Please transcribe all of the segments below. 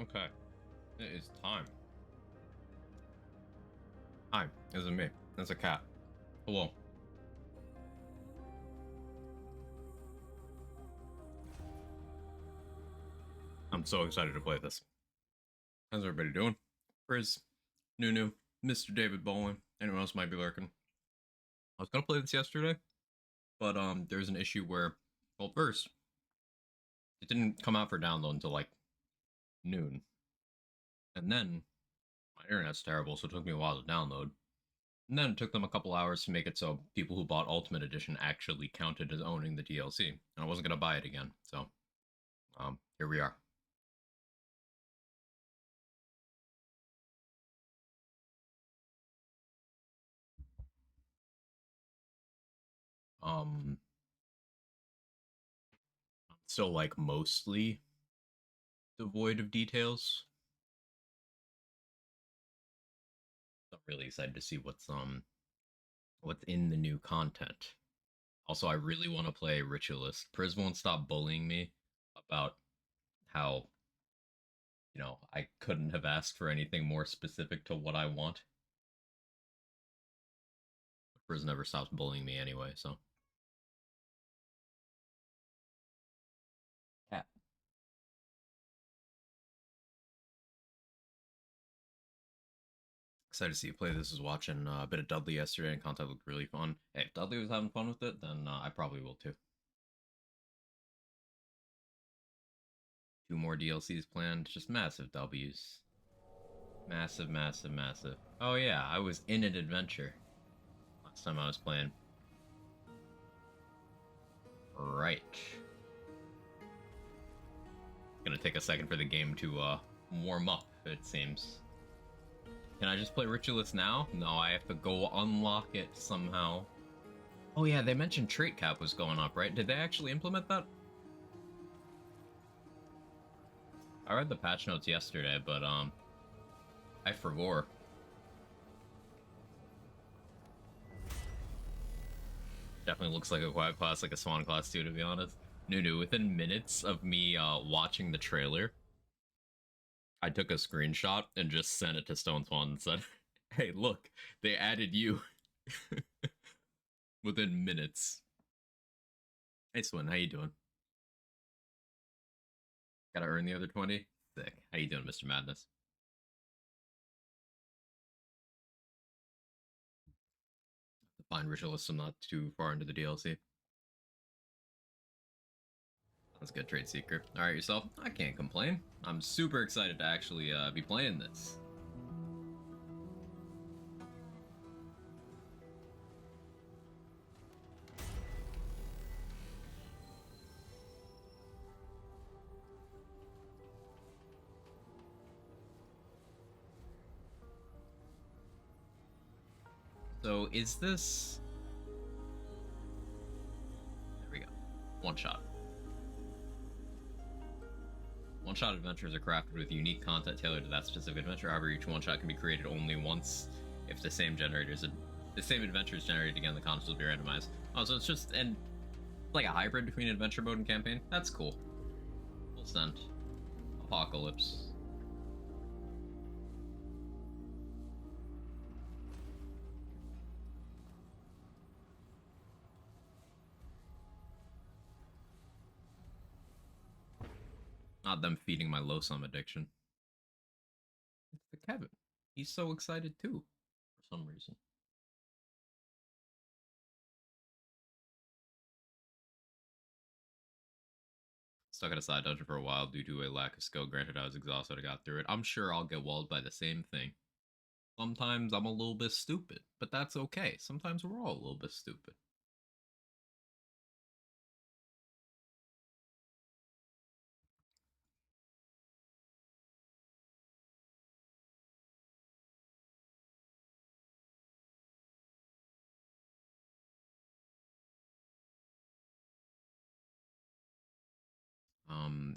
Okay. It is time. Hi, is it me? It's a cat. Hello. I'm so excited to play this. How's everybody doing? Frizz, Nunu, Mr. David Bowen, anyone else might be lurking. I was gonna play this yesterday, but there's an issue where, well, first, it didn't come out for download until like noon. And then my internet's terrible, so it took me a while to download. And then it took them a couple hours to make it so people who bought Ultimate Edition actually counted as owning the DLC. And I wasn't gonna buy it again, so here we are. Um, so like mostly devoid of details. I'm really excited to see what's in the new content. Also, I really want to play Ritualist. Priz won't stop bullying me about how I couldn't have asked for anything more specific to what I want. Priz never stops bullying me anyway, so. Cat. Excited to see you play this. Was watching a bit of Dudley yesterday, and content looked really fun. Hey, if Dudley was having fun with it, then I probably will too. 2 more DLCs planned. Just massive W's. Massive, massive, massive. Oh yeah, I was in an adventure last time I was playing. Right. Gonna take a second for the game to warm up, it seems. Can I just play Ritualist now? No, I have to go unlock it somehow. Oh yeah, they mentioned trait cap was going up, right? Did they actually implement that? I read the patch notes yesterday, but I forgot. Definitely looks like a quiet class, like a Swan class too, to be honest. Nunu, within minutes of me watching the trailer, I took a screenshot and just sent it to Stone Swan and said, "Hey, look, they added you." Within minutes. Hey, Swin, how you doing? Gotta earn the other 20? Sick. How you doing, Mr. Madness? The fine ritualist, I'm not too far into the DLC. That's good, Trade Seeker. Alright, yourself? I can't complain. I'm super excited to actually be playing this. So, is this... There we go. One shot. One-shot adventures are crafted with unique content tailored to that specific adventure. However, each one-shot can be created only once. If the same adventure is generated again, the contents will be randomized. Oh, so it's just like a hybrid between adventure mode and campaign. That's cool. Full send. Apocalypse. Not them feeding my low sum addiction. It's the Kevin. He's so excited too, for some reason. Stuck at a side dungeon for a while due to a lack of skill. Granted, I was exhausted. I got through it. I'm sure I'll get walled by the same thing. Sometimes I'm a little bit stupid, but that's okay. Sometimes we're all a little bit stupid.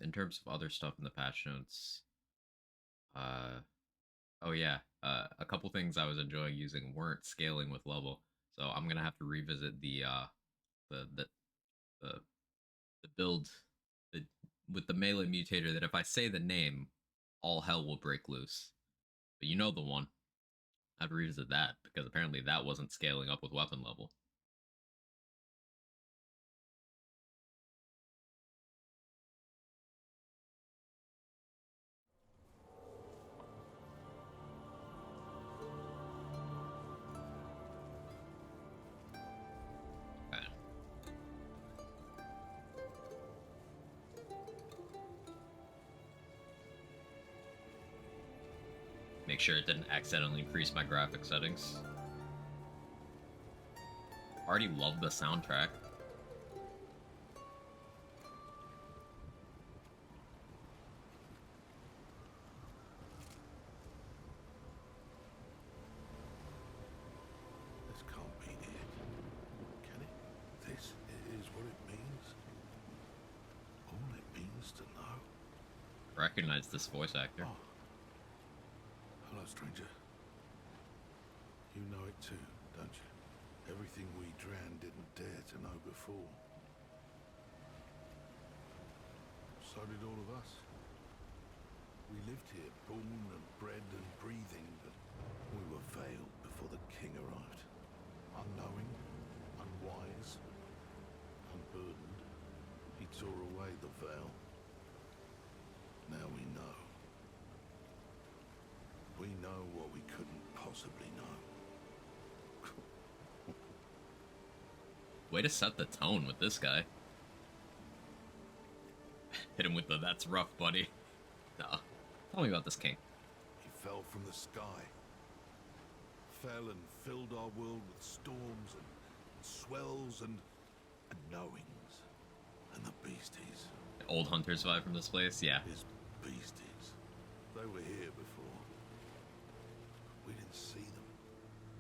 In terms of other stuff in the patch notes, uh, oh yeah, a couple things I was enjoying using weren't scaling with level, so I'm gonna have to revisit the the the, the build the, with the melee mutator. That if I say the name, all hell will break loose. But you know the one. I've revisited that because apparently that wasn't scaling up with weapon level. Okay. Make sure it didn't accidentally increase my graphic settings. Already love the soundtrack. This can't be it. Can it? This is what it means? All it means to know? Recognize this voice actor. Oh. Hello, stranger. You know it too, don't you? Everything we Dran didn't dare to know before. So did all of us. We lived here, born and bred and breathing, but we were veiled before the king arrived. Unknowing, unwise, unburdened, he tore away the veil. Now we know. We know what we couldn't possibly know. Way to set the tone with this guy. Hit him with the "that's rough, buddy." Nah. Tell me about this king. He fell from the sky. Fell and filled our world with storms and swells and knowings. And the beasties. Old hunters vibe from this place, yeah. His beasties. They were here before. We didn't see them.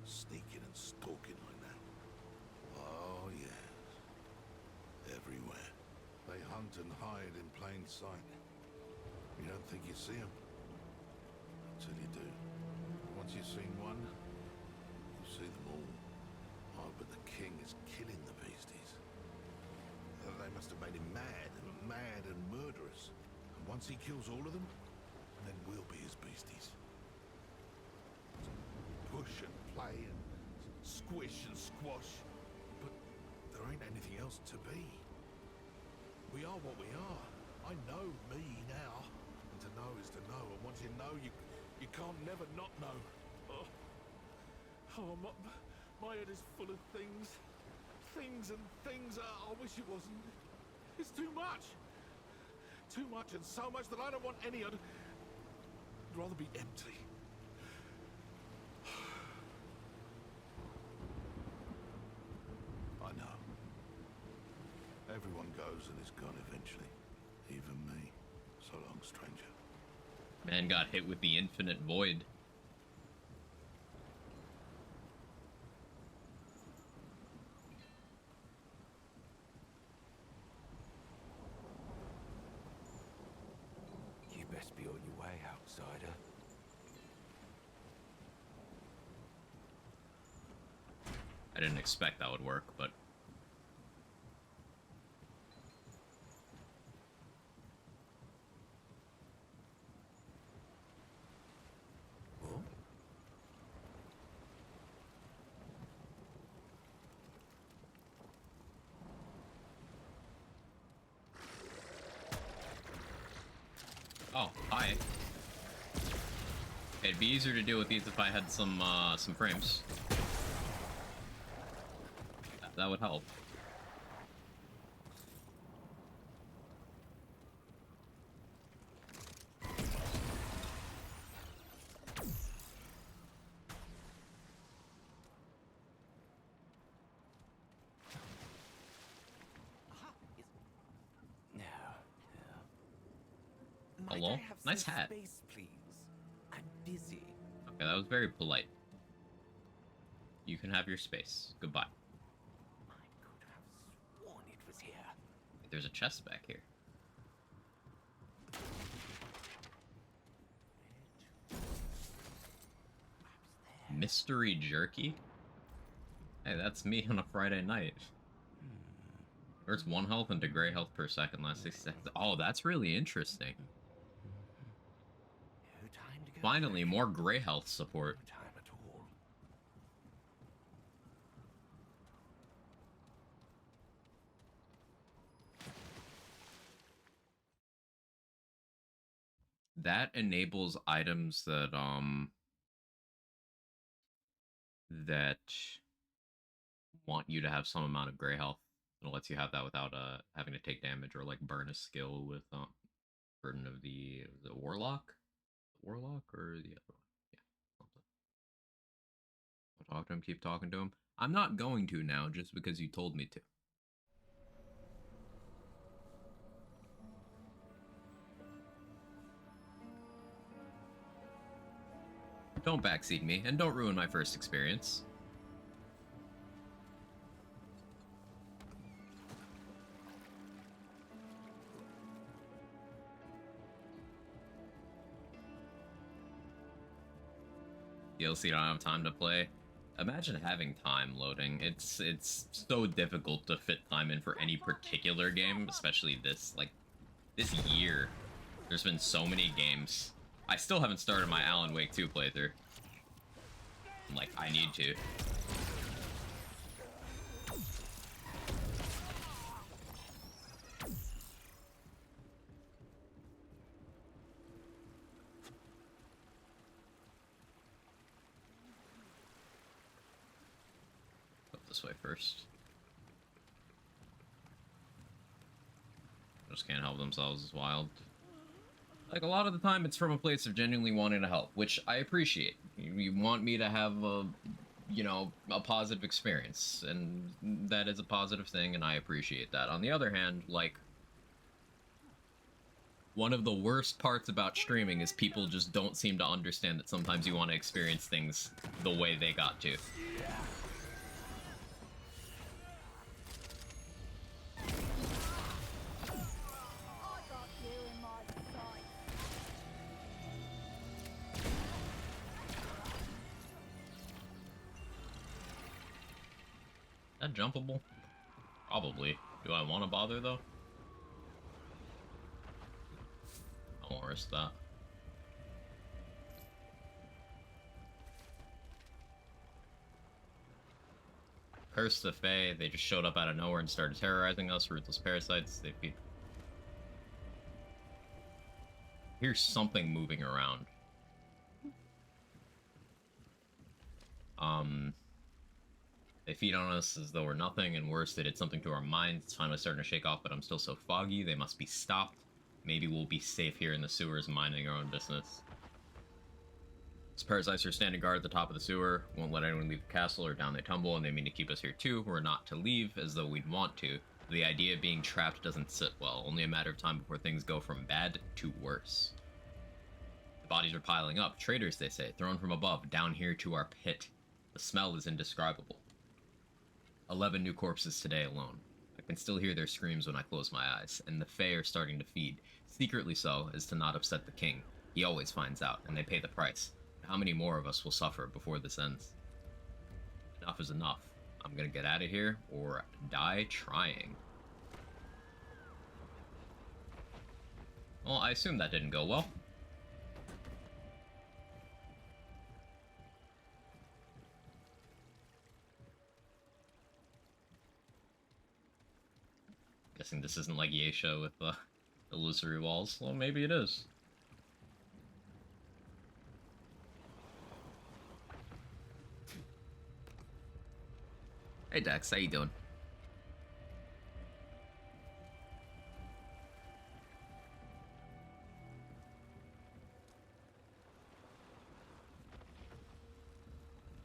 Sneaking and stalking like that. Oh, yes. Everywhere. They hunt and hide in plain sight. You don't think you see them. Until you do. Once you've seen one, you see them all. Oh, but the king is killing the beasties. They must have made him mad and murderous. And once he kills all of them, then we'll be his beasties. Push and play and squish and squash. But there ain't anything else to be. We are what we are. I know me now. And to know is to know. And once you know, you can't never not know. Oh, my head is full of things. Things and things. I wish it wasn't. It's too much. Too much and so much that I don't want any. I'd rather be empty. I know. Everyone goes and is gone eventually. Even me. So long, stranger. Man got hit with the infinite void. You best be on your way, outsider. I didn't expect that would work, but... What? Oh, hi. Okay, it'd be easier to deal with these if I had some frames. That would help. No. Hello? Might I have Nice some hat. Space, please. I'm busy. Okay, that was very polite. You can have your space. Goodbye. I could have sworn it was here. There's a chest back here. Mystery jerky? Hey, that's me on a Friday night. There's 1 health and degrade health per second last 60 seconds. Oh, that's really interesting. Finally, more gray health support. No time at all. That enables items that want you to have some amount of gray health. It lets you have that without having to take damage or like burn a skill with Burden of the Warlock? Warlock or the other one? Yeah, something. I'll talk to him, keep talking to him. I'm not going to now just because you told me to. Don't backseat me, and don't ruin my first experience. DLC don't have time to play. Imagine having time loading. It's so difficult to fit time in for any particular game, especially this year. There's been so many games. I still haven't started my Alan Wake 2 playthrough. Like, I need to. Go this way first. Just can't help themselves as wild. Like, a lot of the time, it's from a place of genuinely wanting to help, which I appreciate. You want me to have a, you know, a positive experience, and that is a positive thing, and I appreciate that. On the other hand, like, one of the worst parts about streaming is people just don't seem to understand that sometimes you want to experience things the way they got to. That jumpable? Probably. Do I want to bother, though? I won't risk that. Curse the Fae, they just showed up out of nowhere and started terrorizing us. Ruthless parasites, they feed. Here's something moving around. They feed on us as though we're nothing, and worse, they did something to our minds. It's finally starting to shake off, but I'm still so foggy. They must be stopped. Maybe we'll be safe here in the sewers, minding our own business. These parasites are standing guard at the top of the sewer, won't let anyone leave the castle, or down they tumble, and they mean to keep us here too. We're not to leave, as though we'd want to. The idea of being trapped doesn't sit well, only a matter of time before things go from bad to worse. The bodies are piling up, traitors, they say, thrown from above, down here to our pit. The smell is indescribable. 11 new corpses today alone. I can still hear their screams when I close my eyes, and the Fae are starting to feed, secretly so as to not upset the king. He always finds out, and they pay the price. How many more of us will suffer before this ends? Enough is enough. I'm gonna get out of here, or die trying. Well, I assume that didn't go well. Guessing this isn't like Yeisha with illusory walls. Well, maybe it is. Hey Dex, how you doing?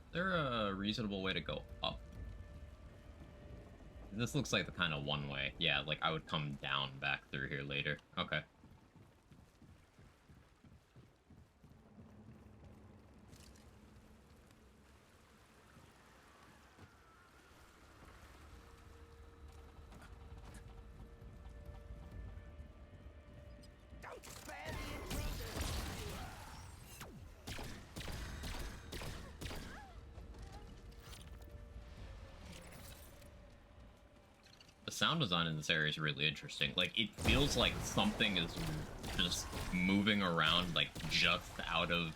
Is there a reasonable way to go up? This looks like the kind of one way. Yeah, like I would come down back through here later. Okay. Don't spare the intruders! The sound design in this area is really interesting. Like, it feels like something is just moving around, like, just out of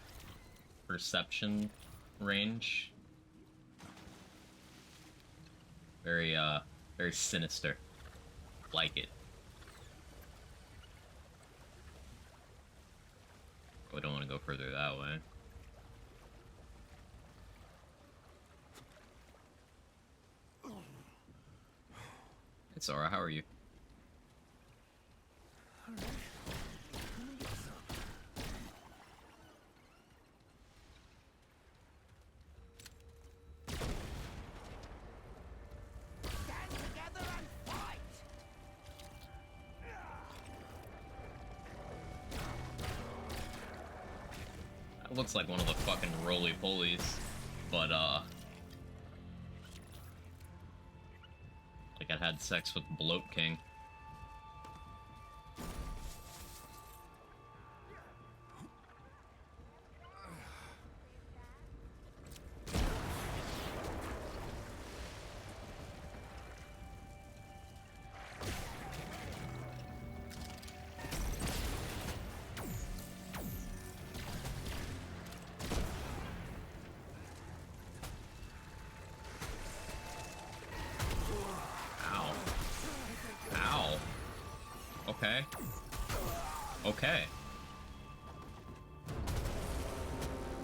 perception range. Very, very sinister. Like it. We don't want to go further that way. Hey, Sora, how are you? Stand together and fight! That looks like one of the fucking roly-polies, but, like I had sex with Bloat King. Ow. Ow. Okay. Okay.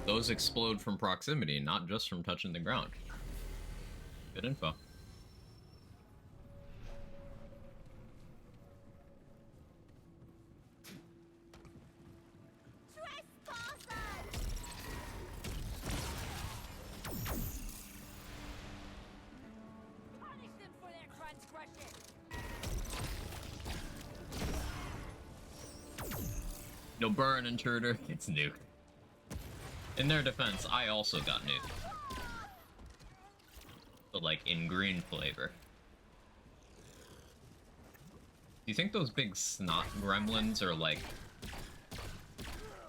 Those explode from proximity, not just from touching the ground. Good info. Punish them for their transgression! No burn, intruder. It's nuked. In their defense, I also got nuked. But like in green flavor. Do you think those big snot gremlins are like...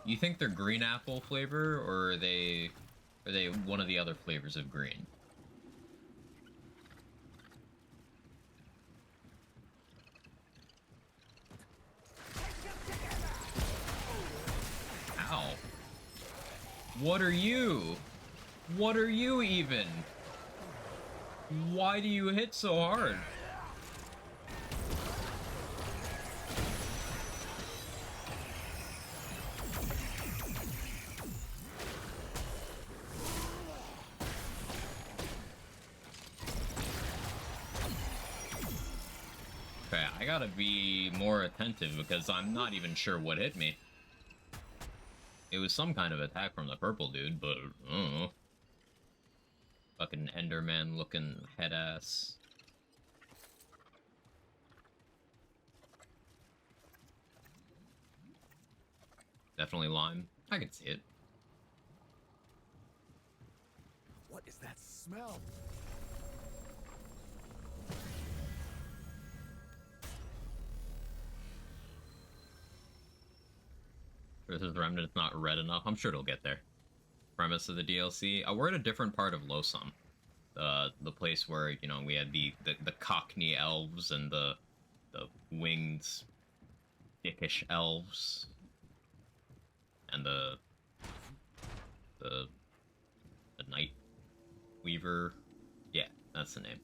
You think they're green apple flavor, or are they one of the other flavors of green? Ow. What are you? What are you even? Why do you hit so hard? Okay, I gotta be more attentive because I'm not even sure what hit me. It was some kind of attack from the purple dude, but I don't know. Fucking Enderman looking head ass. Definitely lime. I can see it. What is that smell? This is Remnant, it's not red enough. I'm sure it'll get there. Premise of the DLC. We're at a different part of Losum. The place where, you know, we had the Cockney elves and the winged dickish elves. And the Night Weaver. Yeah, that's the name.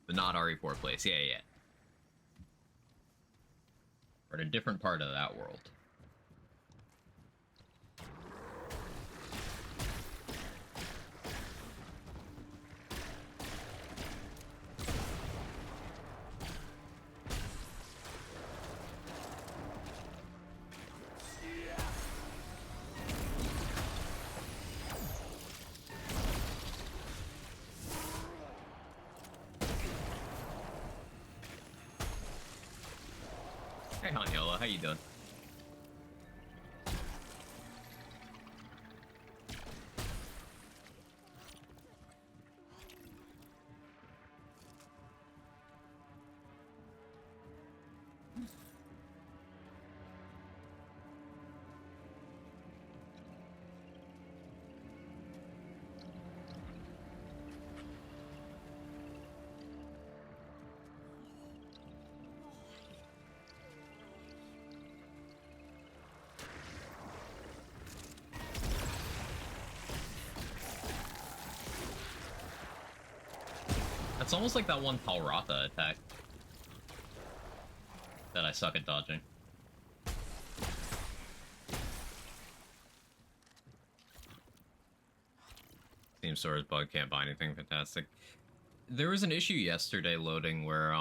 The not RE4 place. Yeah, yeah. We're in a different part of that world. Hey, Hanyola, how you doing? It's almost like that one Palrata attack that I suck at dodging. Steam Store's bug, can't buy anything fantastic. There was an issue yesterday loading where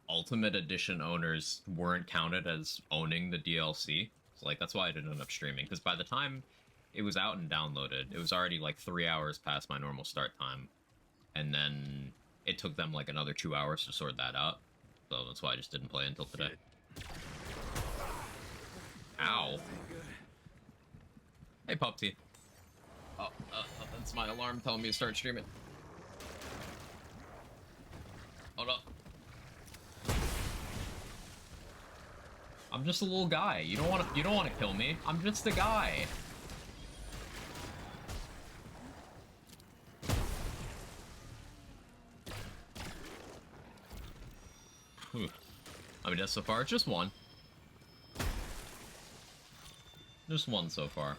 Ultimate Edition owners weren't counted as owning the DLC. So like that's why I didn't end up streaming, because by the time it was out and downloaded, it was already like 3 hours past my normal start time. And then it took them like another 2 hours to sort that out. So that's why I just didn't play until today. Ow. Hey, Pup T. Oh, that's my alarm telling me to start streaming. Hold up. I'm just a little guy. You don't want to kill me. I'm just a guy. Whew. I mean, that's so far. Just one. Just one so far.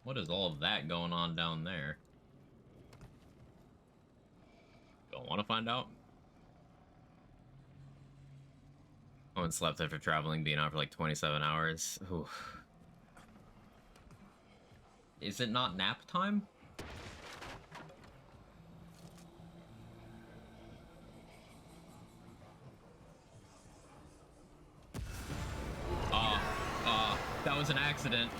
What is all of that going on down there? Don't want to find out? Oh, and slept after traveling, being out for like 27 hours. Oof. Is it not nap time? That was an accident.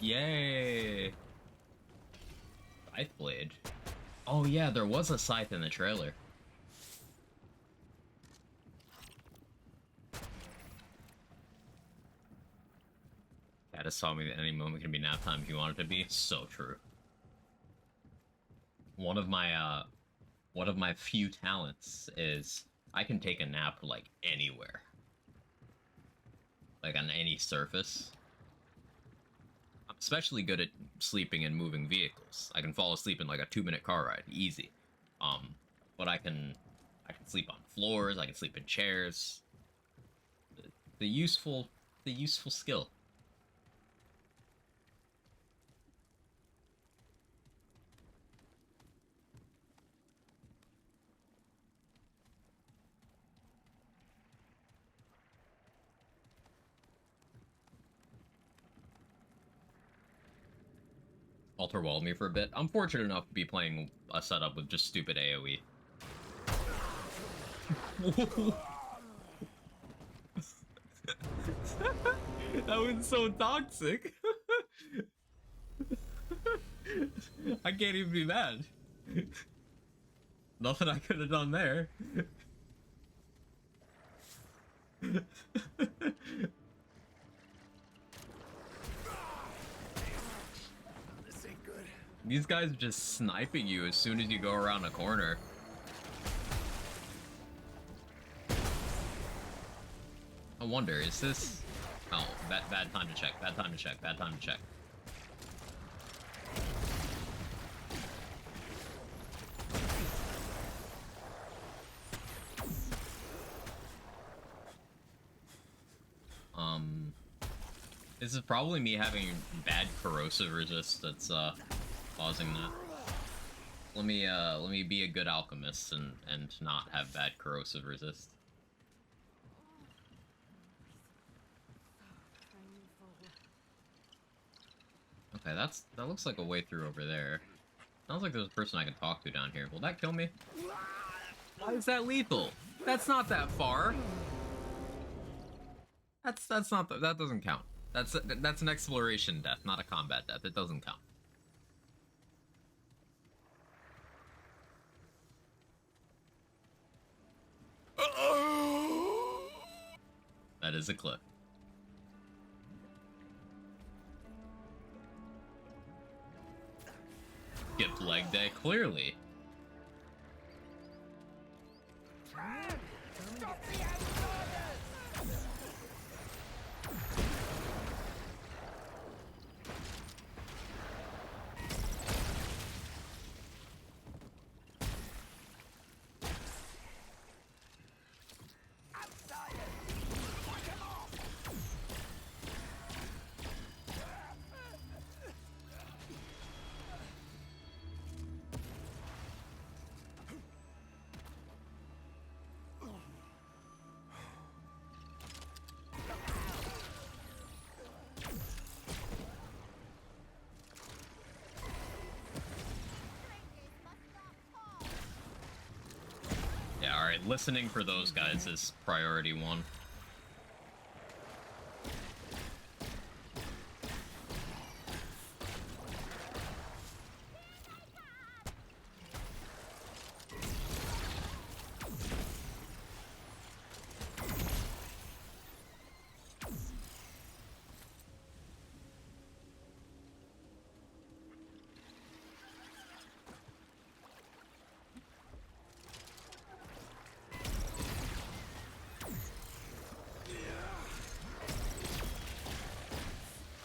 Yay! Scythe Blade. Oh yeah, there was a scythe in the trailer. That just told me that any moment can be nap time if you want it to be. So true. One of my few talents is I can take a nap like anywhere. Like on any surface. I'm especially good at sleeping and moving vehicles. I can fall asleep in like a 2-minute car ride, easy. But I can sleep on floors. I can sleep in chairs. The useful skill. Alter walled me for a bit. I'm fortunate enough to be playing a setup with just stupid AoE. That was so toxic. I can't even be mad. Nothing I could have done there. These guys are just sniping you as soon as you go around a corner. I wonder, is this... Oh, bad time to check, bad time to check, bad time to check. This is probably me having bad corrosive resist that's, causing that. Let me be a good alchemist and not have bad corrosive resist. Okay, that looks like a way through over there. Sounds like there's a person I can talk to down here. Will that kill me? Why is that lethal? That's not that far. That's not that doesn't count. That's an exploration death, not a combat death. It doesn't count. That is a clip. Skipped leg day, clearly. Yeah, alright, listening for those guys is priority one.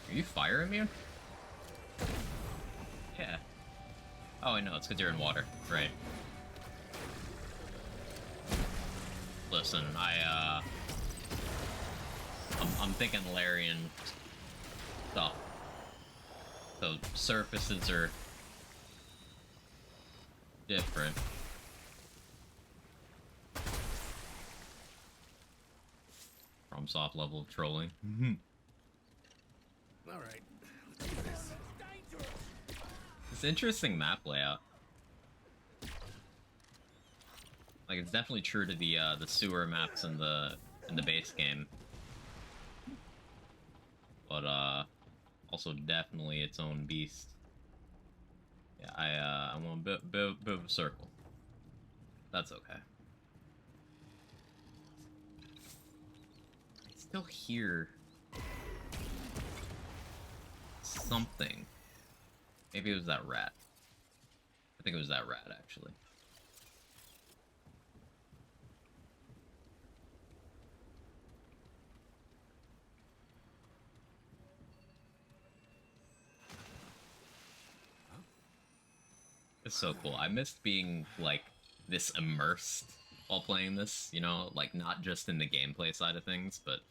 Are you fire immune? Yeah. Oh, I know, it's because you're in water. Right. Listen, I'm thinking Larian stuff. So surfaces are different. From soft level of trolling. All right, let's do this. It's interesting map layout. Like, it's definitely true to the sewer maps in the base game, but also definitely its own beast. Yeah, I want a bit of a circle. That's okay. I still hear something. Maybe it was that rat. I think it was that rat, actually. It's so cool. I missed being, like, this immersed while playing this, you know? Like, not just in the gameplay side of things, but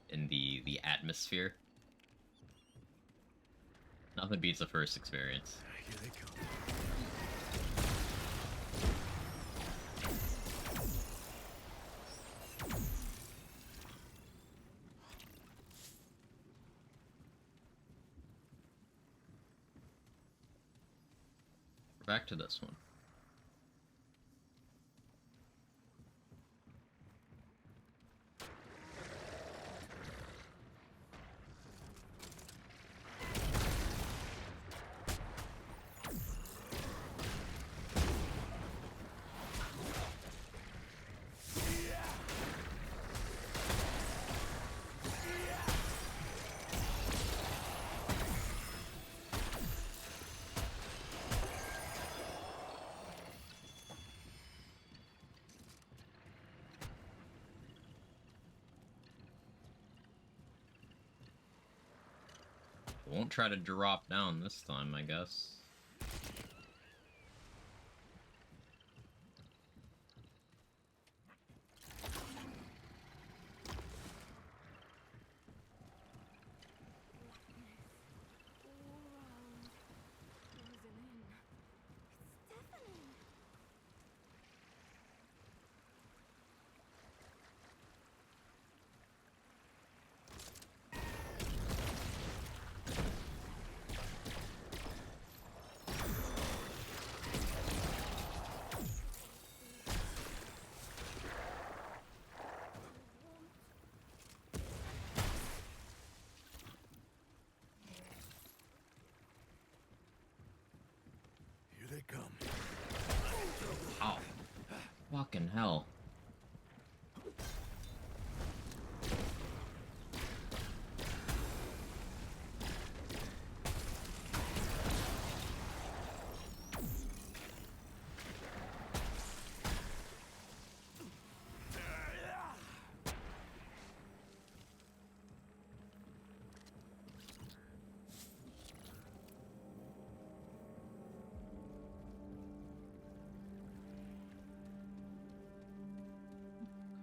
in the atmosphere. Nothing beats the first experience. Here they come. We're back to this one. Won't try to drop down this time, I guess. hell?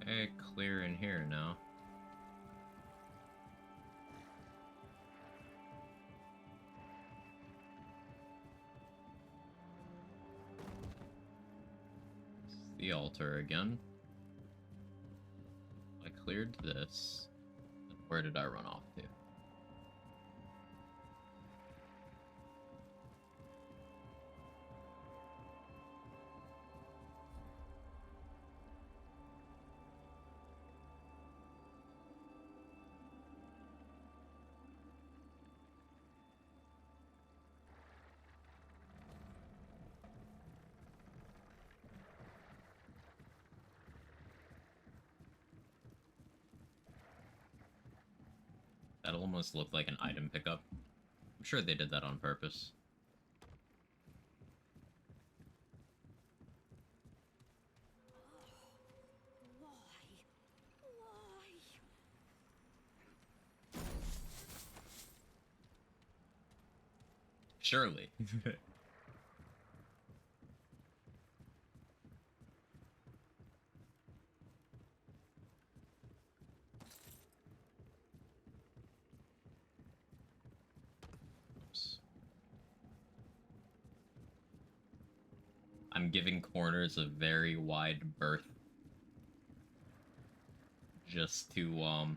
Okay, clear in here now. The altar again. I cleared this. Where did I run off to? That almost looked like an item pickup. I'm sure they did that on purpose. Surely. Oops. I'm giving corners a very wide berth. Just to,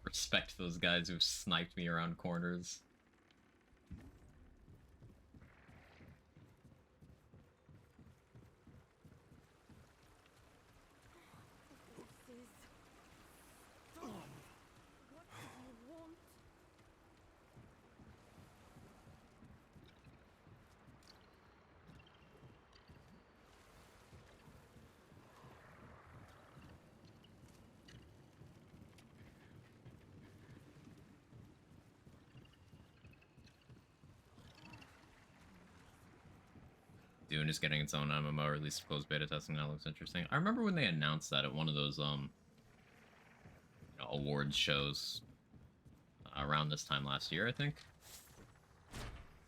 respect those guys who sniped me around corners. Dune is getting its own MMO, or at least closed beta testing. That looks interesting. I remember when they announced that at one of those awards shows around this time last year, I think.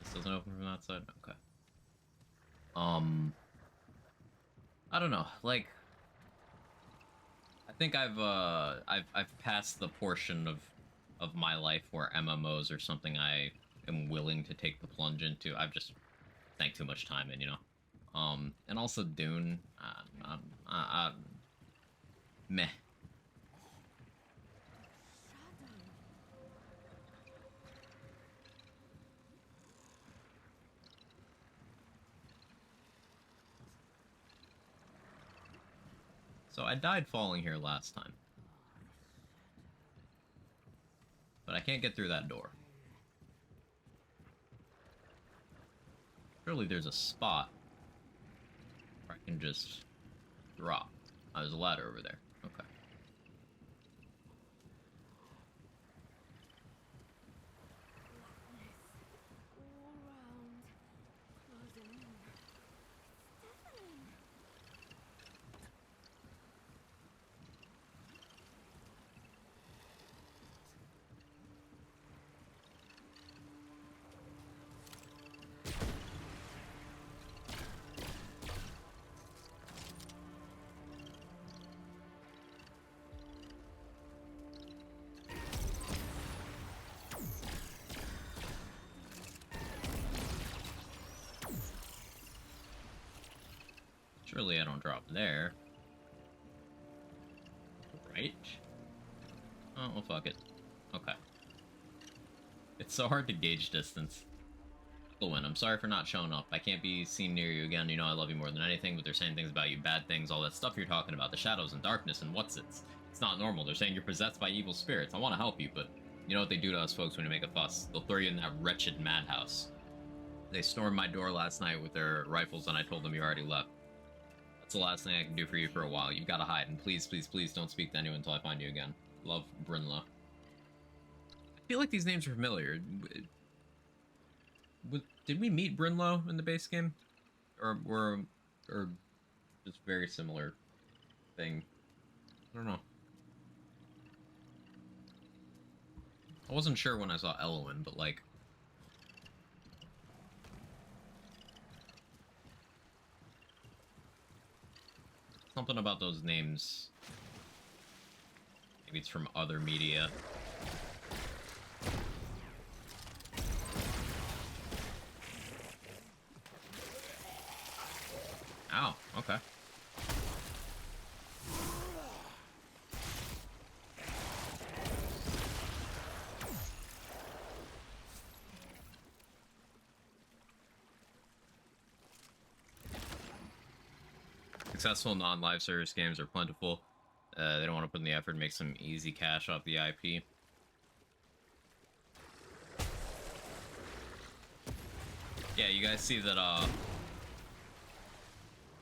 This doesn't open from that side. Okay. I don't know. Like, I think I've passed the portion of my life where MMOs are something I am willing to take the plunge into. I've just sank too much time in, you know. And also Dune, meh. So I died falling here last time. But I can't get through that door. Surely there's a spot where I can just drop. Oh, there's a ladder over there. Okay. Surely I don't drop there. Right? Oh, well, fuck it. Okay. It's so hard to gauge distance. Owen, I'm sorry for not showing up. I can't be seen near you again. You know I love you more than anything, but they're saying things about you, bad things, all that stuff you're talking about, the shadows and darkness and what's it's. It's not normal. They're saying you're possessed by evil spirits. I want to help you, but you know what they do to us folks when you make a fuss? They'll throw you in that wretched madhouse. They stormed my door last night with their rifles, and I told them you already left. It's the last thing I can do for you for a while. You've got to hide, and please, please, please don't speak to anyone until I find you again. Love, Brinla. I feel like these names are familiar. Did we meet Brinlow in the base game? Or just very similar thing? I don't know. I wasn't sure when I saw Elwyn, but like... something about those names. Maybe it's from other media. Ow, okay. Successful non-live service games are plentiful. They don't want to put in the effort to make some easy cash off the IP. Yeah, you guys see that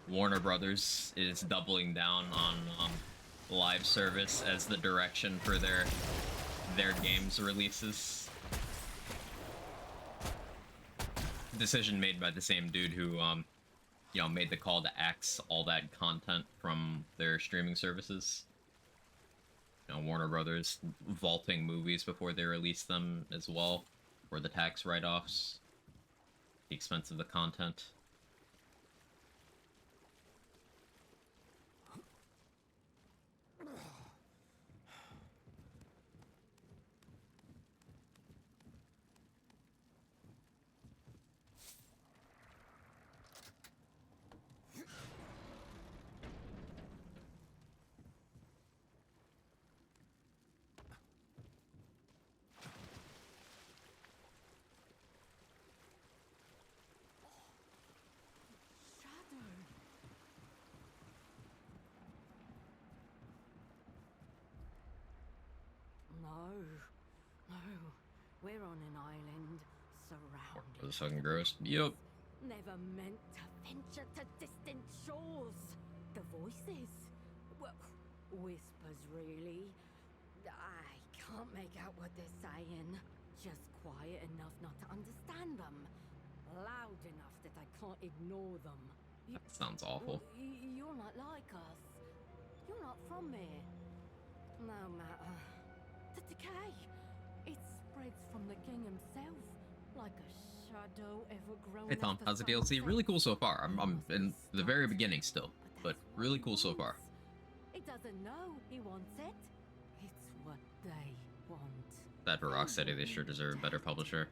Warner Brothers is doubling down on live service as the direction for their games releases. Decision made by the same dude who you know, made the call to axe all that content from their streaming services. You know, Warner Brothers vaulting movies before they release them as well, for the tax write-offs, the expense of the content. No, we're on an island surrounded. This fucking gross. Yup. Never meant to venture to distant shores. The voices, well, whispers really. I can't make out what they're saying. Just quiet enough not to understand them. Loud enough that I can't ignore them. That sounds awful. You're not like us. You're not from here. No matter. The decay. It spreads from the king himself, like a shadow ever growing. Hey Tom, how's the DLC? Really cool so far. I'm in the very beginning still, but really cool so far. It doesn't know he wants it. It's what they want. That for Rocksteady, they sure deserve a better publisher.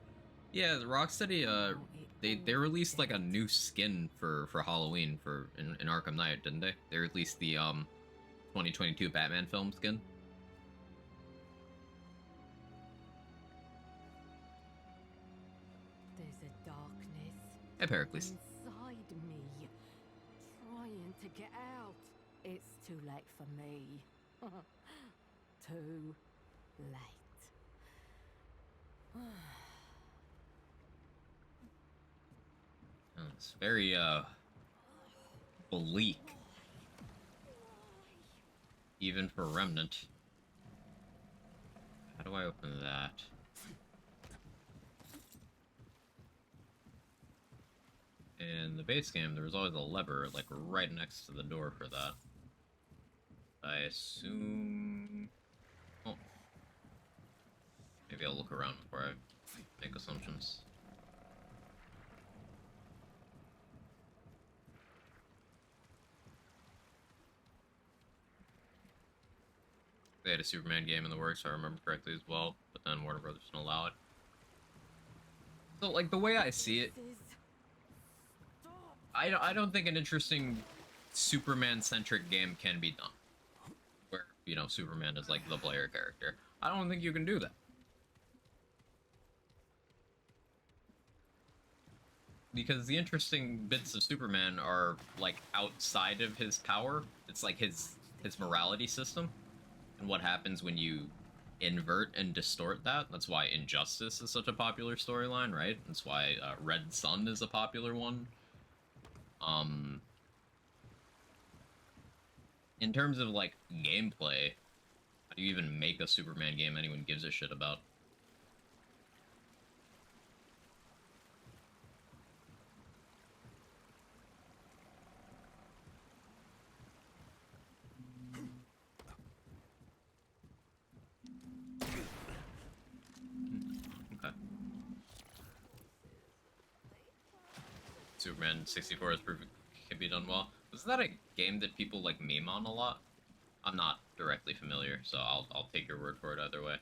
Yeah, the Rocksteady, they released like a new skin for Halloween in Arkham Knight, didn't they? They released the 2022 Batman film skin. There's a darkness Hey Pericles. inside me, trying to get out. It's too late for me. Too late. It's very bleak, even for Remnant. How do I open that? In the base game, there was always a lever, like, right next to the door for that. I assume... Oh. Maybe I'll look around before I make assumptions. They had a Superman game in the works, if I remember correctly as well, but then Warner Brothers didn't allow it. So, like, the way I see it, I don't think an interesting Superman-centric game can be done. Where, you know, Superman is, like, the player character. I don't think you can do that. Because the interesting bits of Superman are, like, outside of his power. It's like his morality system. And what happens when you invert and distort that. That's why Injustice is such a popular storyline, right? That's why Red Sun is a popular one. in terms of like gameplay, how do you even make a Superman game anyone gives a shit about? Okay. Superman 64 has proved it can be done well. Was that a game that people like meme on a lot? I'm not directly familiar, so I'll take your word for it either way.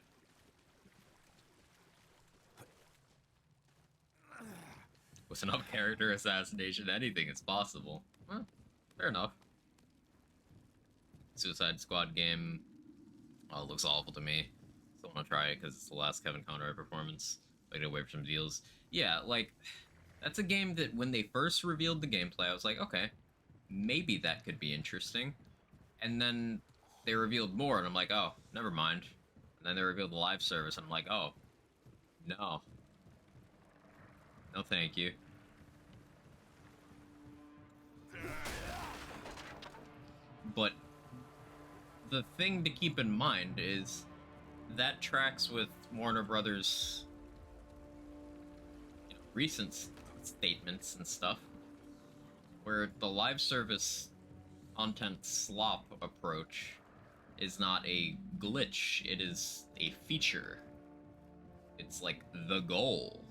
With enough character assassination, anything is possible. Well, fair enough. Suicide Squad game, oh, it looks awful to me. Still want to try it because it's the last Kevin Conroy performance. Like, to wait for some deals. Yeah, like, that's a game that when they first revealed the gameplay, I was like, okay, maybe that could be interesting. And then they revealed more, and I'm like, oh, never mind. And then they revealed the live service, and I'm like, oh, no. No thank you. But the thing to keep in mind is that tracks with Warner Brothers' recent statements and stuff, where the live service content slop approach is not a glitch, it is a feature. It's like the goal.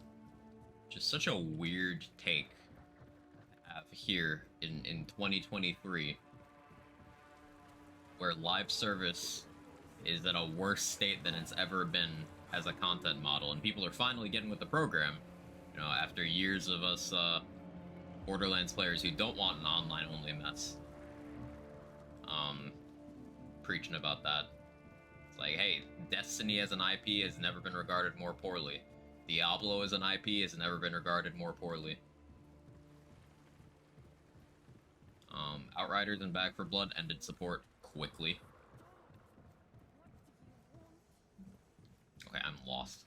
Which is such a weird take to have here in 2023, where live service is in a worse state than it's ever been as a content model, and people are finally getting with the program, you know, after years of us Borderlands players who don't want an online-only mess. Preaching about that. It's like, hey, Destiny as an IP has never been regarded more poorly. Diablo as an IP has never been regarded more poorly. Outriders and Back for Blood ended support quickly. Okay, I'm lost.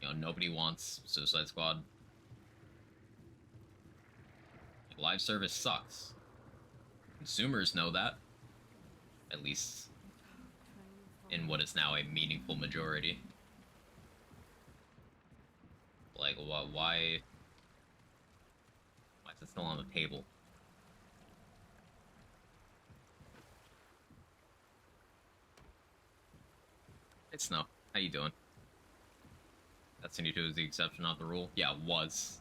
You know, nobody wants Suicide Squad. Live service sucks. Consumers know that. At least in what is now a meaningful majority. Like, why is it still on the table? Hey, Snow. How you doing? Destiny 2 is the exception, not the rule. Yeah, it was.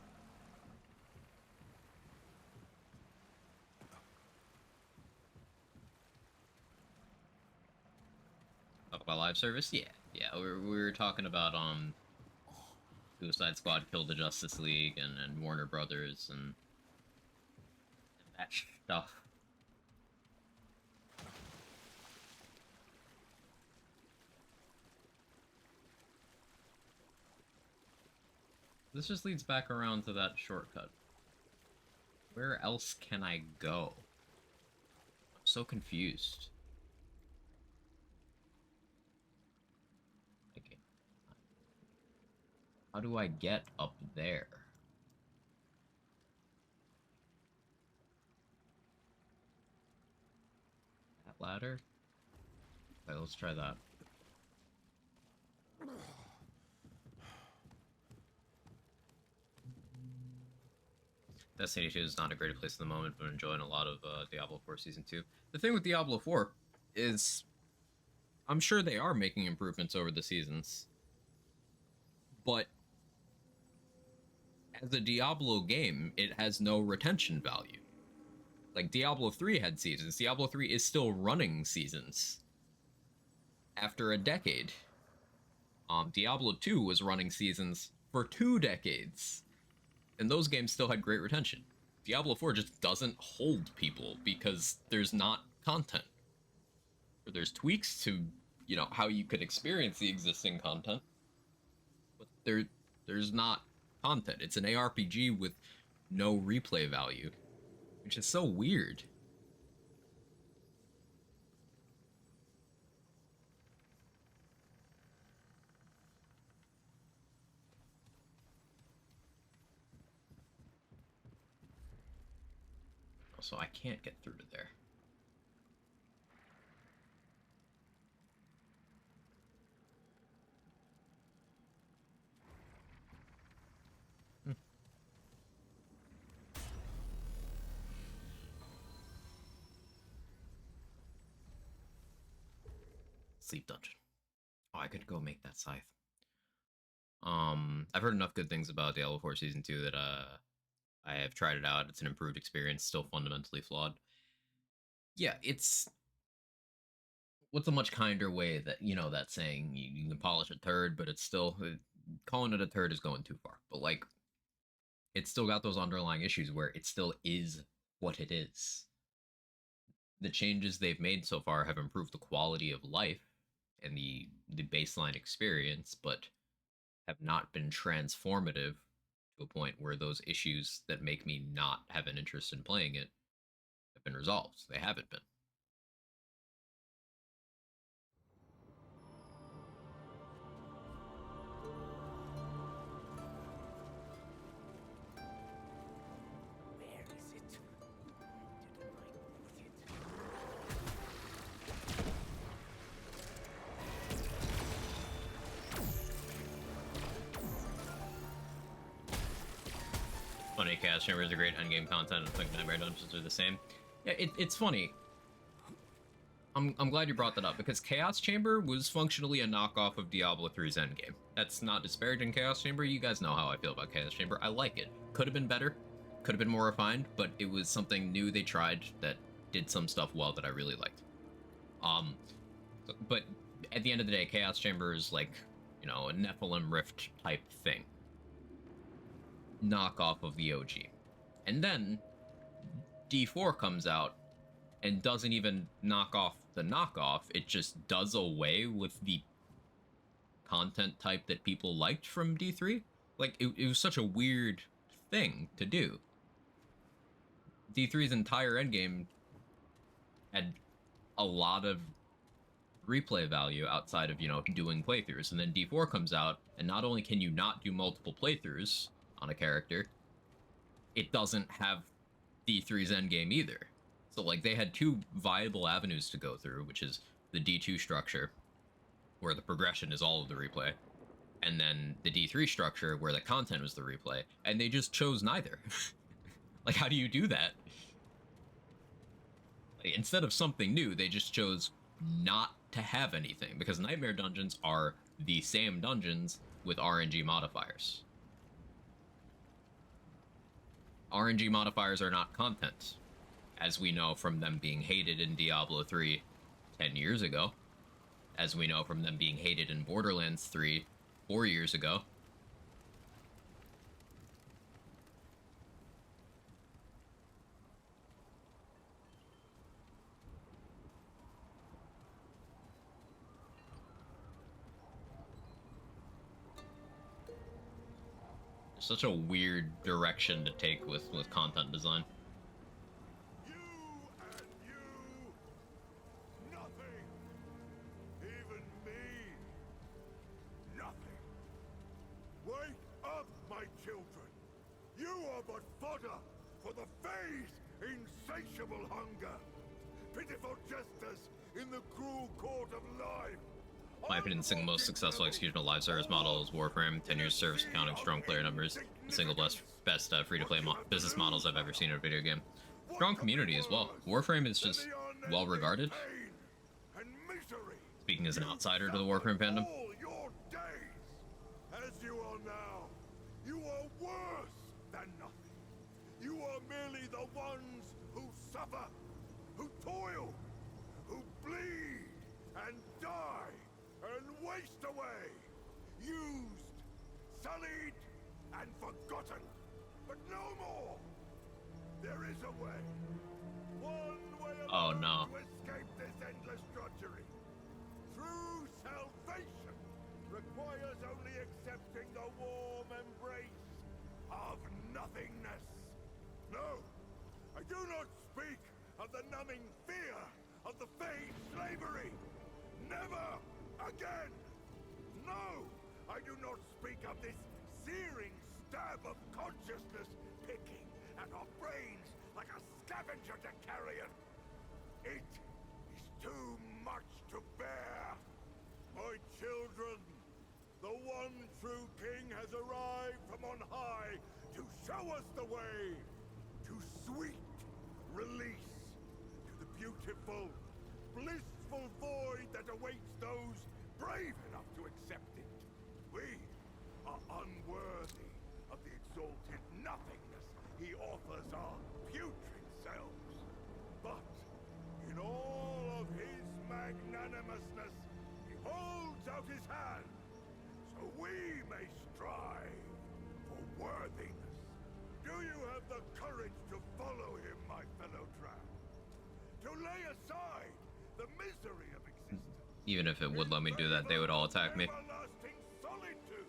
Talk about live service? Yeah. Yeah, we were talking about, Suicide Squad killed the Justice League and Warner Brothers and that stuff. This just leads back around to that shortcut. Where else can I go? I'm so confused. Okay. How do I get up there? That ladder? Okay, let's try that. Destiny 2 is not a great place at the moment, but I'm enjoying a lot of Diablo 4 Season 2. The thing with Diablo 4 is I'm sure they are making improvements over the seasons, but as a Diablo game, it has no retention value. Like, Diablo 3 had seasons. Diablo 3 is still running seasons after a decade. Diablo 2 was running seasons for 2 decades, and those games still had great retention. Diablo 4 just doesn't hold people because there's not content. Or there's tweaks to, you know, how you could experience the existing content, but there's not content. It's an ARPG with no replay value, which is so weird. So I can't get through to there. Sleep dungeon. Oh, I could go make that scythe. I've heard enough good things about Diablo 4 Season 2 that I have tried it out. It's an improved experience, still fundamentally flawed. Yeah, it's what's a much kinder way that, you know, that saying you can polish a turd, but it's still calling it a turd is going too far. But like it's still got those underlying issues where it still is what it is. The changes they've made so far have improved the quality of life and the baseline experience, but have not been transformative to a point where those issues that make me not have an interest in playing it have been resolved. They haven't been. Where is it? Didn't I put it? Funny, Chaos Chambers are great endgame content. I think Nightmare Dungeons are the same. Yeah, it's funny. I'm glad you brought that up, because Chaos Chamber was functionally a knockoff of Diablo 3's endgame. That's not disparaging Chaos Chamber. You guys know how I feel about Chaos Chamber. I like it. Could have been better. Could have been more refined, but it was something new they tried that did some stuff well that I really liked. But at the end of the day, Chaos Chamber is like, you know, a Nephilim Rift type thing. Knockoff of the OG. And then D4 comes out and doesn't even knock off the knockoff. It just does away with the content type that people liked from D3. Like, it was such a weird thing to do. D3's entire endgame had a lot of replay value outside of, you know, doing playthroughs. And then D4 comes out, and not only can you not do multiple playthroughs on a character, it doesn't have D3's endgame either. So, like, they had two viable avenues to go through, which is the D2 structure, where the progression is all of the replay, and then the D3 structure, where the content was the replay, and they just chose neither. Like, how do you do that? Like, instead of something new, they just chose not to have anything, because Nightmare Dungeons are the same dungeons with RNG modifiers. RNG modifiers are not content, as we know from them being hated in Diablo 3 10 years ago, as we know from them being hated in Borderlands 3 4 years ago. Such a weird direction to take with content design. You and you, nothing. Even me, nothing. Wake up, my children. You are but fodder for the Fae's insatiable hunger. Pitiful jesters in the cruel court of life. My opinion, the single most successful execution of live service model is Warframe. 10 years service counting strong player numbers. The single best free-to-play business models I've ever seen in a video game. Strong community as well. Warframe is just well regarded. Speaking as an outsider to the Warframe fandom. As you are now, you are worse than nothing. You are merely the ones who suffer, who toil, who bleed and die and waste away, used, sullied, and forgotten. But no more. There is a way. One way alone to escape this endless drudgery. True salvation requires only accepting the warm embrace of nothingness. No, I do not speak of the numbing fear of the Fae's slavery. Never again! No! I do not speak of this searing stab of consciousness picking at our brains like a scavenger to carrion. It is too much to bear. My children, the one true king has arrived from on high to show us the way to sweet release, to the beautiful, blissful void that awaits those brave enough to accept it. We are unworthy of the exalted nothingness he offers our putrid selves. But in all of his magnanimousness, he holds out his hand, so we may strive for worthiness. Do you have the courage to follow him, my fellow tramp? To lay aside the misery of existence? Even if it would let me do that, they would all attack me. Everlasting solitude.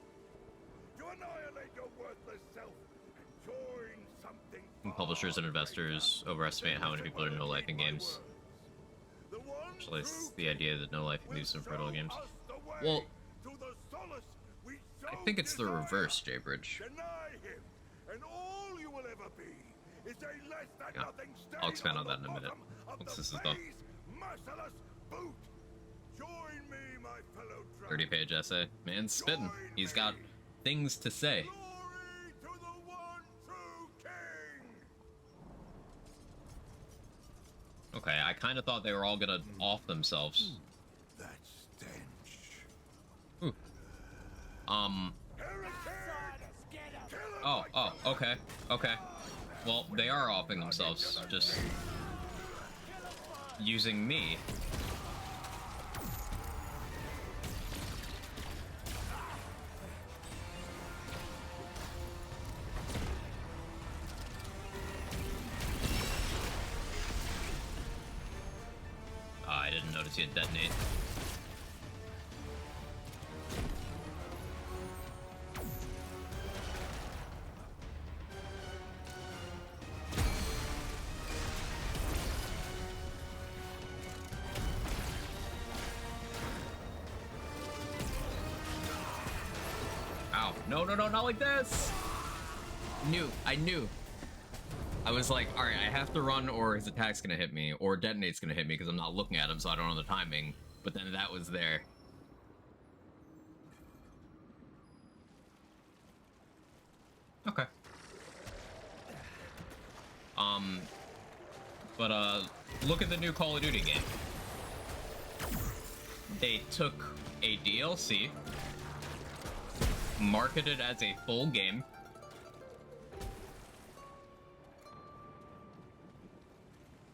To annihilate your worthless self and join something. Publishers and investors overestimate how many people are no life in games. Actually, it's the idea that no life can do some fertile games. Well, I think it's the reverse, J-Bridge. Yeah, I'll expand on that in a minute once this is done. 30-page essay. Man's spitting. He's got things to say. Okay, I kind of thought they were all gonna off themselves. That stench. Ooh. Oh, okay. Well, they are offing themselves, just using me. I didn't notice you detonate. Ow. No, not like this! I knew. I was like, alright, I have to run or his attack's gonna hit me, or detonate's gonna hit me because I'm not looking at him, so I don't know the timing. But then that was there. Okay. Look at the new Call of Duty game. They took a DLC, marketed as a full game,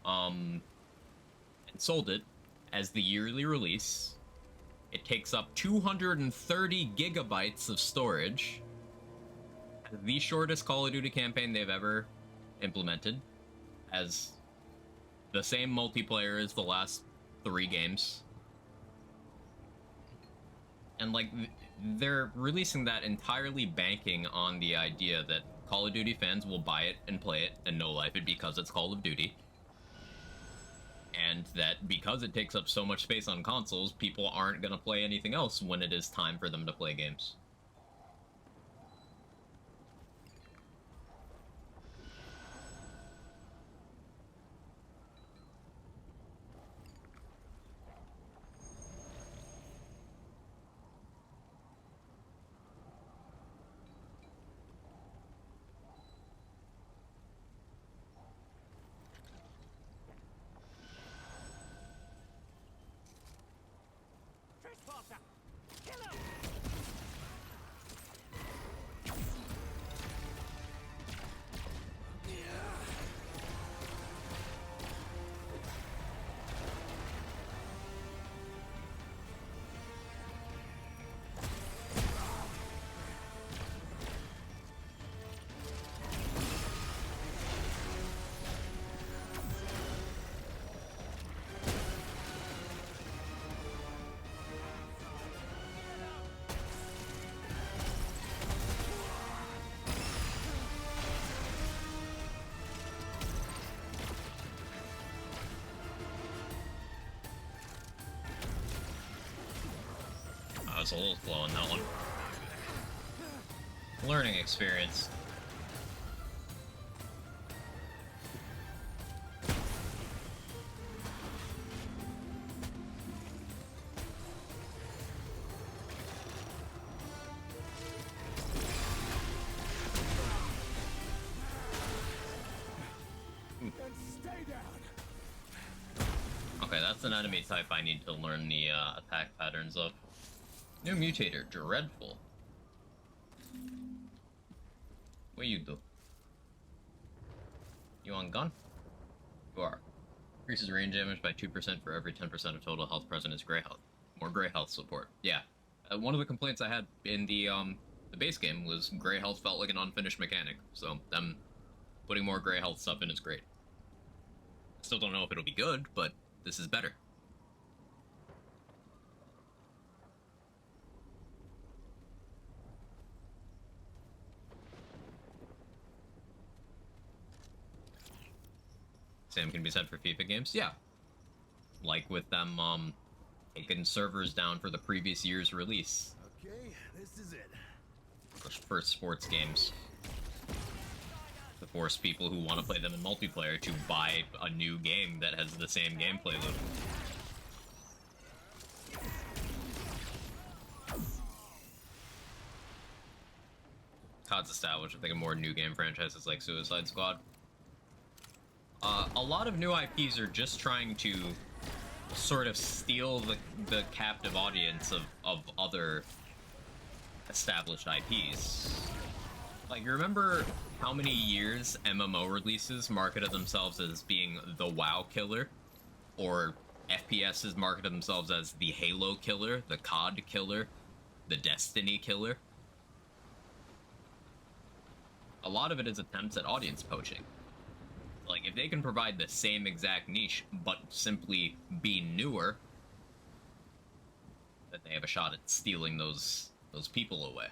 and sold it as the yearly release. It takes up 230 gigabytes of storage. The shortest Call of Duty campaign they've ever implemented, as the same multiplayer as the last 3 games. And like, they're releasing that entirely banking on the idea that Call of Duty fans will buy it and play it and no life it because it's Call of Duty. And that because it takes up so much space on consoles, people aren't gonna play anything else when it is time for them to play games. Trespasser! Kill him! I was a little slow on that one. Learning experience. Okay, that's an enemy type I need to learn the attack patterns of. New mutator, Dreadful. What you do? You on gun? You are. Increases range damage by 2% for every 10% of total health present is gray health. More gray health support. Yeah. One of the complaints I had in the base game was gray health felt like an unfinished mechanic. So them putting more gray health stuff in is great. Still don't know if it'll be good, but this is better. Same can be said for FIFA games. Yeah. Like with them taking servers down for the previous year's release. Okay, this is it. For sports games. To force people who want to play them in multiplayer to buy a new game that has the same gameplay loop. COD's established. I'm thinking more new game franchises like Suicide Squad. A lot of new IPs are just trying to sort of steal the captive audience of other established IPs. Like, you remember how many years MMO releases marketed themselves as being the WoW killer? Or FPSs marketed themselves as the Halo killer, the COD killer, the Destiny killer? A lot of it is attempts at audience poaching. Like, if they can provide the same exact niche, but simply be newer, then they have a shot at stealing those people away.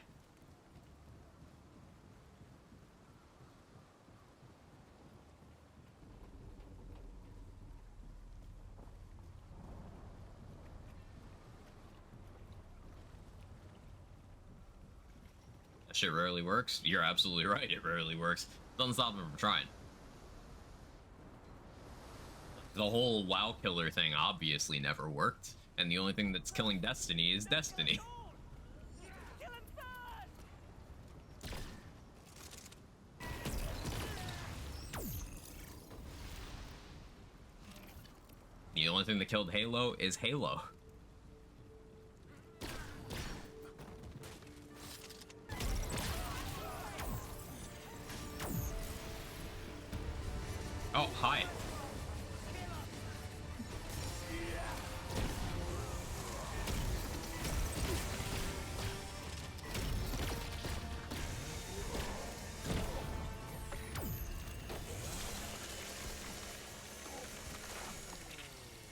That shit rarely works. You're absolutely right, it rarely works. Doesn't stop them from trying. The whole WoW killer thing obviously never worked, and the only thing that's killing Destiny is Destiny. The only thing that killed Halo is Halo. Oh, hi.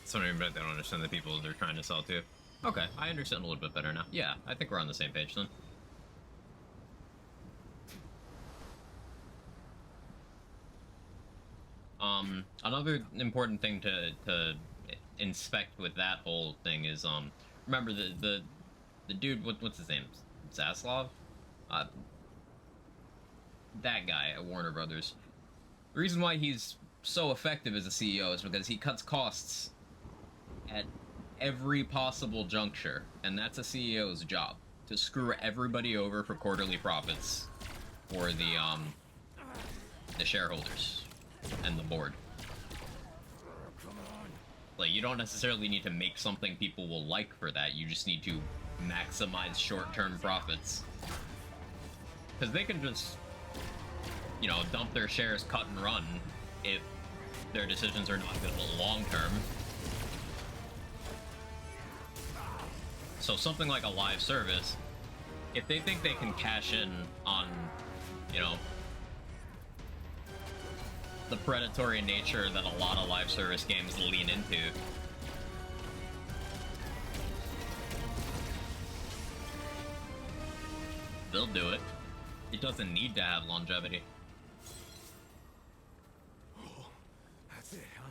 So many bet they don't understand the people they're trying to sell to. Okay, I understand a little bit better now. Yeah, I think we're on the same page then. Another important thing to inspect with that whole thing is remember the dude, what's his name? Zaslav? That guy at Warner Brothers. The reason why he's so effective as a CEO is because he cuts costs at every possible juncture, and that's a CEO's job, to screw everybody over for quarterly profits for the shareholders and the board. Like, you don't necessarily need to make something people will like for that, you just need to maximize short-term profits. Because they can just, you know, dump their shares, cut and run, if their decisions are not good long-term. So something like a live service, if they think they can cash in on, you know, the predatory nature that a lot of live service games lean into, they'll do it. It doesn't need to have longevity. Oh, that's it, huh?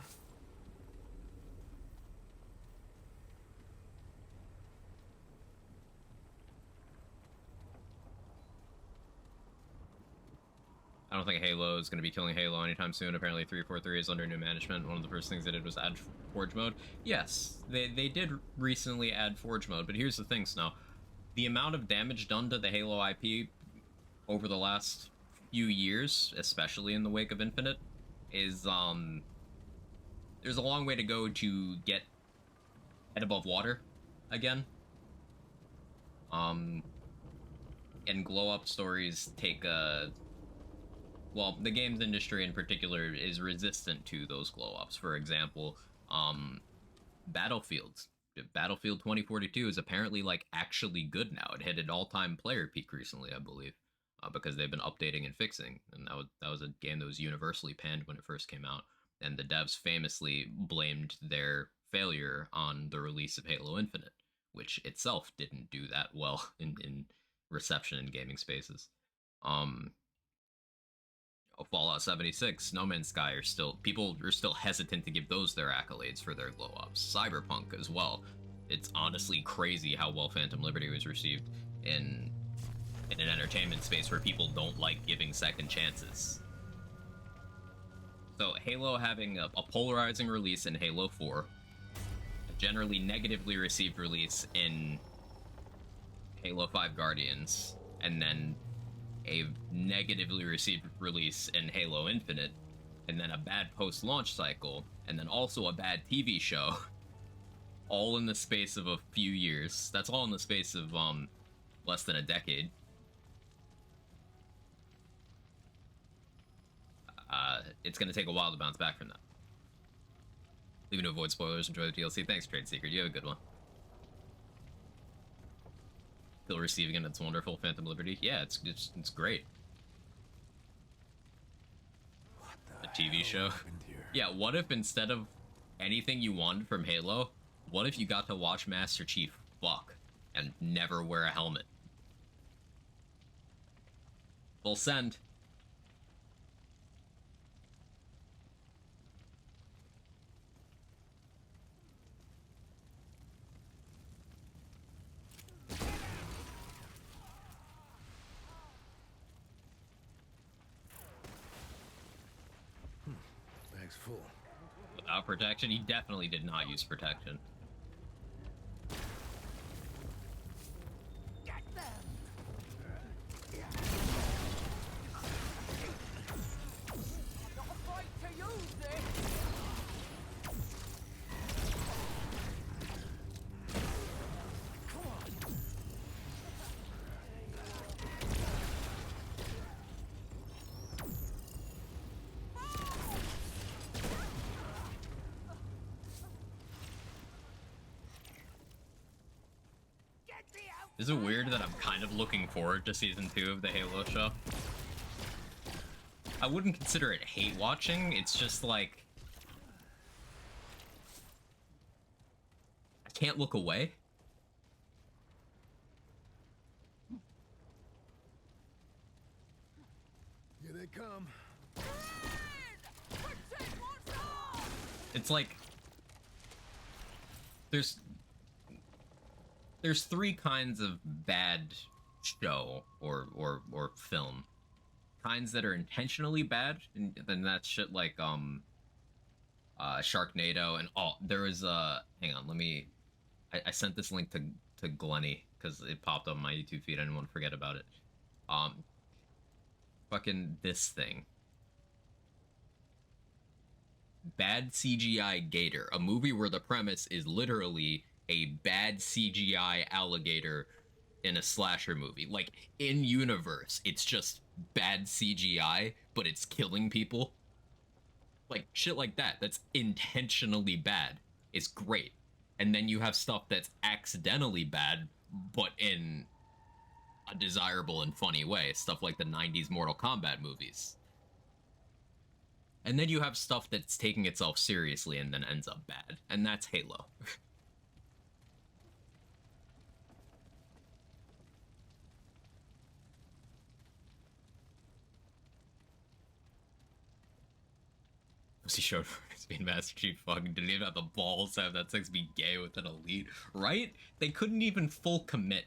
I don't think Halo is going to be killing Halo anytime soon. Apparently 343 is under new management. One of the first things they did was add Forge mode. Yes, they did recently add Forge mode, but here's the thing, Snow. The amount of damage done to the Halo IP over the last few years, especially in the wake of Infinite, is there's a long way to go to get head above water again. And glow up stories take well, the games industry in particular is resistant to those glow ups. For example, Battlefield 2042 is apparently like actually good now. It hit an all-time player peak recently, I believe, because they've been updating and fixing. And that was a game that was universally panned when it first came out. And the devs famously blamed their failure on the release of Halo Infinite, which itself didn't do that well in reception in gaming spaces. Fallout 76, No Man's Sky people are still hesitant to give those their accolades for their glow ups. Cyberpunk as well. It's honestly crazy how well Phantom Liberty was received in an entertainment space where people don't like giving second chances. So Halo having a polarizing release in Halo 4, a generally negatively received release in Halo 5 Guardians, and then a negatively received release in Halo Infinite, and then a bad post-launch cycle, and then also a bad TV show, all in the space of a few years. That's all in the space of less than a decade. It's going to take a while to bounce back from that. Leaving to avoid spoilers, enjoy the DLC. Thanks, Trade Secret. You have a good one. Still receiving it. It's wonderful. Phantom Liberty. Yeah, it's great. What The TV show. Yeah, what if instead of anything you wanted from Halo, what if you got to watch Master Chief fuck and never wear a helmet? Full send. Bag's full. Without protection? He definitely did not use protection. Get them! Not afraid to use this! Come on! Is it weird that I'm kind of looking forward to season 2 of the Halo show? I wouldn't consider it hate watching, it's just like I can't look away. Here they come. It's like there's three kinds of bad show or film. Kinds that are intentionally bad, and then that's shit like Sharknado, and there was hang on, I sent this link to Glenny because it popped up on my YouTube feed. I didn't want to forget about it. Fucking this thing. Bad CGI Gator, a movie where the premise is literally a bad CGI alligator in a slasher movie. Like, in universe, it's just bad CGI, but it's killing people. Like, shit like that, that's intentionally bad, is great. And then you have stuff that's accidentally bad, but in a desirable and funny way. Stuff like the 90s Mortal Kombat movies. And then you have stuff that's taking itself seriously and then ends up bad. And that's Halo. He showed it's being Master Chief fucking didn't even have the balls to have that sex be gay with an elite, right? They couldn't even full commit.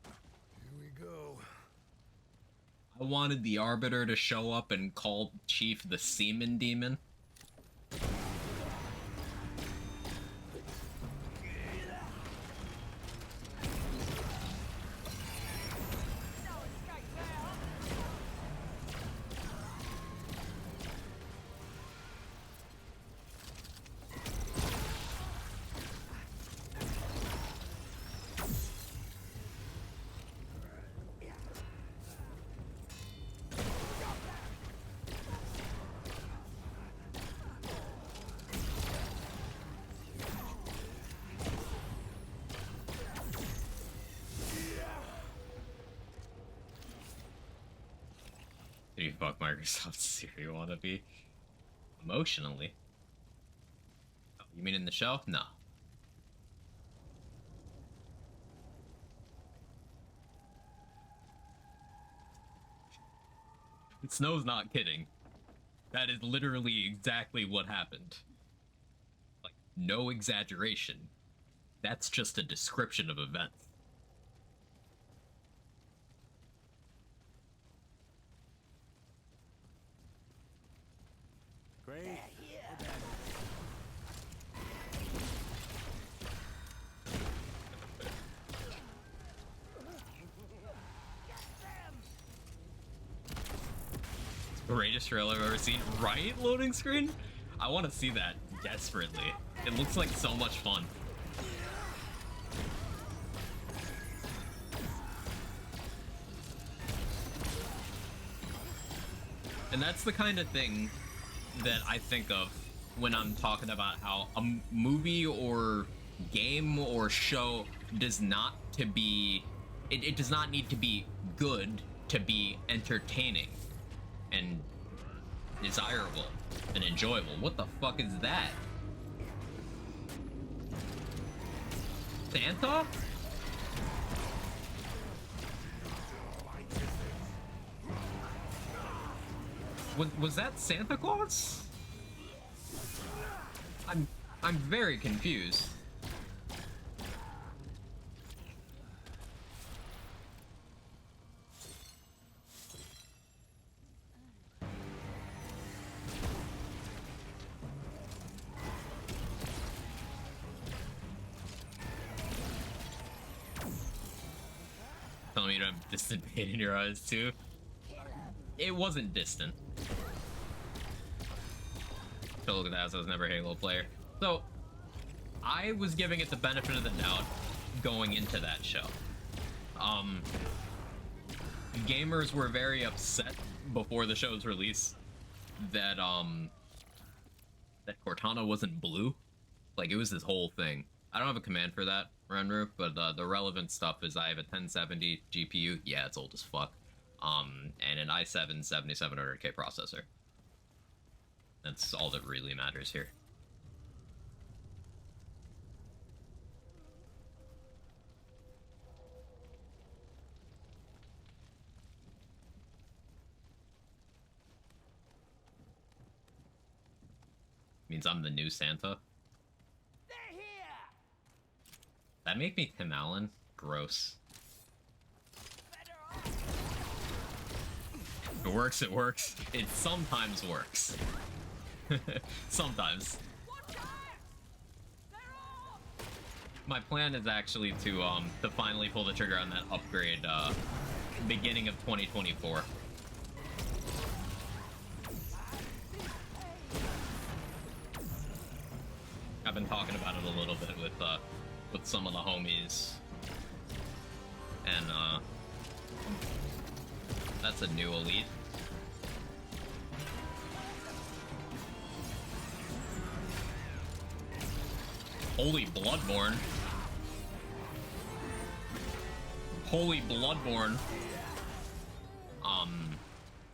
Here we go. I wanted the Arbiter to show up and call Chief the Semen Demon. fuck Microsoft Siri wanna be? Emotionally? Oh, you mean in the show? No. Snow's not kidding. That is literally exactly what happened. Like, no exaggeration. That's just a description of events. Great. Greatest trailer I've ever seen. Right? Loading screen? I want to see that desperately. It looks like so much fun. And that's the kind of thing that I think of when I'm talking about how a movie or game or show does not to be it does not need to be good to be entertaining and desirable and enjoyable. What the fuck is that? Santa? Was that Santa Claus? I'm very confused. Tell me you don't have distant pain in your eyes too. It wasn't distant. So look at that, so I was never a Halo player. So, I was giving it the benefit of the doubt going into that show. Gamers were very upset before the show's release that, that Cortana wasn't blue. Like, it was this whole thing. I don't have a command for that, Renru, but the relevant stuff is I have a 1070 GPU. Yeah, it's old as fuck. And an i7 7700K processor. That's all that really matters here. Means I'm the new Santa. They're here. That make me Tim Allen? Gross. If it works, it works. It sometimes works. Sometimes. My plan is actually to finally pull the trigger on that upgrade beginning of 2024. I've been talking about it a little bit with some of the homies, and that's a new elite. Holy Bloodborne. Holy Bloodborne.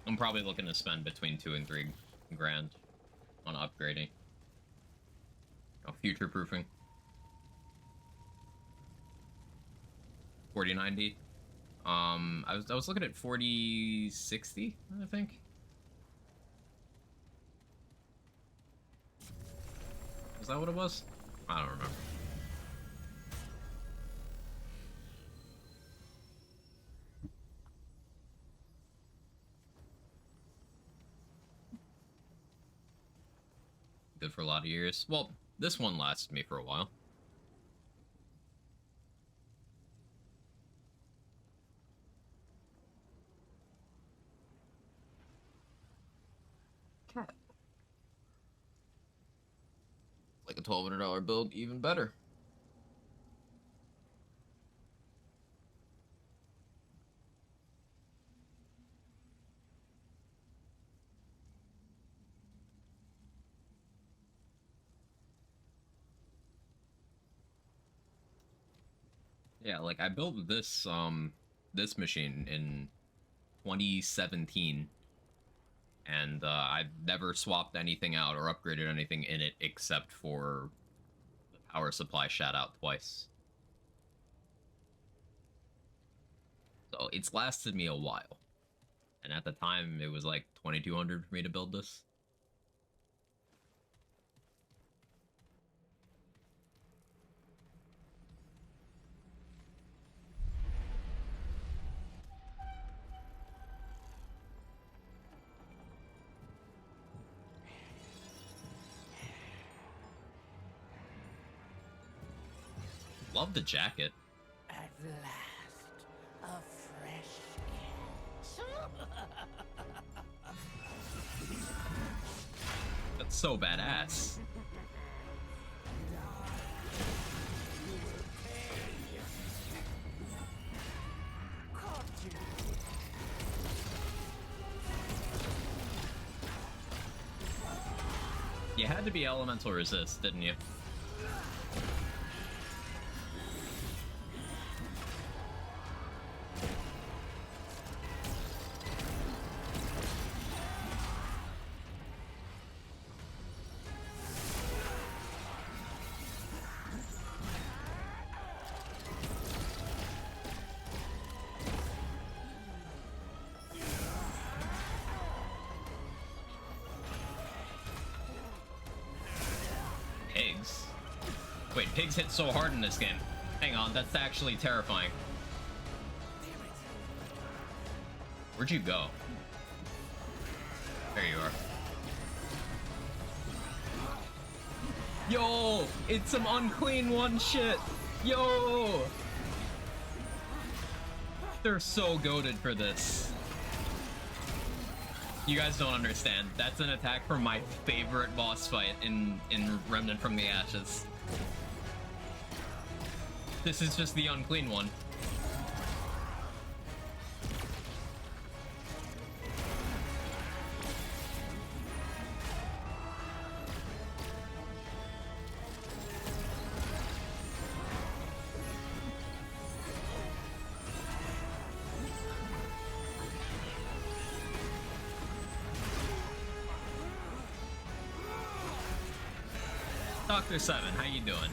I'm probably looking to spend between 2 and 3 grand on upgrading. Oh, future proofing. 4090. I was looking at 4060, I think. Is that what it was? I don't remember. Good for a lot of years. Well, this one lasted me for a while. Cat. Like a $1,200 build, even better. Yeah, like I built this this machine in 2017 and I've never swapped anything out or upgraded anything in it except for the power supply shat out twice. So it's lasted me a while. And at the time, it was like 2,200 for me to build this. Love the jacket. At last, a fresh That's so badass. caught you. You had to be elemental resist, didn't you? Pigs? Wait, pigs hit so hard in this game. Hang on, that's actually terrifying. Where'd you go? There you are. Yo! It's some unclean one shit! Yo! They're so goated for this. You guys don't understand. That's an attack from my favorite boss fight in Remnant from the Ashes. This is just the unclean one. Dr. Seven, how you doing?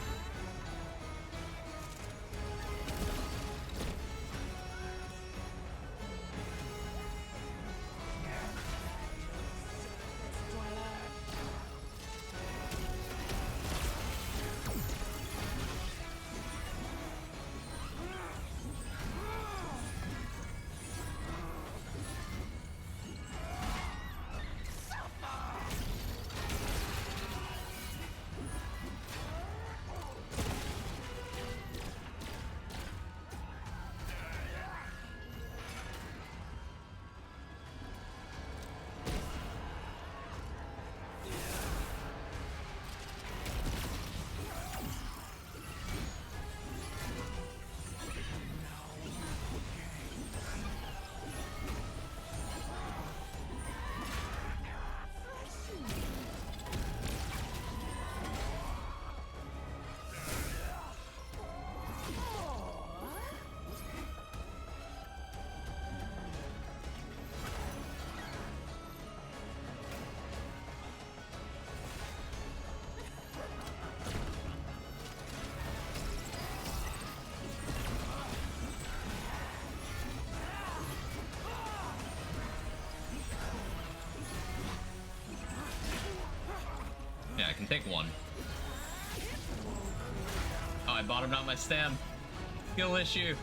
Yeah, I can take one. Oh, I bottomed out my stam. Skill issue.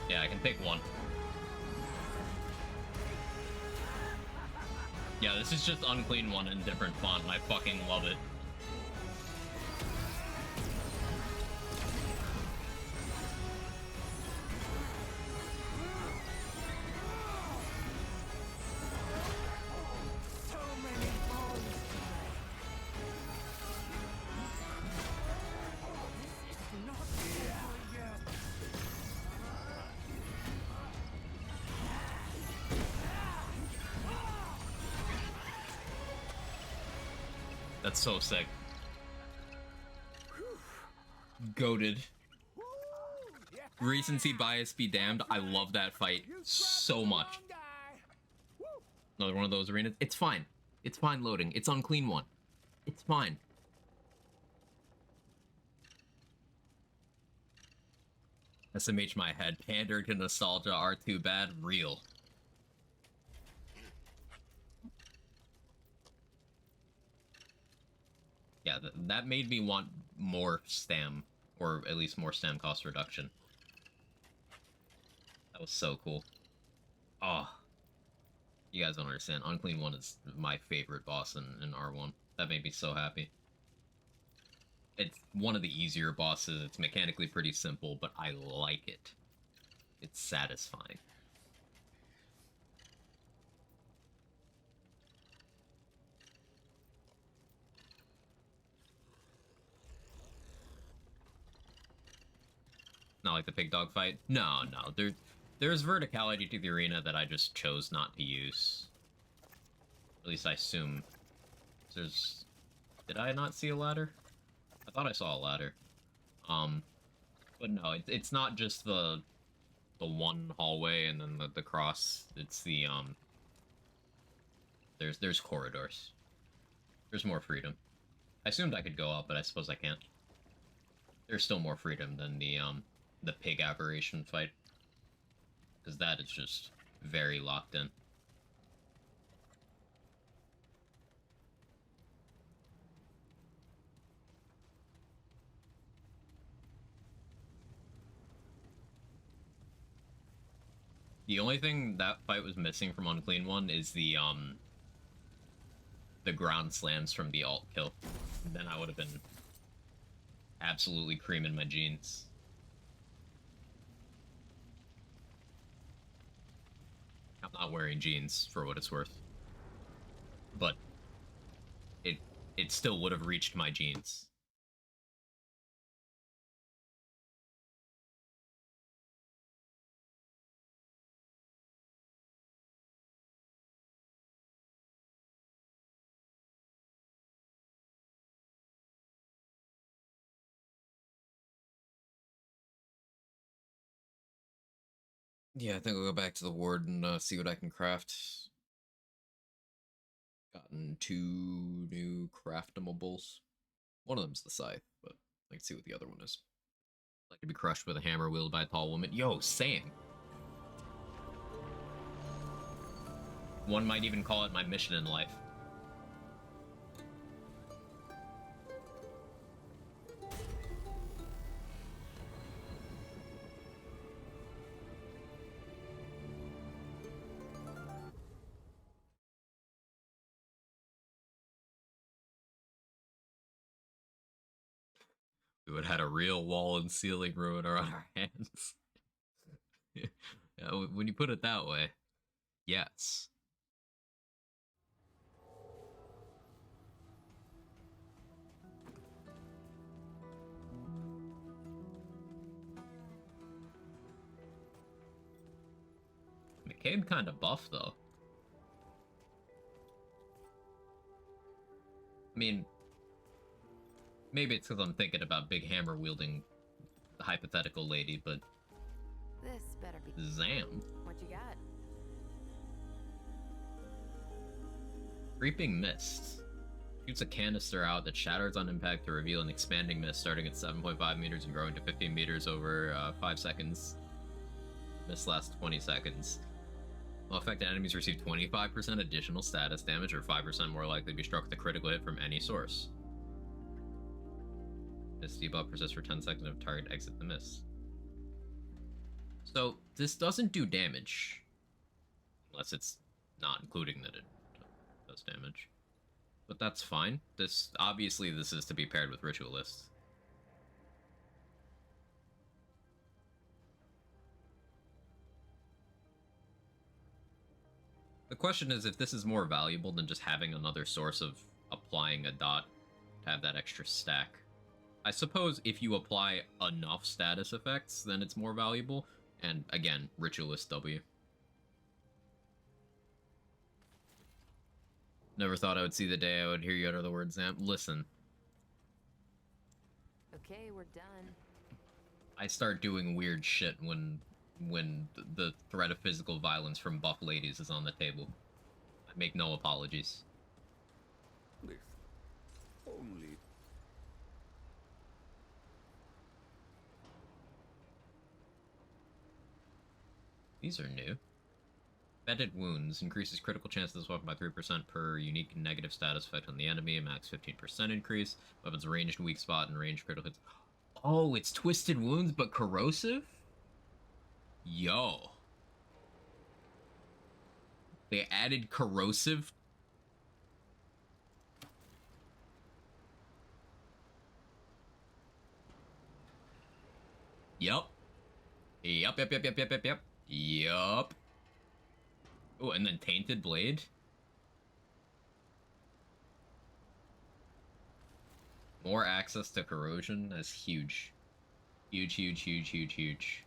Yeah, I can take one. Yeah, this is just unclean one in different font, and I fucking love it. So many bones to break. This is not over yet. That's so sick. Goated. Recency bias be damned. I love that fight so much. Another one of those arenas. It's fine. It's fine loading. It's unclean one. It's fine. SMH my head. Pander to nostalgia. R2 bad. Real. Yeah, that made me want more stam. Or at least more stam cost reduction. That was so cool. Oh. You guys don't understand. Unclean 1 is my favorite boss in R1. That made me so happy. It's one of the easier bosses. It's mechanically pretty simple, but I like it. It's satisfying. Not like the pig dog fight? No, no. There's verticality to the arena that I just chose not to use. At least I assume. There's... Did I not see a ladder? I thought I saw a ladder. But no, it's not just the one hallway and then the cross. It's the, There's corridors. There's more freedom. I assumed I could go up, but I suppose I can't. There's still more freedom than the pig aberration fight. Because that is just very locked in. The only thing that fight was missing from Unclean 1 is the ground slams from the alt kill. Then I would have been absolutely creaming my jeans. I'm not wearing jeans, for what it's worth. But it still would have reached my jeans. Yeah, I think I'll go back to the ward and see what I can craft. Gotten 2 new craftamables. One of them's the scythe, but I can see what the other one is. Like to be crushed with a hammer wielded by a tall woman. Yo, same. One might even call it my mission in life. We would have had a real wall and ceiling ruiner on our hands. Yeah, when you put it that way, yes. McCabe kind of buff, though. I mean, maybe it's because I'm thinking about big hammer wielding the hypothetical lady, but This better be. Zam. What you got? Creeping Mist. Shoots a canister out that shatters on impact to reveal an expanding mist starting at 7.5 meters and growing to 15 meters over 5 seconds. Mist lasts 20 seconds. While affected enemies receive 25% additional status damage or 5% more likely to be struck with a critical hit from any source. Mist debuff persists for 10 seconds if target exit the mist. So, this doesn't do damage. Unless it's not including that it does damage. But that's fine. Obviously this is to be paired with Ritualist. The question is if this is more valuable than just having another source of applying a dot to have that extra stack. I suppose if you apply enough status effects, then it's more valuable. And again, Ritualist W. Never thought I would see the day I would hear you utter the word Zamp. Listen, Okay, we're done. I start doing weird shit when the threat of physical violence from buff ladies is on the table. I make no apologies. If only. These are new. Bedded wounds increases critical chance of this weapon by 3% per unique negative status effect on the enemy. A max 15% increase. Weapons ranged weak spot and range critical hits. Oh, it's twisted wounds but corrosive? Yo. They added corrosive. Yup. Yup. Oh, and then Tainted Blade. More access to corrosion. That's huge. Huge, huge, huge, huge, huge.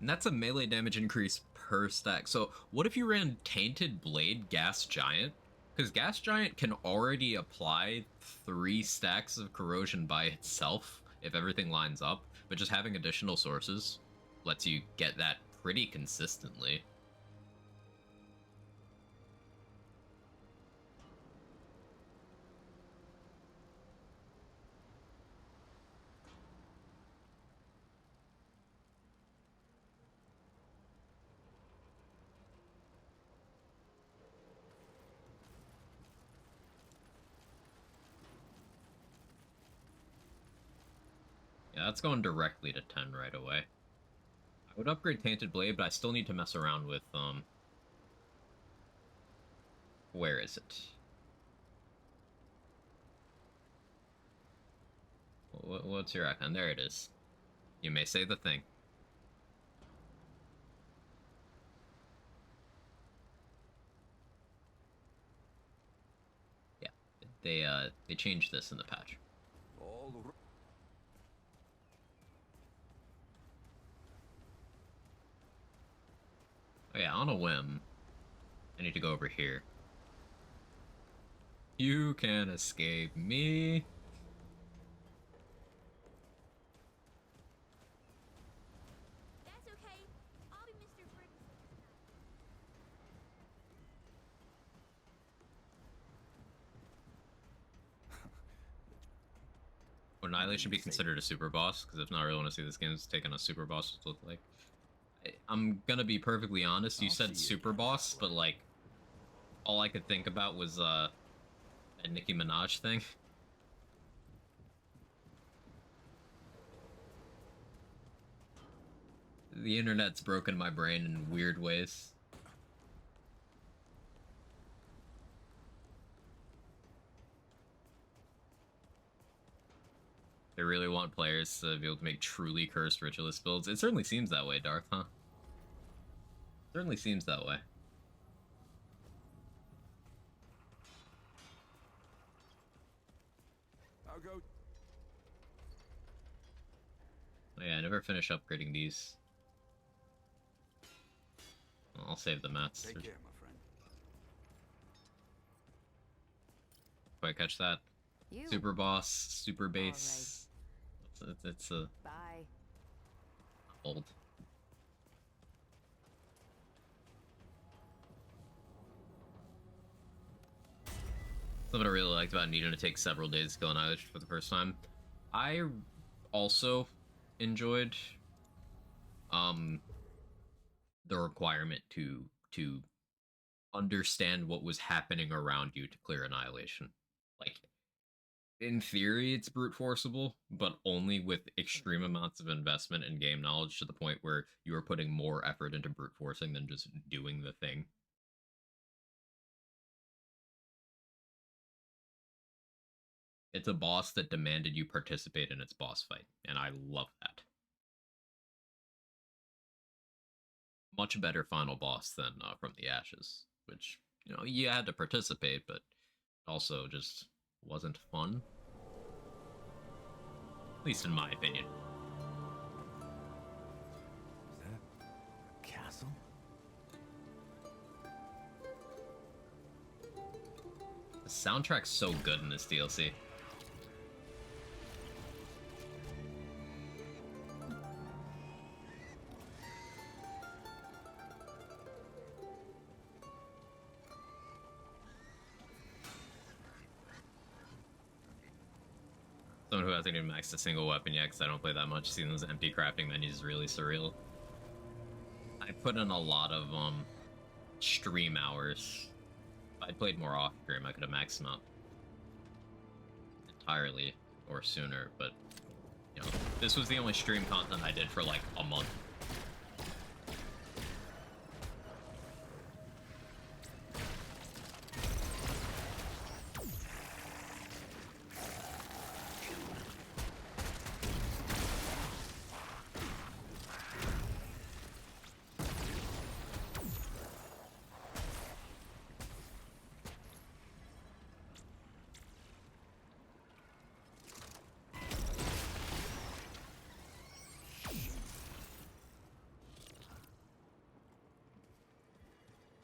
And that's a melee damage increase per stack. So what if you ran Tainted Blade Gas Giant? Because Gas Giant can already apply 3 stacks of corrosion by itself if everything lines up, but just having additional sources lets you get that pretty consistently. Yeah, that's going directly to 10 right away. I would upgrade Tainted Blade, but I still need to mess around with, where is it? What's your icon? There it is. You may say the thing. Yeah, they changed this in the patch. All r- Oh yeah, on a whim, I need to go over here. You can escape me. That's okay. I'll be Mr. Briggs. Would Annihilation be considered a super boss? Because if not, I really want to see this game's taking a super boss to look like. I'm gonna be perfectly honest, you I'll said see you super again, boss, Traveler. but like, all I could think about was that Nicki Minaj thing. The internet's broken my brain in weird ways. They really want players to be able to make truly cursed ritualist builds. It certainly seems that way, Dark, huh? Certainly seems that way. I'll go. Oh yeah, I never finish upgrading these. I'll save the mats. Take care, my friend. Quite catch that. You. Super boss, super base. It's a Bye. old. Something I really liked about needing to take several days to kill Annihilation for the first time. I also enjoyed the requirement to understand what was happening around you to clear Annihilation. Like, in theory, it's brute forceable, but only with extreme amounts of investment and game knowledge to the point where you are putting more effort into brute forcing than just doing the thing. It's a boss that demanded you participate in its boss fight, and I love that. Much better final boss than From the Ashes, which, you know, you had to participate, but also just wasn't fun. At least in my opinion. Is that a castle? The soundtrack's so good in this DLC. Someone who hasn't even maxed a single weapon yet, because I don't play that much, seeing those empty crafting menus is really surreal. I put in a lot of stream hours. If I'd played more off stream, I could have maxed them out entirely or sooner, but you know, this was the only stream content I did for like a month.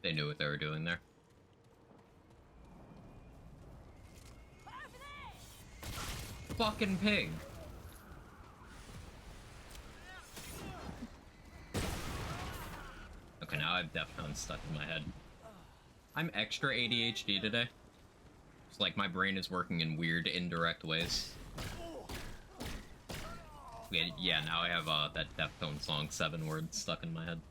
They knew what they were doing there. Fucking pig. Okay, now I have Deftones stuck in my head. I'm extra ADHD today. It's like my brain is working in weird, indirect ways. Yeah, now I have that Deftones song 7 words stuck in my head.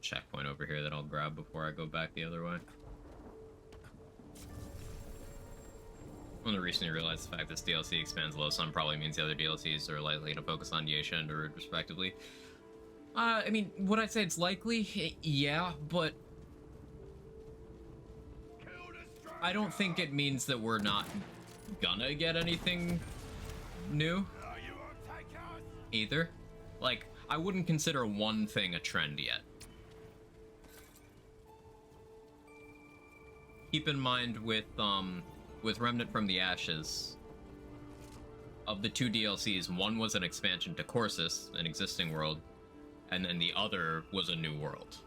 Checkpoint over here that I'll grab before I go back the other way. One of the recently realized the fact this DLC expands low sun probably means the other DLCs are likely to focus on Yesha and Darud respectively. I mean, would I say it's likely? Yeah, but I don't think it means that we're not gonna get anything new either. Like, I wouldn't consider one thing a trend yet. Keep in mind with Remnant from the Ashes, of the 2 DLCs, one was an expansion to Corsus, an existing world, and then the other was a new world.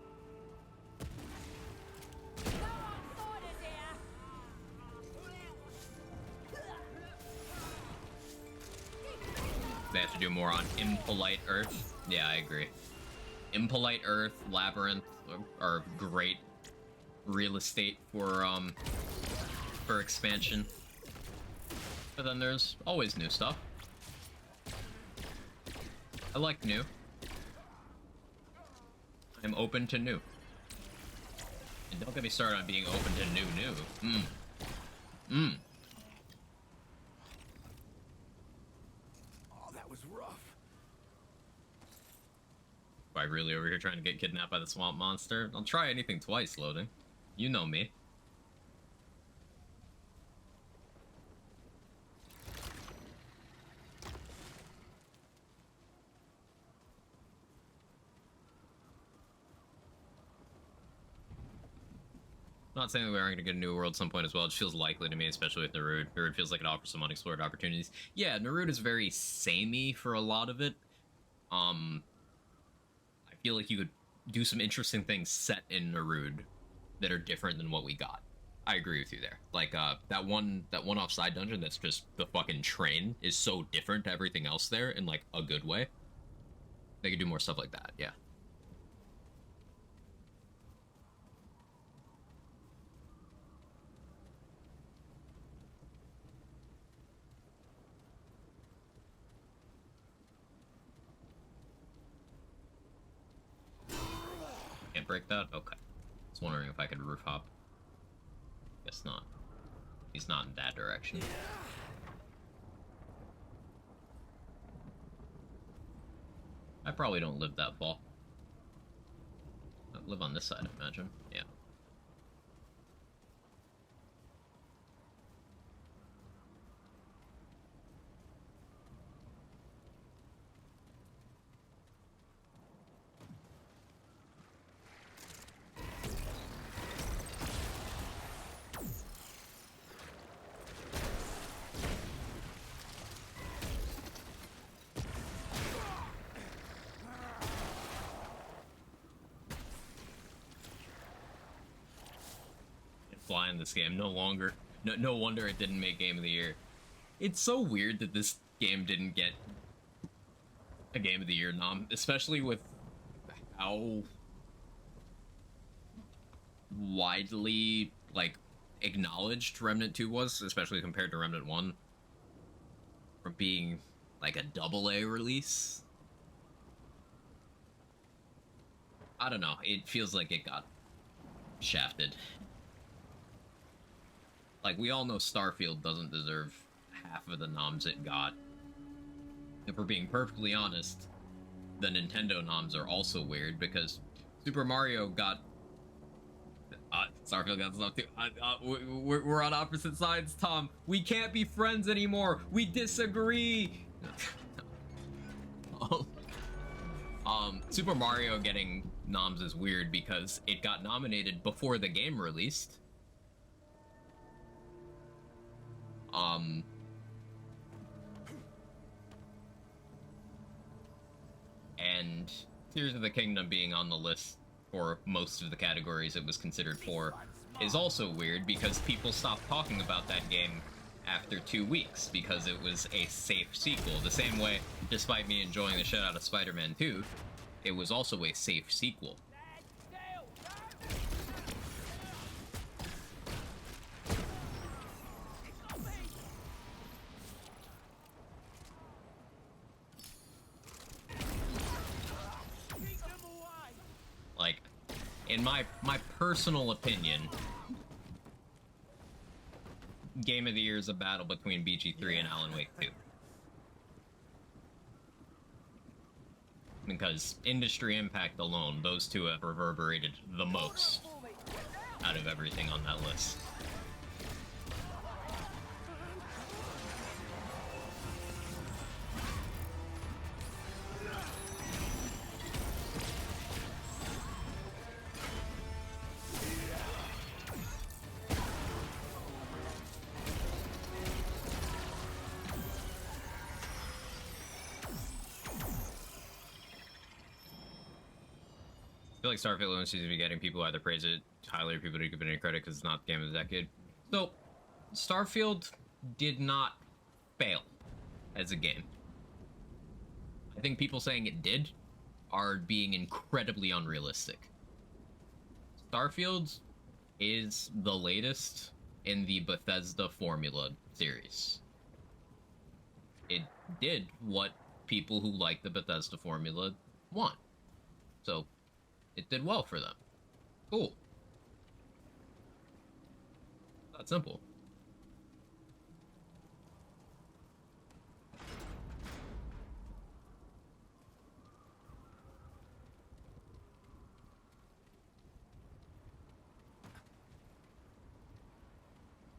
They have to do more on Impolite Earth. Yeah, I agree. Impolite Earth, Labyrinth are great real estate for expansion. But then there's always new stuff. I like new. I'm open to new. And don't get me started on being open to new. Oh, that was rough. Am I really over here trying to get kidnapped by the swamp monster? I'll try anything twice, loading. You know me. Not saying that we aren't going to get a new world at some point as well. It feels likely to me, especially with Narud. Narud feels like it offers some unexplored opportunities. Yeah, Narud is very samey for a lot of it. I feel like you could do some interesting things set in Narud that are different than what we got. I agree with you there. Like, that one-off side dungeon that's just the fucking train is so different to everything else there in, like, a good way. They could do more stuff like that, yeah. Can't break that? Okay. I was wondering if I could roof hop. Guess not. He's not in that direction. I probably don't live that far. I live on this side, I imagine. Yeah. Fly in this game no longer. No wonder it didn't make Game of the Year. It's so weird that this game didn't get a Game of the Year nom, especially with how widely like acknowledged Remnant 2 was, especially compared to Remnant 1, from being like a AA release. I don't know. It feels like it got shafted. Like, we all know Starfield doesn't deserve half of the noms it got. If we're being perfectly honest, the Nintendo noms are also weird, because Super Mario got... Starfield got stuff too. We're on opposite sides, Tom. We can't be friends anymore. We disagree. Super Mario getting noms is weird because it got nominated before the game released. And Tears of the Kingdom being on the list for most of the categories it was considered for is also weird because people stopped talking about that game after 2 weeks because it was a safe sequel. The same way, despite me enjoying the shit out of Spider-Man 2, it was also a safe sequel. Like, in my personal opinion, Game of the Year is a battle between BG3 and Alan Wake 2. Because industry impact alone, those two have reverberated the most out of everything on that list. I feel like Starfield only seems to be getting people either praise it highly or people don't give it any credit because it's not the game of the decade. So, Starfield did not fail as a game. I think people saying it did are being incredibly unrealistic. Starfield is the latest in the Bethesda formula series. It did what people who like the Bethesda formula want. So, it did well for them. Cool. That simple.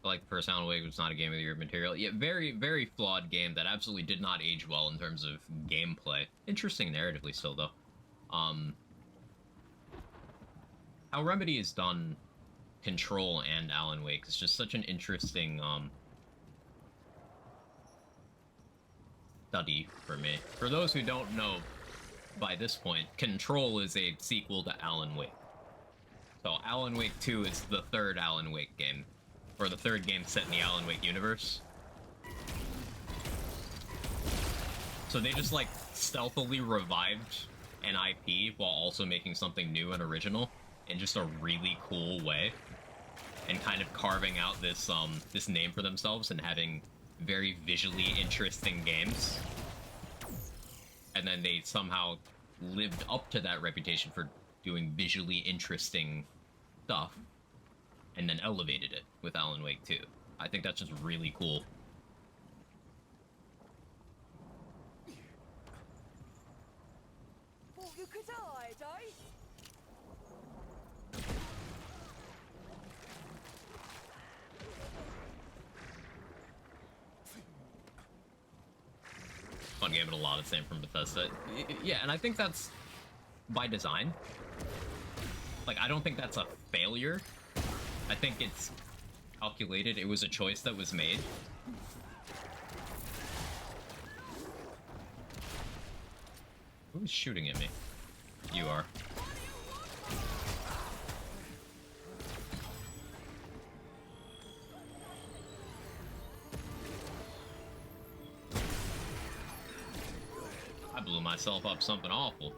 I like the first Alan Wake was not a Game of the Year material. Yet very, very flawed game that absolutely did not age well in terms of gameplay. Interesting narratively still, though. How Remedy has done Control and Alan Wake is just such an interesting study for me. For those who don't know, by this point, Control is a sequel to Alan Wake. So Alan Wake 2 is the third Alan Wake game, or the third game set in the Alan Wake universe. So they just like stealthily revived an IP while also making something new and original in just a really cool way, and kind of carving out this this name for themselves and having very visually interesting games. And then they somehow lived up to that reputation for doing visually interesting stuff, and then elevated it with Alan Wake 2. I think that's just really cool. Look at I, eh? Fun game, but a lot of the same from Bethesda. Yeah, and I think that's by design. Like, I don't think that's a failure. I think it's calculated. It was a choice that was made. Who's shooting at me? You are. I blew myself up something awful.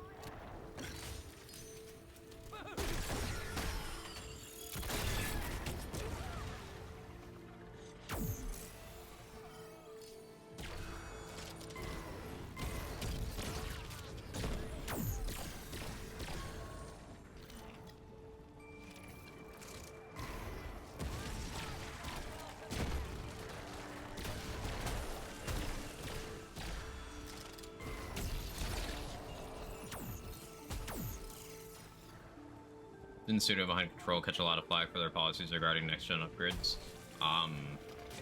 Didn't Pseudo behind Control catch a lot of flack for their policies regarding next-gen upgrades?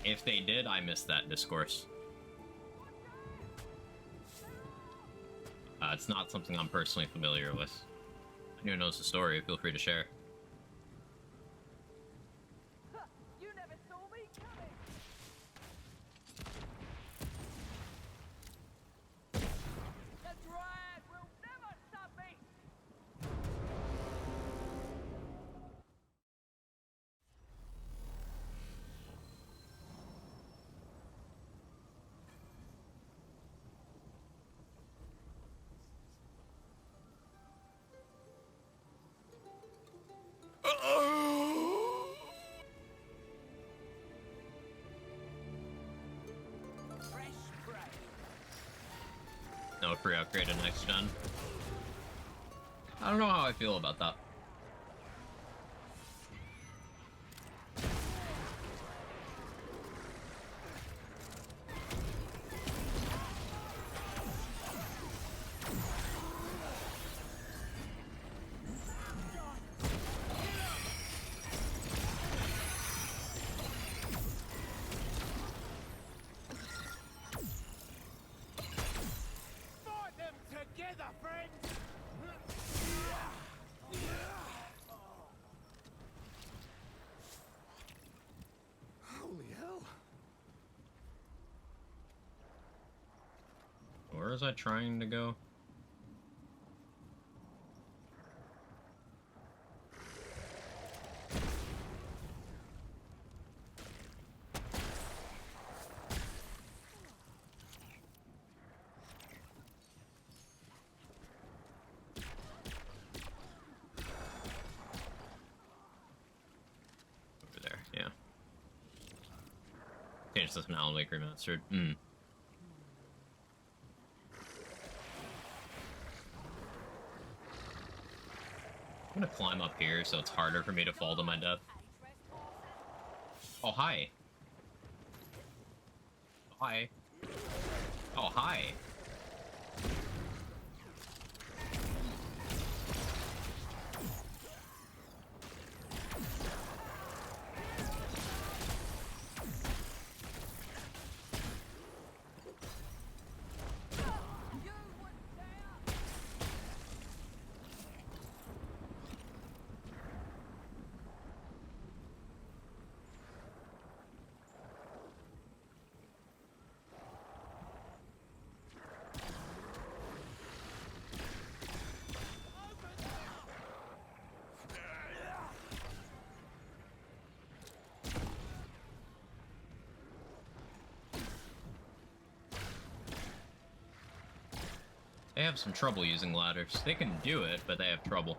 If they did, I missed that discourse. It's not something I'm personally familiar with. Anyone knows the story, feel free to share. You never saw me coming. The Dryad will never stop me. Fresh prey. No free upgrade in next gen. I don't know how I feel about that. Fight them together, friends. Holy hell. Where is I trying to go? Over there, yeah. Change this from Alan Wake Remastered. I'm gonna climb up here so it's harder for me to fall to my death. Oh, hi. Hi. Oh, hi. They have some trouble using ladders. They can do it, but they have trouble.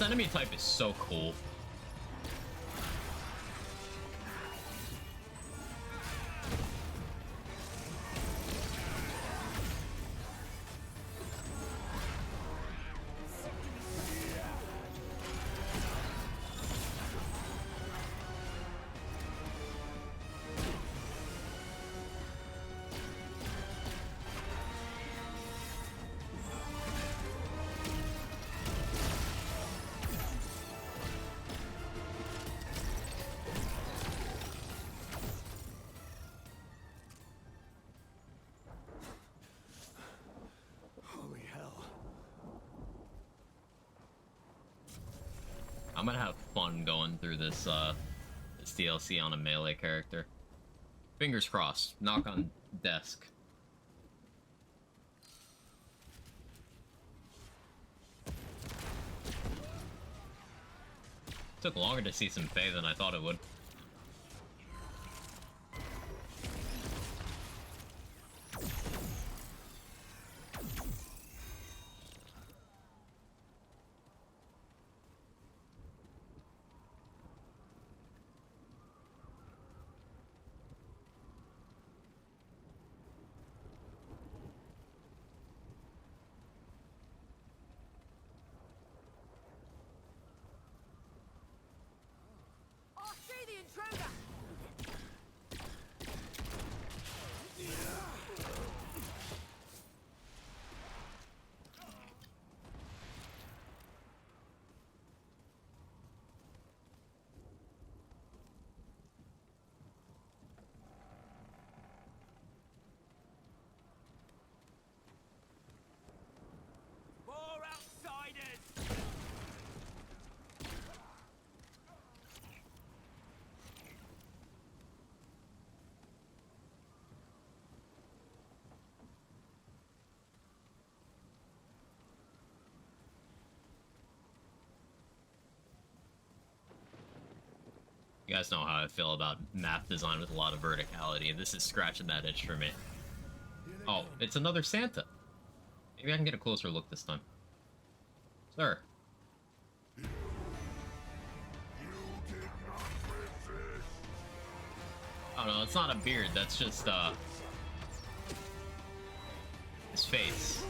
enemy type is so cool. Holy hell. I'm gonna have fun going through this this DLC on a melee character. Fingers crossed. Knock on desk. Took longer to see some Fae than I thought it would. I see the intruder! More outsiders! You guys know how I feel about map design with a lot of verticality. This is scratching that itch for me. Oh, it's another Santa. Maybe I can get a closer look this time. Sir. Oh no, it's not a beard, that's just his face.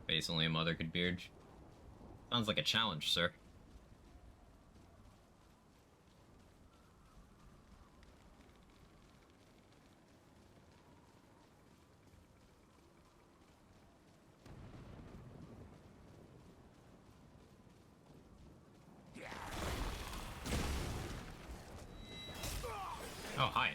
Face only a mother could beard. Sounds like a challenge, sir. Oh, hi.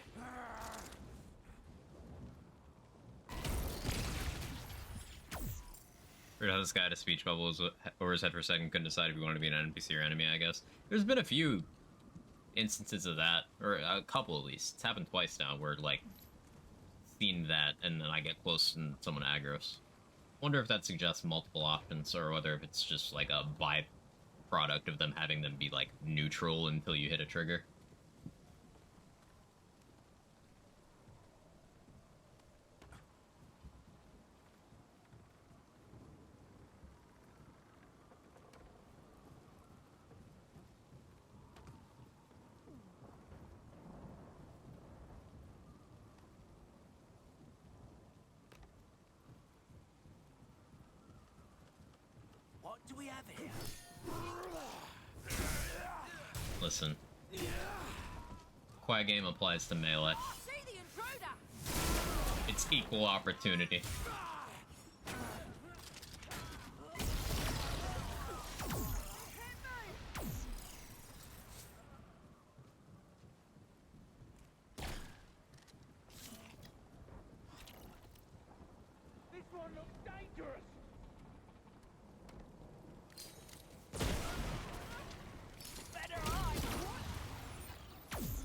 Weird how this guy had a speech bubble over his head for a second, couldn't decide if he wanted to be an NPC or enemy, I guess. There's been a few instances of that, or a couple at least. It's happened twice now where, like, seen that and then I get close and someone aggros. Wonder if that suggests multiple options or whether if it's just like a byproduct of them having them be, like, neutral until you hit a trigger. What do we have here? Listen. Quiet game applies to melee. See the intruder! It's equal opportunity.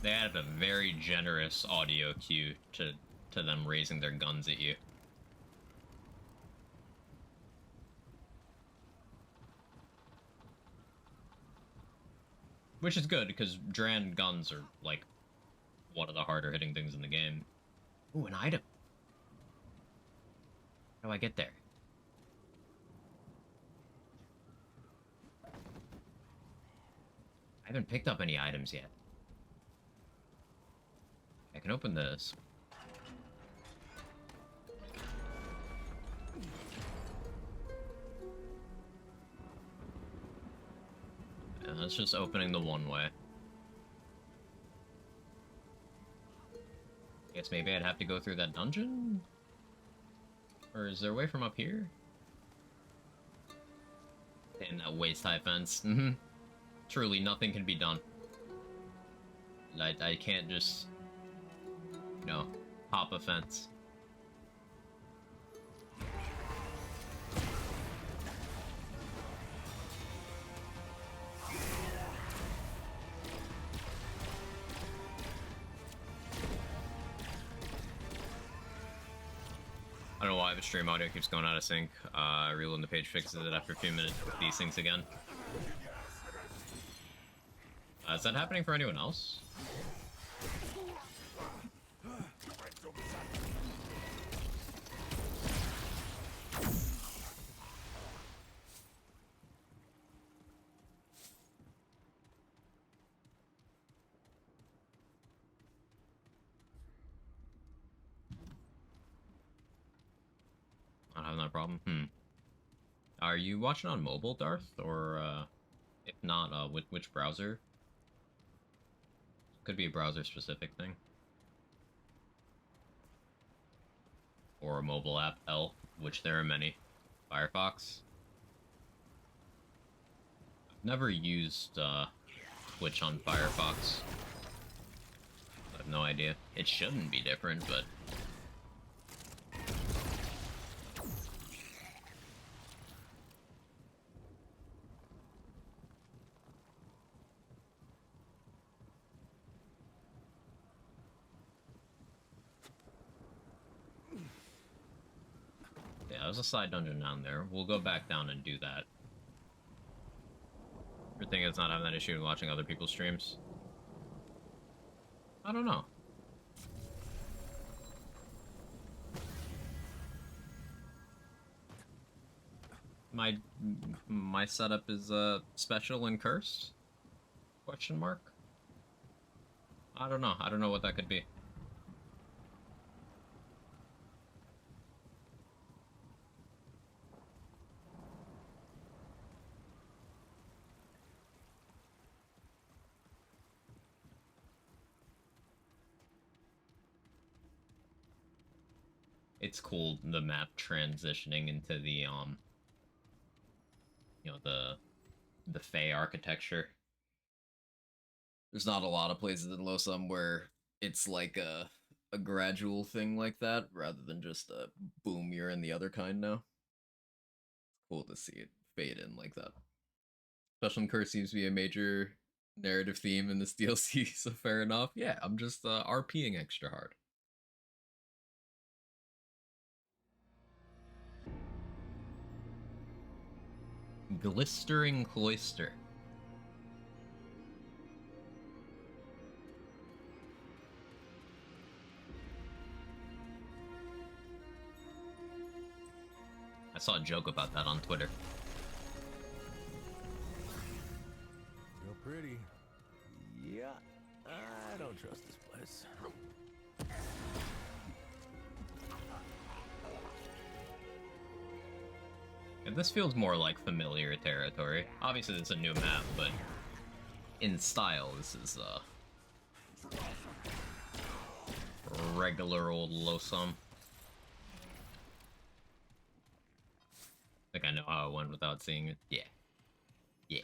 They added a very generous audio cue to them raising their guns at you. Which is good, because Dran guns are, like, one of the harder hitting things in the game. Ooh, an item. How do I get there? I haven't picked up any items yet. I can open this. Yeah, that's just opening the one way. Guess maybe I'd have to go through that dungeon? Or is there a way from up here? And that waist-high fence. Truly, nothing can be done. I can't just... No. Pop a fence. I don't know why the stream audio keeps going out of sync. Reloading the page fixes it after a few minutes with these things again. Is that happening for anyone else? Not having that problem? Are you watching on mobile, Darth? Or, if not, which browser? Could be a browser-specific thing. Or a mobile app, L, which there are many. Firefox. I've never used, Twitch on Firefox. I have no idea. It shouldn't be different, but... Yeah, there's a side dungeon down there. We'll go back down and do that. Good thing it's not having that issue in watching other people's streams. I don't know. My setup is special and cursed? Question mark? I don't know. I don't know what that could be. It's cool, the map transitioning into the you know, the Fey architecture. There's not a lot of places in Losum where it's like a gradual thing like that, rather than just a boom, you're in the other kind now. Cool to see it fade in like that. Special and Curse seems to be a major narrative theme in this DLC, so fair enough. Yeah, I'm just RPing extra hard. Glistering Cloister. I saw a joke about that on Twitter. Real pretty. Yeah, I don't trust this place. And this feels more like familiar territory. Obviously, it's a new map, but in style, this is regular old Losum. I think I know how it went without seeing it. Yeah. Yeah.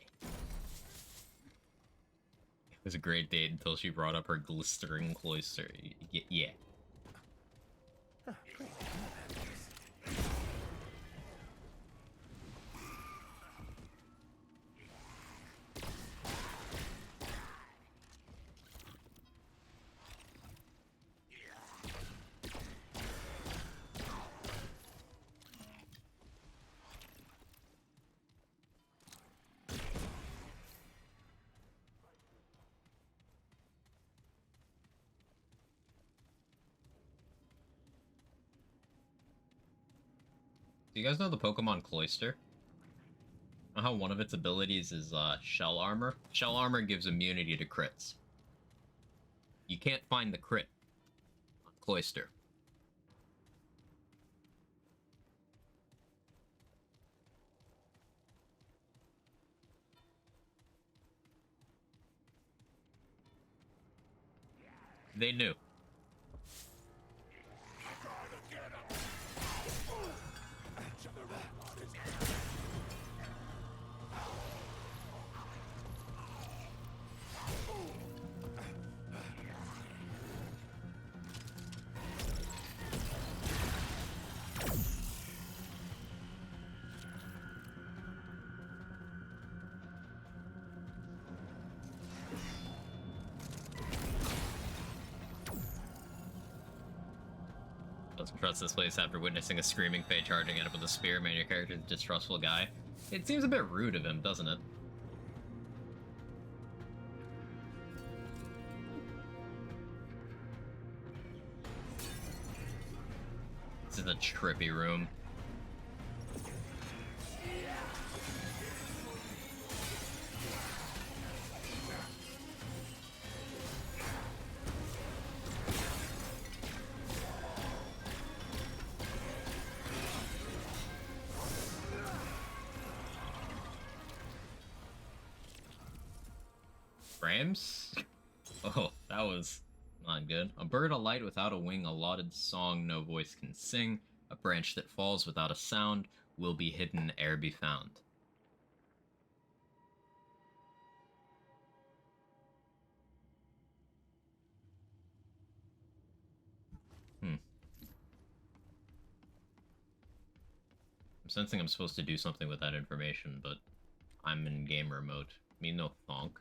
It was a great date until she brought up her glistering cloister. Yeah. Do you guys know the Pokemon Cloyster? Know how one of its abilities is Shell Armor? Shell Armor gives immunity to crits. You can't find the crit on Cloyster. They knew. Doesn't trust this place after witnessing a screaming Fae charging at it with a spear, man, your character's a distrustful guy. It seems a bit rude of him, doesn't it? This is a trippy room. Frames? Oh, that was not good. A bird alight without a wing, a lauded song no voice can sing. A branch that falls without a sound will be hidden ere be found. I'm sensing I'm supposed to do something with that information, but I'm in gamer mode. Me no thonk.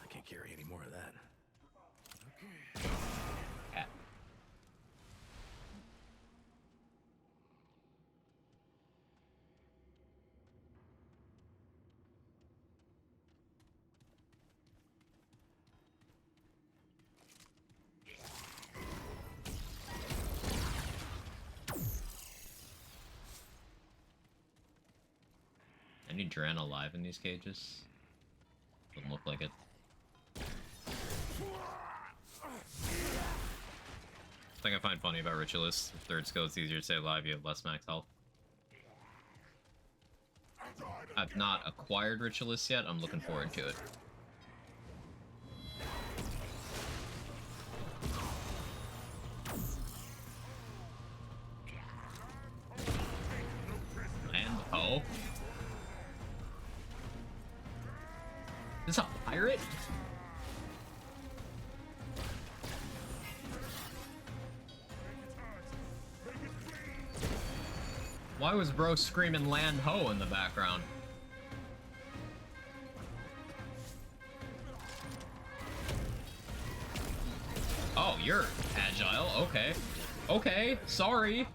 I can't carry any more of that. Cat. Any Dran alive in these cages? Doesn't look like it. Thing I find funny about Ritualists, with third skill it's easier to stay alive, you have less max health. I've not acquired Ritualists yet, I'm looking forward to it. And oh. Is this a pirate? Why was bro screaming land ho in the background? Oh, you're agile. Okay. Okay, sorry.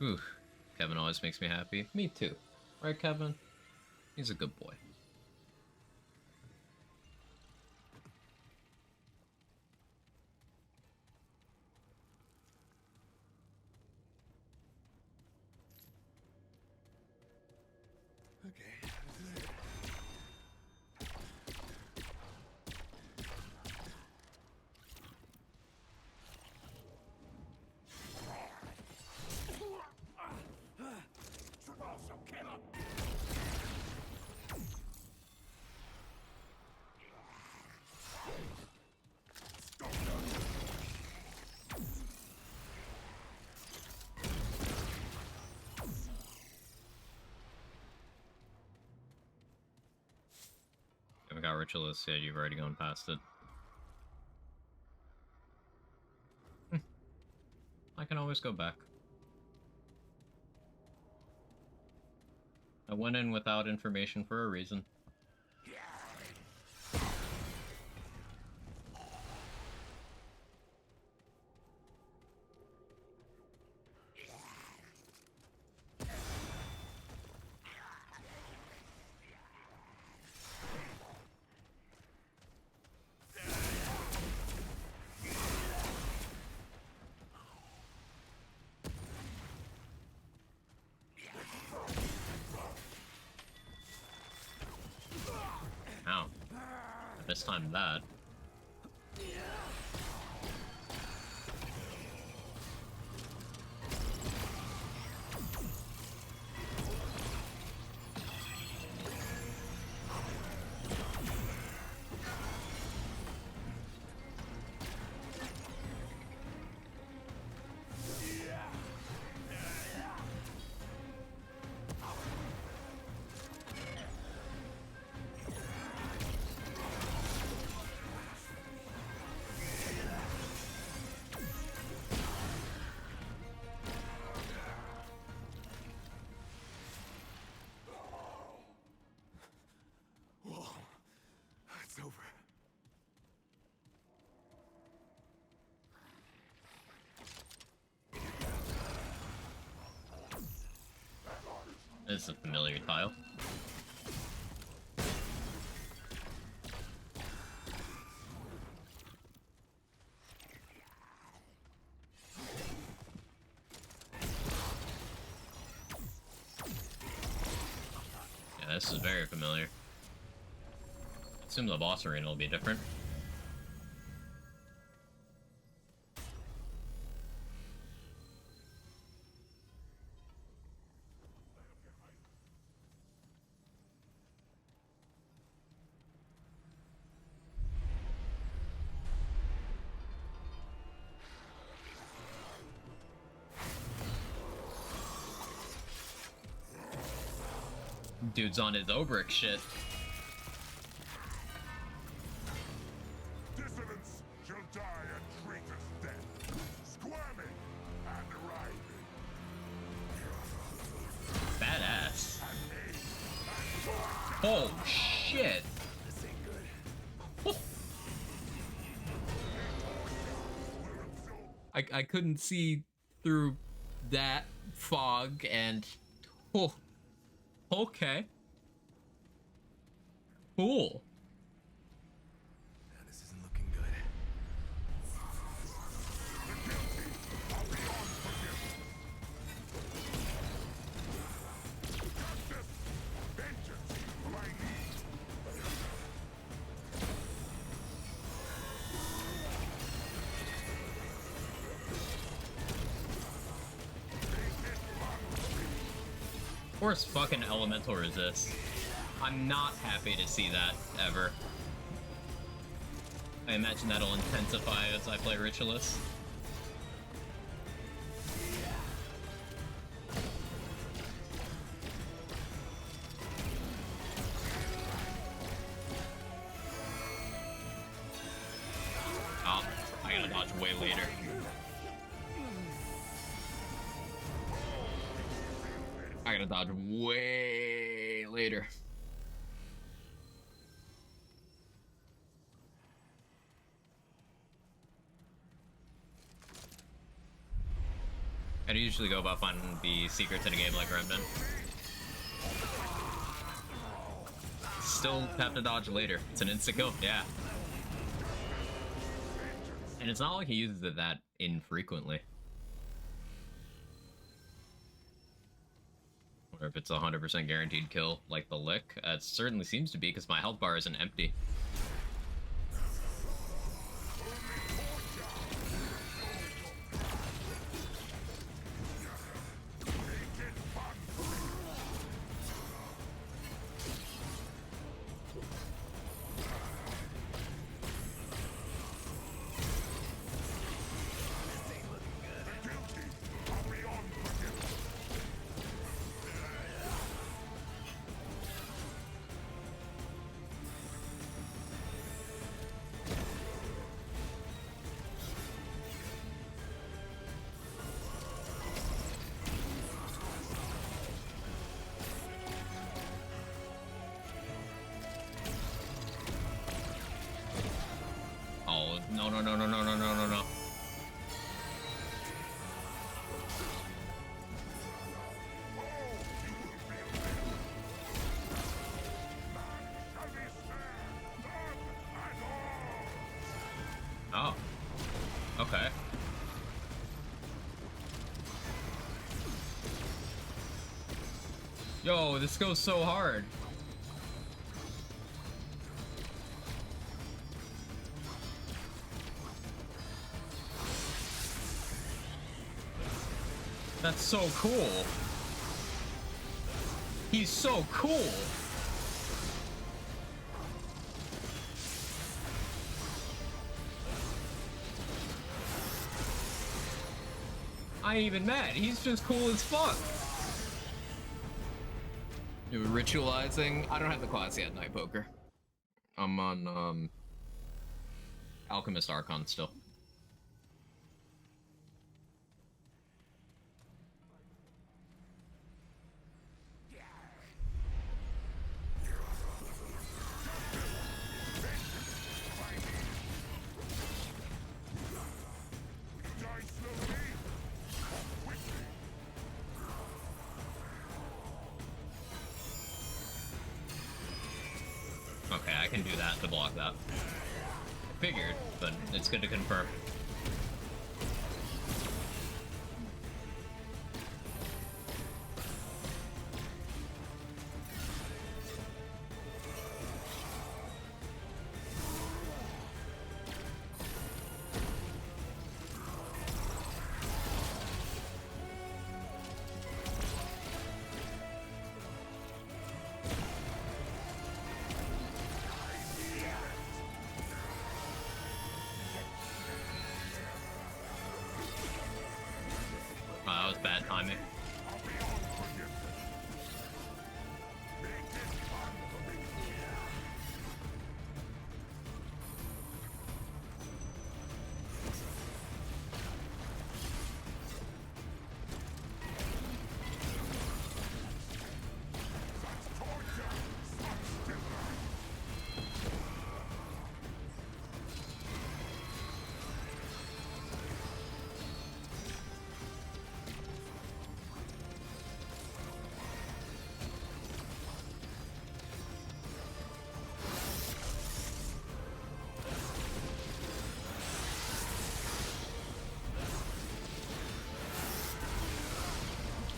Ooh, Kevin always makes me happy. Me too. Right, Kevin? He's a good boy. Okay. I got Ritualist, yeah, you've already gone past it. I can always go back. I went in without information for a reason. mistimed that. It's over. This is a familiar tile. Yeah, this is very familiar. Assume the boss arena will be different. Dude's on his Obrick shit. Dissidents shall die a traitor's death, squirming and writhing. Badass. Oh shit! This ain't good. I couldn't see through that fog and oh, okay, cool. Yeah, this isn't looking good. Vengeance will I need. Of course, fucking elemental resist. I'm not happy to see that ever. I imagine that'll intensify as I play Ritualist. Oh, I gotta dodge way later. I gotta dodge way later. I'd usually go about finding the secrets in a game like Remnant. Still have to dodge later. It's an instant kill, yeah. And it's not like he uses it that infrequently. Or if it's a 100% guaranteed kill, like the lick. It certainly seems to be, because my health bar isn't empty. Oh, no, no, no, no, no, no, no, no, no. Oh. Okay. Yo, this goes so hard. That's so cool. He's so cool. I ain't even mad. He's just cool as fuck. New ritualizing. I don't have the class yet, Night Poker. I'm on Alchemist Archon still. Okay, I can do that to block that. I figured, but it's good to confirm. That was bad timing.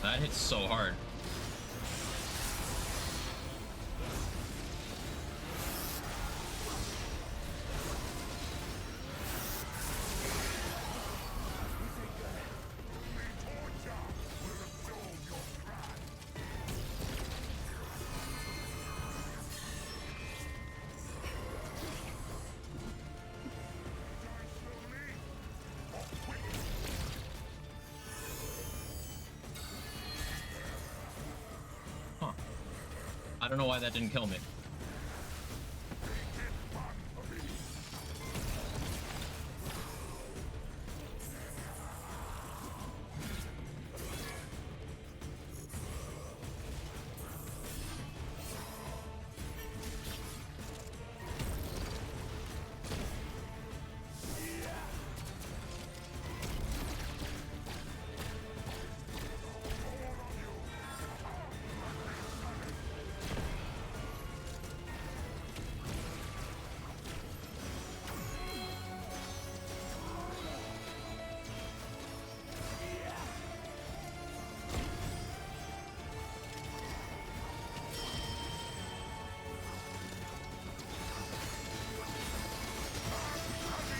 That hits so hard. I don't know why that didn't kill me.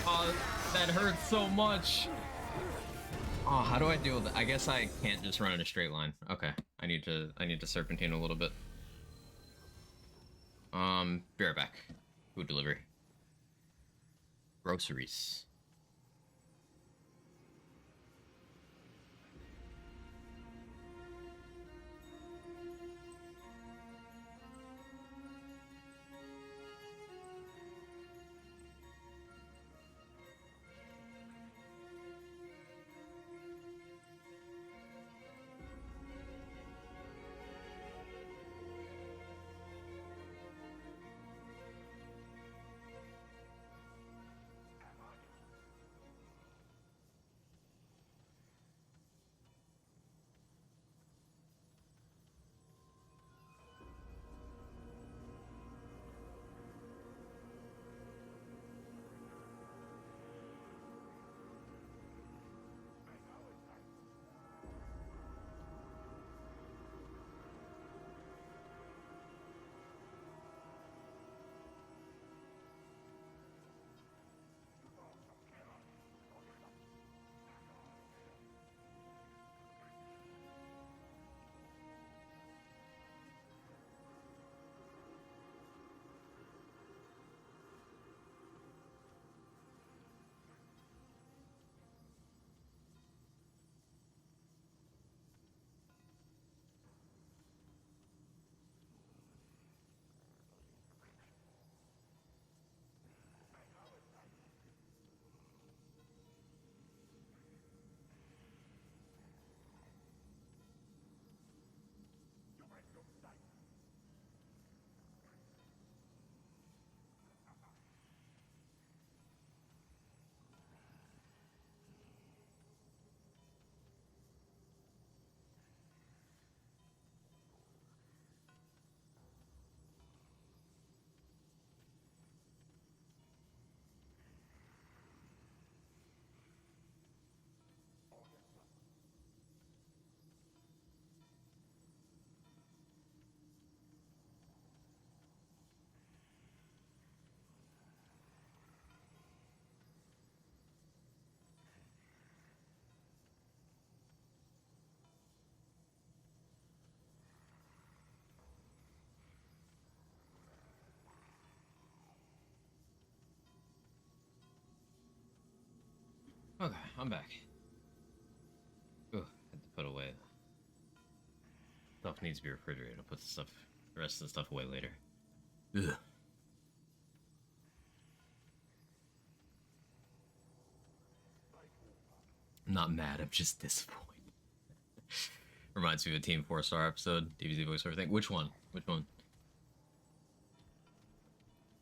Oh, that hurts so much. Oh, how do I deal with that? I guess I can't just run in a straight line. Okay, I need to serpentine a little bit. Be right back. Food delivery. Groceries. Okay, I'm back. Ooh, had to put away. Stuff needs to be refrigerated. I'll put the rest of the stuff away later. Ugh. I'm not mad, I'm just disappointed. Reminds me of a Team 4-star episode, DBZ voiceover thing. Which one? Which one?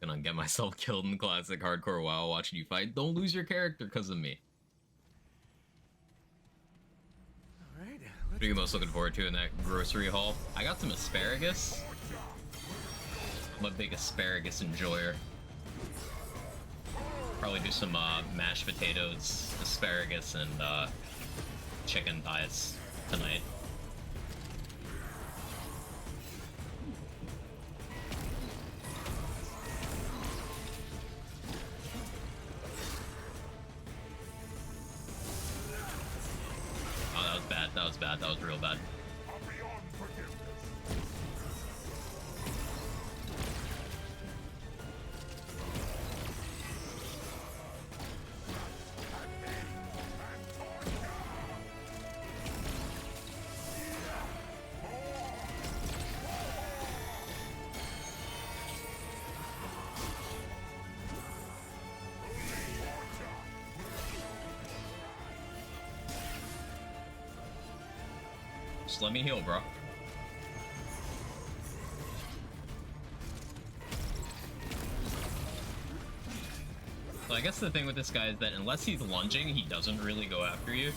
Gonna get myself killed in classic hardcore WoW watching you fight. Don't lose your character because of me. Alright, What are you most looking forward to in that grocery haul? I got some asparagus. I'm a big asparagus enjoyer. Probably do some mashed potatoes, asparagus, and chicken thighs tonight. Oh, that was bad. That was bad. That was real bad. Just let me heal, bro. So I guess the thing with this guy is that unless he's lunging, he doesn't really go after you.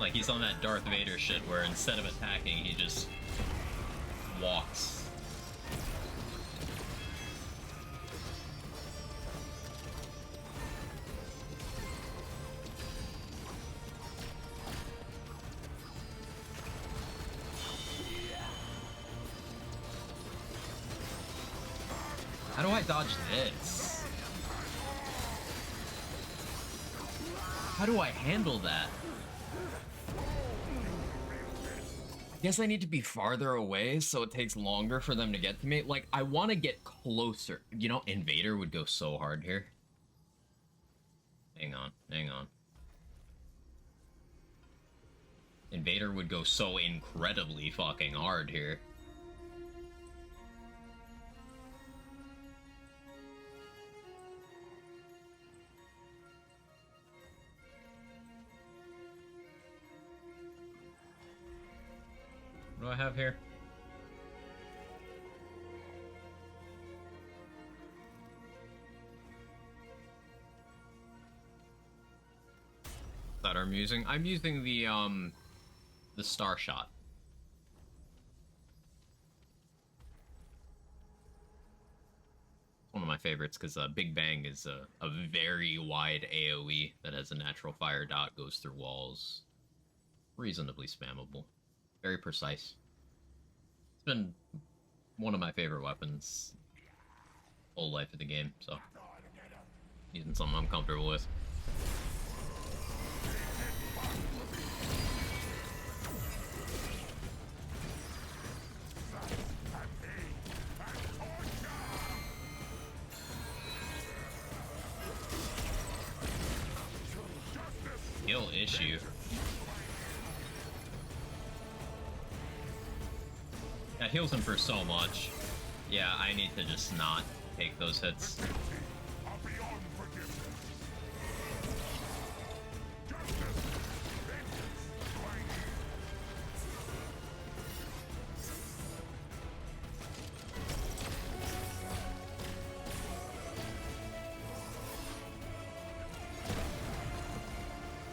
Like, he's on that Darth Vader shit where instead of attacking, he just walks. How do I dodge this? How do I handle that? I guess I need to be farther away so it takes longer for them to get to me. Like, I want to get closer. You know, Invader would go so hard here. Hang on, hang on. Invader would go so incredibly fucking hard here. What do I have here? That I'm using? I'm using the Star Shot. One of my favorites because Big Bang is a very wide AoE that has a natural fire dot, goes through walls. Reasonably spammable. Very precise. It's been one of my favorite weapons whole life of the game, so using something I'm comfortable with. Skill issue. That heals him for so much. Yeah, I need to just not take those hits.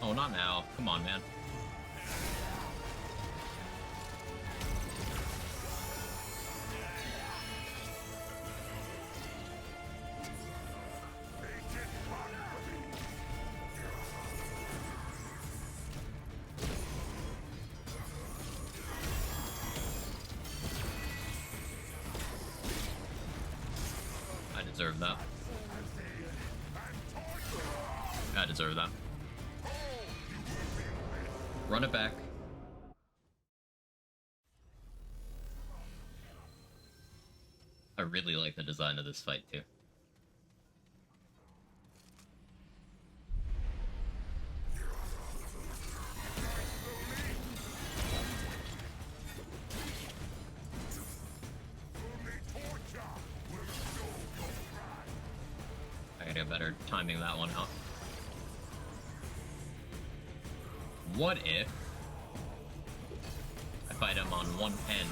Oh, not now. Come on, man. I deserve that. I deserve that. Run it back. really like the design of this fight too. I gotta get better timing that one out. What if I fight him on one end?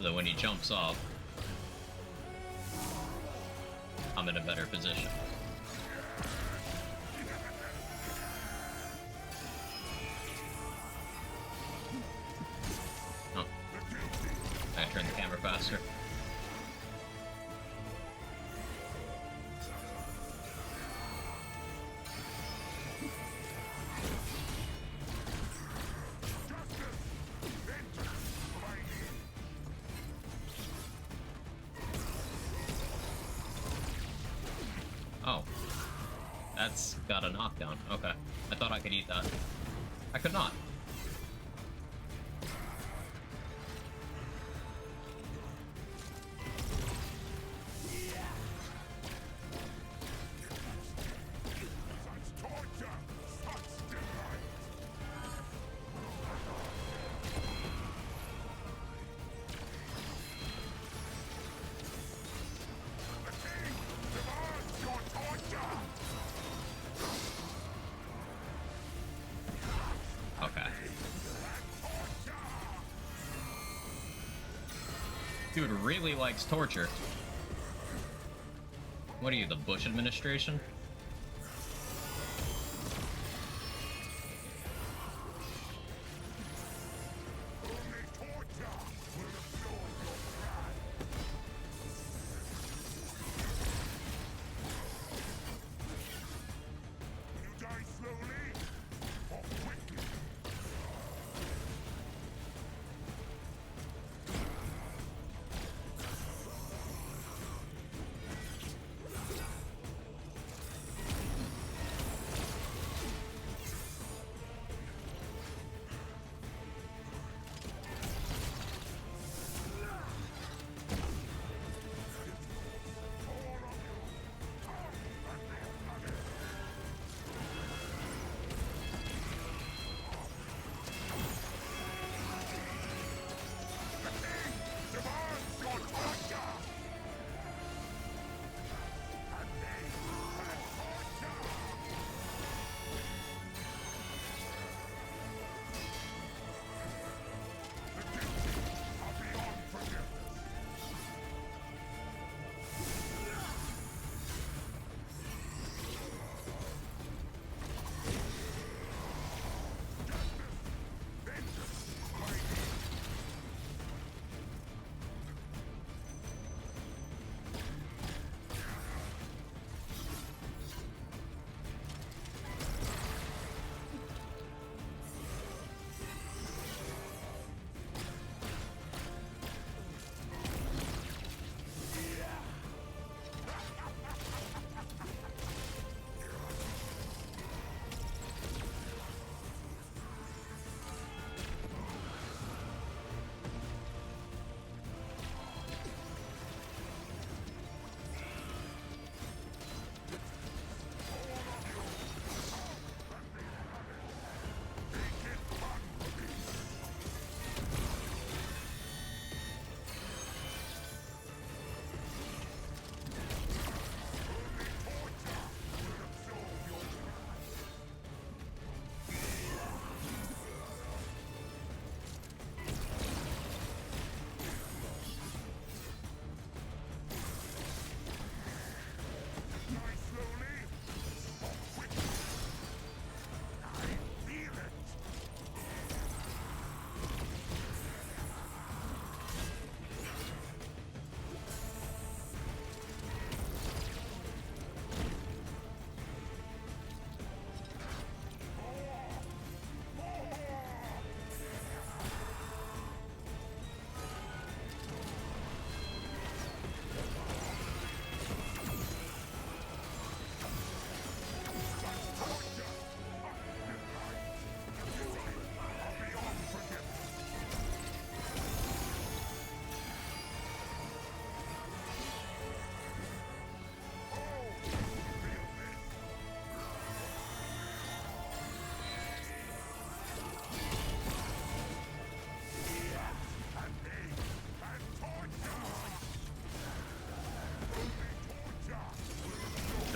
So when he jumps off, I'm in a better position. Oh. I turn the camera faster. Oh. That's got a knockdown. Okay. I thought I could eat that. I could not. Okay. Dude really likes torture. What are you, the Bush administration?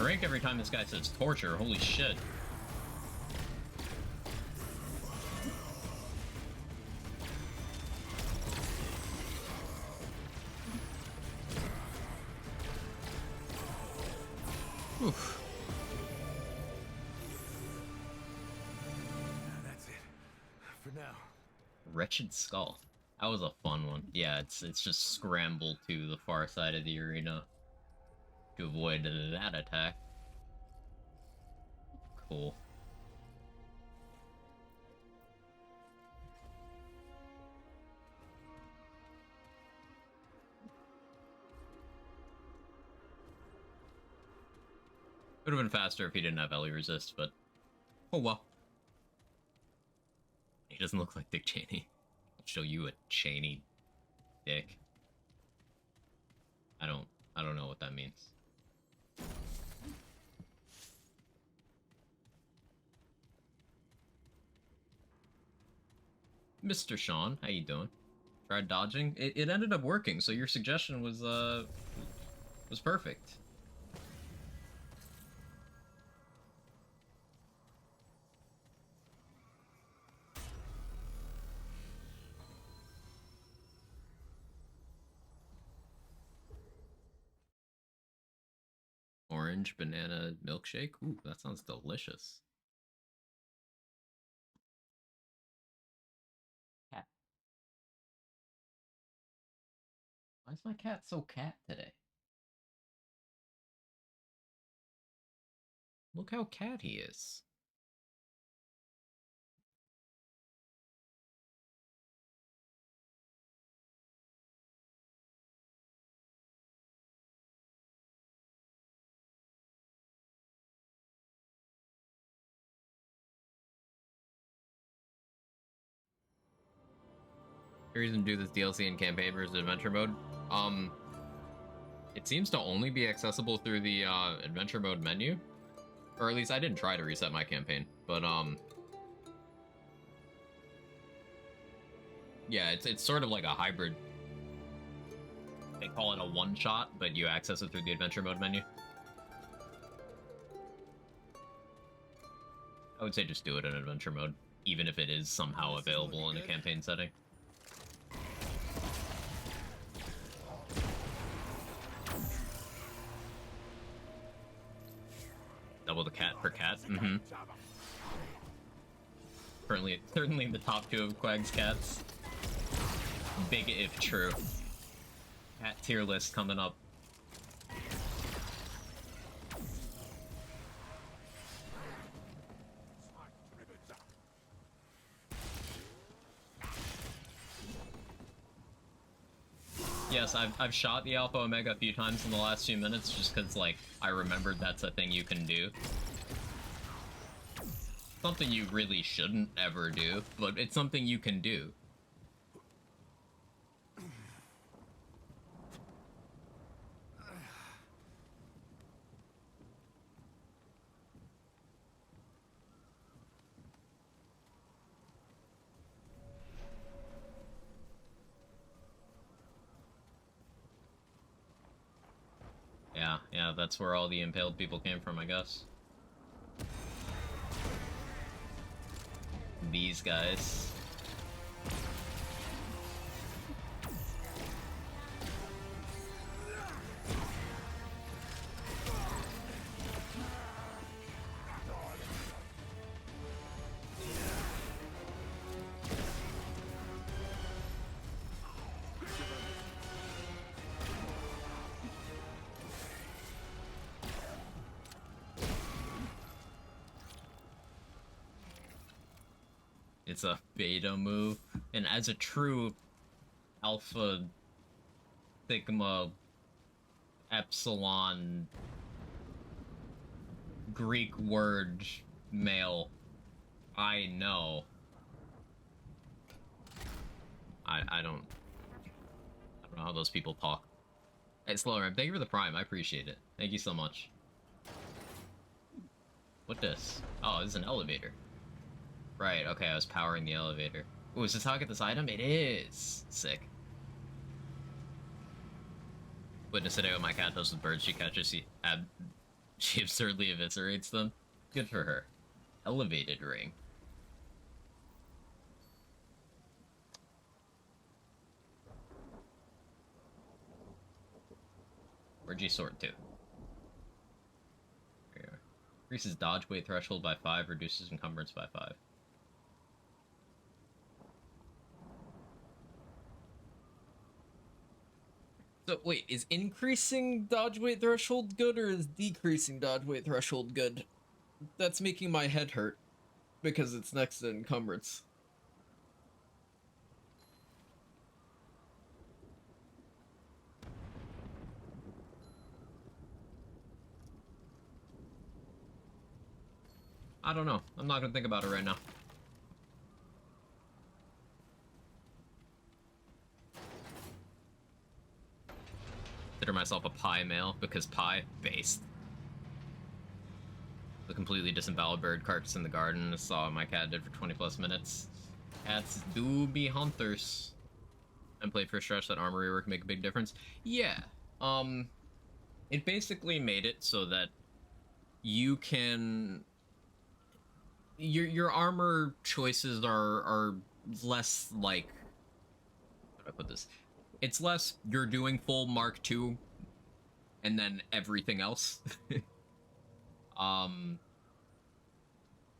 drink every time this guy says torture. Holy shit. Oof. That's it. For now. Wretched Skull. That was a fun one. Yeah, it's just scramble to the far side of the arena to avoid that attack. Cool. Would have been faster if he didn't have Ellie resist, but oh well. He doesn't look like Dick Cheney. I'll show you a Cheney dick. I don't know what that means. Mr. Sean, how you doing? Tried dodging? It ended up working, so your suggestion was perfect. Orange banana milkshake? Ooh, that sounds delicious. Cat. Why is my cat so cat today? Look how cat he is. Reason to do this DLC in campaign versus adventure mode. It seems to only be accessible through the adventure mode menu, or at least I didn't try to reset my campaign. But yeah, it's sort of like a hybrid. They call it a one-shot, but you access it through the adventure mode menu. I would say just do it in adventure mode, even if it is somehow available in a campaign setting. Double the cat per cat. Mm-hmm. Certainly the top 2 of Quag's cats. Big if true. Cat tier list coming up. Yes, I've shot the Alpha Omega a few times in the last few minutes just because, like, I remembered that's a thing you can do. Something you really shouldn't ever do, but it's something you can do. Yeah, that's where all the impaled people came from, I guess. These guys. It's a beta move, and as a true Alpha Sigma Epsilon Greek word male, I know. I don't know how those people talk. Hey, Slowram, thank you for the prime. I appreciate it. Thank you so much. What this? Oh, this is an elevator. Right, okay, I was powering the elevator. Ooh, is this how I get this item? It is! Sick. Witness today with my cat does with birds she catches. She absurdly eviscerates them. Good for her. Elevated ring. Where'd you sort to? There you are. Increases dodge weight threshold by 5, reduces encumbrance by 5. So wait, is increasing dodge weight threshold good or is decreasing dodge weight threshold good? That's making my head hurt because it's next to encumbrance. I don't know. I'm not gonna think about it right now. Consider myself a pie male because pie based. The completely disemboweled bird carcass in the garden. Saw my cat did for 20 plus minutes. Cats do be hunters. And played for a stretch that armory work make a big difference. Yeah. It basically made it so that you can your armor choices are less like, how do I put this? It's less you're doing full Mark II and then everything else.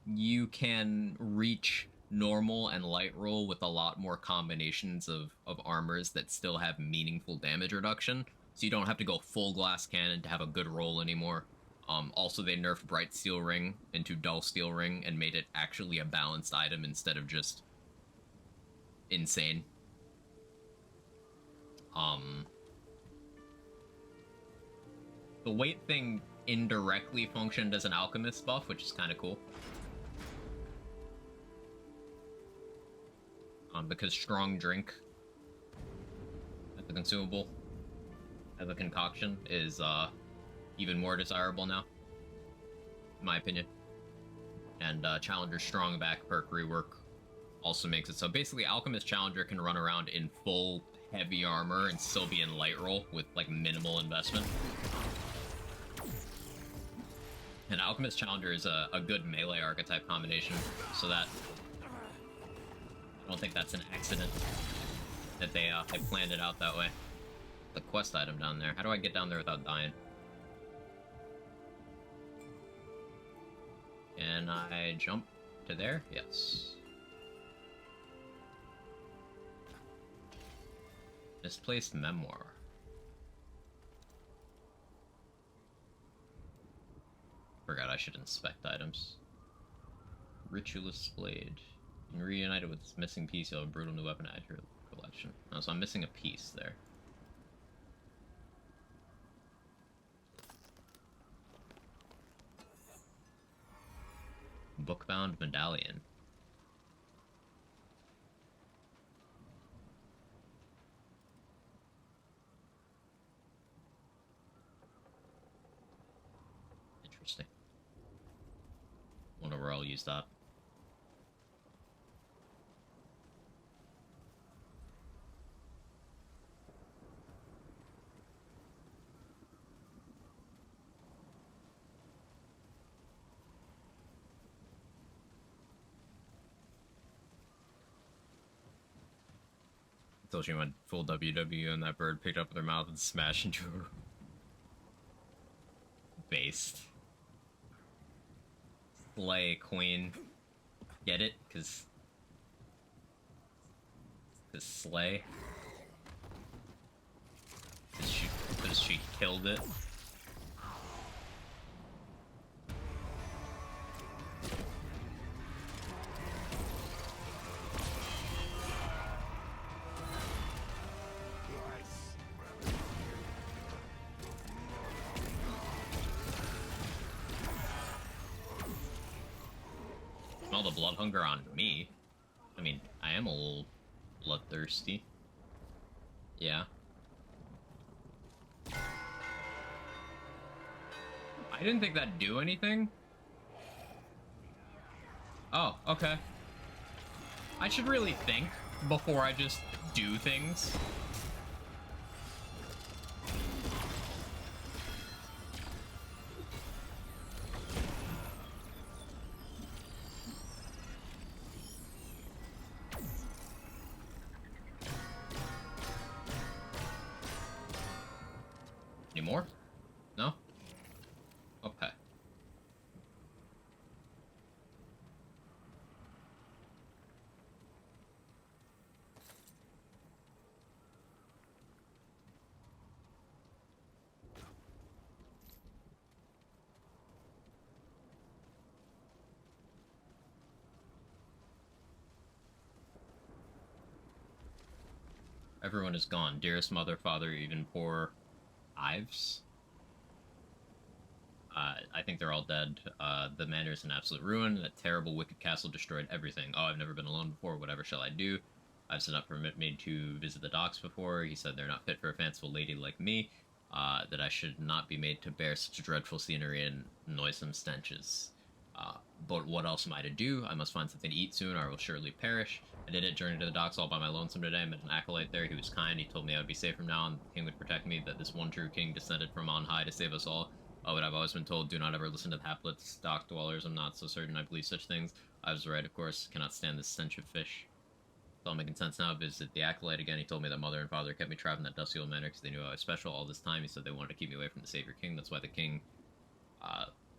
You can reach normal and light roll with a lot more combinations of armors that still have meaningful damage reduction. So you don't have to go full glass cannon to have a good roll anymore. Also, they nerfed Bright Steel Ring into Dull Steel Ring and made it actually a balanced item instead of just insane. The weight thing indirectly functioned as an alchemist buff, which is kind of cool. Because strong drink as a consumable, as a concoction, is even more desirable now, in my opinion. And Challenger's strong back perk rework also makes it so basically Alchemist Challenger can run around in full heavy armor and still be in light roll with like minimal investment. And Alchemist Challenger is a good melee archetype combination, so that I don't think that's an accident that they planned it out that way. The quest item down there. How do I get down there without dying? Can I jump to there? Yes. Misplaced memoir. Forgot I should inspect items. Ritualist Blade. You can reunite it with this missing piece, you'll have a brutal new weapon to add to your collection. Oh, so I'm missing a piece there. Bookbound medallion. Interesting. Wonder where I'll use that. Until she went full WW and that bird picked up their mouth and smashed into her. Based. Slay queen. Get it? Cause slay. Cause she killed it. Smell the blood hunger on me. I mean, I am a little bloodthirsty. Yeah. I didn't think that'd do anything. Oh, okay. I should really think before I just do things. more? No? Okay. Everyone is gone. Dearest mother, father, even poor Ives. I think they're all dead. The manor is in absolute ruin. That terrible, wicked castle destroyed everything. Oh, I've never been alone before. Whatever shall I do? I've sent up permit me to visit the docks before. He said they're not fit for a fanciful lady like me. That I should not be made to bear such dreadful scenery and noisome stenches. But what else am I to do? I must find something to eat soon, or I will surely perish. I did it, journey to the docks all by my lonesome today. I met an acolyte there. He was kind. He told me I would be safe from now on. The king would protect me, that this one true king descended from on high to save us all. Oh, but I've always been told, do not ever listen to the haplets, dock dwellers. I'm not so certain I believe such things. I was right, of course. Cannot stand this stench of fish. It's all making sense now. Visit the acolyte again. He told me that mother and father kept me trapped in that dusty old manor because they knew I was special all this time. He said they wanted to keep me away from the savior king. That's why the king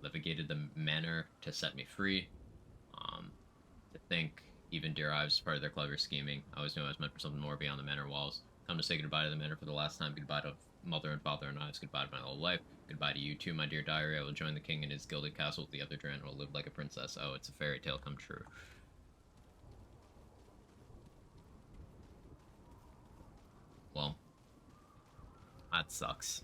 levigated the manor to set me free. To think even dear Ives was part of their clever scheming. I always knew I was meant for something more beyond the manor walls. Come to say goodbye to the manor for the last time. Goodbye to mother and father and Ives. Goodbye to my whole life. Goodbye to you too, my dear diary. I will join the king in his gilded castle with the other Duran and will live like a princess. Oh, it's a fairy tale come true. Well, that sucks.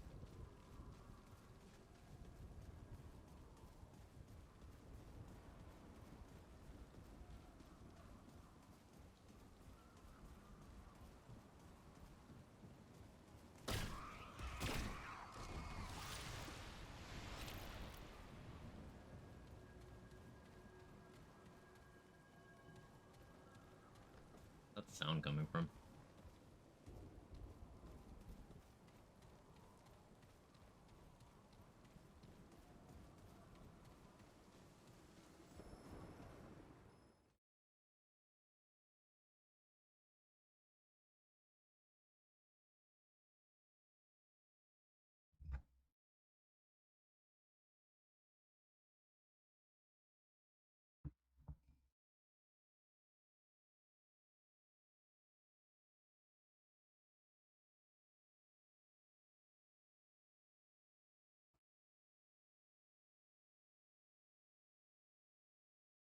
That's the sound coming from.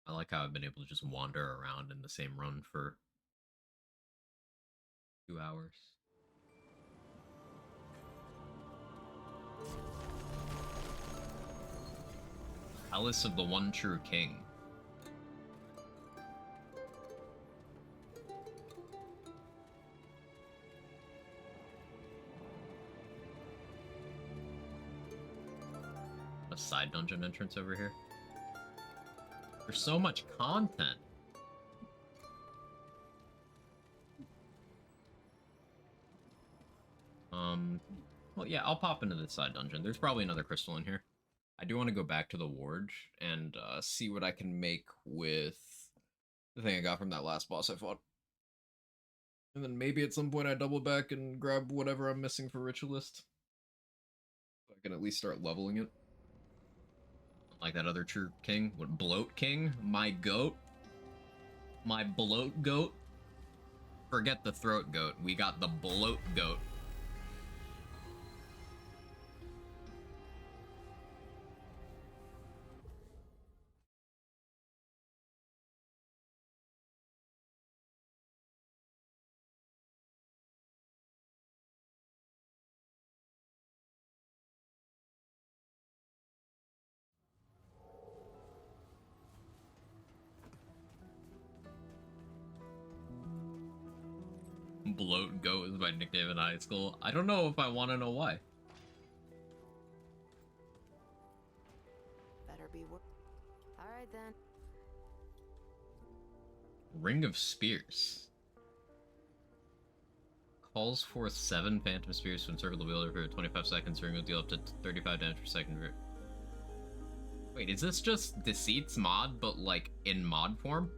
I like how I've been able to just wander around in the same run for 2 hours. Palace of the One True King. A side dungeon entrance over here. There's so much content. Well, yeah, I'll pop into this side dungeon. There's probably another crystal in here. I do want to go back to the ward and see what I can make with the thing I got from that last boss I fought. And then maybe at some point I double back and grab whatever I'm missing for Ritualist. So I can at least start leveling it. Like that other true king. What, Bloat King? My goat? My bloat goat? Forget the throat goat. We got the bloat goat. Bloat goat is my nickname in high school. I don't know if I want to know why. Better be work. All right then. Ring of Spears. Calls forth 7 phantom spears to encircle the wielder for 25 seconds. Ring will deal up to 35 damage per second. Wait, is this just Deceit's mod, but like in mod form?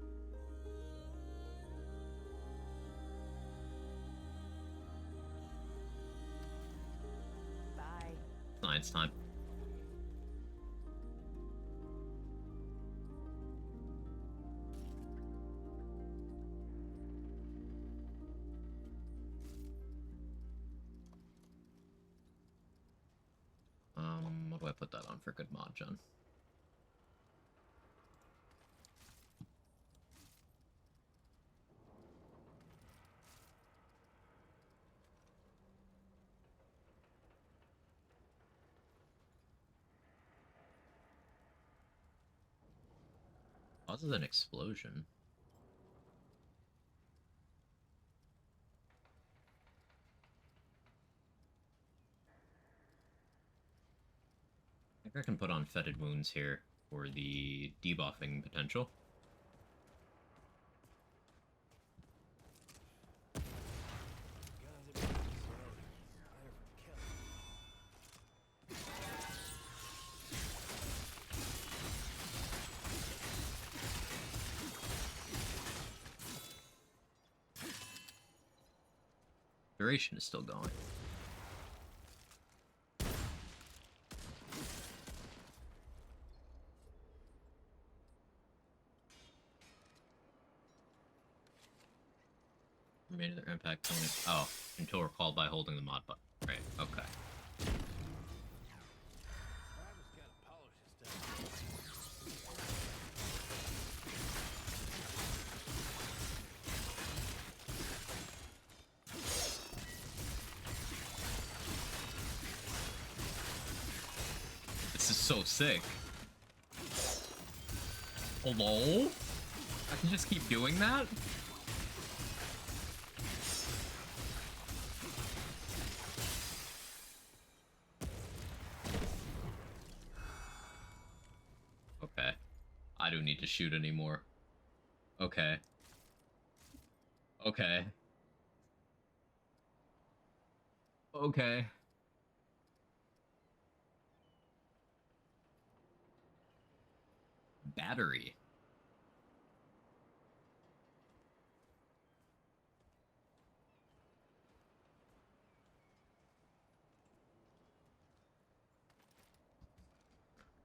Bye. dad's time. What do I put that on for good mod, John? Causes an explosion. I think I can put on fetid wounds here for the debuffing potential. Duration is still going. Remainder their impact only. Oh, until recalled by holding the mod button. Right, okay. This is so sick. Hello? I can just keep doing that? Okay. I don't need to shoot anymore. Okay. Okay. Okay. Battery.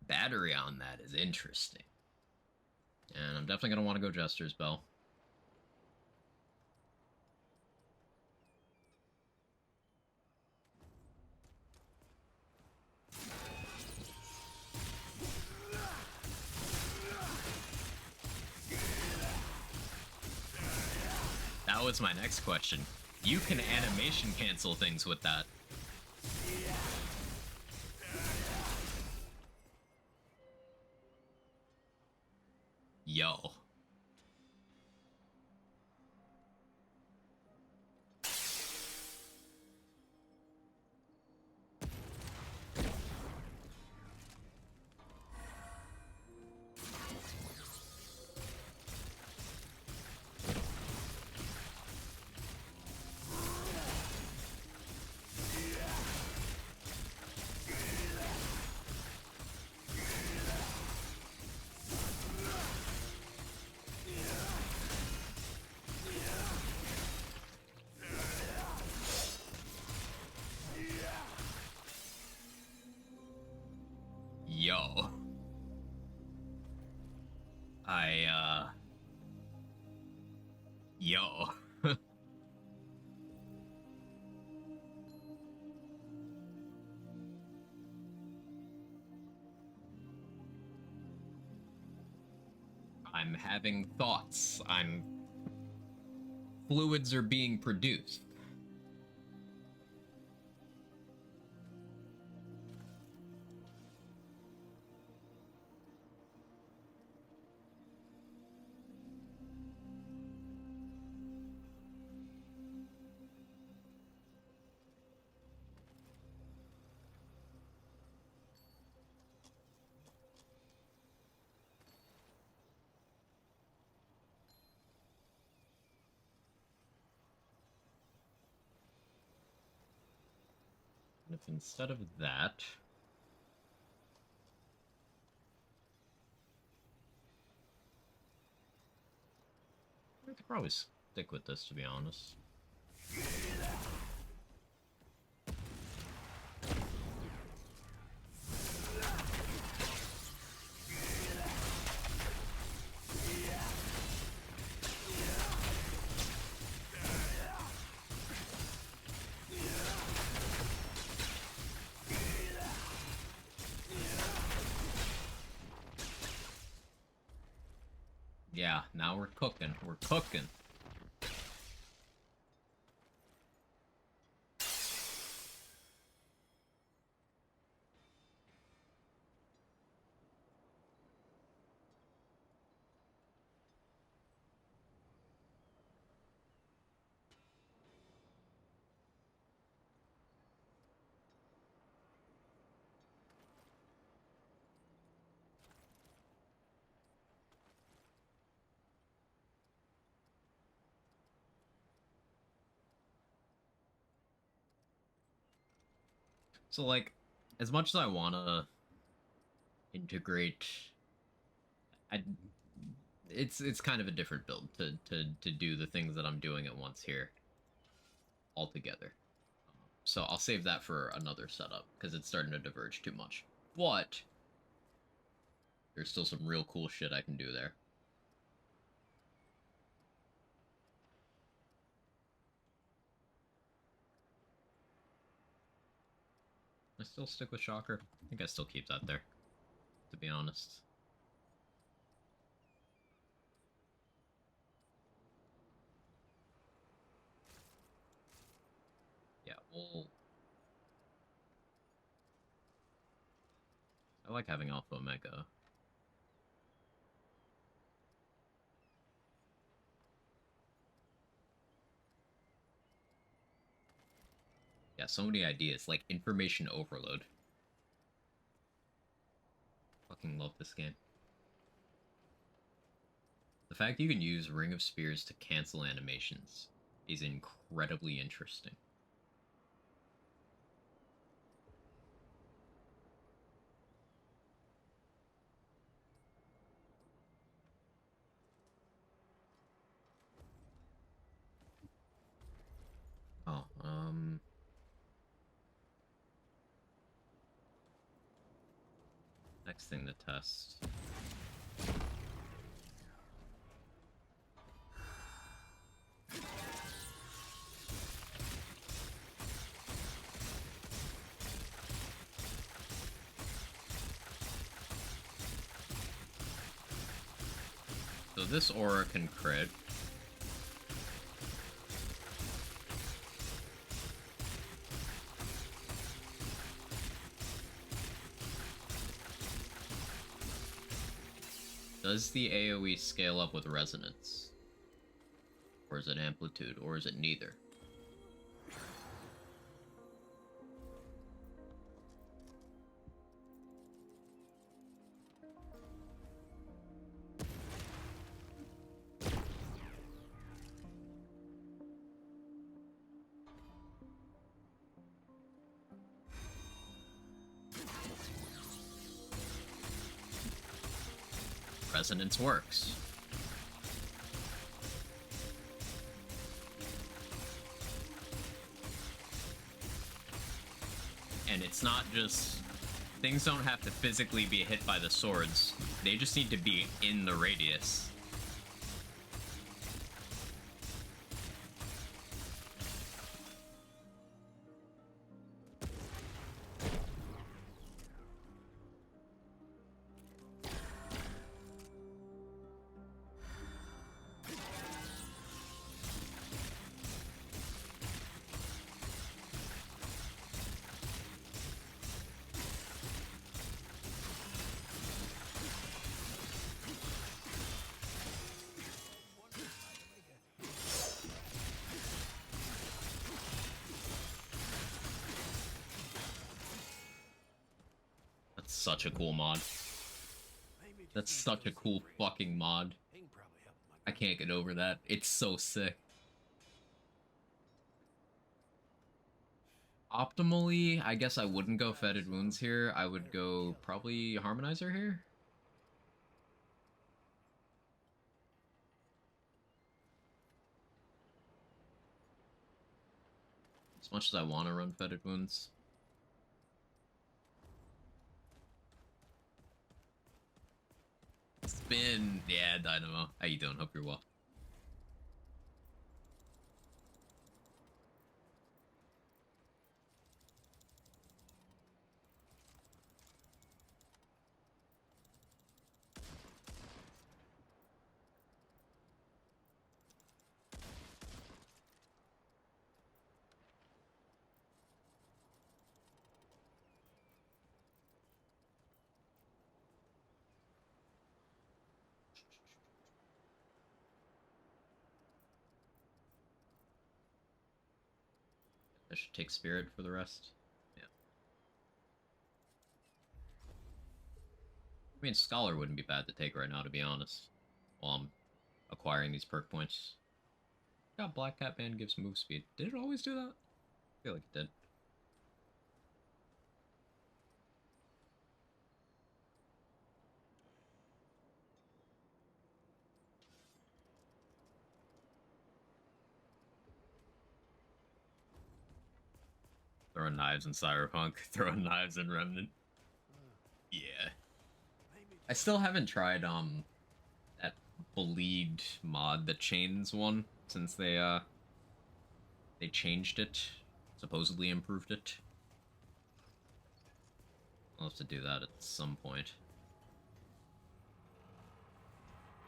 Battery on that is interesting. And I'm definitely going to want to go Jester's Bell. That was my next question. You can animation cancel things with that. Yo. Yo. Yo. I'm having thoughts. Fluids are being produced. And if instead of that, I could probably stick with this, to be honest. Yeah, now we're cooking. We're cooking. So, like, as much as I want to integrate, I it's kind of a different build to do the things that I'm doing at once here altogether. So I'll save that for another setup because it's starting to diverge too much. But there's still some real cool shit I can do there. I still stick with Shocker. I think I still keep that there, to be honest. Yeah, well, I like having Alpha Omega. Yeah, so many ideas, like information overload. Fucking love this game. The fact you can use Ring of Spears to cancel animations is incredibly interesting. Oh, next thing to test. So this aura can crit. Does the AoE scale up with resonance? Or is it amplitude? Or is it neither? Resonance works. And it's not just... Things don't have to physically be hit by the swords. They just need to be in the radius. That's such a cool mod. That's such a cool fucking mod. I can't get over that. It's so sick. Optimally, I guess I wouldn't go Fetid Wounds here. I would go probably Harmonizer here. As much as I want to run Fetid Wounds. Spin! Yeah, Dynamo. How you doing? Hope you're well. I should take Spirit for the rest. Yeah. I mean, Scholar wouldn't be bad to take right now, to be honest. While I'm acquiring these perk points. Got Black Cat Band gives move speed. Did it always do that? I feel like it did. Throwing knives in Cyberpunk, throwing knives in Remnant. Yeah. I still haven't tried that bleed mod, the chains one, since they changed it, supposedly improved it. I'll have to do that at some point.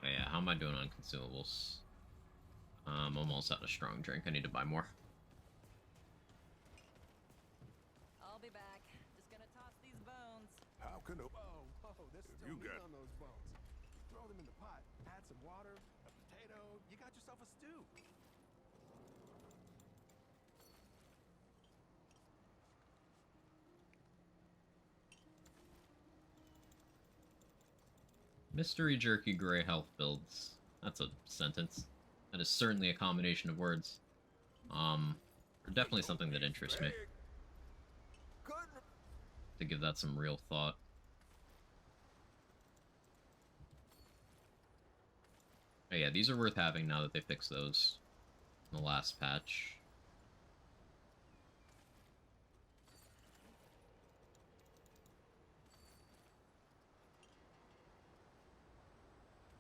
Oh yeah, how am I doing on consumables? I'm almost out of strong drink. I need to buy more. I'll be back. Just gonna toss these bones. How can a... Whoa, whoa, there's Have still you meat got- on those bones. Throw them in the pot. Add some water, a potato. You got yourself a stew. Mystery Jerky Gray Health Builds. That's a sentence. That is certainly a combination of words. Definitely something that interests me. To give that some real thought. Oh yeah, these are worth having now that they fixed those in the last patch.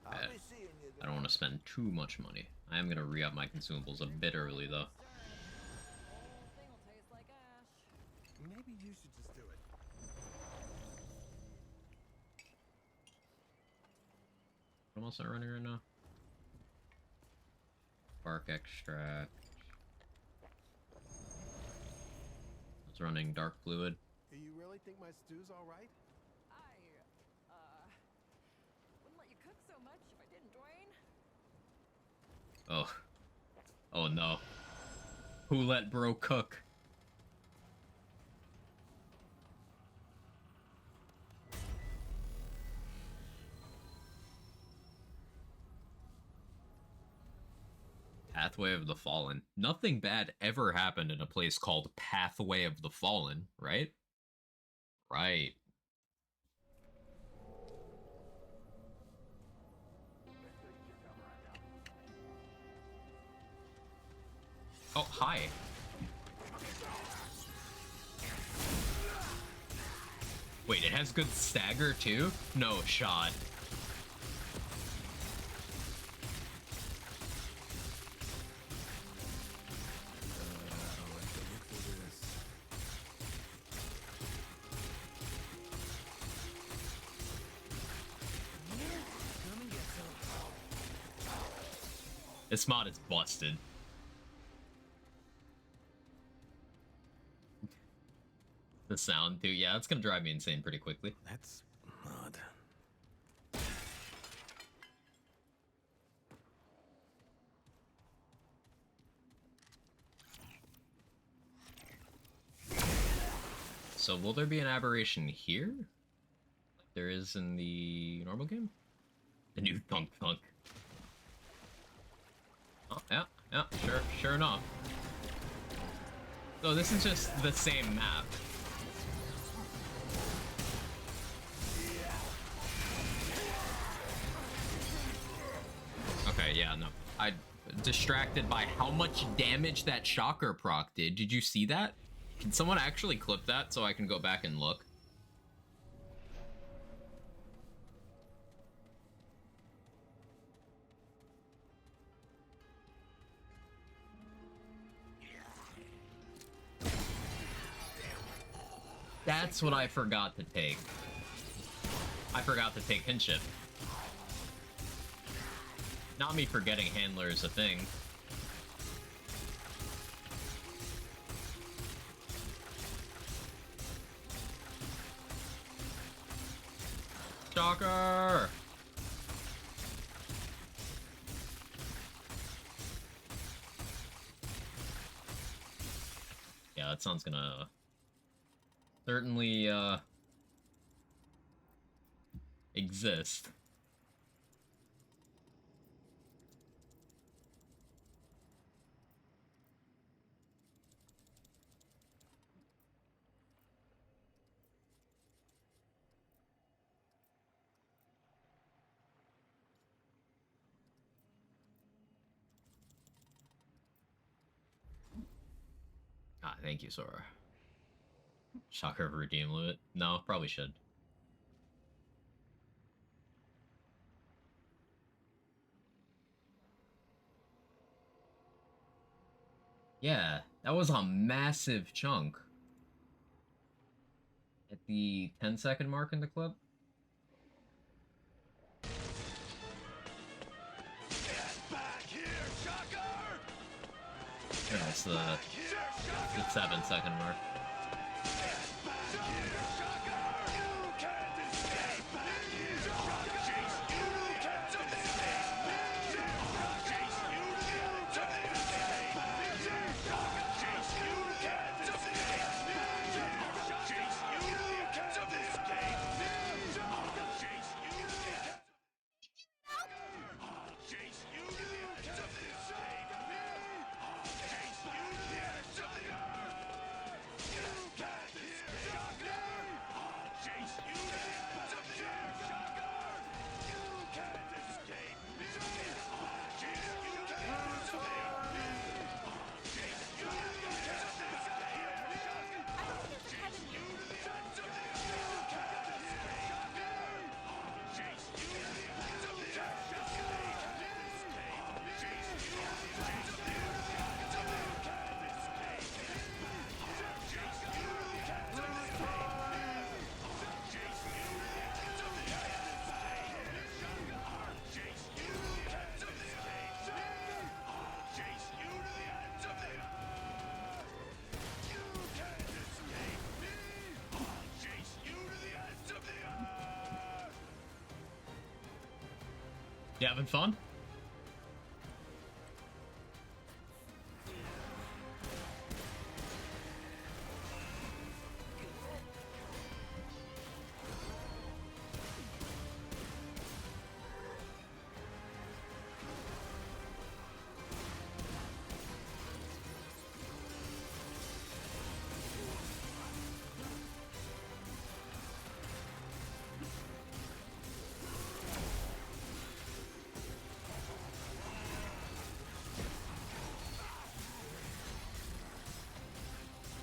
I'll be seeing you I don't want to spend too much money. I am going to re-up my consumables a bit early, though. Whole thing will taste like ash. Maybe you should just do it. What else am I running right now? Bark extract. I was running dark fluid. Do you really think my stew's all right? Wouldn't let you cook so much if I didn't, Dwayne. Oh. Oh no. Who let bro cook? Pathway of the Fallen. Nothing bad ever happened in a place called Pathway of the Fallen, right? Right. Oh, hi. Wait, it has good stagger too? No shot. This mod is busted. The sound too, yeah, it's gonna drive me insane pretty quickly. That's odd. So will there be an aberration here? Like there is in the normal game? The new Thunk Thunk. Oh, yeah, yeah, sure enough. So this is just the same map. Okay, yeah, no. I distracted by how much damage that shocker proc did. Did you see that? Can someone actually clip that so I can go back and look? That's what I forgot to take. I forgot to take kinship. Not me forgetting handler is a thing. Stalker! that sound's gonna certainly exist. Ah, thank you, Sora. Shocker of redeem limit? No, probably should. Yeah, that was a massive chunk. At the 10-second mark in the clip? Back here, Shocker! Yeah, it's the 7-second mark. You having fun?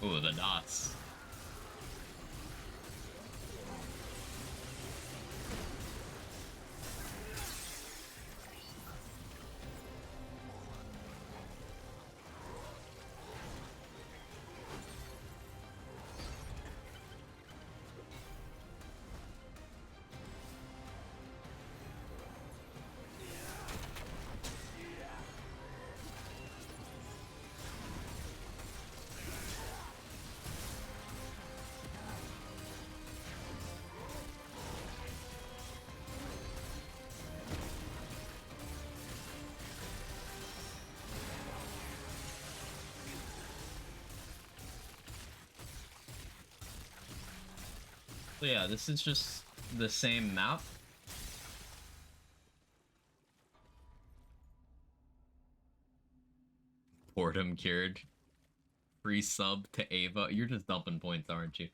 Ooh, the dots. So yeah, this is just the same map. Boredom cured. Free sub to Ava. You're just dumping points, aren't you?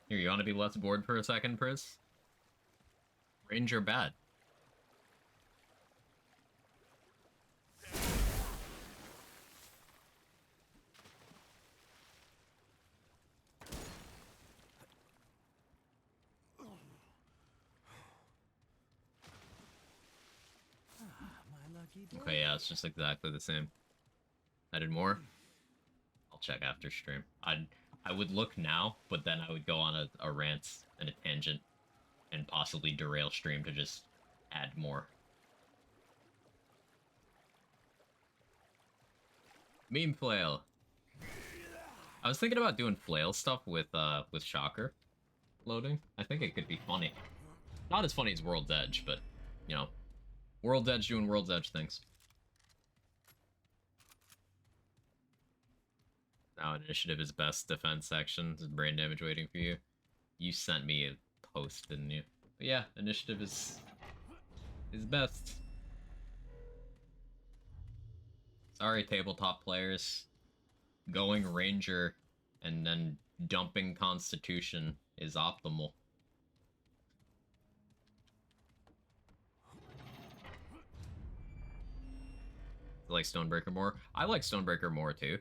Here, you want to be less bored for a second, Pris? Ranger bad. Okay, yeah, it's just exactly the same. I did more. I'll check after stream. I would look now, but then I would go on a rant and a tangent and possibly derail stream to just add more. Meme flail. I was thinking about doing flail stuff with Shocker loading. I think it could be funny. Not as funny as World's Edge, but, you know, World's Edge doing World's Edge things. Now initiative is best defense section. There's brain damage waiting for you. You sent me a post, didn't you? But yeah, initiative is best. Sorry, tabletop players. Going Ranger and then dumping Constitution is optimal. I like Stonebreaker more. I like Stonebreaker more too.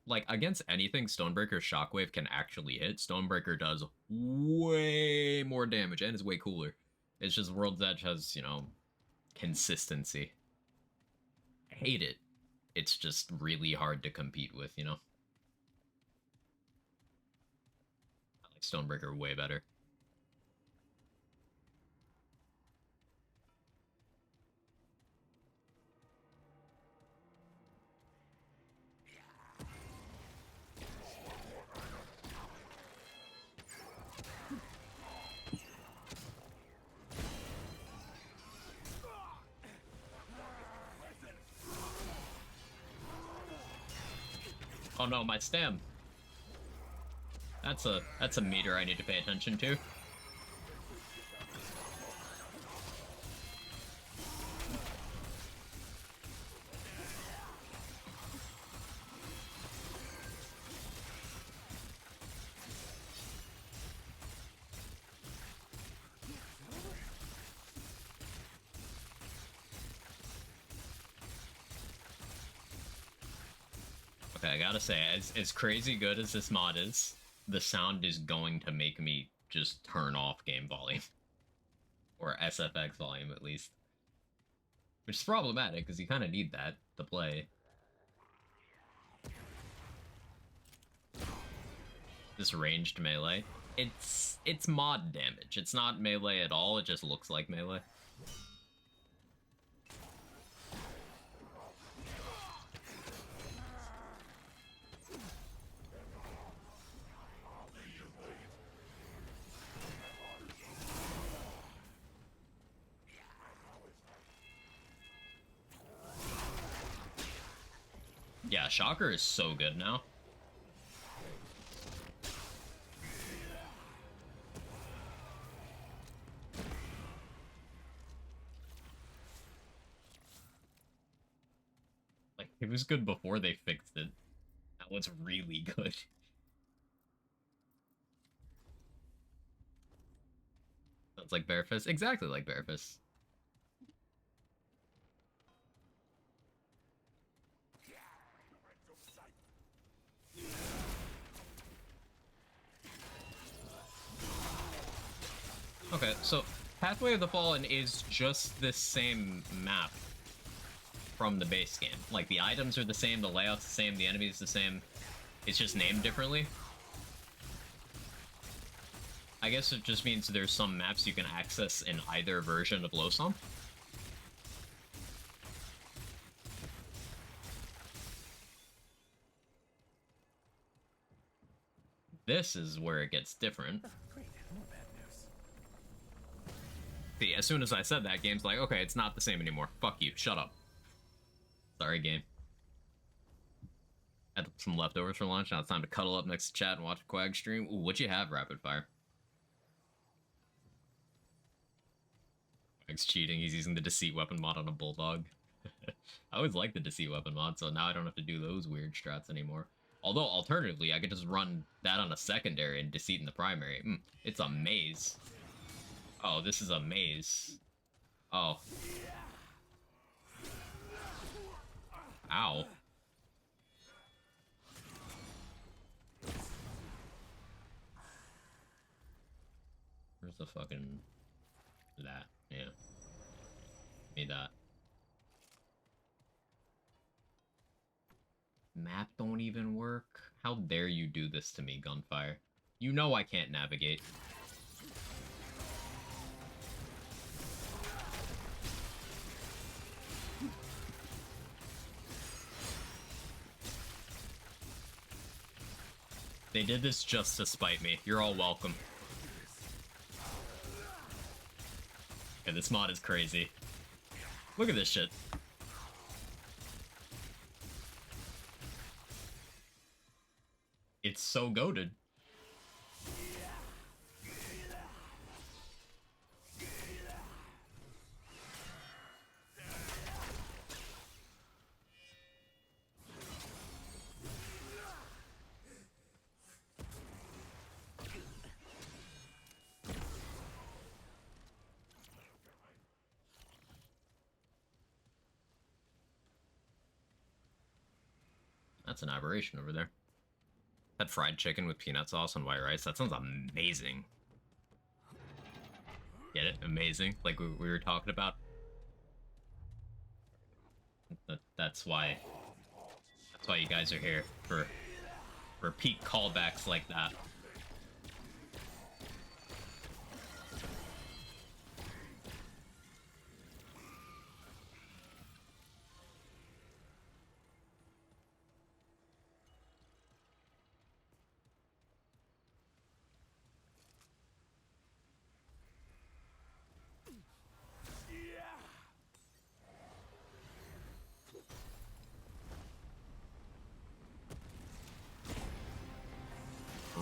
Like, against anything Stonebreaker Shockwave can actually hit, Stonebreaker does way more damage and is way cooler. It's just World's Edge has, you know, consistency. I hate it. It's just really hard to compete with, you know? I like Stonebreaker way better. Oh no, my stem. That's a meter I need to pay attention to. Okay, I gotta say, as crazy good as this mod is, the sound is going to make me just turn off game volume. Or SFX volume, at least. Which is problematic, because you kind of need that to play. This ranged melee. It's mod damage. It's not melee at all, it just looks like melee. Yeah, Shocker is so good now. Like, it was good before they fixed it. Now it's really good. Sounds like Bearfist. Exactly like Bearfist. Okay, so Pathway of the Fallen is just this same map from the base game. Like, the items are the same, the layout's the same, the enemies the same. It's just named differently. I guess it just means there's some maps you can access in either version of Losum. This is where it gets different. Great, more bad news. See, as soon as I said that, game's like, okay, it's not the same anymore. Fuck you, shut up. Sorry, game. Had some leftovers for lunch, now it's time to cuddle up next to chat and watch a Quag stream. Ooh, what'd you have, Rapid Fire? Quag's cheating, he's using the Deceit Weapon mod on a Bulldog. I always liked the Deceit Weapon mod, so now I don't have to do those weird strats anymore. Although, alternatively, I could just run that on a secondary and Deceit in the primary. It's a maze. Oh, this is a maze. Oh. Ow. Where's the fucking... that? Yeah. Need that. Map don't even work? How dare you do this to me, Gunfire? You know I can't navigate. They did this just to spite me. You're all welcome. Yeah, this mod is crazy. Look at this shit. It's so goated. That's an aberration over there. That fried chicken with peanut sauce and white rice, that sounds amazing. Get it? Amazing. Like we were talking about. That's why you guys are here, for repeat callbacks like that.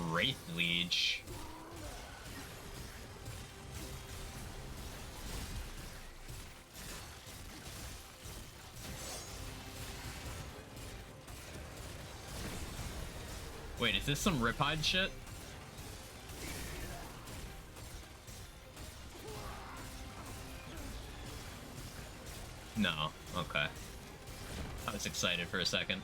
Wraith Leech. Wait, is this some Riptide shit? No. Okay. I was excited for a second.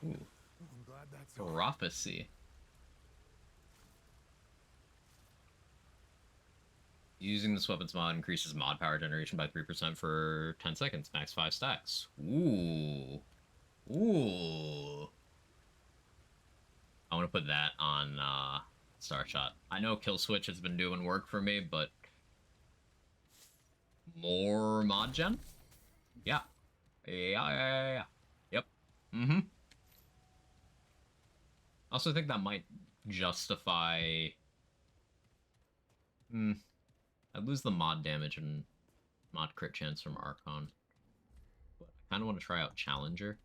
Ooh. I'm glad that's over. Prophecy. Using this weapons mod increases mod power generation by 3% for 10 seconds, max 5 stacks. Ooh. Ooh. I want to put that on Starshot. I know Kill Switch has been doing work for me, but more mod gen? Yeah. Yeah. Yep. Mm-hmm. I also think that might justify... I'd lose the mod damage and mod crit chance from Archon. But I kind of want to try out Challenger.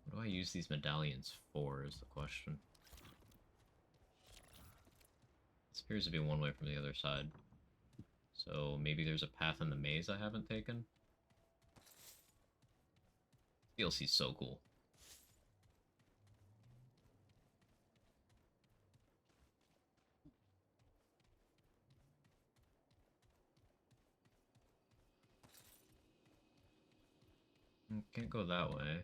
What do I use these medallions for is the question. This appears to be one way from the other side. So maybe there's a path in the maze I haven't taken. DLC's so cool. Can't go that way.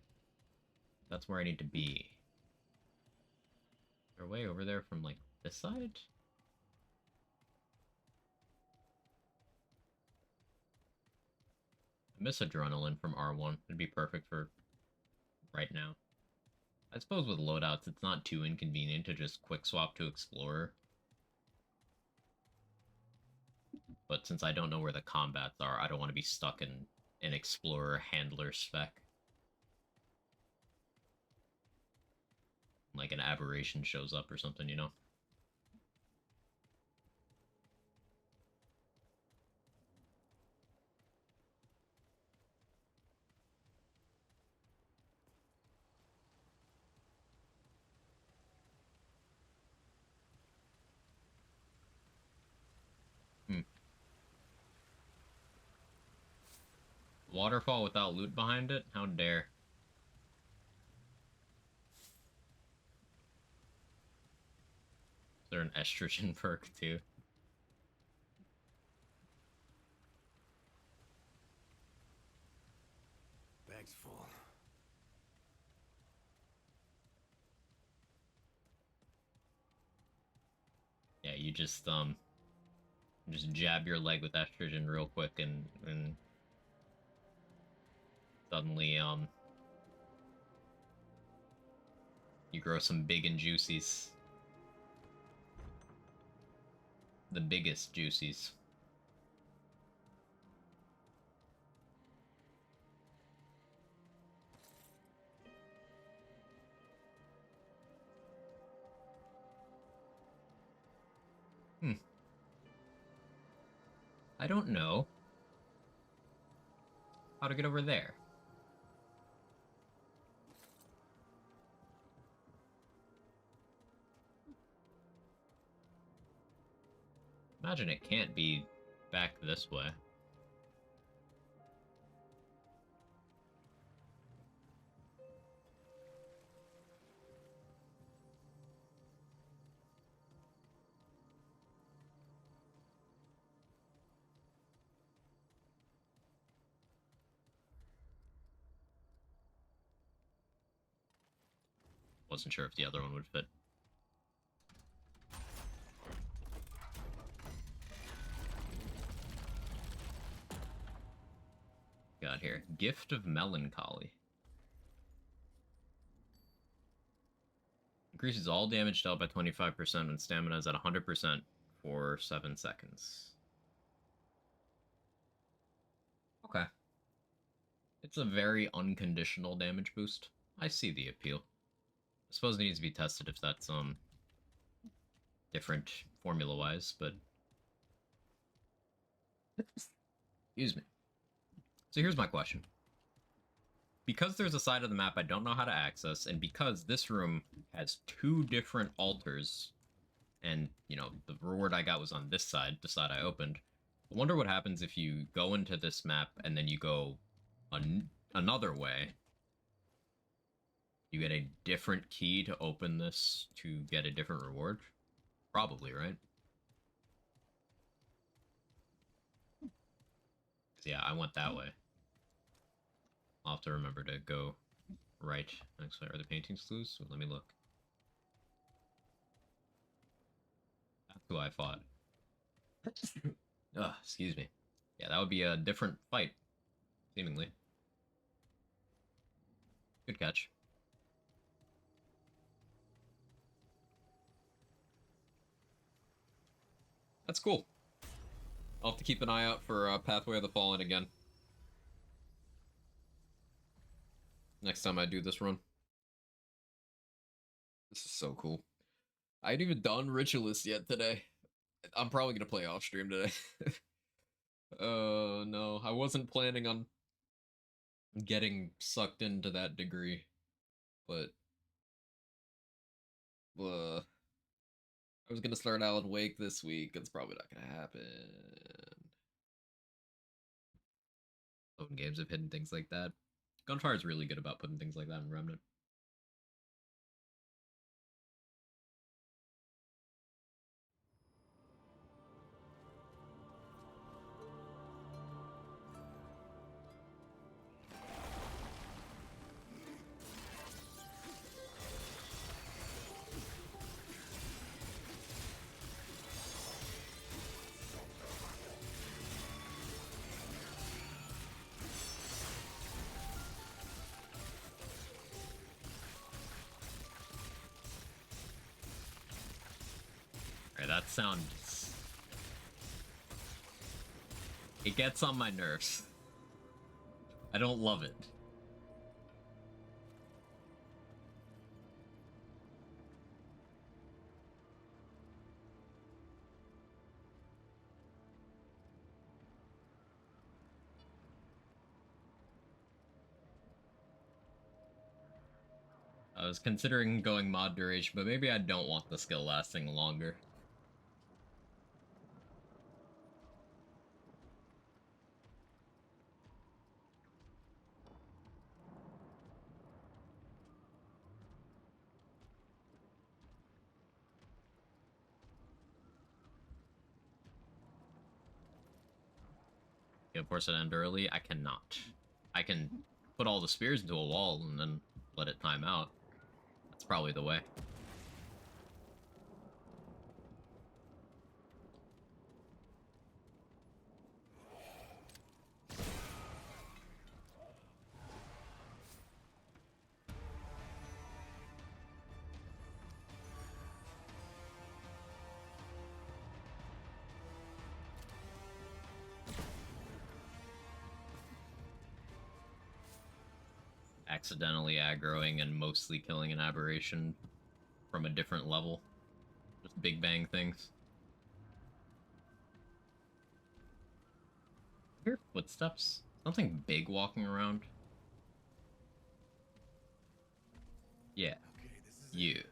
That's where I need to be. Is there a way over there from, like, this side? I miss adrenaline from R1. It'd be perfect for right now. I suppose with loadouts, it's not too inconvenient to just quick swap to Explorer. But since I don't know where the combats are, I don't want to be stuck in an Explorer handler spec. Like an aberration shows up or something, you know? Waterfall without loot behind it? How dare. Is there an estrogen perk too? Bag's full. Yeah, you just jab your leg with estrogen real quick and suddenly you grow some big and juicies. The biggest juicies. I don't know how to get over there. Imagine it can't be back this way. Wasn't sure if the other one would fit. Got here. Gift of Melancholy. Increases all damage dealt by 25% and stamina is at 100% for 7 seconds. Okay. It's a very unconditional damage boost. I see the appeal. I suppose it needs to be tested if that's different formula-wise, but excuse me. So here's my question. Because there's a side of the map I don't know how to access, and because this room has 2 different altars, and, you know, the reward I got was on this side, the side I opened, I wonder what happens if you go into this map and then you go another way. You get a different key to open this to get a different reward? Probably, right? Yeah, I went that way. I'll have to remember to go right. Actually, are the paintings loose? Let me look. That's who I fought. Ugh, excuse me. Yeah, that would be a different fight, seemingly. Good catch. That's cool. I'll have to keep an eye out for Pathway of the Fallen again. Next time I do this run. This is so cool. I ain't even done Ritualist yet today. I'm probably gonna play off stream today. No, I wasn't planning on getting sucked into that degree, but I was gonna start Alan Wake this week. It's probably not gonna happen. Open games have hidden things like that. Gunfire is really good about putting things like that in Remnant. Alright, that sound... It gets on my nerves. I don't love it. I was considering going mod duration, but maybe I don't want the skill lasting longer. Can force it end early? I cannot. I can put all the spears into a wall and then let it time out. That's probably the way. Accidentally aggroing and mostly killing an aberration from a different level. Just big bang things. I hear footsteps. Something big walking around. Yeah. Okay, this is You.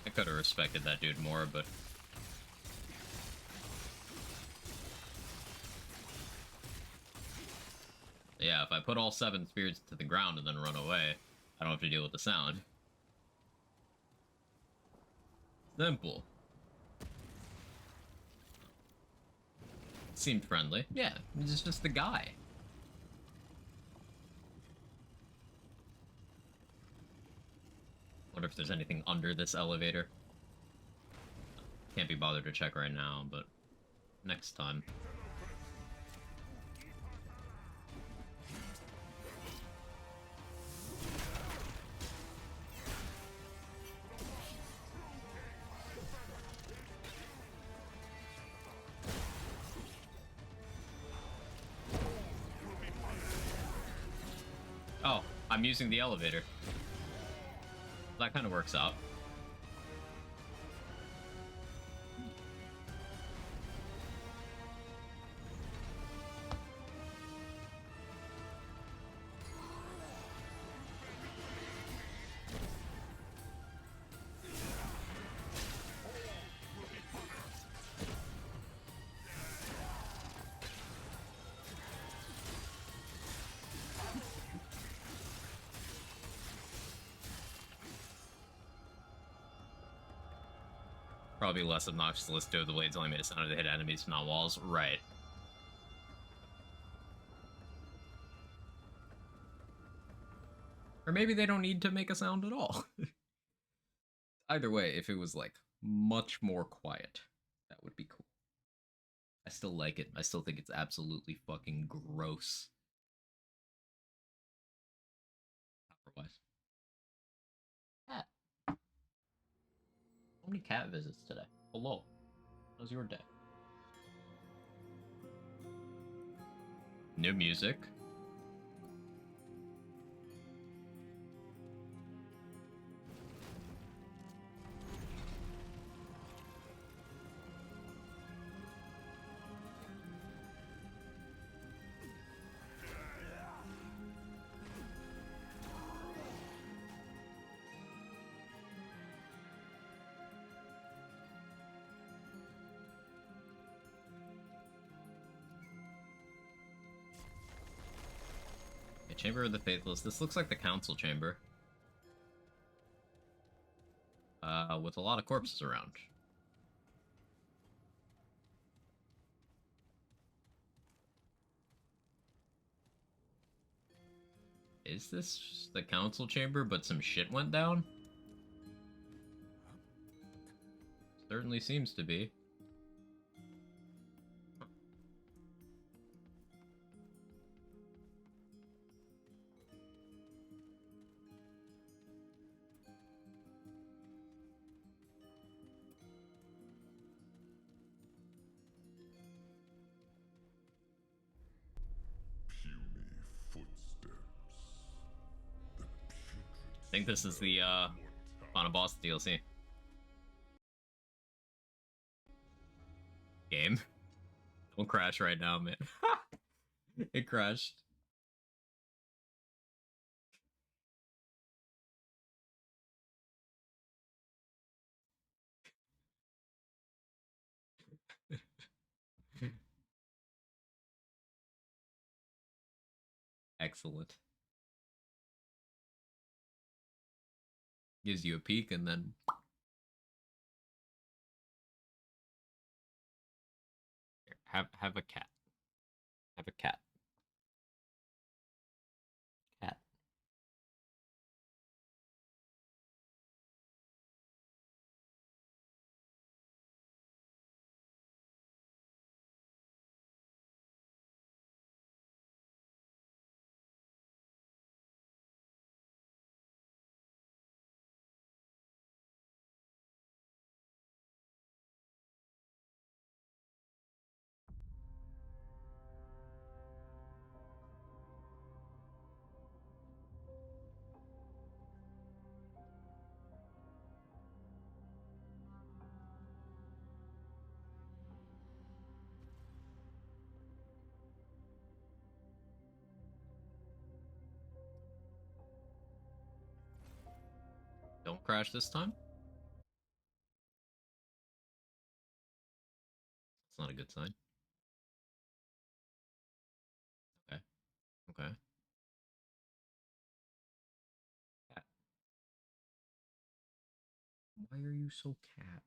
I could have respected that dude more, but... Yeah, if I put all 7 spirits to the ground and then run away, I don't have to deal with the sound. Simple. Seemed friendly. Yeah, he's just the guy. Wonder if there's anything under this elevator. Can't be bothered to check right now, but next time. Oh, I'm using the elevator. That kind of works out. Probably less obnoxious to listen to if the blades only made a sound if they hit enemies, not walls. Right. Or maybe they don't need to make a sound at all. Either way, if it was like much more quiet, that would be cool. I still like it. I still think it's absolutely fucking gross. Otherwise. Cat. How many cat visits today? Hello. How's your day? New music. Chamber of the Faithless. This looks like the council chamber. With a lot of corpses around. Is this the council chamber, but some shit went down? Certainly seems to be. I think this is the final boss DLC. Game. Don't crash right now, man. It crashed. Excellent. Gives you a peek and then here, have a cat. Have a cat. Cat. Don't crash this time. It's not a good sign. Okay. Okay. Cat. Why are you so cat?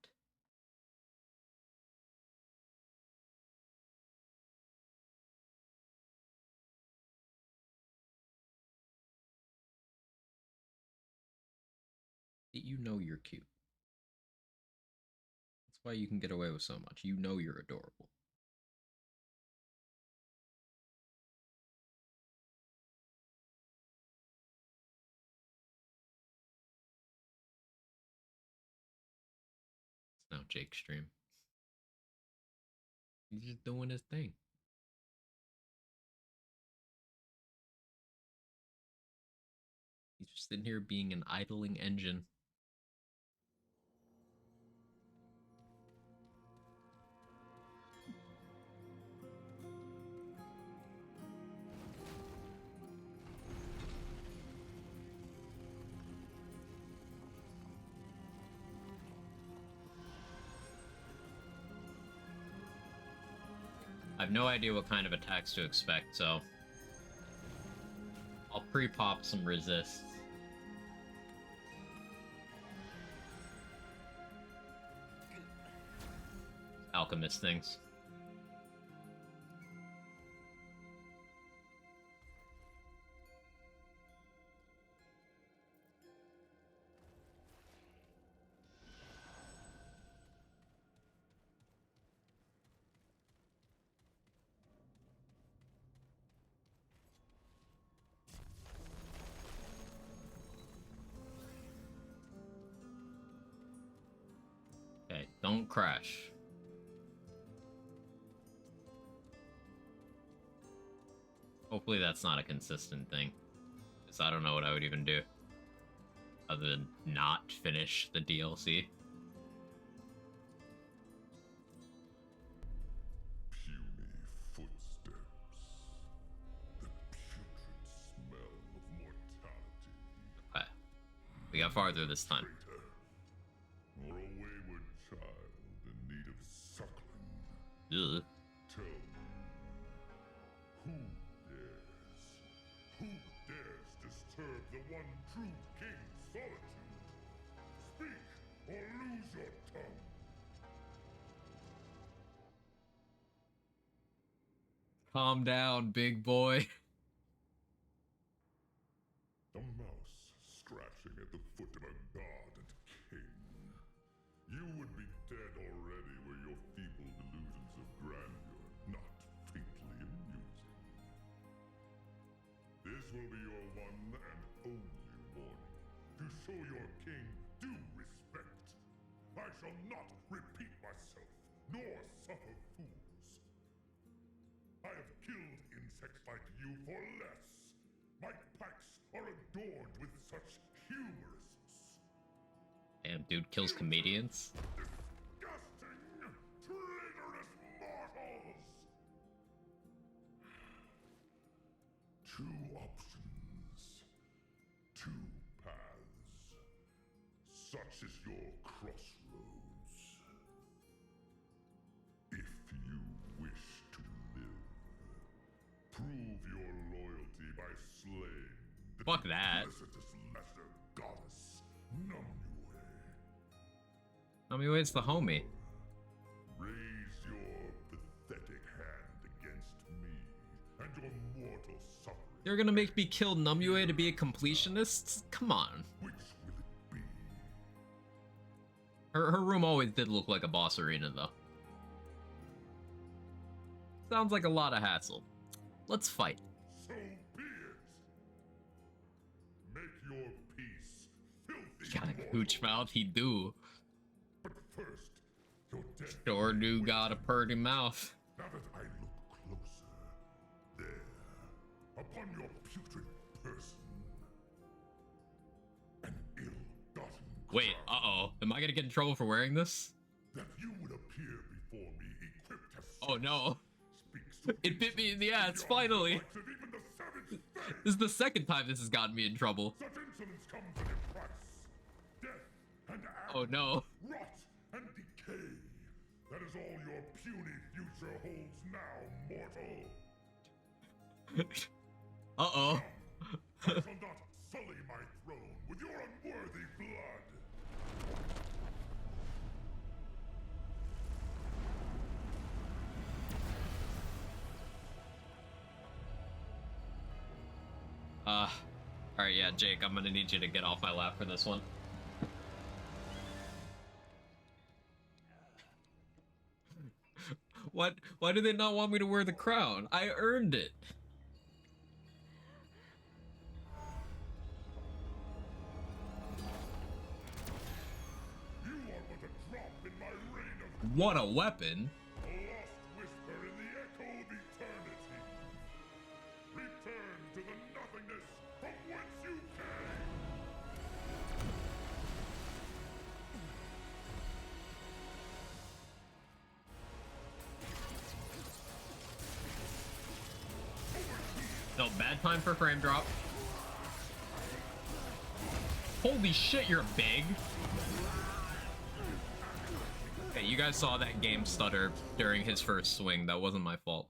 You know you're cute. That's why you can get away with so much. You know you're adorable. It's now Jake's stream. He's just doing his thing. He's just sitting here being an idling engine. I have no idea what kind of attacks to expect, so I'll pre-pop some resists. Alchemist things. Okay, don't crash. Hopefully that's not a consistent thing. Because I don't know what I would even do. Other than not finish the DLC. Puny footsteps. The putrid smell of mortality. Okay. We got farther this time. Traitor. Or a wayward child in need of suckling. Ugh. Tell me, who dares? Who your tongue. Calm down, big boy. A mouse scratching at the foot of a god and king. You would be dead already were your feeble delusions of grandeur not faintly amusing. This will be your one and only warning. To show your king due respect. I shall not repeat myself, nor suffer fools. I have killed insects like you for less. My packs are adorned with such humorists. Damn, dude kills comedians. Disgusting, traitorous mortals! Two options. Two paths. Such is your crossroads. If you wish to live, prove your loyalty by slaying the Fuck that. duplicitous lesser goddess, Numue. Namue's the homie. Raise your pathetic hand against me and your mortal suffering. You're gonna make me kill Numue to be a completionist? Come on. Which will it be? Her room always did look like a boss arena, though. Sounds like a lot of hassle. Let's fight. So be it. Make your peace, filthy Got a mortal. cooch mouth, he do. But first, your death Sure do will got a wait. purty mouth. Now that I look closer, there, upon your putrid person, an ill-gotten Wait, crown, uh-oh. Am I gonna get in trouble for wearing this? that you would appear before me equipped as Oh no. speaks to It bit me in the ass, beyond the finally. likes of even the savage Fae. This is the second time this has gotten me in trouble. Such insolence comes at a price. Death and agony. Oh no. Rot and decay. That is all your puny future holds now, mortal. Uh-oh. I shall not sully my throne with your unworthy blood. Alright, yeah, Jake, I'm gonna need you to get off my lap for this one. Why do they not want me to wear the crown? I earned it. You are but a drop in my reign of What a weapon. a lost whisper in the echo of eternity. Return to the nothingness from whence you came. No, bad time for frame drop. Holy shit, you're big. Okay, you guys saw that game stutter during his first swing. That wasn't my fault.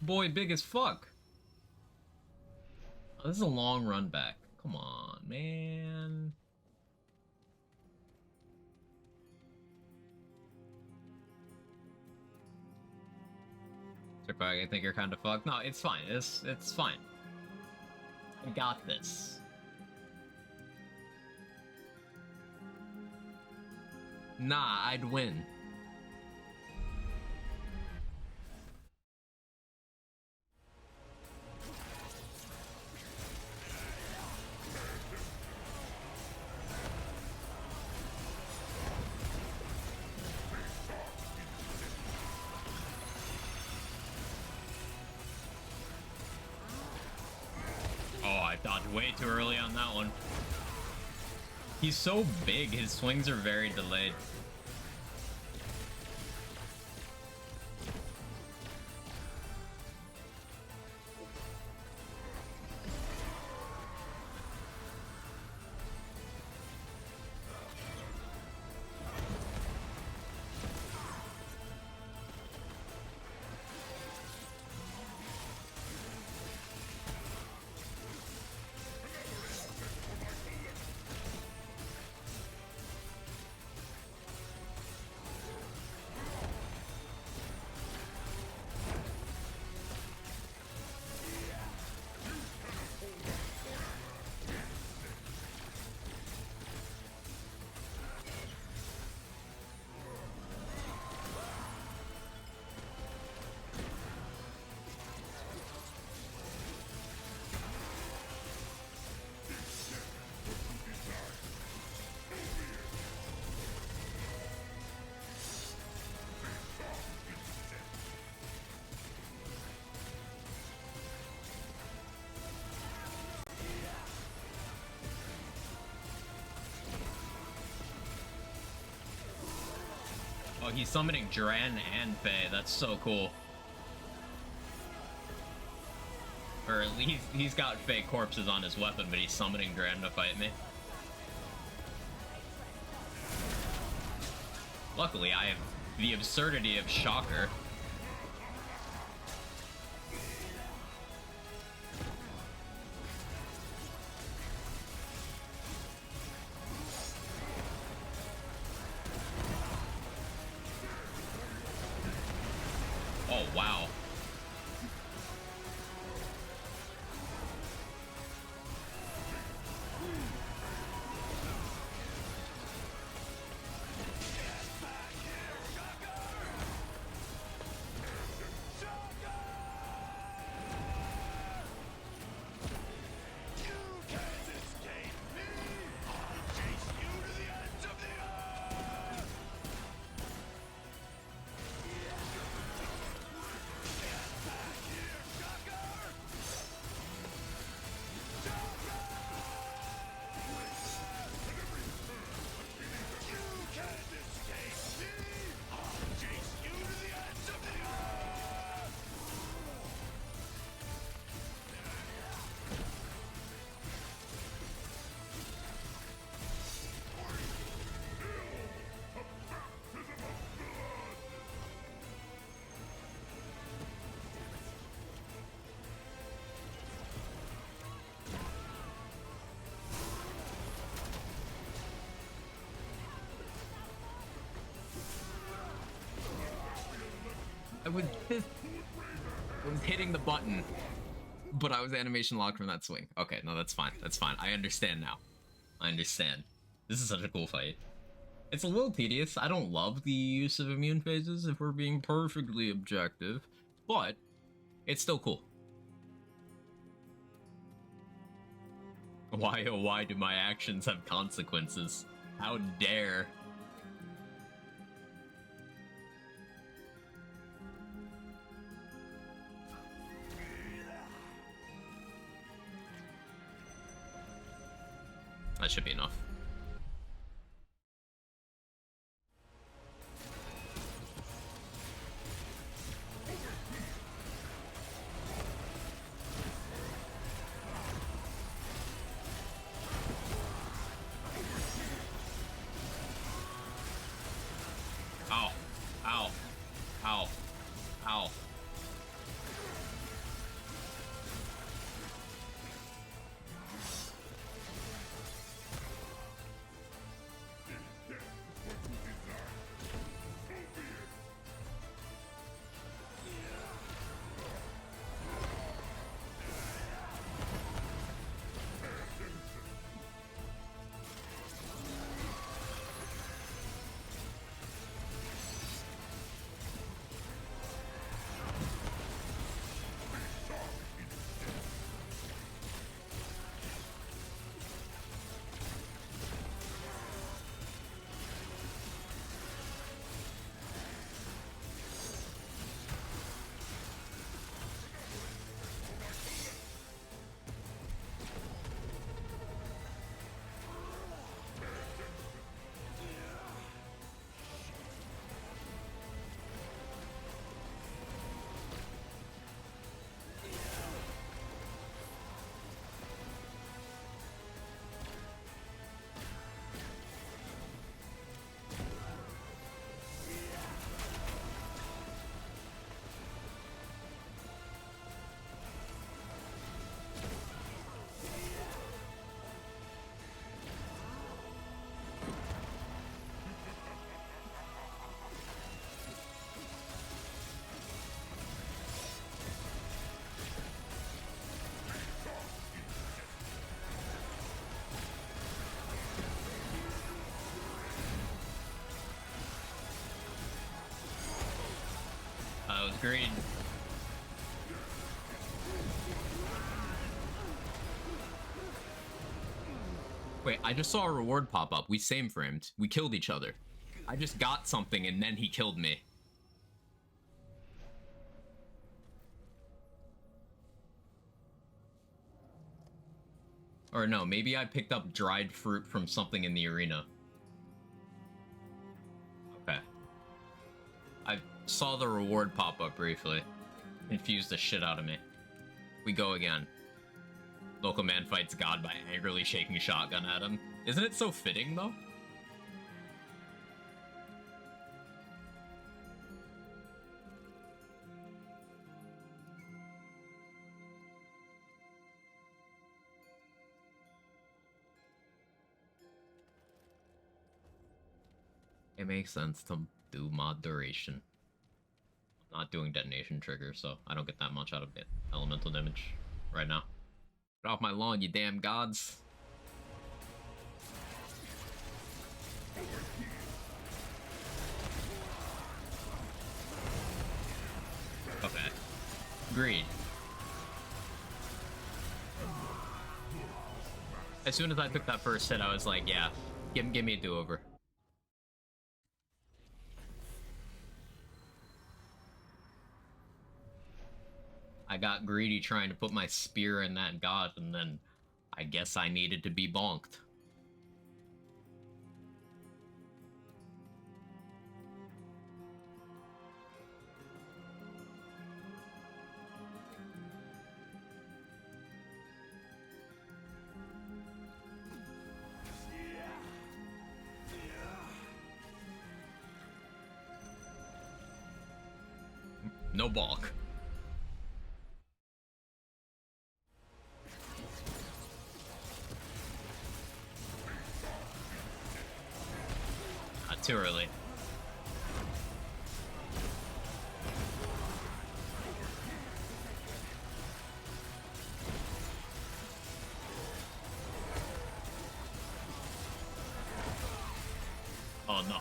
Boy, big as fuck. Oh, this is a long run back. Come on, man. I think you're kind of fucked. No, it's fine. It's fine. I got this. Nah, I'd win. Oh, I dodged way too early on that one. He's so big, his swings are very delayed. Oh, he's summoning Dran and Faye. That's so cool. Or at least he's got Faye corpses on his weapon, but he's summoning Dran to fight me. Luckily, I have the absurdity of Shocker. Oh, wow. I was hitting the button, but I was animation locked from that swing. Okay, no, that's fine. That's fine. I understand now. I understand. This is such a cool fight. It's a little tedious. I don't love the use of immune phases, if we're being perfectly objective, but it's still cool. Why, oh why do my actions have consequences? How dare. That should be enough. Ow. Ow. Ow. Ow. That was green. Wait, I just saw a reward pop up. We same framed. We killed each other. I just got something and then he killed me. Or no, maybe I picked up dried fruit from something in the arena. Okay. I saw the reward pop up briefly. Confused the shit out of me. We go again. Local man fights God by angrily shaking a shotgun at him. Isn't it so fitting, though? It makes sense to do mod duration. I'm not doing detonation trigger, so I don't get that much out of it. Elemental damage right now. Get off my lawn, you damn gods. Okay. Greed. As soon as I took that first hit, I was like, yeah, give me a do-over. I got greedy trying to put my spear in that god, and then I guess I needed to be bonked. No balk. Not too early. Oh no.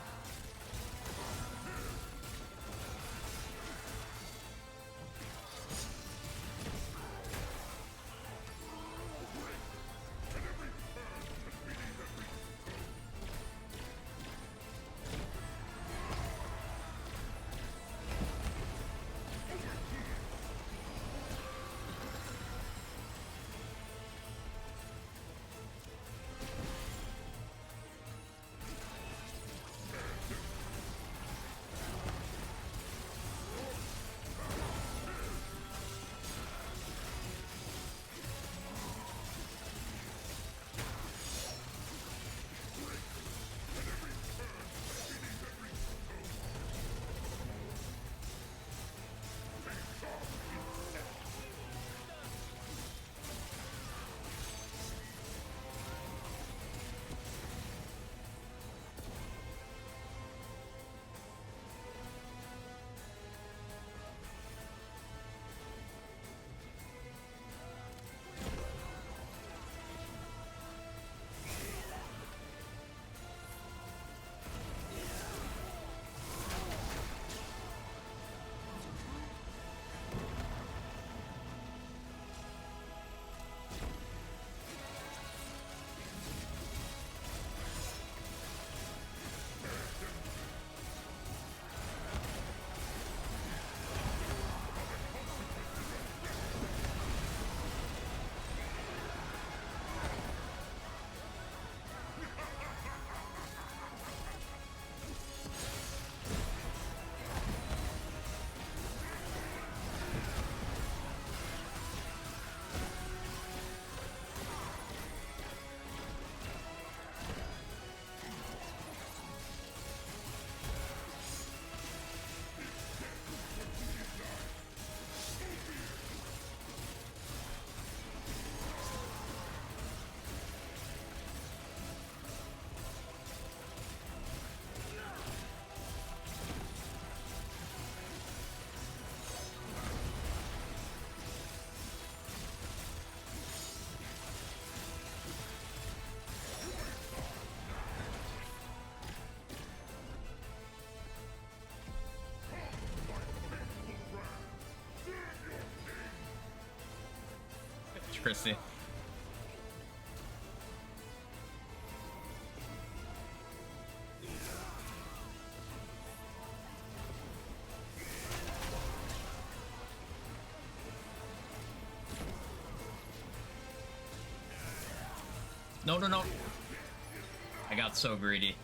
Christy. No, no, no. I got so greedy.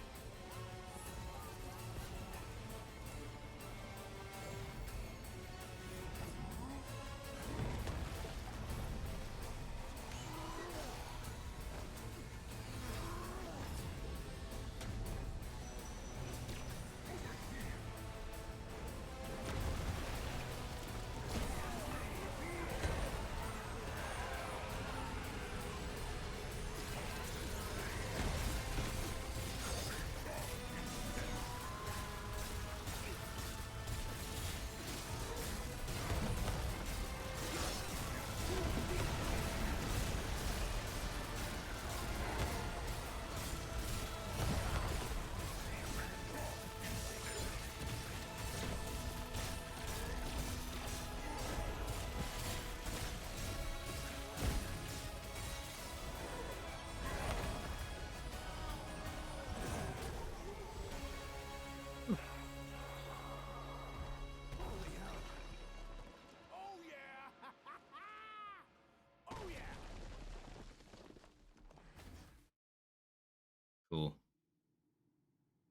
Cool.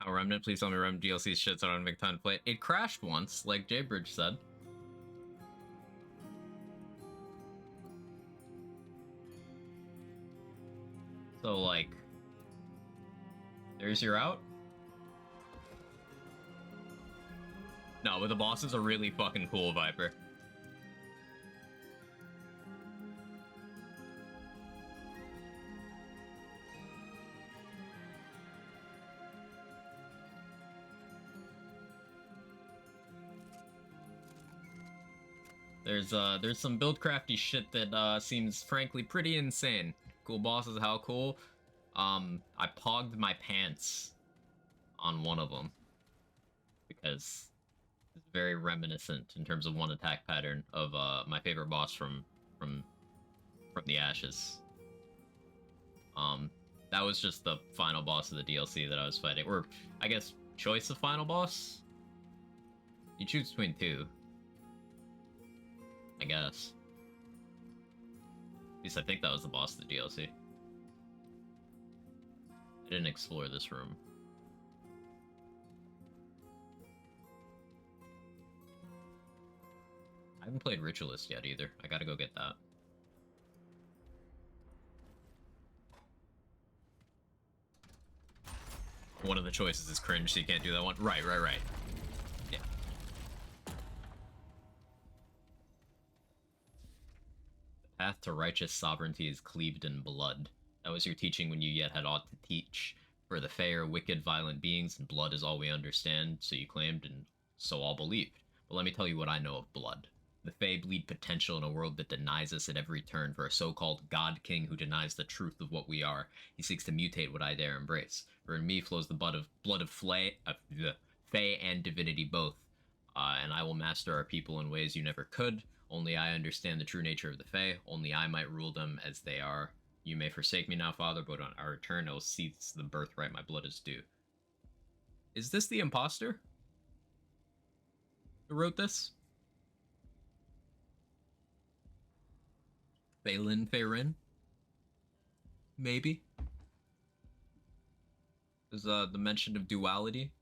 Oh, Remnant, please tell me Remnant DLC shit so I don't make time to play it. It crashed once, like Jaybridge said. So, like, there's your out. No, but the bosses are really fucking cool, Viper. There's some build crafty shit that seems frankly pretty insane. Cool bosses, how cool. I pogged my pants on one of them because it's very reminiscent in terms of one attack pattern of my favorite boss from the Ashes. That was just the final boss of the DLC that I was fighting, or I guess choice of final boss. You choose between two, I guess. At least I think that was the boss of the DLC. I didn't explore this room. I haven't played Ritualist yet either. I gotta go get that. One of the choices is cringe, so you can't do that one. Right. Yeah. The path to righteous sovereignty is cleaved in blood. That was your teaching when you yet had aught to teach. For the Fae are wicked, violent beings, and blood is all we understand, so you claimed, and so all believed. But let me tell you what I know of blood. The Fae bleed potential in a world that denies us at every turn for a so-called God King who denies the truth of what we are. He seeks to mutate what I dare embrace. For in me flows the blood of Fae and divinity both. And I will master our people in ways you never could. Only I understand the true nature of the Fae. Only I might rule them as they are. You may forsake me now, Father, but on our return I will seize the birthright my blood is due. Is this the imposter who wrote this? Phelan? Maybe? There's the mention of duality.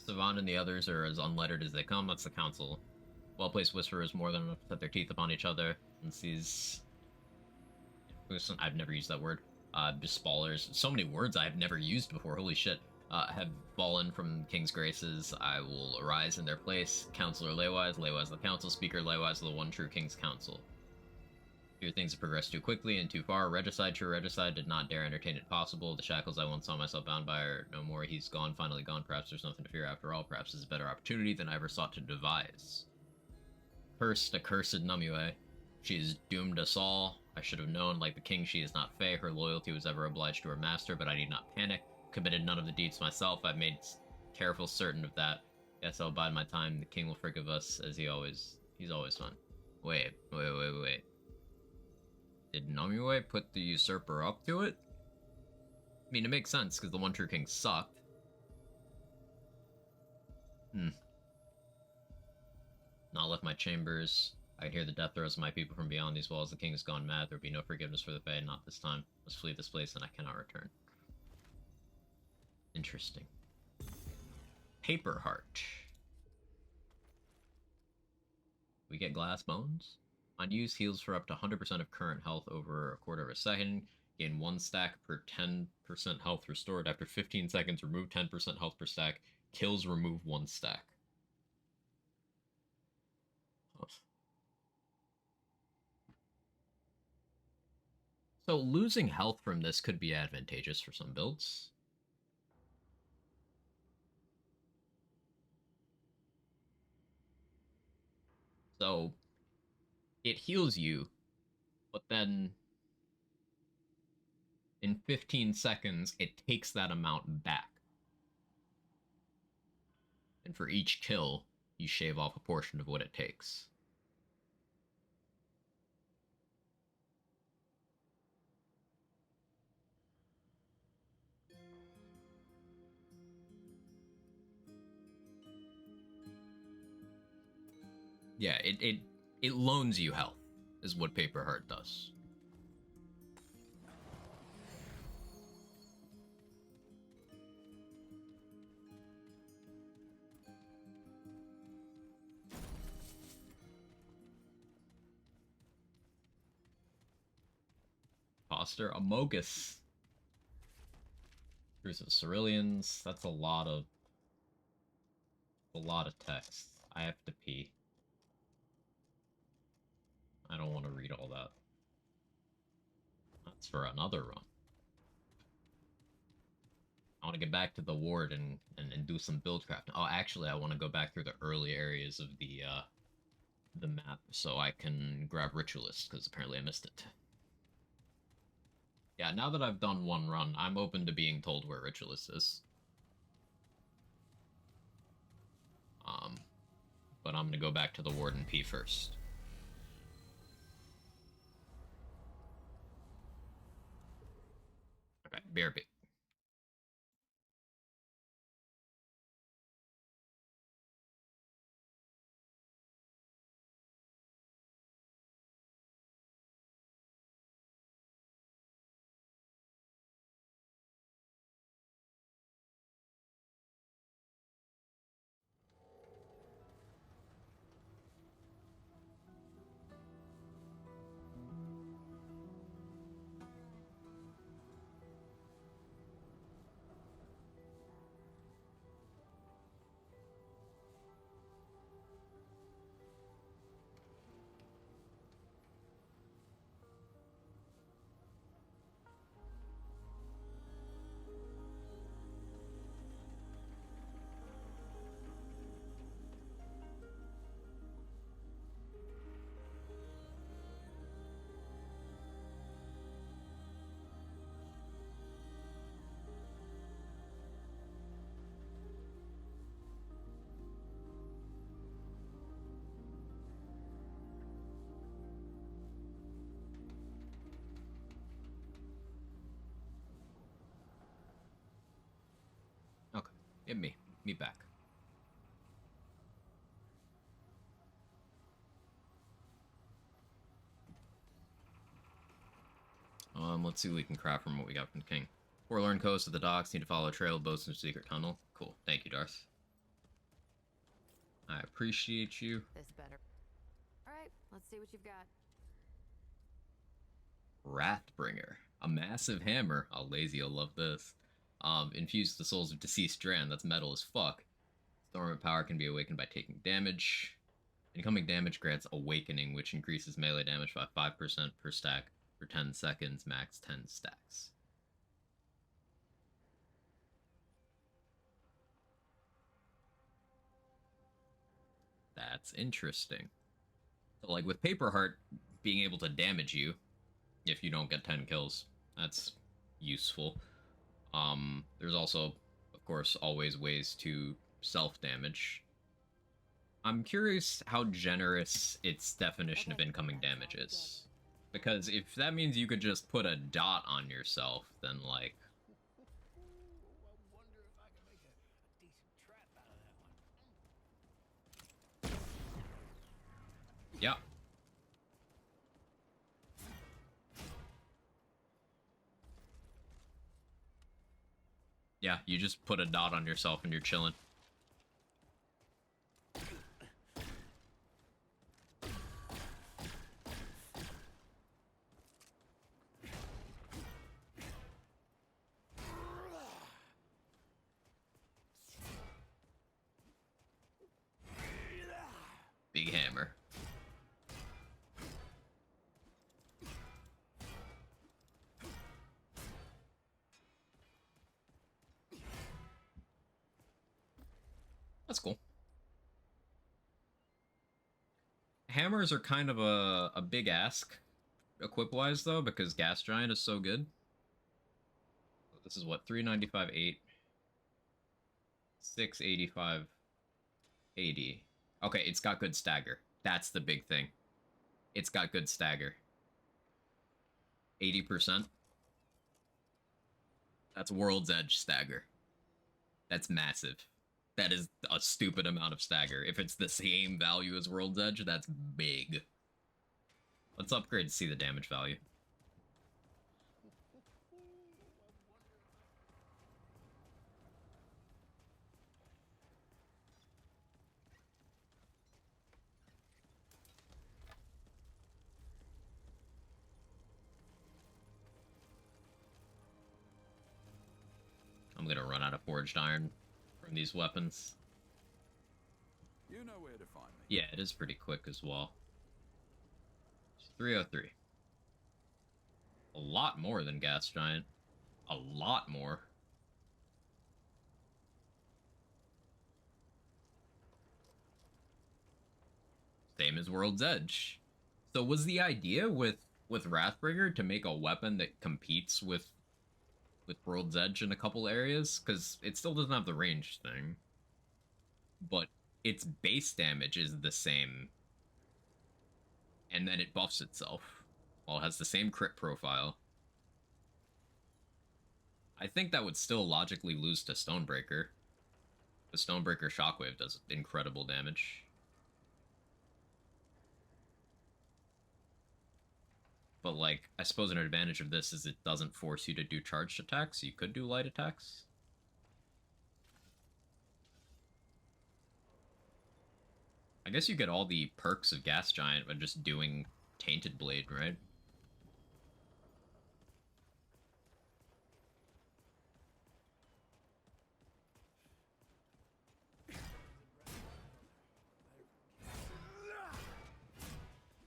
Savant and the others are as unlettered as they come. That's the council. Well-placed whisperers more than enough to set their teeth upon each other and seize... I've never used that word. Bespallers. So many words I have never used before. Holy shit. Have fallen from King's graces. I will arise in their place. Counselor Leywise the council. Speaker Leywise the one true King's council. Fear things have progressed too quickly and too far. Regicide, true regicide, did not dare entertain it possible. The shackles I once saw myself bound by are no more. He's gone, finally gone. Perhaps there's nothing to fear after all. Perhaps it's a better opportunity than I ever sought to devise. Cursed, accursed Numue. She has doomed us all. I should have known, like the king, she is not Fae. Her loyalty was ever obliged to her master, but I need not panic. Committed none of the deeds myself. I've made careful certain of that. Guess I'll bide my time. The king will forgive us, as he's always fun. Wait. Did Numue put the usurper up to it? I mean, it makes sense, because the one true king sucked. Not left my chambers. I can hear the death throes of my people from beyond these walls. The king has gone mad. There will be no forgiveness for the Fae, not this time. Must flee this place, and I cannot return. Interesting. Paper heart. We get glass bones. On use, heals for up to 100% of current health over a quarter of a second. Gain 1 stack per 10% health restored. After 15 seconds, remove 10% health per stack. Kills remove 1 stack. So losing health from this could be advantageous for some builds. So it heals you, but then in 15 seconds, it takes that amount back. And for each kill, you shave off a portion of what it takes. Yeah, it loans you health, is what Paper Heart does. Foster Amogus. Cruise of Ceruleans. That's a lot of text. I have to pee. I don't want to read all that. That's for another run. I want to get back to the ward and do some build crafting. Oh, actually, I want to go back through the early areas of the map so I can grab Ritualist, because apparently I missed it. Yeah, now that I've done one run, I'm open to being told where Ritualist is. But I'm gonna go back to the Warden P first. Okay, BRB. Okay, hit me. Me back. Let's see what we can craft from what we got from the King. Forlorn coast of the docks, need to follow a trail, boats, and secret tunnel. Cool. Thank you, Darth. I appreciate you. This better. Alright, let's see what you've got. Wrathbringer. A massive hammer. Oh, lazy, you'll love this. Infuse the souls of deceased strand. That's metal as fuck. Storm of power can be awakened by taking damage. Incoming damage grants awakening, which increases melee damage by 5% per stack for 10 seconds, max 10 stacks. That's interesting. So, like, with Paper Heart being able to damage you if you don't get 10 kills, that's useful. There's also, of course, always ways to self-damage. I'm curious how generous its definition of incoming damage is. Because if that means you could just put a dot on yourself, then, like... I wonder if I can make a decent trap out of that one. Yeah. Yeah, you just put a dot on yourself and you're chilling. Big hammer. That's cool. Hammers are kind of a big ask, equip-wise, though, because Gas Giant is so good. This is what, 395, 8, 685, 80. Okay, it's got good stagger. That's the big thing. It's got good stagger. 80%. That's World's Edge stagger. That's massive. That is a stupid amount of stagger. If it's the same value as World's Edge, that's big. Let's upgrade to see the damage value. I'm gonna run out of forged iron from these weapons. You know where to find me. Yeah, it is pretty quick as well. It's 303. A lot more than Gas Giant. A lot more. Same as World's Edge. So was the idea with Wrathbringer to make a weapon that competes with World's Edge in a couple areas? Because it still doesn't have the range thing. But its base damage is the same. And then it buffs itself. While it has the same crit profile. I think that would still logically lose to Stonebreaker. The Stonebreaker Shockwave does incredible damage. But, like, I suppose an advantage of this is it doesn't force you to do charged attacks. You could do light attacks. I guess you get all the perks of Gas Giant by just doing Tainted Blade, right?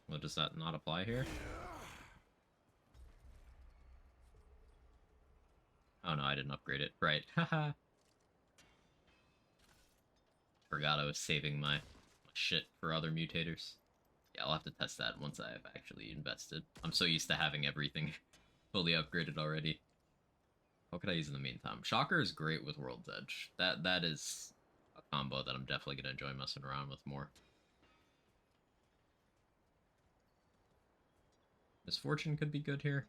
Well, does that not apply here? Oh no, I didn't upgrade it. Right. Haha. Forgot I was saving my shit for other mutators. Yeah, I'll have to test that once I've actually invested. I'm so used to having everything fully upgraded already. What could I use in the meantime? Shocker is great with World's Edge. That is a combo that I'm definitely gonna enjoy messing around with more. Misfortune could be good here.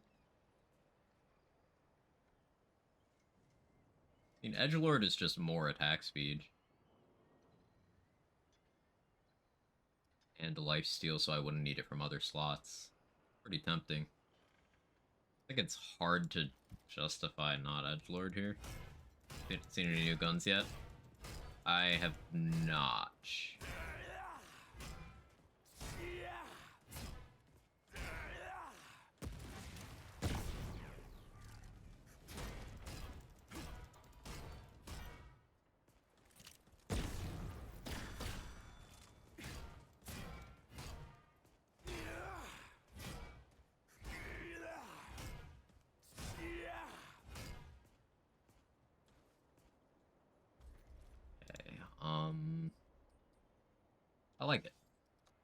I mean, Edgelord is just more attack speed. And lifesteal, so I wouldn't need it from other slots. Pretty tempting. I think it's hard to justify not Edgelord here. Haven't seen any new guns yet. I have not. I like it.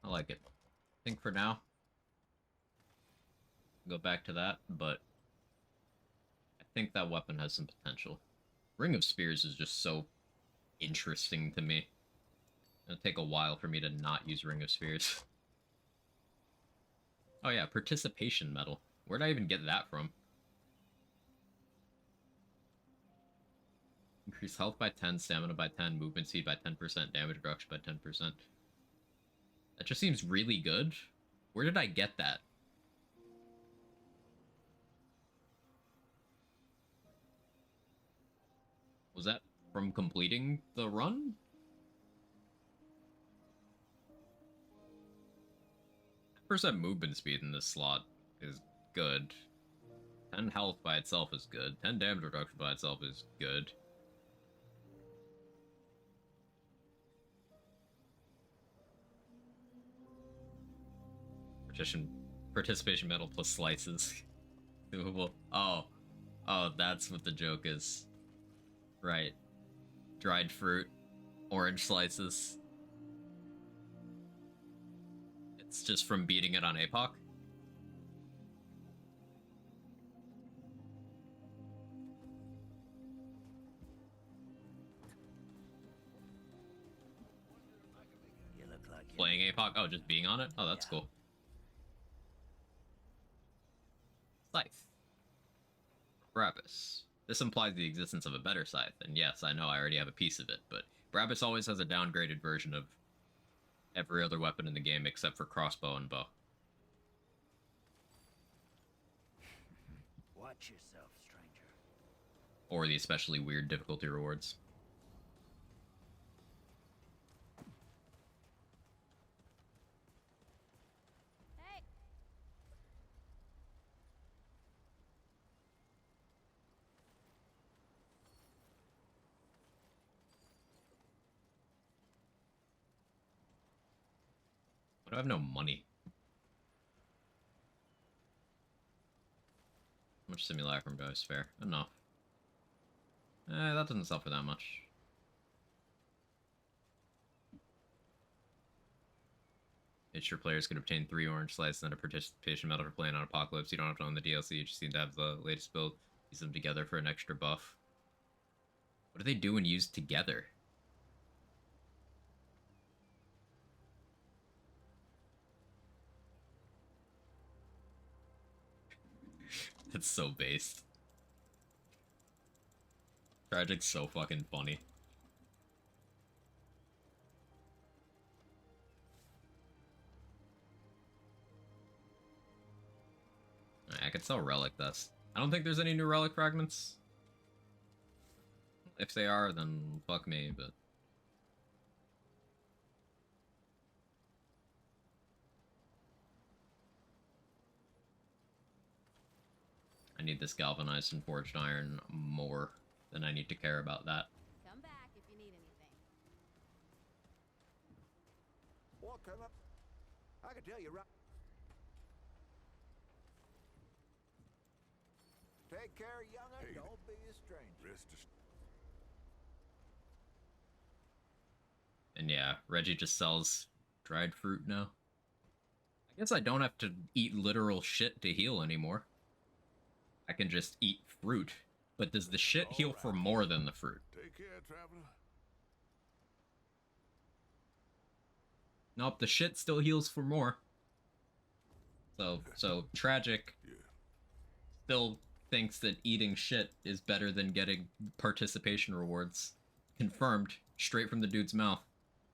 I like it. I think for now, go back to that, but I think that weapon has some potential. Ring of Spears is just so interesting to me. It'll take a while for me to not use Ring of Spears. Oh yeah, Participation Medal. Where'd I even get that from? Increase health by 10, stamina by 10, movement speed by 10%, damage reduction by 10%. That just seems really good. Where did I get that? Was that from completing the run? Percent movement speed in this slot is good. 10 health by itself is good. 10 damage reduction by itself is good. Participation medal plus slices. Doable. Oh, that's what the joke is. Right. Dried fruit, orange slices. It's just from beating it on APOC. You look like you Playing APOC? Oh, just being on it? Oh, that's cool. Scythe. Brabus. This implies the existence of a better scythe, and yes, I know I already have a piece of it, but Brabus always has a downgraded version of every other weapon in the game except for crossbow and bow. Watch yourself, stranger. Or the especially weird difficulty rewards. Hey! But I have no money. How much simulacrum do I spare? Enough. That doesn't sell for that much. Make sure players can obtain 3 orange slices and a participation medal for playing on Apocalypse. You don't have to own the DLC, you just need to have the latest build. Use them together for an extra buff. What do they do when used together? That's so based. Tragic's so fucking funny. I could sell relic dust. I don't think there's any new relic fragments. If they are, then fuck me, but... I need this galvanized and forged iron more than I need to care about that. Come back if you need anything. What come up? I can tell you right. Take care, young'un. Hey, Don't be a stranger. Rest assured. And yeah, Reggie just sells dried fruit now. I guess I don't have to eat literal shit to heal anymore. I can just eat fruit. But does the shit heal for more than the fruit? Take care, traveler. Nope, the shit still heals for more. So Tragic Yeah. still thinks that eating shit is better than getting participation rewards. Confirmed, straight from the dude's mouth.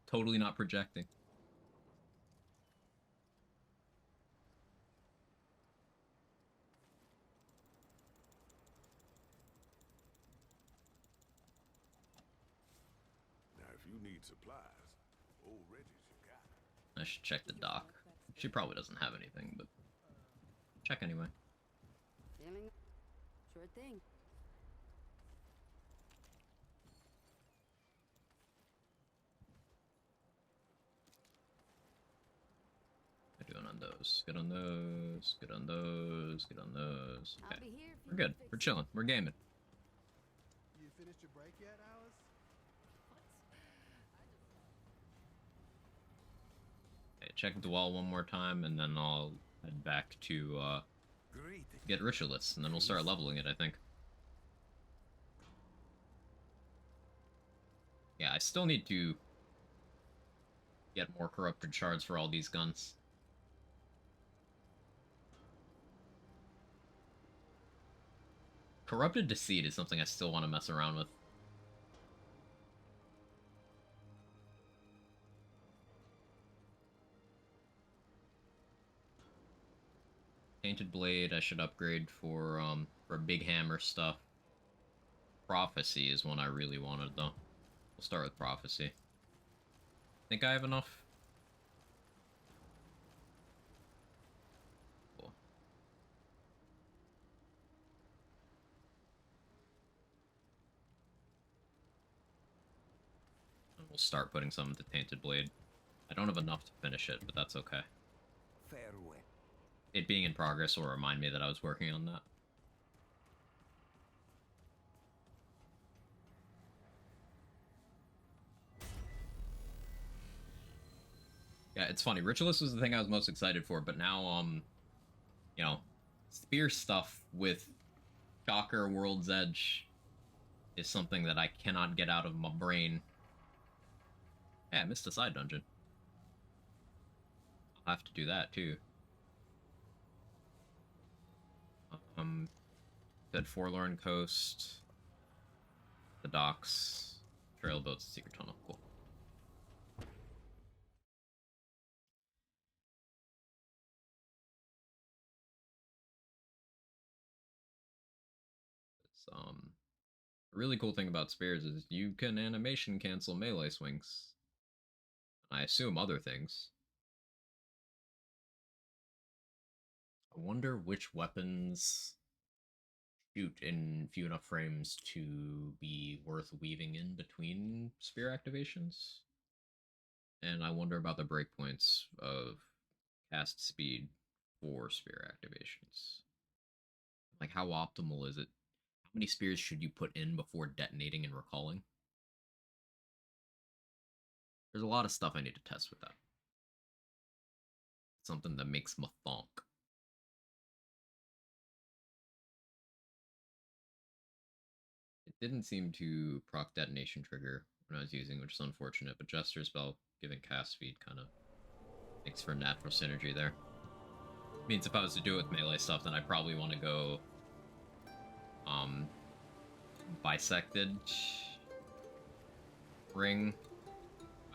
Totally not projecting. Now, if you need supplies, old Reggie's your guy. I should check the dock. She probably doesn't have anything, but check anyway. Feeling? Sure thing. What are doing on those? Good on those. Good on those. Good on those. I'll Okay, be here if we're you good. need We're fixing. chilling. We're gaming. You finished your break yet, Alice? Okay, check the wall one more time, and then I'll head back to Great. get Ritualist, and then we'll start leveling it, I think. Yeah, I still need to get more corrupted shards for all these guns. Corrupted Deceit is something I still want to mess around with. Tainted Blade I should upgrade for big hammer stuff. Prophecy is one I really wanted, though. We'll start with Prophecy. Think I have enough? Cool. And we'll start putting some into Tainted Blade. I don't have enough to finish it, but that's okay. Farewell. It being in progress will remind me that I was working on that. Yeah, it's funny. Ritualist was the thing I was most excited for, but now, you know, spear stuff with Shocker World's Edge is something that I cannot get out of my brain. Yeah, I missed a side dungeon. I'll have to do that, too. Said Forlorn Coast, the docks, Trail boats, secret tunnel. Cool. A really cool thing about spears is you can animation cancel melee swings. I assume other things. I wonder which weapons shoot in few enough frames to be worth weaving in between spear activations. And I wonder about the breakpoints of cast speed for spear activations. Like, how optimal is it? How many spears should you put in before detonating and recalling? There's a lot of stuff I need to test with that. Something that makes me thonk. It didn't seem to proc detonation trigger when I was using, which is unfortunate, but Jester Spell giving cast speed kind of makes for natural synergy there. Means if I was to do it with melee stuff, then I'd probably want to go bisected ring.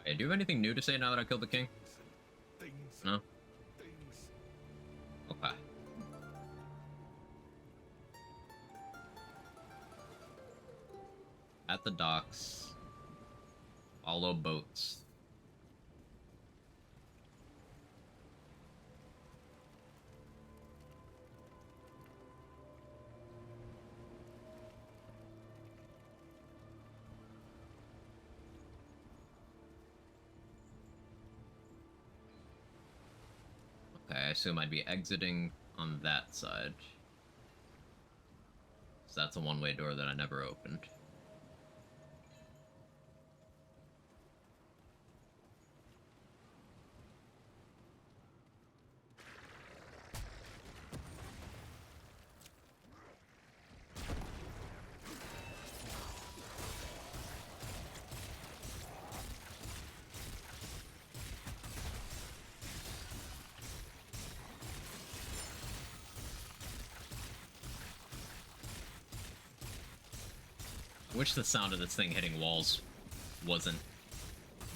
Okay, do you have anything new to say now that I killed the king? Things. No? Things. Okay. At the docks. Follow boats. Okay, I assume I'd be exiting on that side. So that's a one-way door that I never opened. I wish the sound of this thing hitting walls wasn't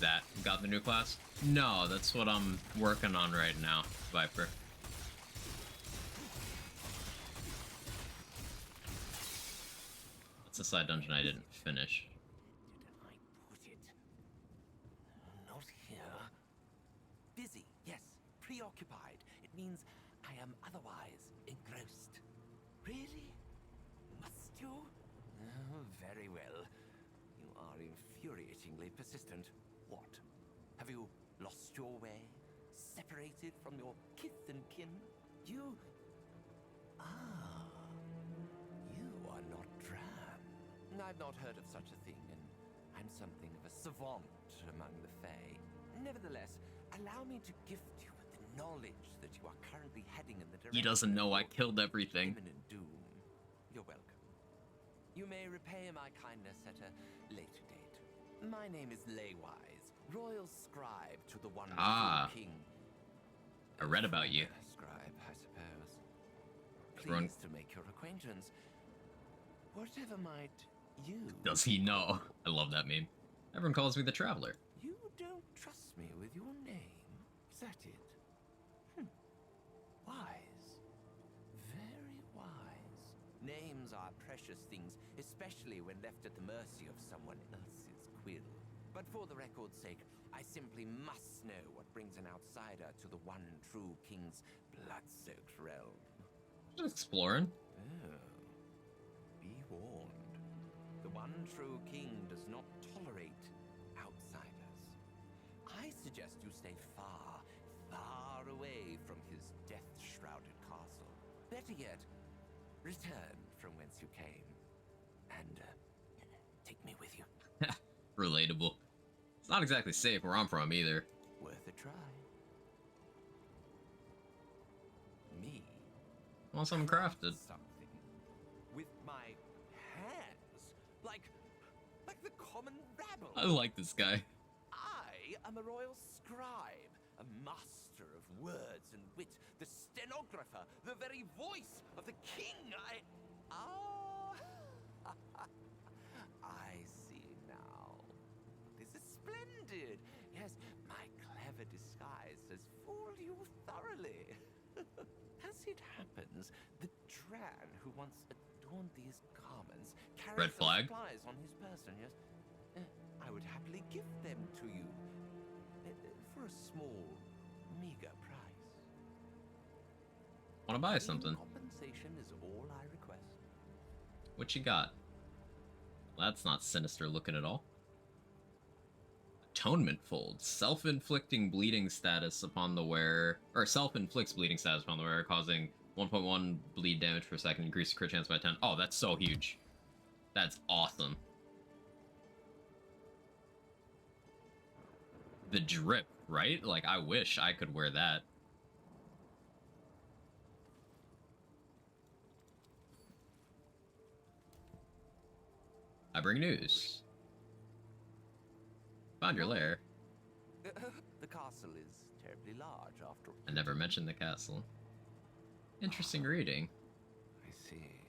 that got the new class. No, that's what I'm working on right now, Viper. That's a side dungeon I didn't finish. Did I put it? Not here. Busy, yes. Preoccupied. It means I am otherwise engrossed. Really? Must you? Oh, very well. You are infuriatingly persistent. What? Have you lost your way? Separated from your kith and kin? You... Ah... You are not Dram. I've not heard of such a thing, and I'm something of a savant among the Fae. Nevertheless, allow me to gift you with the knowledge that you are currently heading in the direction He doesn't know I of killed everything. imminent doom. You're welcome. You may repay my kindness at a later date. My name is Laywise, royal scribe to the one Ah. true king. I read about you. Scribe, I suppose. Everyone- Pleased to make your acquaintance. Whatever might you... Does he know? I love that meme. Everyone calls me the Traveler. You don't trust me with your name? Is that it? Wise. Very wise. Names are precious things, especially when left at the mercy of someone else's quill. But for the record's sake, I simply must know what brings an outsider to the one true king's blood-soaked realm. Just exploring. Oh. Be warned. The one true king does not tolerate outsiders. I suggest you stay far, far away from his death-shrouded castle. Better yet, return from whence you came. And, take me with you. Relatable. It's not exactly safe where I'm from either. Worth a try. Me? Want something crafted. Something. With my hands. Like the common rabble. I like this guy. I am a royal scribe, a master of words and wit, the stenographer, the very voice of the king. I see now. splendid! Yes, my clever disguise has fooled you thoroughly. As it happens, the Dran who once adorned these garments carries Red flag. some supplies on his person, yes? I would happily give them to you. For a small, meager price. Want to buy something? Compensation is all I request. What you got? That's not sinister looking at all. Atonement Fold. Self-inflicting bleeding status upon the wearer, or self-inflicts bleeding status upon the wearer, causing 1.1 bleed damage per second, increases crit chance by 10. Oh, that's so huge. That's awesome. The drip, right? Like, I wish I could wear that. I bring news. Found your lair. The castle is terribly large after all. I never mentioned the castle. Interesting reading. I see,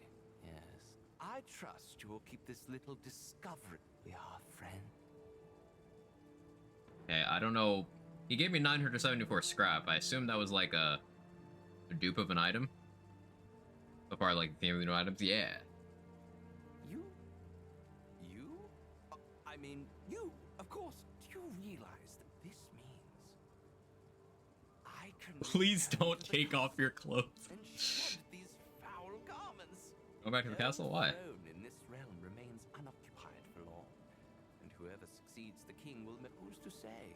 yes. I trust you will keep this little discovery. We are friends. Okay, I don't know. He gave me 974 scrap. I assume that was like a dupe of an item. So far, like the theme of the new items. Yeah. You? I mean, you, of course. Do you realize that this means I can Please return don't to the take off your clothes. and shed these foul garments. Go back to the castle? Why? No throne in this realm remains unoccupied for long, and whoever succeeds the king will. Who's to say?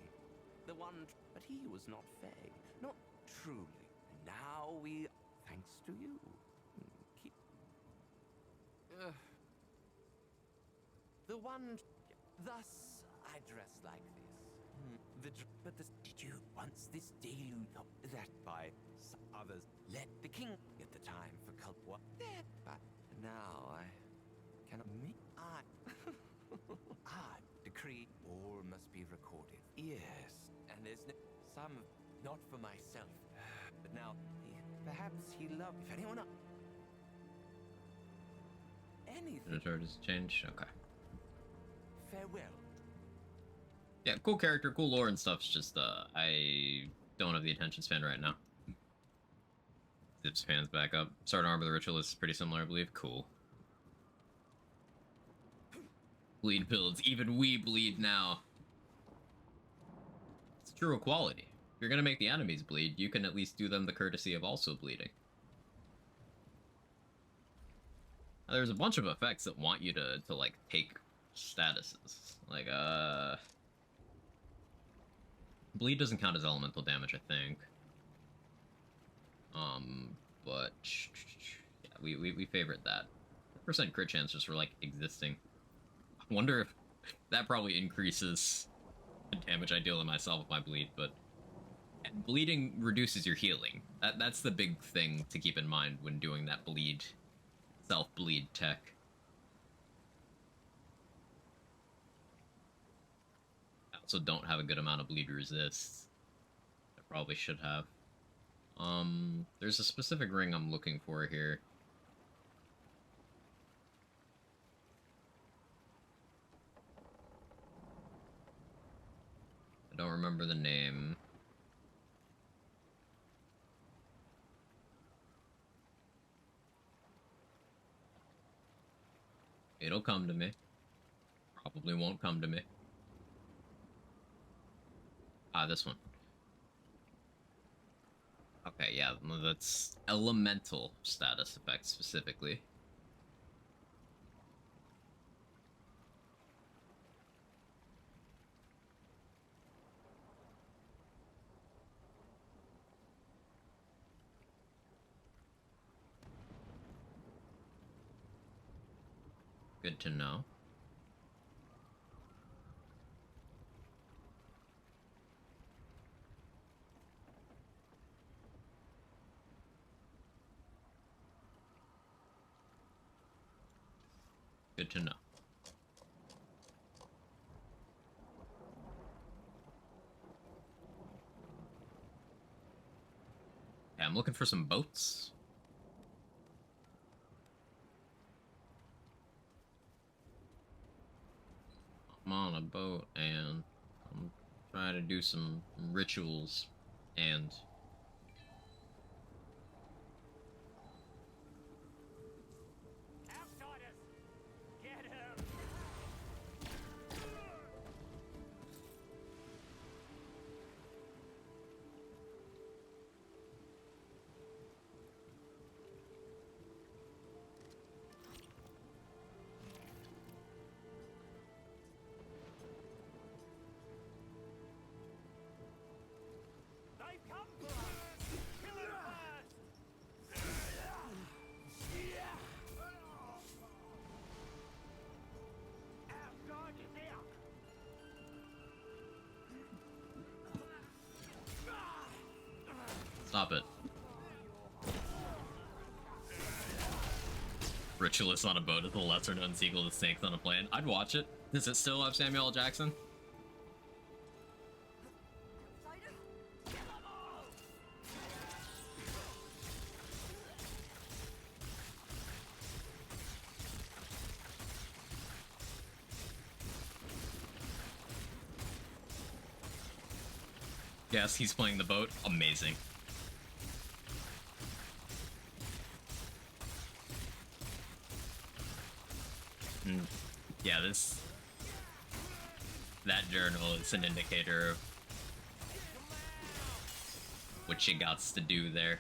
The one, but he was not Fey, not truly. And now we, thanks to you, keep. The one. Thus, I dress like this. Did you once this deluge that by some others let the king at the time for Culpwa? But now I cannot me. I decree all must be recorded. Yes, and there's no, some not for myself, but now perhaps he loved. If anyone anything. The charges change. Okay. Farewell. Yeah, cool character, cool lore and stuff's just, I don't have the attention span right now. Zips pans back up. Sword Armor the Ritualist is pretty similar, I believe. Cool. Bleed builds. Even we bleed now. It's true equality. If you're gonna make the enemies bleed, you can at least do them the courtesy of also bleeding. Now, there's a bunch of effects that want you to like, take statuses. Like, bleed doesn't count as elemental damage, I think. But yeah, we favored that. Percent crit chance just for like existing. I wonder if that probably increases the damage I deal to myself with my bleed, but bleeding reduces your healing. That's the big thing to keep in mind when doing that bleed, self-bleed tech. I also don't have a good amount of bleed resist. I probably should have. There's a specific ring I'm looking for here. I don't remember the name. It'll come to me. Probably won't come to me. Ah, this one. Okay, yeah, that's elemental status effect specifically. Good to know. Good to know. Yeah, I'm looking for some boats. I'm on a boat and trying to do some rituals and Outsiders! Get him! They've come for us! Kill him first! Our guard is out! stop it. Ritualist on a boat is a lesser known sequel to Snakes on a Plane. I'd watch it. Does it still have Samuel L. Jackson? Yes, he's playing the boat. Amazing. Yeah, that journal is an indicator of what she got to do there.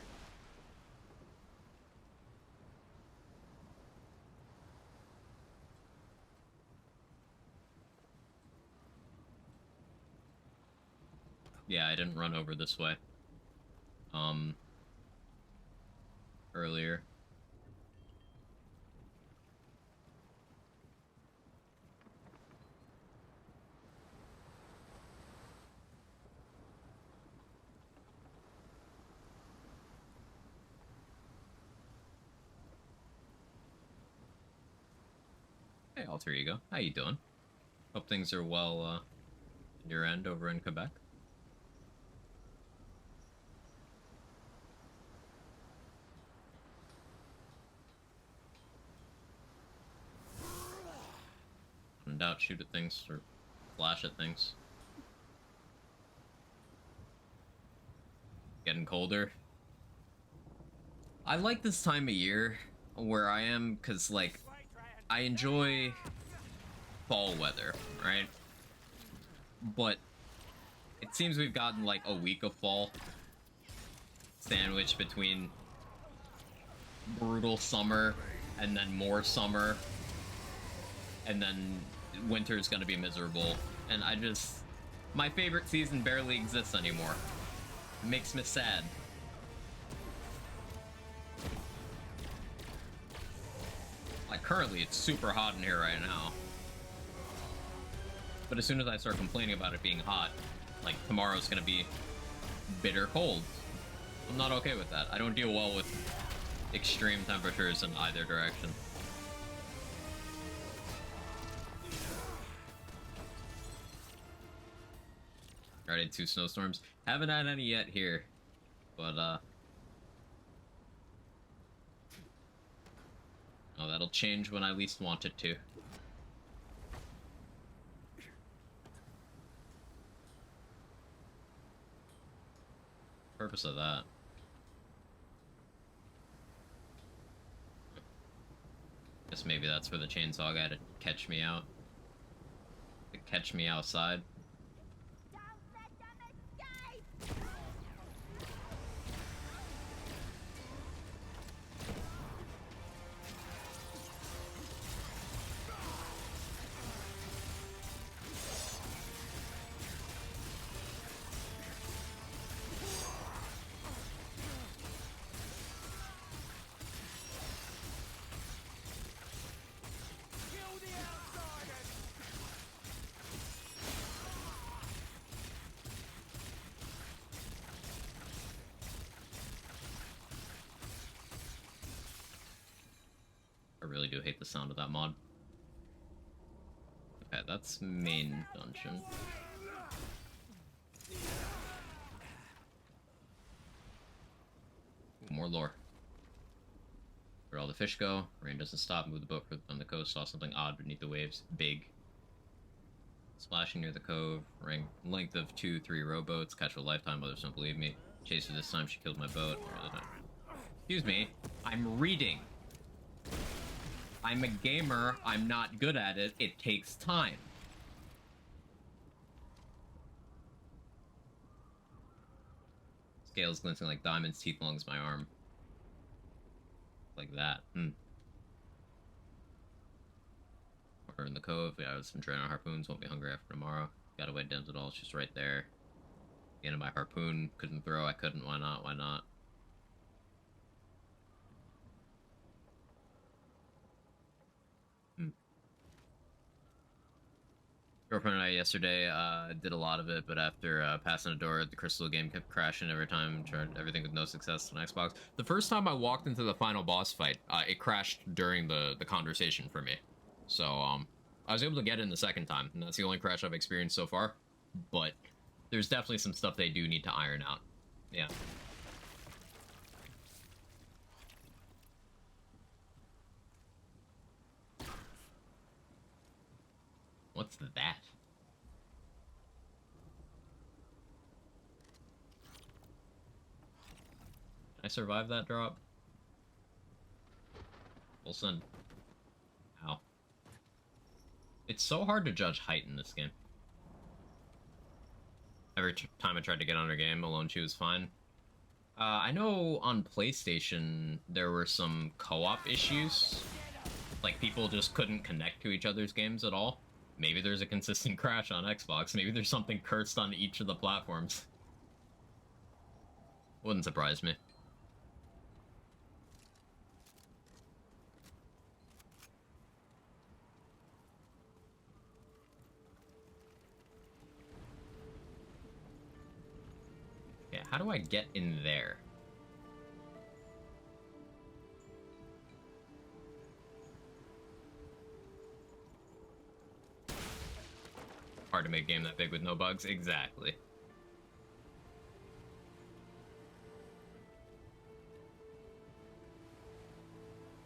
Yeah, I didn't run over this way. Earlier. Hey, alter ego. How you doing? Hope things are well, on your end over in Quebec. No doubt shoot at things or flash at things. Getting colder. I like this time of year where I am because, like, I enjoy fall weather, right? But it seems we've gotten like a week of fall sandwiched between brutal summer and then more summer and then winter's gonna be miserable, and my favorite season barely exists anymore. It makes me sad. Like, currently it's super hot in here right now, but as soon as I start complaining about it being hot, like, tomorrow's gonna be bitter cold. I'm not okay with that. I don't deal well with extreme temperatures in either direction. Already 2 snowstorms. Haven't had any yet here, but oh, that'll change when I least want it to. Purpose of that. Guess maybe that's where the chainsaw guy to catch me out. To catch me outside. Don't let them escape! Kill the outsiders! I really do hate the sound of that mod. Okay, that's main dungeon. Ooh, more lore. Where'd all the fish go? Rain doesn't stop. Move the boat on the coast. Saw something odd beneath the waves. Big. Splashing near the cove. Length of 2-3 rowboats. Catch a lifetime. Others don't believe me. Chased her this time. She killed my boat. Excuse me. I'm reading. I'm a gamer. I'm not good at it. It takes time. Scales glinting like diamonds. Teeth long as my arm. Like that. Water in the cove. Yeah, I was some draining harpoons. Won't be hungry after tomorrow. Got away Denzel doll. It's just right there. The end of my harpoon. Couldn't throw. I couldn't. Why not? Why not? Girlfriend and I yesterday did a lot of it, but after passing a door, the crystal game kept crashing every time. Tried everything with no success on Xbox. The first time I walked into the final boss fight, it crashed during the conversation for me. So I was able to get in the second time, and that's the only crash I've experienced so far. But there's definitely some stuff they do need to iron out. Yeah. What's that? Can I survive that drop? We'll send. Ow. It's so hard to judge height in this game. Every time I tried to get on her game, alone she was fine. I know on PlayStation there were some co-op issues. Like, people just couldn't connect to each other's games at all. Maybe there's a consistent crash on Xbox. Maybe there's something cursed on each of the platforms. Wouldn't surprise me. Yeah, how do I get in there? Hard to make a game that big with no bugs. Exactly.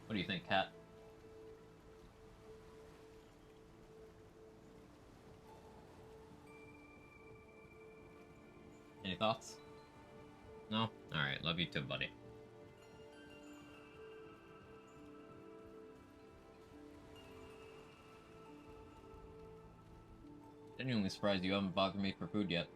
What do you think, Kat? Any thoughts? No? Alright, love you too, buddy. Genuinely surprised you haven't bothered me for food yet.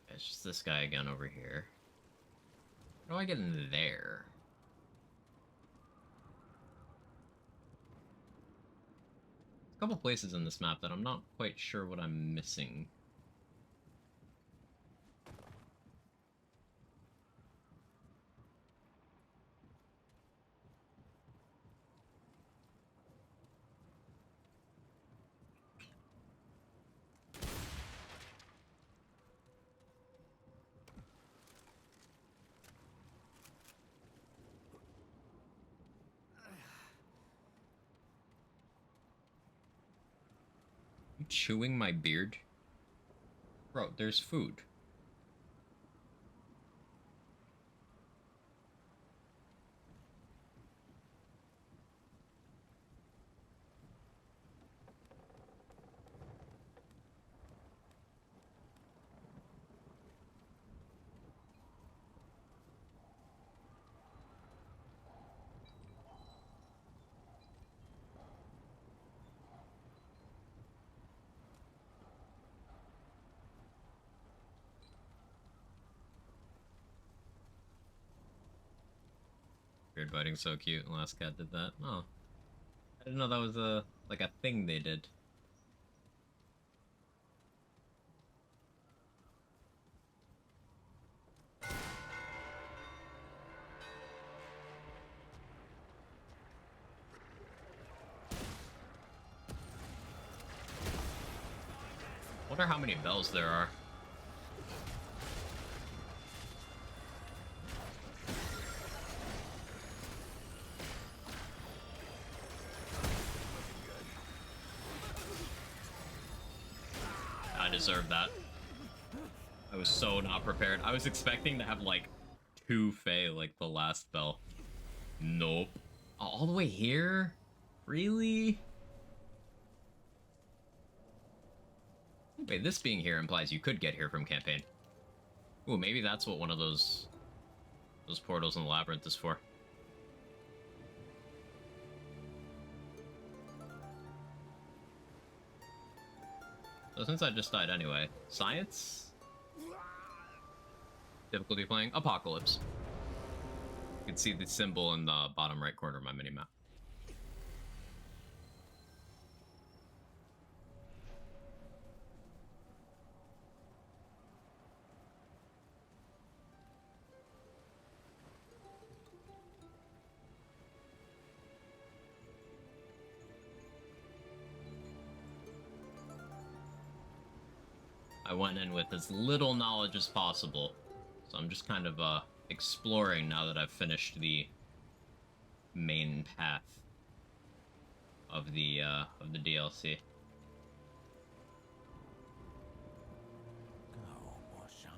It's just this guy again over here. How do I get in there? A couple places in this map that I'm not quite sure what I'm missing. You chewing my beard? Bro, there's food. Beard biting so cute. The last cat did that. Oh. I didn't know that was like a thing they did. Wonder how many bells there are. I deserve that. I was so not prepared. I was expecting to have, like, 2 Fae like the last bell. Nope. All the way here? Really? Wait, this being here implies you could get here from campaign. Ooh, maybe that's what one of those portals in the labyrinth is for. So since I just died anyway, science? Difficulty playing Apocalypse. You can see the symbol in the bottom right corner of my minimap. I went in with as little knowledge as possible, so I'm just kind of exploring now that I've finished the main path of the DLC. Go, Borsha.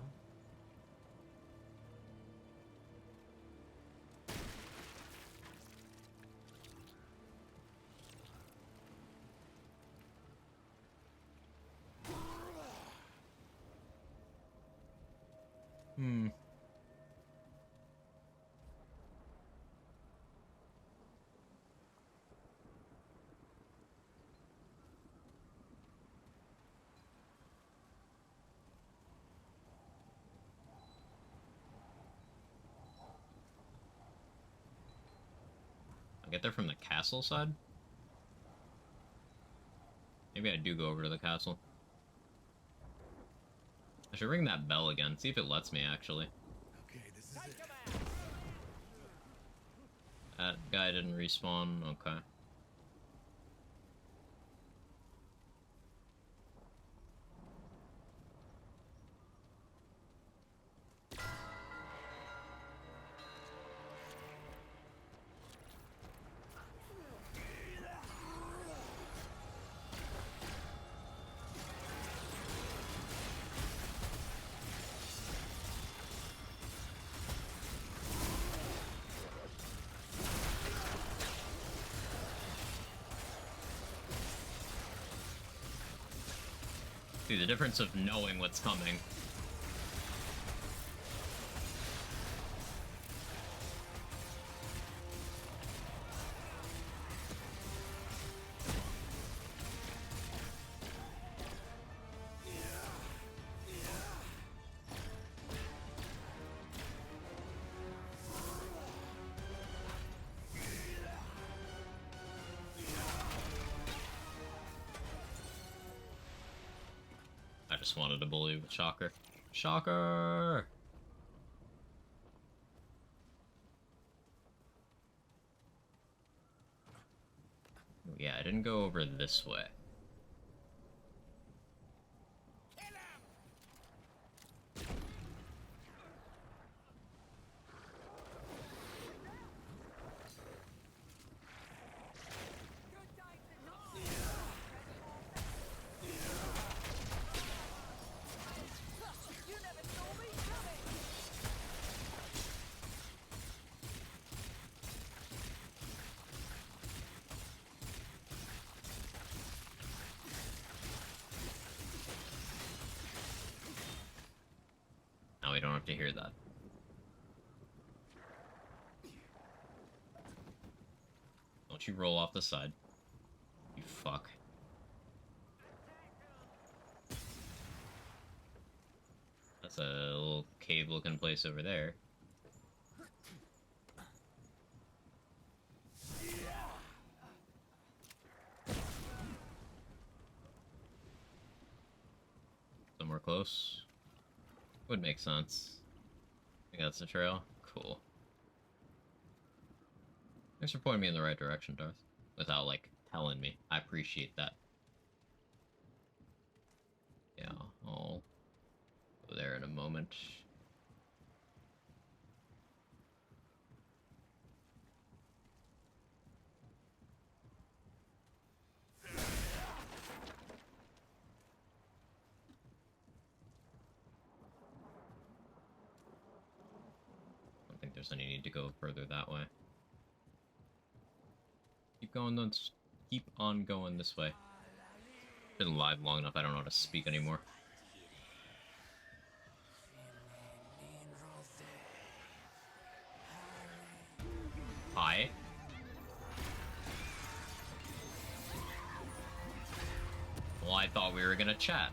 Hmm. I'll get there from the castle side? Maybe I do go over to the castle. I should ring that bell again, see if it lets me, actually. Okay, this is it. That guy didn't respawn, okay. See, the difference of knowing what's coming. I just wanted to bully with Shocker. Shocker! Yeah, I didn't go over this way. Now we don't have to hear that. Don't you roll off the side. You fuck. That's a little cave looking place over there. Somewhere close. Would make sense. I think that's the trail. Cool. Thanks for pointing me in the right direction, Darth. Without, like, telling me. I appreciate that. Yeah, I'll go there in a moment. 100% you need to go further that way. Keep going, then. Keep on going this way. Been live long enough, I don't know how to speak anymore. Hi. Well, I thought we were gonna chat.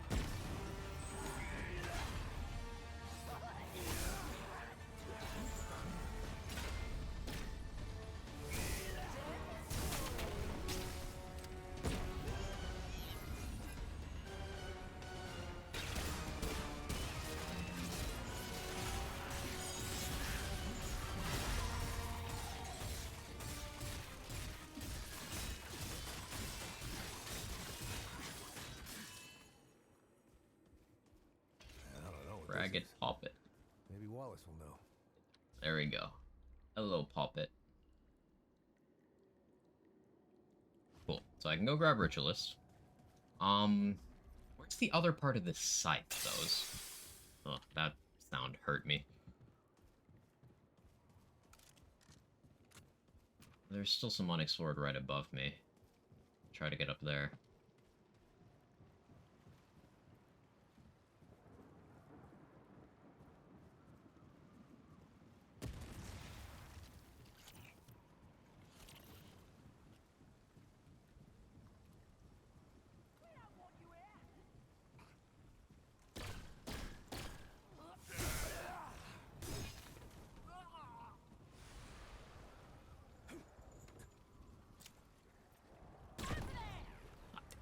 Ragged Poppet. Maybe Wallace will know. There we go. Hello, Poppet. Cool. So I can go grab Ritualist. Where's the other part of this scythe, though? Ugh, that sound hurt me. There's still some unexplored right above me. Try to get up there.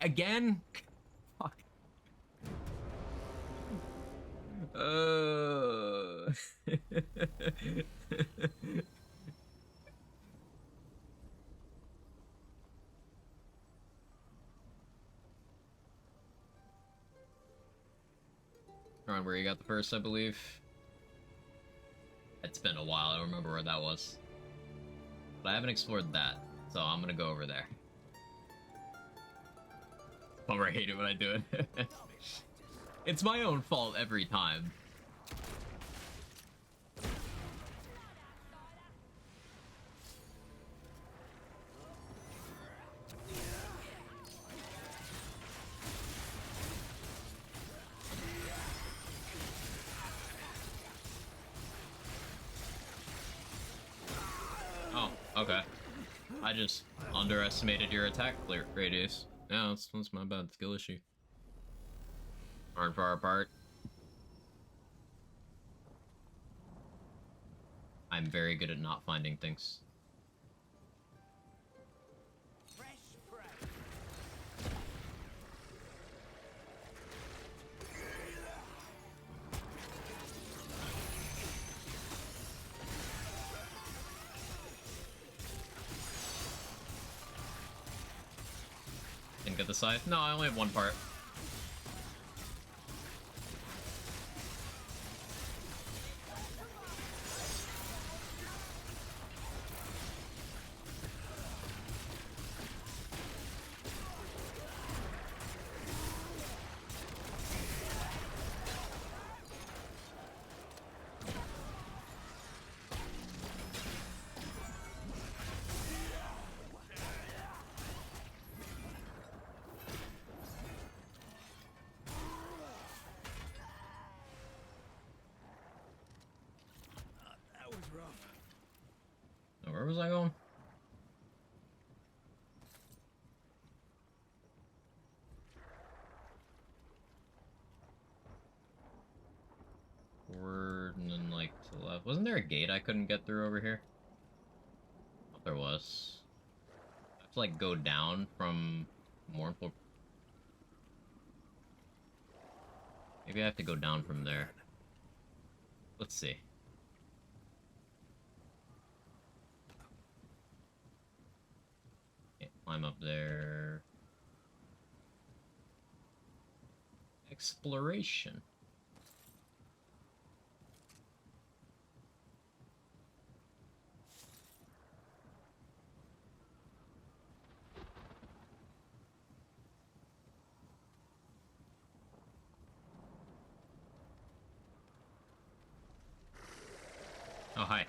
Again? Fuck. Around where you got the first, I believe. It's been a while, I don't remember where that was. But I haven't explored that, so I'm gonna go over there. Bummer, I hate it when I do it. It's my own fault every time. Oh, okay. I just underestimated your attack radius. Yeah, that's my bad skill issue. Aren't far apart. I'm very good at not finding things. Didn't get the scythe? No, I only have one part. Where was I going? Forward and then like to the left. Wasn't there a gate I couldn't get through over here? I thought there was. I have to like go down from Mournful. Maybe I have to go down from there. Let's see. Okay, climb up there. Exploration. Oh, hi.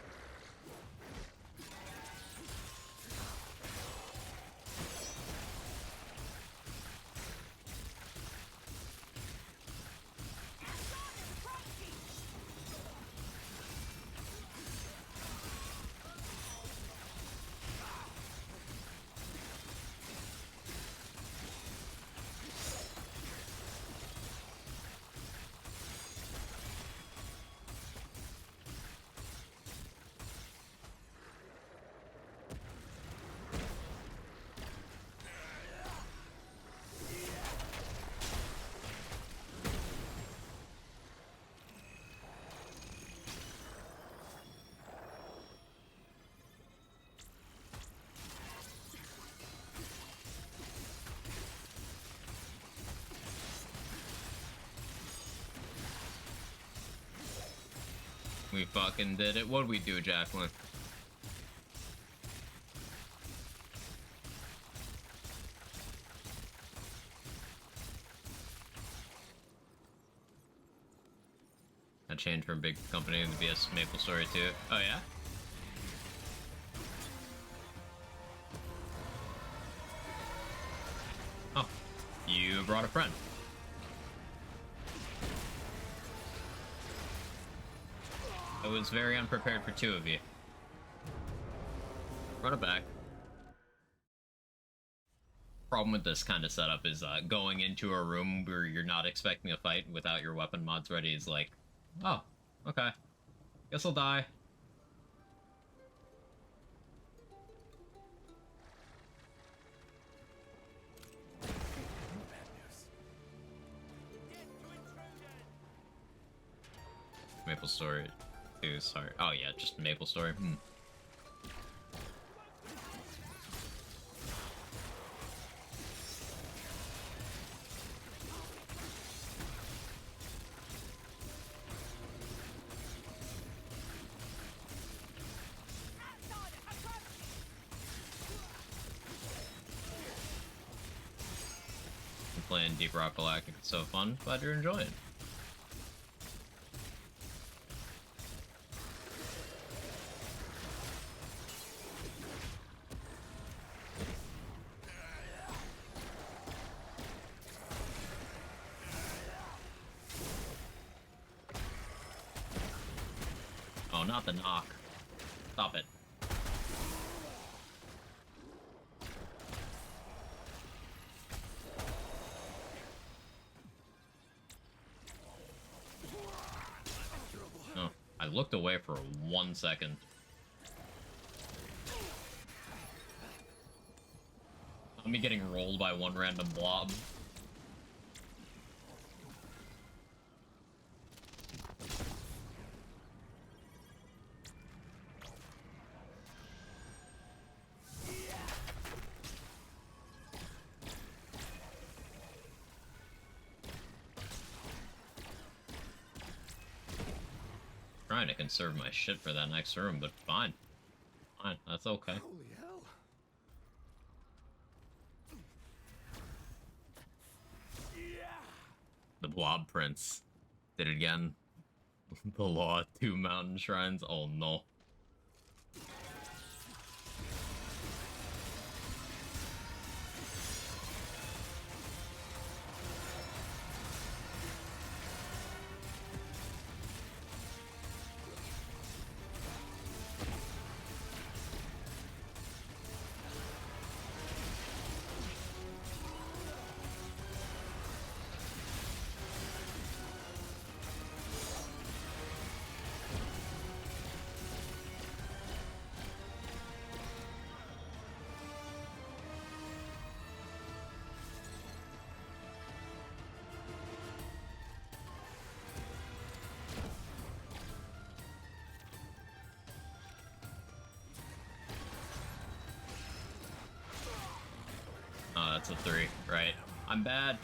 We fucking did it. What'd we do, Jacqueline? I changed from big company to BS Maple Story too. Oh yeah? Oh. You brought a friend. I was very unprepared for two of you. Run it back. Problem with this kind of setup is going into a room where you're not expecting a fight without your weapon mods ready is like, oh, okay. Guess I'll die. Maple Story 2, sorry. Oh yeah, just Maple Story. Playing Deep Rock Galactic, it's so fun. Glad you're enjoying. Oh, not the knock. Stop it. Oh, I looked away for 1 second. Not me getting rolled by one random blob. Trying to conserve my shit for that next room, but fine. Fine, that's okay. Holy hell. The Blob Prince did it again. The Law 2 Mountain Shrines. Oh no. Oh, that's a 3, right? I'm bad.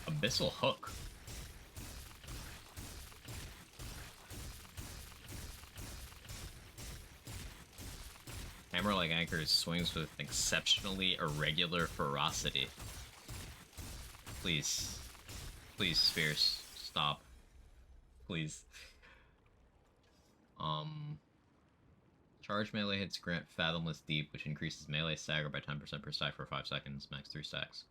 Abyssal Hook. Hammer-like anchors swings with exceptionally irregular ferocity. Please. Please, Spheres. Stop. Please. Charge melee hits grant Fathomless Deep, which increases melee stagger by 10% per stack for 5 seconds, max 3 stacks.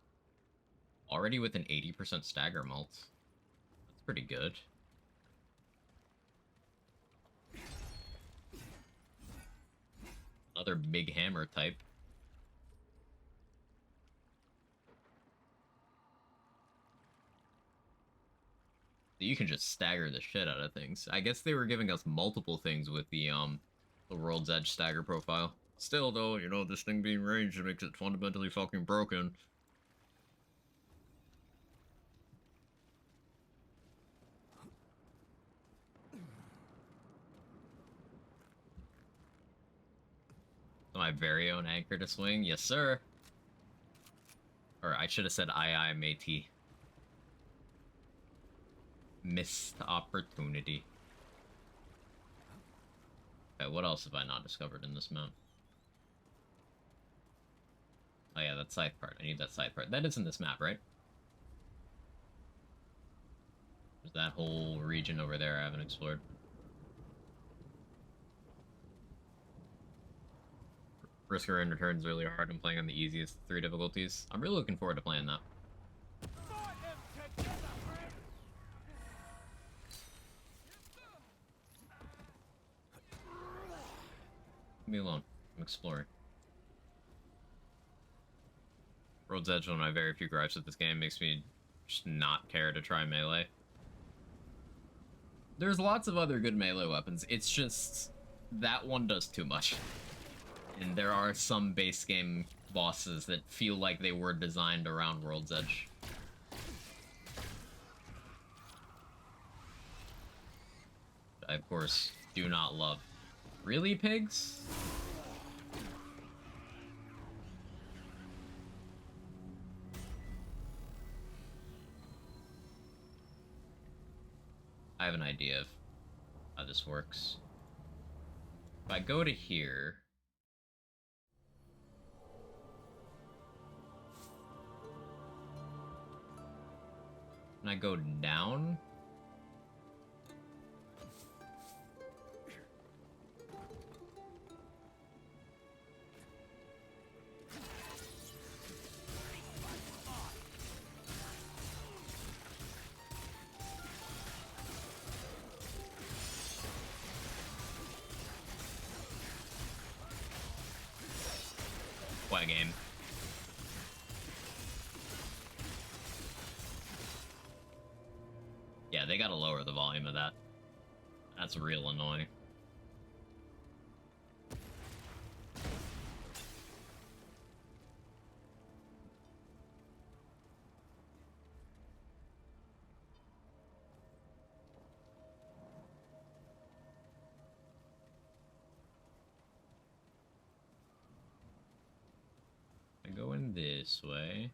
Already with an 80% stagger mult. That's pretty good. Another big hammer type. So you can just stagger the shit out of things. I guess they were giving us multiple things with the the World's Edge stagger profile. Still, though, you know, this thing being ranged makes it fundamentally fucking broken. My very own anchor to swing? Yes, sir. Or I should have said aye, matey. Missed opportunity. Okay, what else have I not discovered in this map? Oh yeah, that scythe part. I need that scythe part. That is in this map, right? There's that whole region over there I haven't explored. Risker and Return's really hard. I'm playing on the easiest 3 difficulties. I'm really looking forward to playing that. Leave me alone. I'm exploring. World's Edge, one of my very few gripes with this game, makes me just not care to try melee. There's lots of other good melee weapons. It's just that one does too much. And there are some base game bosses that feel like they were designed around World's Edge. I, of course, do not love. Really, pigs? I have an idea of how this works. If I go to here... and I go down... What a game. Yeah, they gotta lower the volume of that. That's real annoying. I go in this way.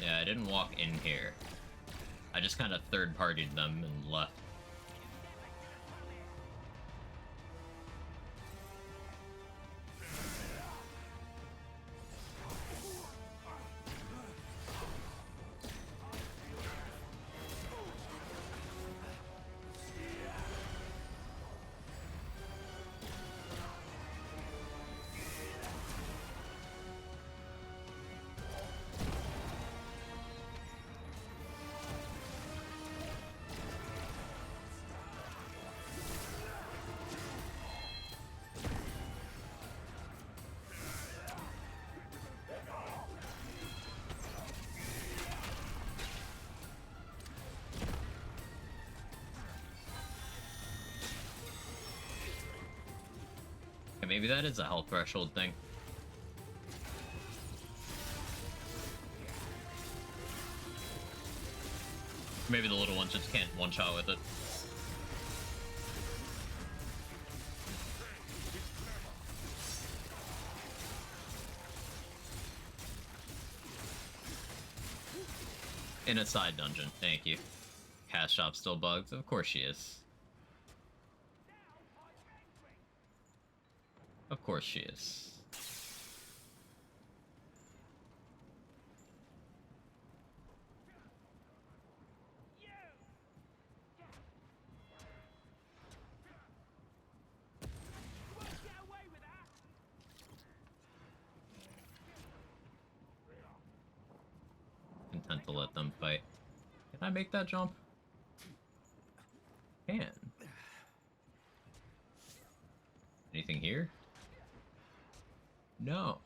Yeah, I didn't walk in here. I just kind of third-partied them and left. Maybe that is a health threshold thing. Maybe the little ones just can't one-shot with it. In a side dungeon, thank you. Cast shop still bugged? Of course she is. Of course she is. Content to let them fight. Can I make that jump? Can. Anything here? No.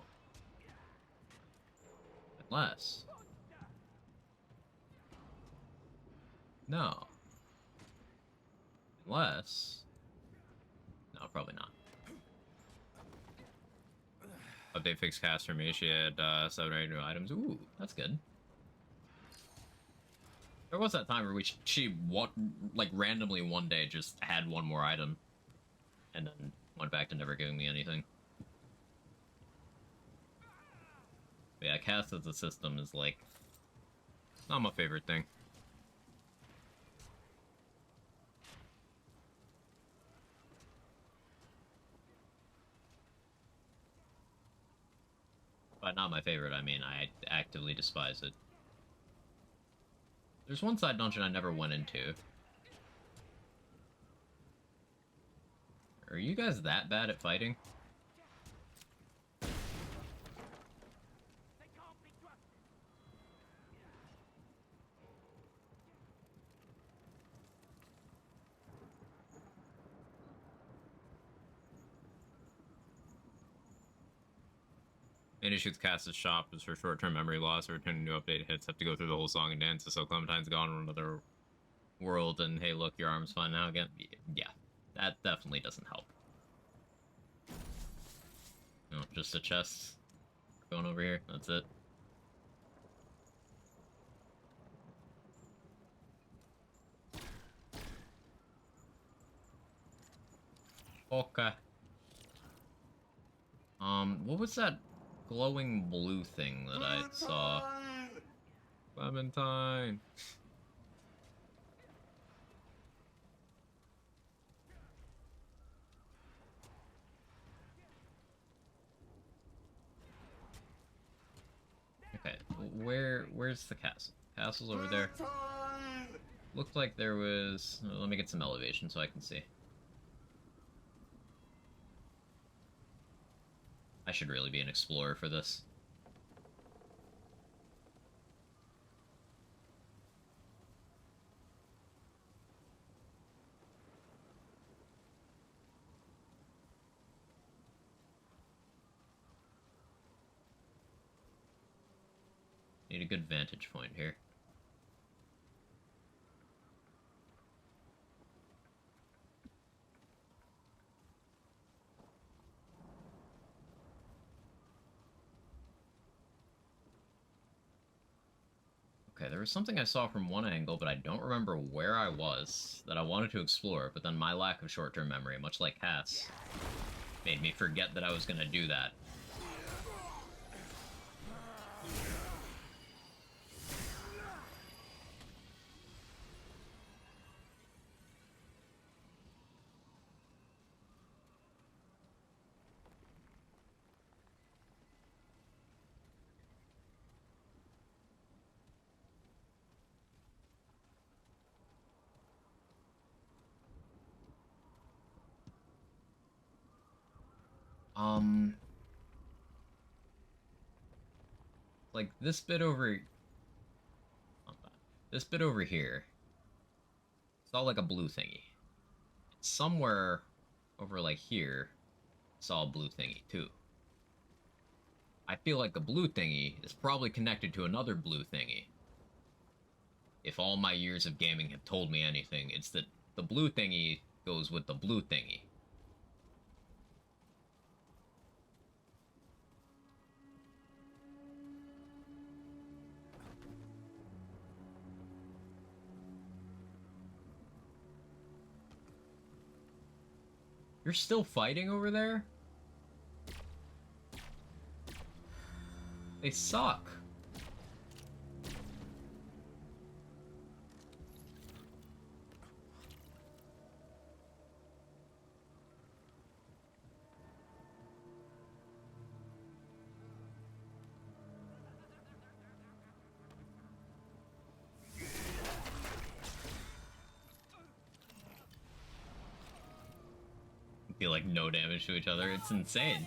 Unless. No. Unless. No, probably not. Update fixed cast for me. She had 7 or 8 new items. Ooh, that's good. There was that time where she like randomly one day just had one more item, and then went back to never giving me anything. But yeah, cast as a system is like not my favorite thing. By not my favorite, I mean I actively despise it. There's one side dungeon I never went into. Are you guys that bad at fighting? Any issues with Cass's shop is for short-term memory loss. Every time a new update hits, have to go through the whole song and dance. So Clementine's gone in another world, and hey, look, your arm's fine now again. Yeah, that definitely doesn't help. No, just a chest going over here. That's it. Okay. What was that glowing blue thing that I saw? Clementine! Okay, where's the castle? Castle's over there. Looked like there was... let me get some elevation so I can see. I should really be an explorer for this. Need a good vantage point here. Okay, there was something I saw from one angle, but I don't remember where I was, that I wanted to explore, but then my lack of short-term memory, much like Cass, made me forget that I was going to do that. Like this bit over... this bit over here, it's all like a blue thingy. Somewhere over like here, it's all blue thingy too. I feel like the blue thingy is probably connected to another blue thingy. If all my years of gaming have told me anything, it's that the blue thingy goes with the blue thingy. You're still fighting over there? They suck. Feel like no damage to each other. It's insane.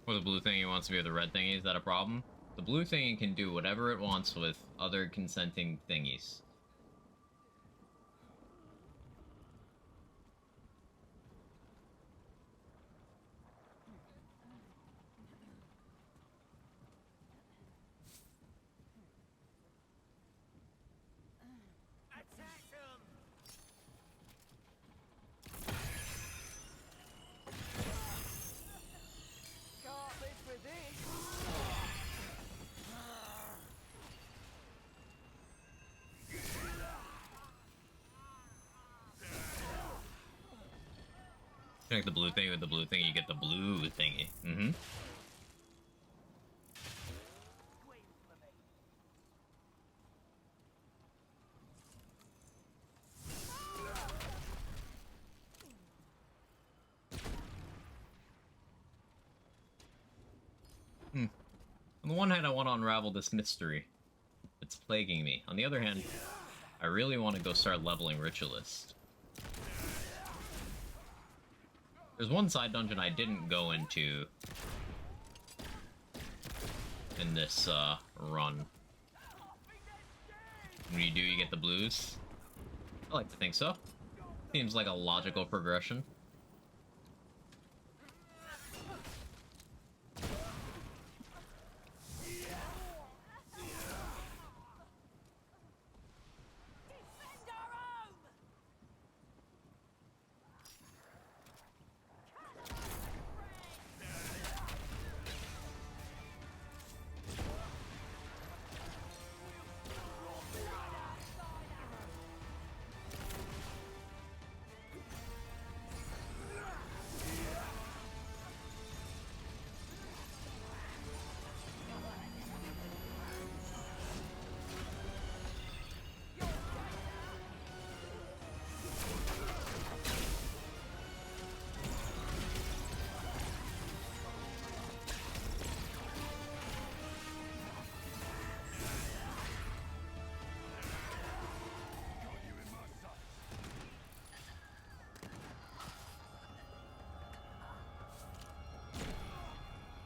Or the blue thingy wants to be with the red thingy, is that a problem? The blue thingy can do whatever it wants with other consenting thingies. Check the blue thing with the blue thing, you get the blue thingy. Mm-hmm. On the one hand, I want to unravel this mystery. It's plaguing me. On the other hand, I really want to go start leveling Ritualist. There's one side dungeon I didn't go into in this run. When you do, you get the blues. I like to think so. Seems like a logical progression.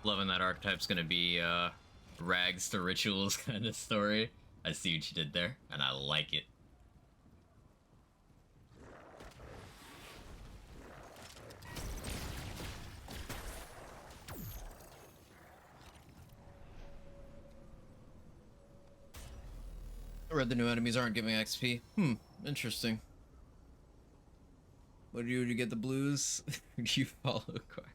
Loving that archetype's gonna be rags to rituals kind of story. I see what you did there, and I like it. I read the new enemies aren't giving XP. Interesting. What do you do to get the blues? You follow quest.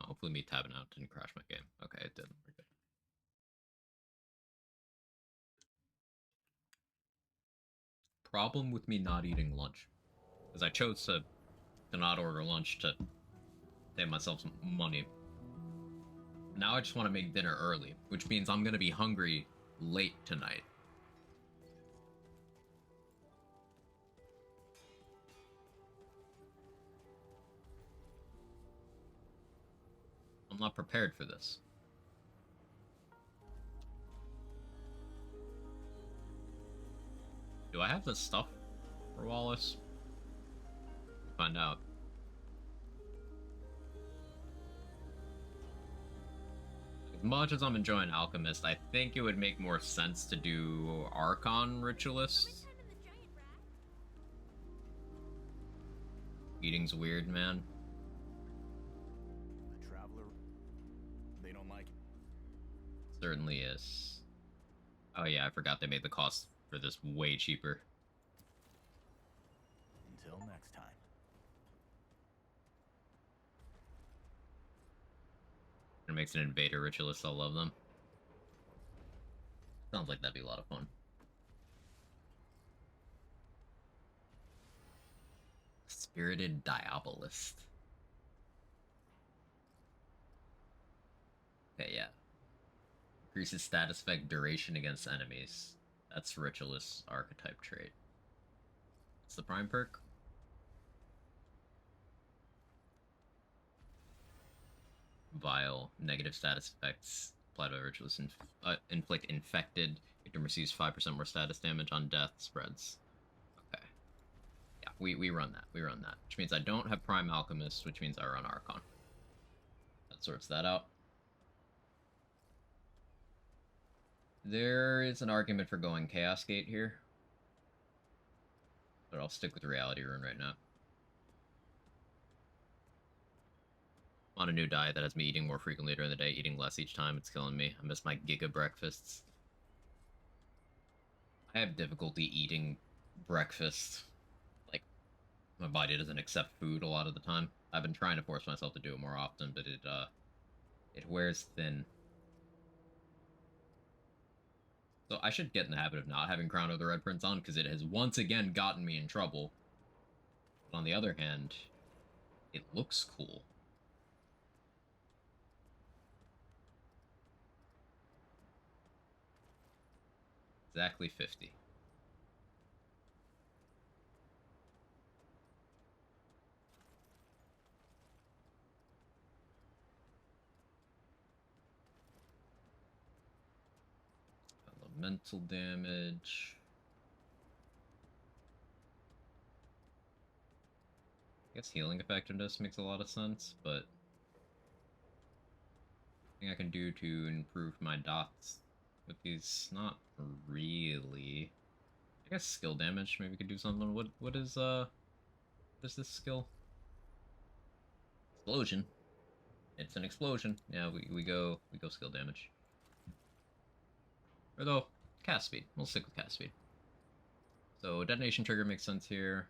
Hopefully me tabbing out didn't crash my game. Okay, it didn't. We're good. Problem with me not eating lunch. Because I chose to not order lunch to save myself some money. Now I just want to make dinner early, which means I'm going to be hungry late tonight. I'm not prepared for this. Do I have the stuff for Wallace? Find out. As much as I'm enjoying Alchemist, I think it would make more sense to do Archon Ritualist. Eating's weird, man. The Traveler, they don't like it. Certainly is. Oh yeah, I forgot they made the cost for this way cheaper. Until next time. It makes an Invader Ritualist, I'll love them. Sounds like that'd be a lot of fun. Spirited Diabolist. Okay, yeah. Increases status effect duration against enemies. That's Ritualist archetype trait. What's the prime perk? Vile. Negative status effects applied by Ritualist inflict infected. Victim receives 5% more status damage on death spreads. Okay. Yeah, we run that. We run that. Which means I don't have Prime Alchemist, which means I run Archon. That sorts that out. There is an argument for going Chaos Gate here. But I'll stick with Reality Rune right now. On a new diet that has me eating more frequently during the day, eating less each time. It's killing me. I miss my giga breakfasts. I have difficulty eating breakfast. Like, my body doesn't accept food a lot of the time. I've been trying to force myself to do it more often, but it wears thin. So I should get in the habit of not having Crown of the Red Prince on, because it has once again gotten me in trouble. But on the other hand, it looks cool. Exactly 50. Elemental damage. I guess healing effectiveness makes a lot of sense, but thing I can do to improve my dots with these, not really. I guess skill damage maybe could do something. What is this skill? Explosion. It's an explosion. Yeah, we go skill damage. Or though, cast speed. We'll stick with cast speed. So detonation trigger makes sense here.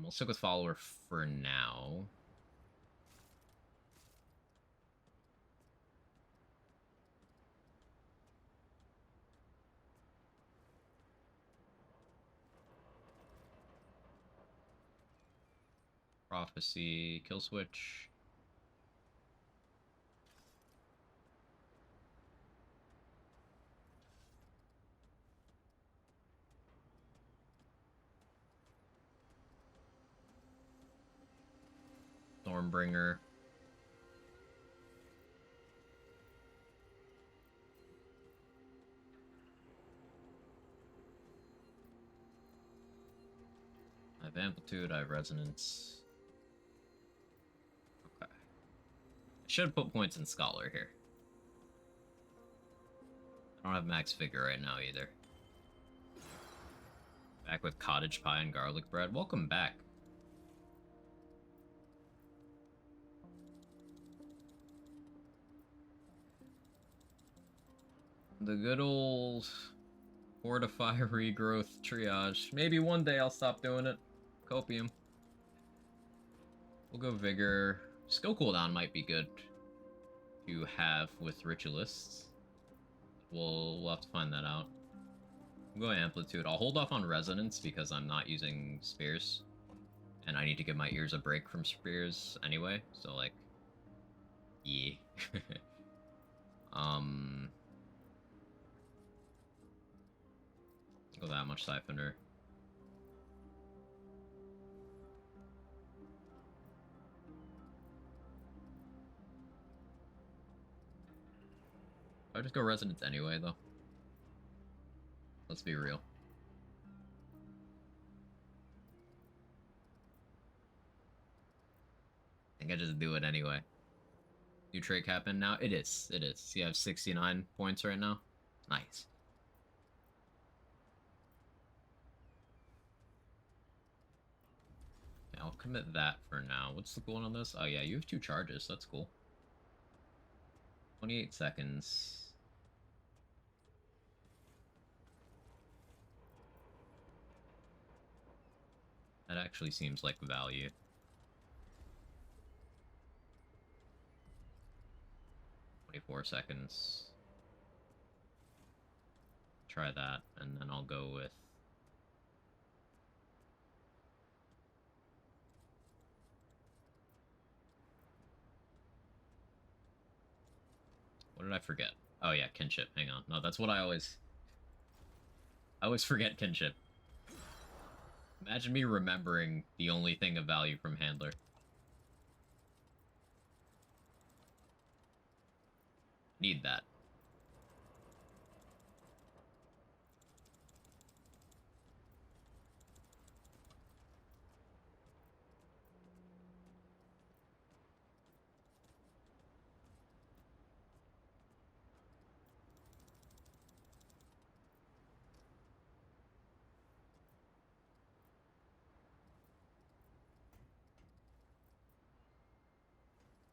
We'll stick with follower for now. Prophecy, kill switch. Stormbringer. I have amplitude, I have resonance. Okay. I should put points in scholar here. I don't have max figure right now either. Back with cottage pie and garlic bread. Welcome back. The good old fortify regrowth triage. Maybe one day I'll stop doing it. Copium. We'll go vigor. Skill cooldown might be good to have with ritualists. We'll have to find that out. We'll go amplitude. I'll hold off on resonance because I'm not using spears. And I need to give my ears a break from spears anyway. So like, yeah. Go that much siphoner. I'll just go resonance anyway, though. Let's be real. I think I just do it anyway. New trait cap in now? It is. It is. You have 69 points right now. Nice. Yeah, I'll commit that for now. What's the goal on this? Oh yeah, you have 2 charges. That's cool. 28 seconds. That actually seems like value. $24. Try that, and then I'll go with... What did I forget? Oh yeah, kinship. Hang on. No, that's what I always forget kinship. Imagine me remembering the only thing of value from Handler. Need that.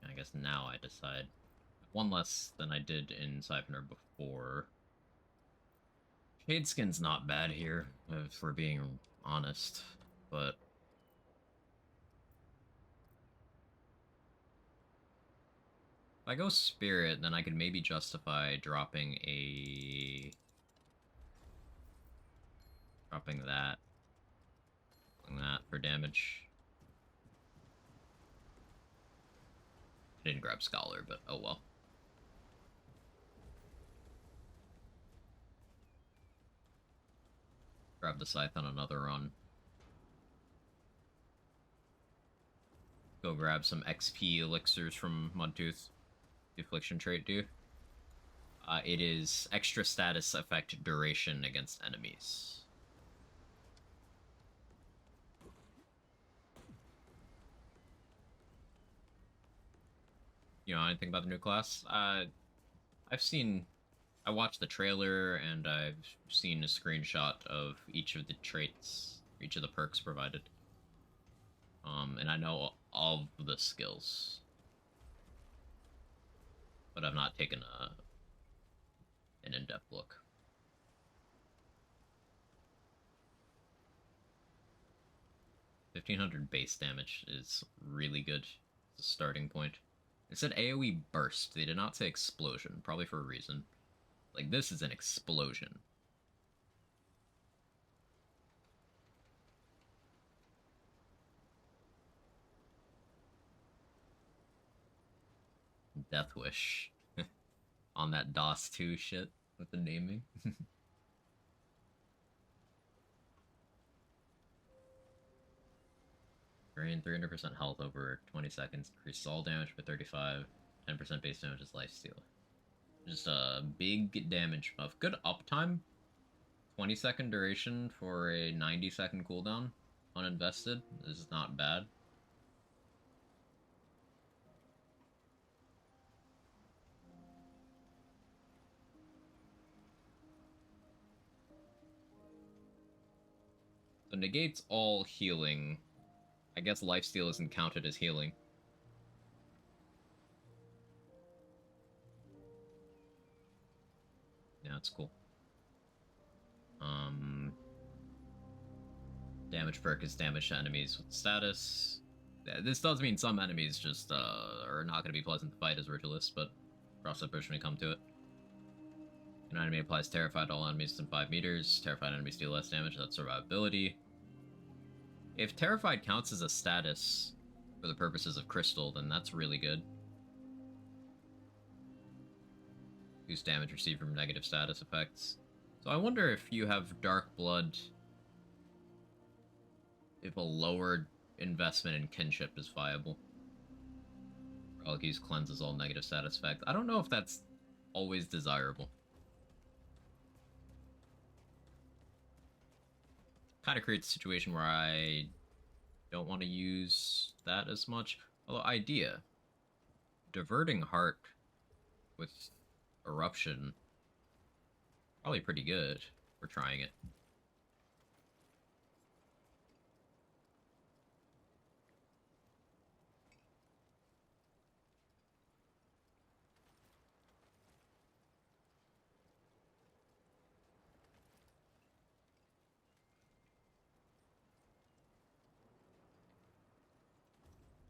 I guess now I decide. 1 less than I did in Siphoner before. Shade skin's not bad here, if we're being honest, but if I go Spirit, then I could maybe justify dropping that. Doing that for damage. I didn't grab Scholar, but oh well. Grab the Scythe on another run. Go grab some XP elixirs from Mudtooth. The Affliction trait do. It is extra status effect duration against enemies. You know anything about the new class? I watched the trailer and I've seen a screenshot of each of the traits, each of the perks provided. And I know all of the skills, but I've not taken an in-depth look. 1500 base damage is really good as a starting point. It said AoE burst. They did not say explosion, probably for a reason. Like, this is an explosion. Death Wish. On that DOS 2 shit with the naming. Drain 300% health over 20 seconds. Increases all damage by 35. 10% base damage is lifesteal. Just a big damage buff. Good uptime. 20-second duration for a 90-second cooldown. Uninvested. This is not bad. So negates all healing. I guess lifesteal isn't counted as healing. Yeah, that's cool. Damage perk is damage to enemies with status. Yeah, this does mean some enemies just are not going to be pleasant to fight as Ritualists, but cross that bridge when we come to it. An enemy applies Terrified to all enemies within 5 meters. Terrified enemies deal less damage, that's survivability. If Terrified counts as a status for the purposes of Crystal, then that's really good. Reduce damage received from negative status effects. So I wonder if you have Dark Blood, if a lower investment in Kinship is viable. Relic cleanses all negative status effects. I don't know if that's always desirable. Kind of creates a situation where I don't want to use that as much. Although, idea. Diverting Heart with Eruption. Probably pretty good for trying it.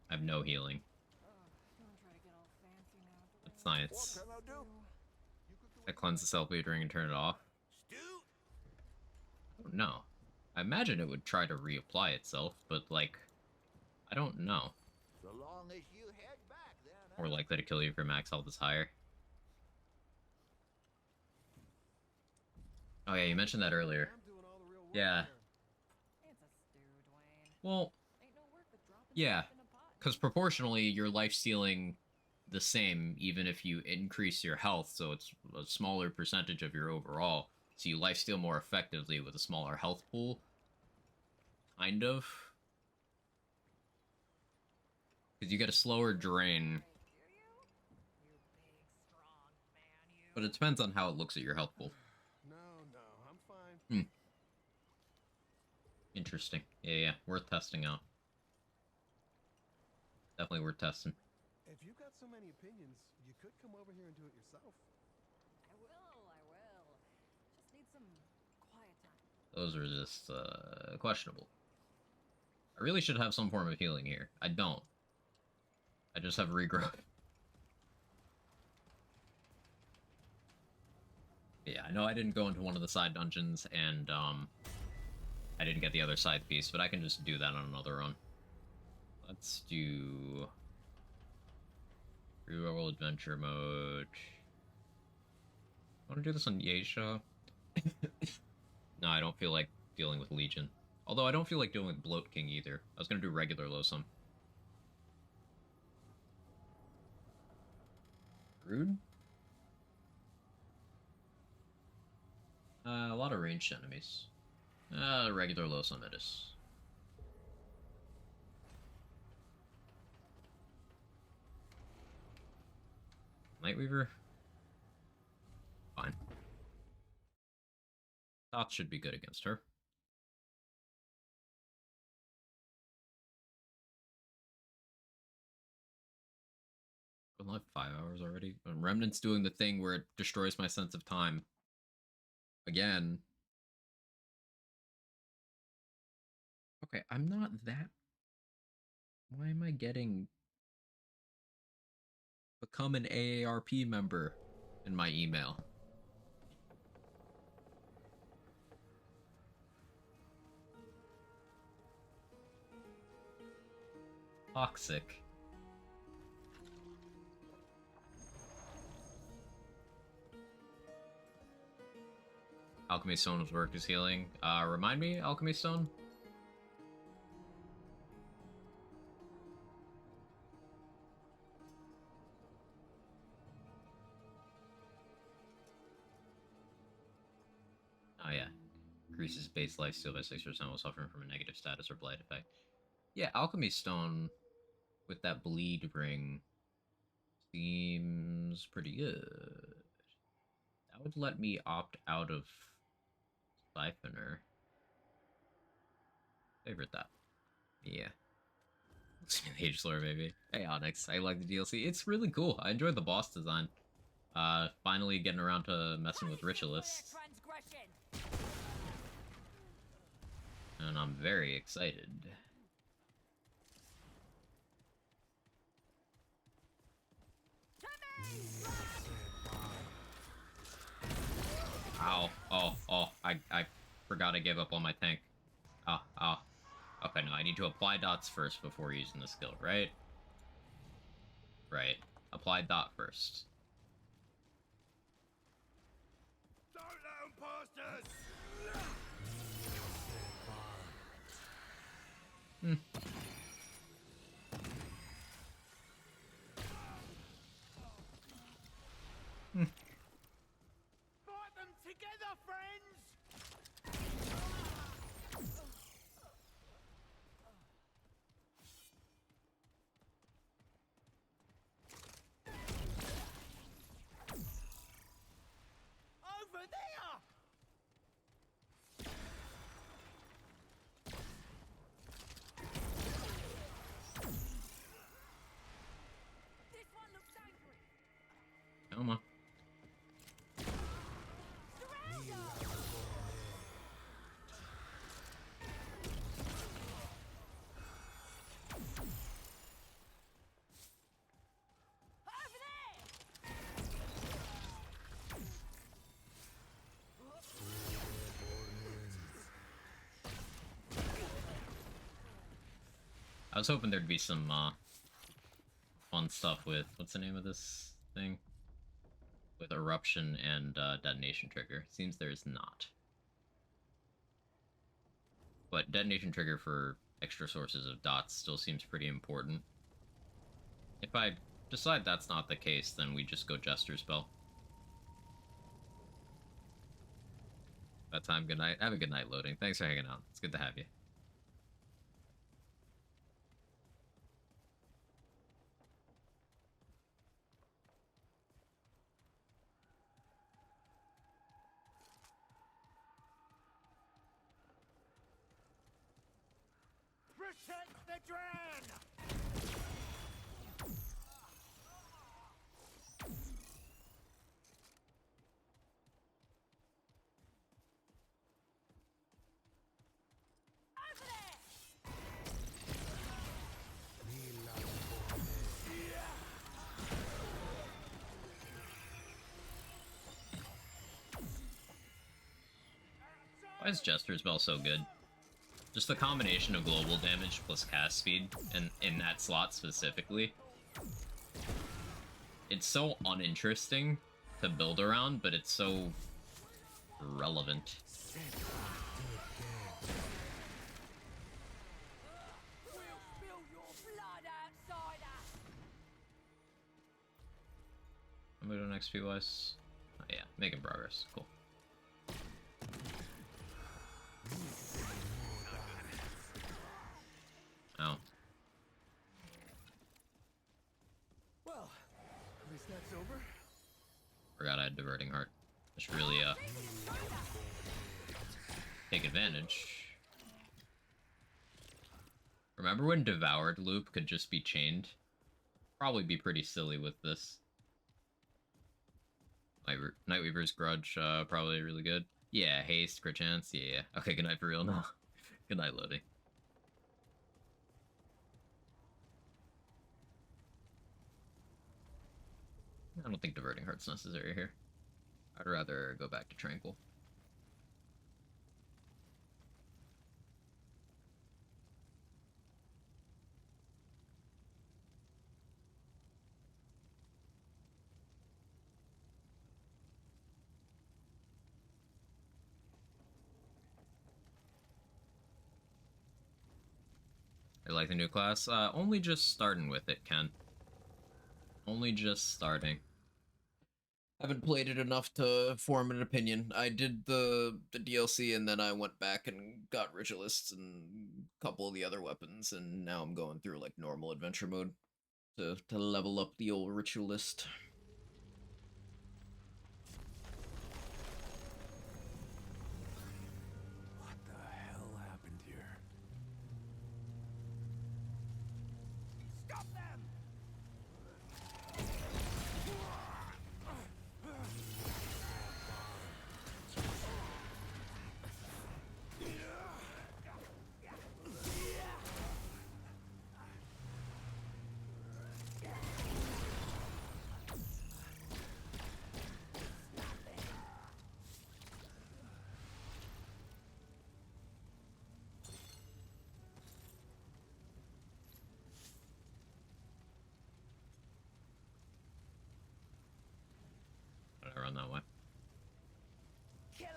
I have no healing. That's nice. I cleanse the self bleeding and turn it off. I don't know. I imagine it would try to reapply itself, but like, I don't know. So long as you head back, then, More likely to kill you if your max health is higher. Oh yeah, you mentioned that earlier. Yeah. Well, yeah, because proportionally, your life stealing the same even if you increase your health, so it's a smaller percentage of your overall. So you lifesteal more effectively with a smaller health pool. Kind of. Because you get a slower drain. But it depends on how it looks at your health pool. No, I'm fine. Interesting. Yeah, worth testing out. Definitely worth testing. If you've got so many opinions, you could come over here and do it yourself. I will. Just need some Those are just questionable. I really should have some form of healing here. I don't. I just have regrowth. Yeah, I know I didn't go into one of the side dungeons, and I didn't get the other side piece, but I can just do that on another run. Let's do reroll adventure mode. I want to do this on Yeisha. No, I don't feel like dealing with Legion. Although I don't feel like dealing with Bloat King either. I was gonna do regular Losum. Rude? A lot of ranged enemies. Regular Losum it is. Nightweaver? Fine. Thoughts should be good against her. Been live 5 hours already. And Remnant's doing the thing where it destroys my sense of time. Again. Okay, I'm not that... Why am I getting... Become an AARP member in my email? Toxic. Alchemy Stone's work is healing. Remind me, Alchemy Stone? Oh yeah. Increases base life steal by 6% while suffering from a negative status or blight effect. Yeah, Alchemy Stone with that bleed ring seems pretty good. That would let me opt out of Siphoner. Favorite that. Yeah. Age Lore, baby. Hey, Onyx. I like the DLC. It's really cool. I enjoyed the boss design. Finally getting around to messing with Ritualists. And I'm very excited. Ow. Oh. I forgot I gave up on my tank. Oh. Okay, no, I need to apply dots first before using the skill, right? Right. Apply dot first. Don't let them past us! Fight them together, friends! Over there! This one looks angry. Come on. Over there! I was hoping there'd be some fun stuff with what's the name of this thing? With eruption and detonation trigger. Seems there's not. But detonation trigger for extra sources of dots still seems pretty important. If I decide that's not the case, then we just go Jester spell. That time, good night. Have a good night, loading. Thanks for hanging out. It's good to have you. Protect the Dran! Why is Jester's Bell so good? Just the combination of global damage plus cast speed, and in that slot specifically. It's so uninteresting to build around, but it's so relevant. I'm going to XP wise. Oh yeah, making progress. Cool. Oh. Well, at least that's over. Forgot I had Diverting Heart. I should really, take advantage. Remember when Devoured Loop could just be chained? Probably be pretty silly with this. Nightweaver's Grudge, probably really good. Yeah, Haste, Crit Chance, yeah. Okay, good night for real now. Good night, Lodi. I don't think Diverting Heart's necessary here. I'd rather go back to Tranquil. I like the new class. Only just starting with it, Ken. Only just starting. Haven't played it enough to form an opinion. I did the DLC and then I went back and got Ritualists and a couple of the other weapons, and now I'm going through like normal adventure mode to level up the old Ritualist. What the hell happened here? Stop them! I run that way. Kill him!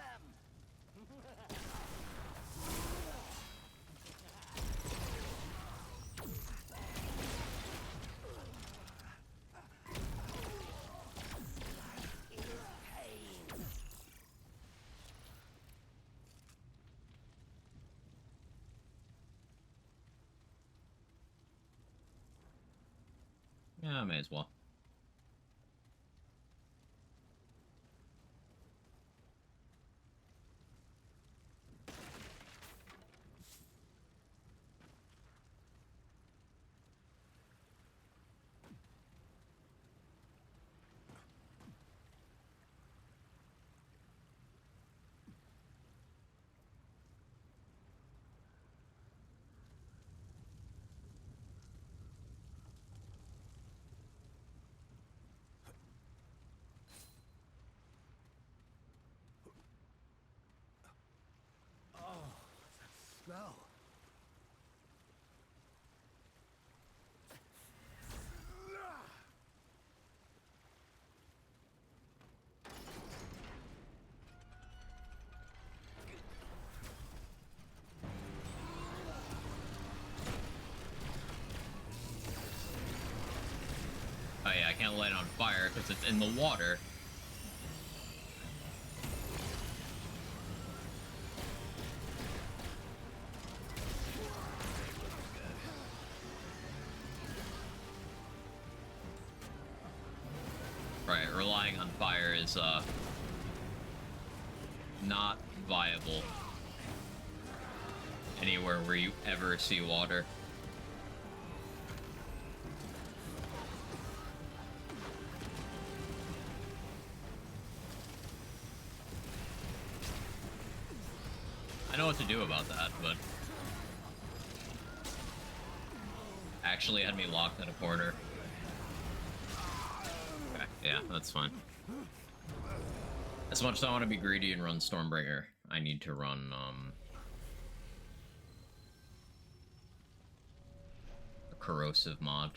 Yeah, I may as well. Smell. Oh yeah, I can't light it on fire because it's in the water. Right, relying on fire is not viable anywhere where you ever see water. I know what to do about that, but actually had me locked in a corner. Okay, yeah, that's fine. As much as I want to be greedy and run Stormbringer, I need to run, a corrosive mod.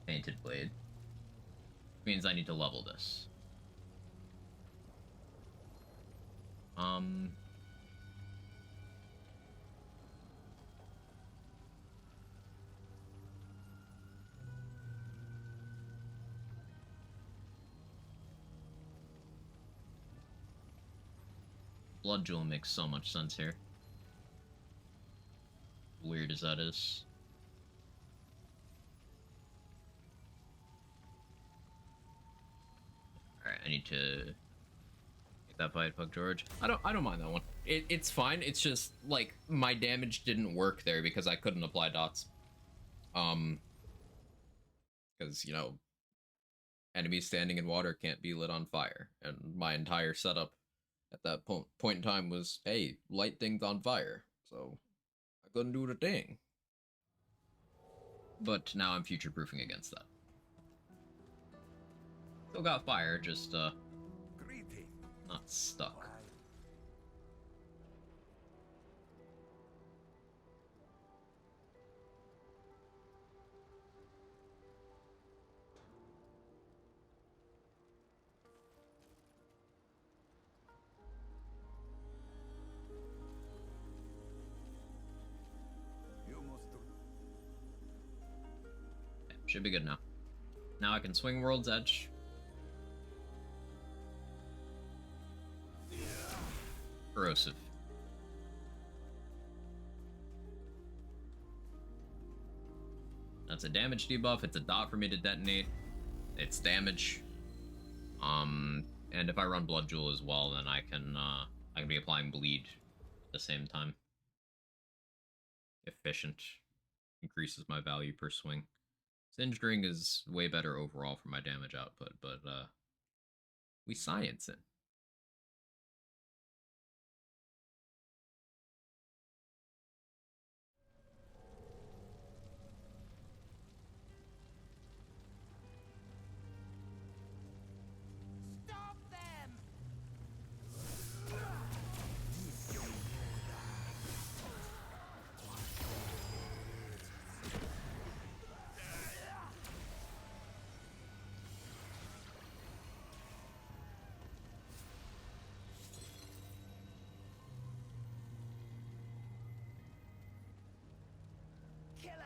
Painted blade. Means I need to level this. Blood Jewel makes so much sense here. Weird as that is. Alright, I need to get that fight, Pug George. I don't mind that one. It's fine. It's just like my damage didn't work there because I couldn't apply dots. Because, you know, enemies standing in water can't be lit on fire. And my entire setup at that point in time was, hey, light things on fire. So I couldn't do the thing. But now I'm future-proofing against that. Still got fire, just, not stuck. Should be good now. Now I can swing World's Edge. Corrosive. That's a damage debuff. It's a dot for me to detonate. It's damage. And if I run Blood Jewel as well, then I can be applying bleed at the same time. Efficient. Increases my value per swing. Singed Ring is way better overall for my damage output, but we science it. Stop them! Kill him!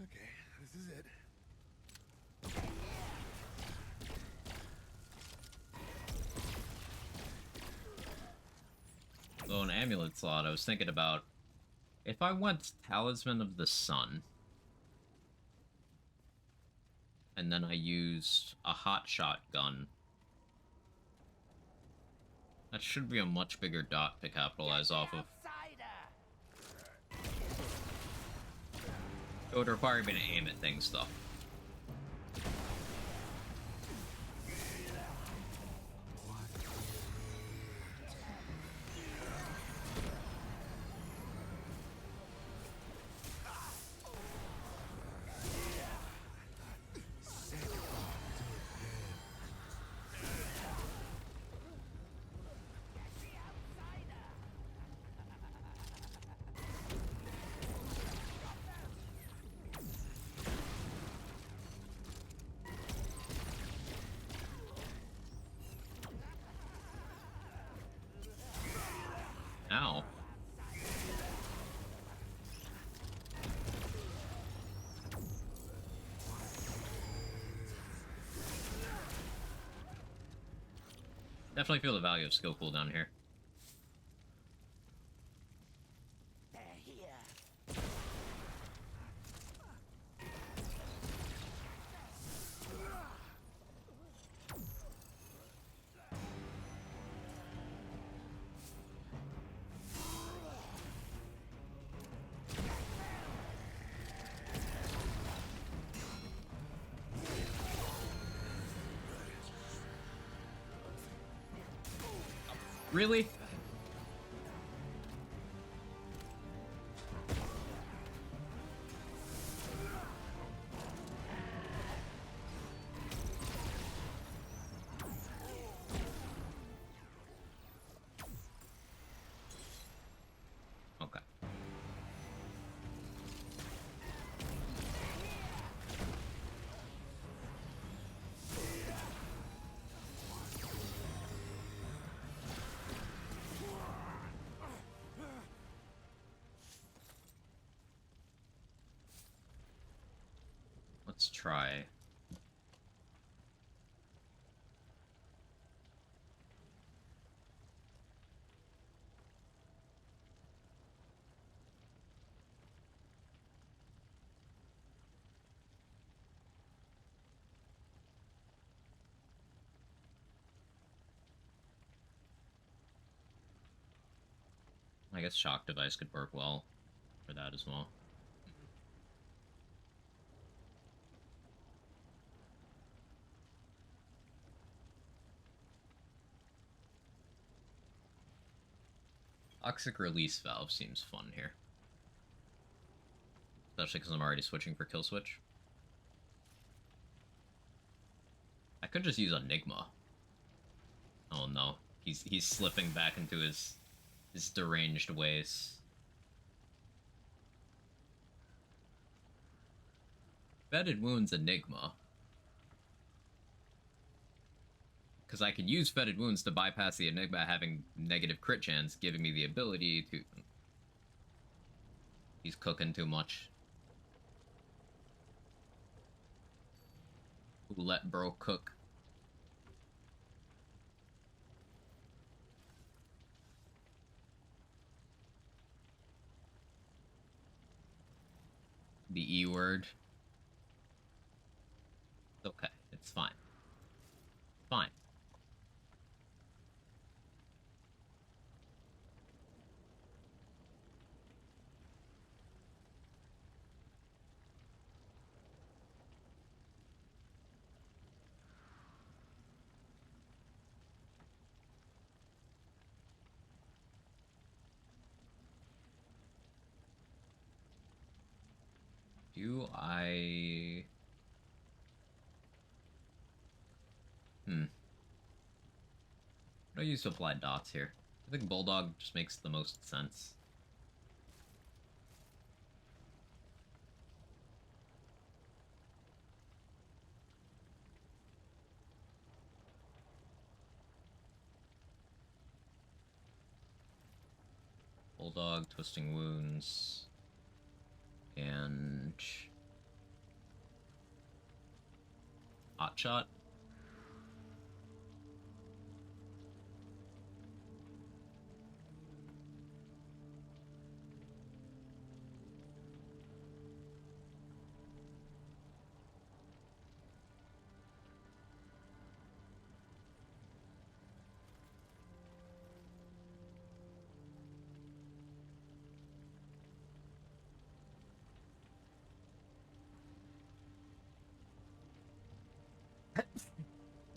Okay, this is it. So an amulet slot, I was thinking about if I went Talisman of the Sun and then I used a hot shotgun, that should be a much bigger dot to capitalize off of. It would require me to aim at things though. Ow. Definitely feel the value of skill cooldown here. They're here. Really? Okay. Let's try. I guess shock device could work well for that as well. Toxic release valve seems fun here. Especially because I'm already switching for kill switch. I could just use Enigma. Oh no. He's slipping back into his deranged ways. Fetid Wounds Enigma. Because I could use Fetid Wounds to bypass the Enigma having negative crit chance, giving me the ability to... He's cooking too much. Let bro cook. The E word. It's okay. It's fine. Fine. Do I... What do I use to apply dots here? I think Bulldog just makes the most sense. Bulldog, Twisting Wounds, and... Hot Shot.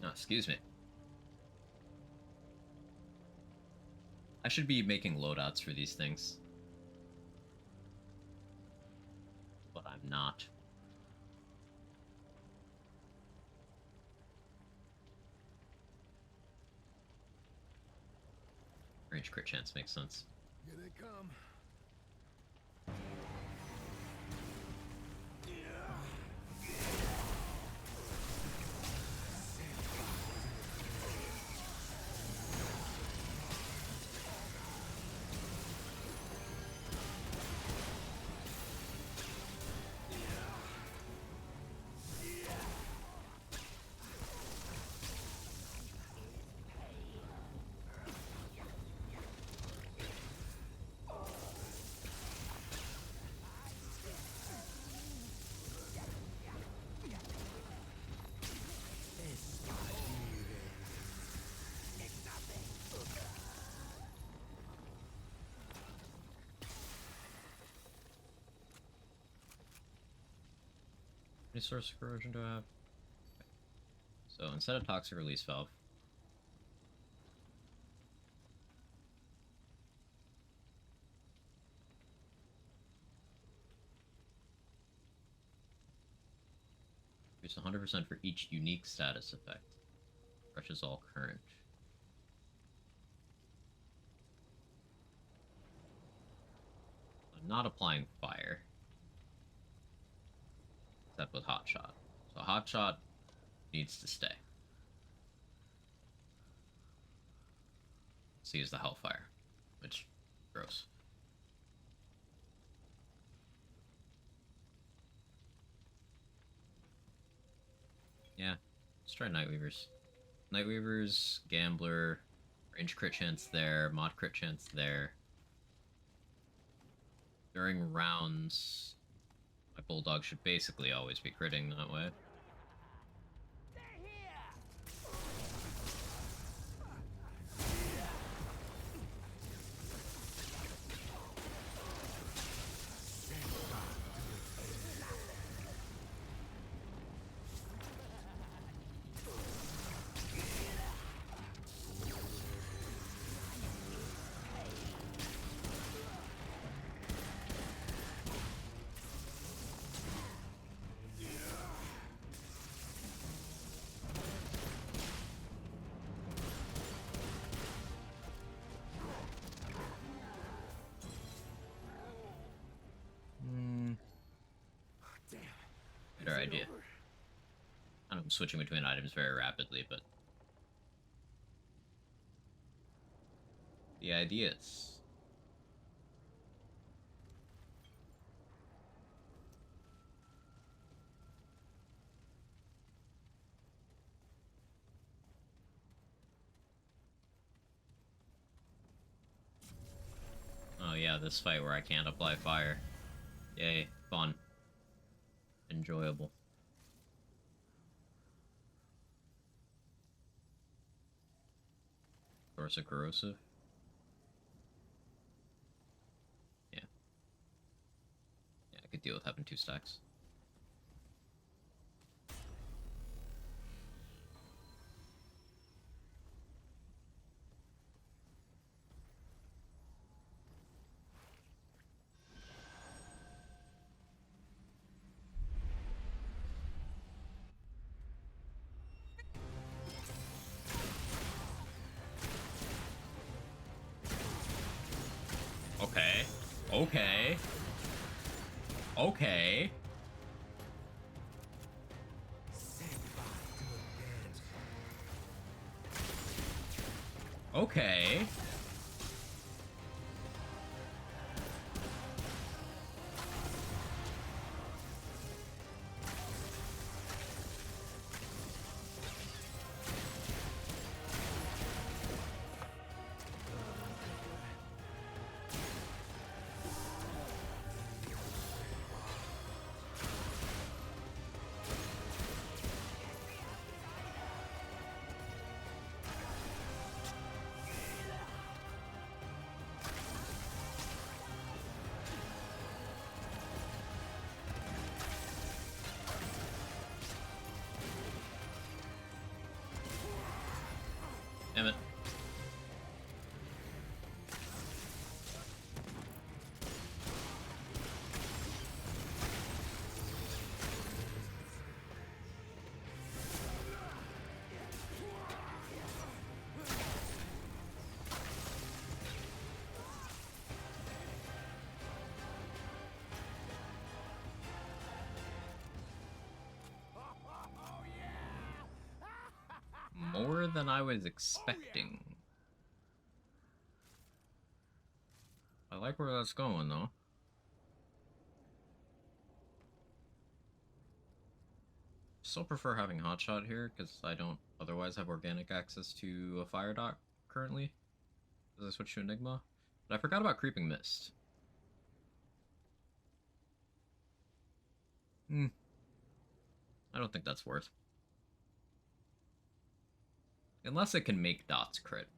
Oh, excuse me. I should be making loadouts for these things. But I'm not. Range crit chance makes sense. Here they come. Any source of corrosion do I have? So instead of toxic release valve, 100% for each unique status effect. Brushes all current. I'm not applying fire. Except with Hot Shot. So Hot Shot needs to stay. Let's use the Hellfire, which gross. Yeah, let's try Nightweavers. Nightweavers, Gambler, range crit chance there, mod crit chance there. During rounds, my Bulldog should basically always be critting that way. Better idea. I know I'm switching between items very rapidly, but the idea is... Oh yeah, this fight where I can't apply fire. Yay, fun. Enjoyable. Source of corrosive. Yeah. Yeah, I could deal with having 2 stacks. Okay. Okay. Okay. Okay. Damn it. More than I was expecting. I like where that's going, though. Still prefer having Hotshot here, because I don't otherwise have organic access to a Fire Dock currently, as I switch to Enigma. But I forgot about Creeping Mist. I don't think that's worth. Unless it can make dots crit.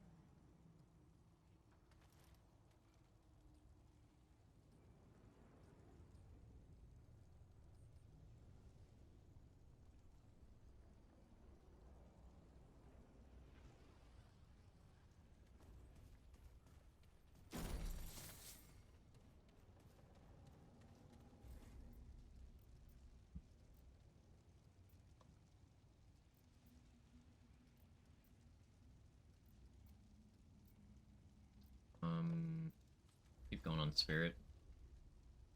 keep going on Spirit.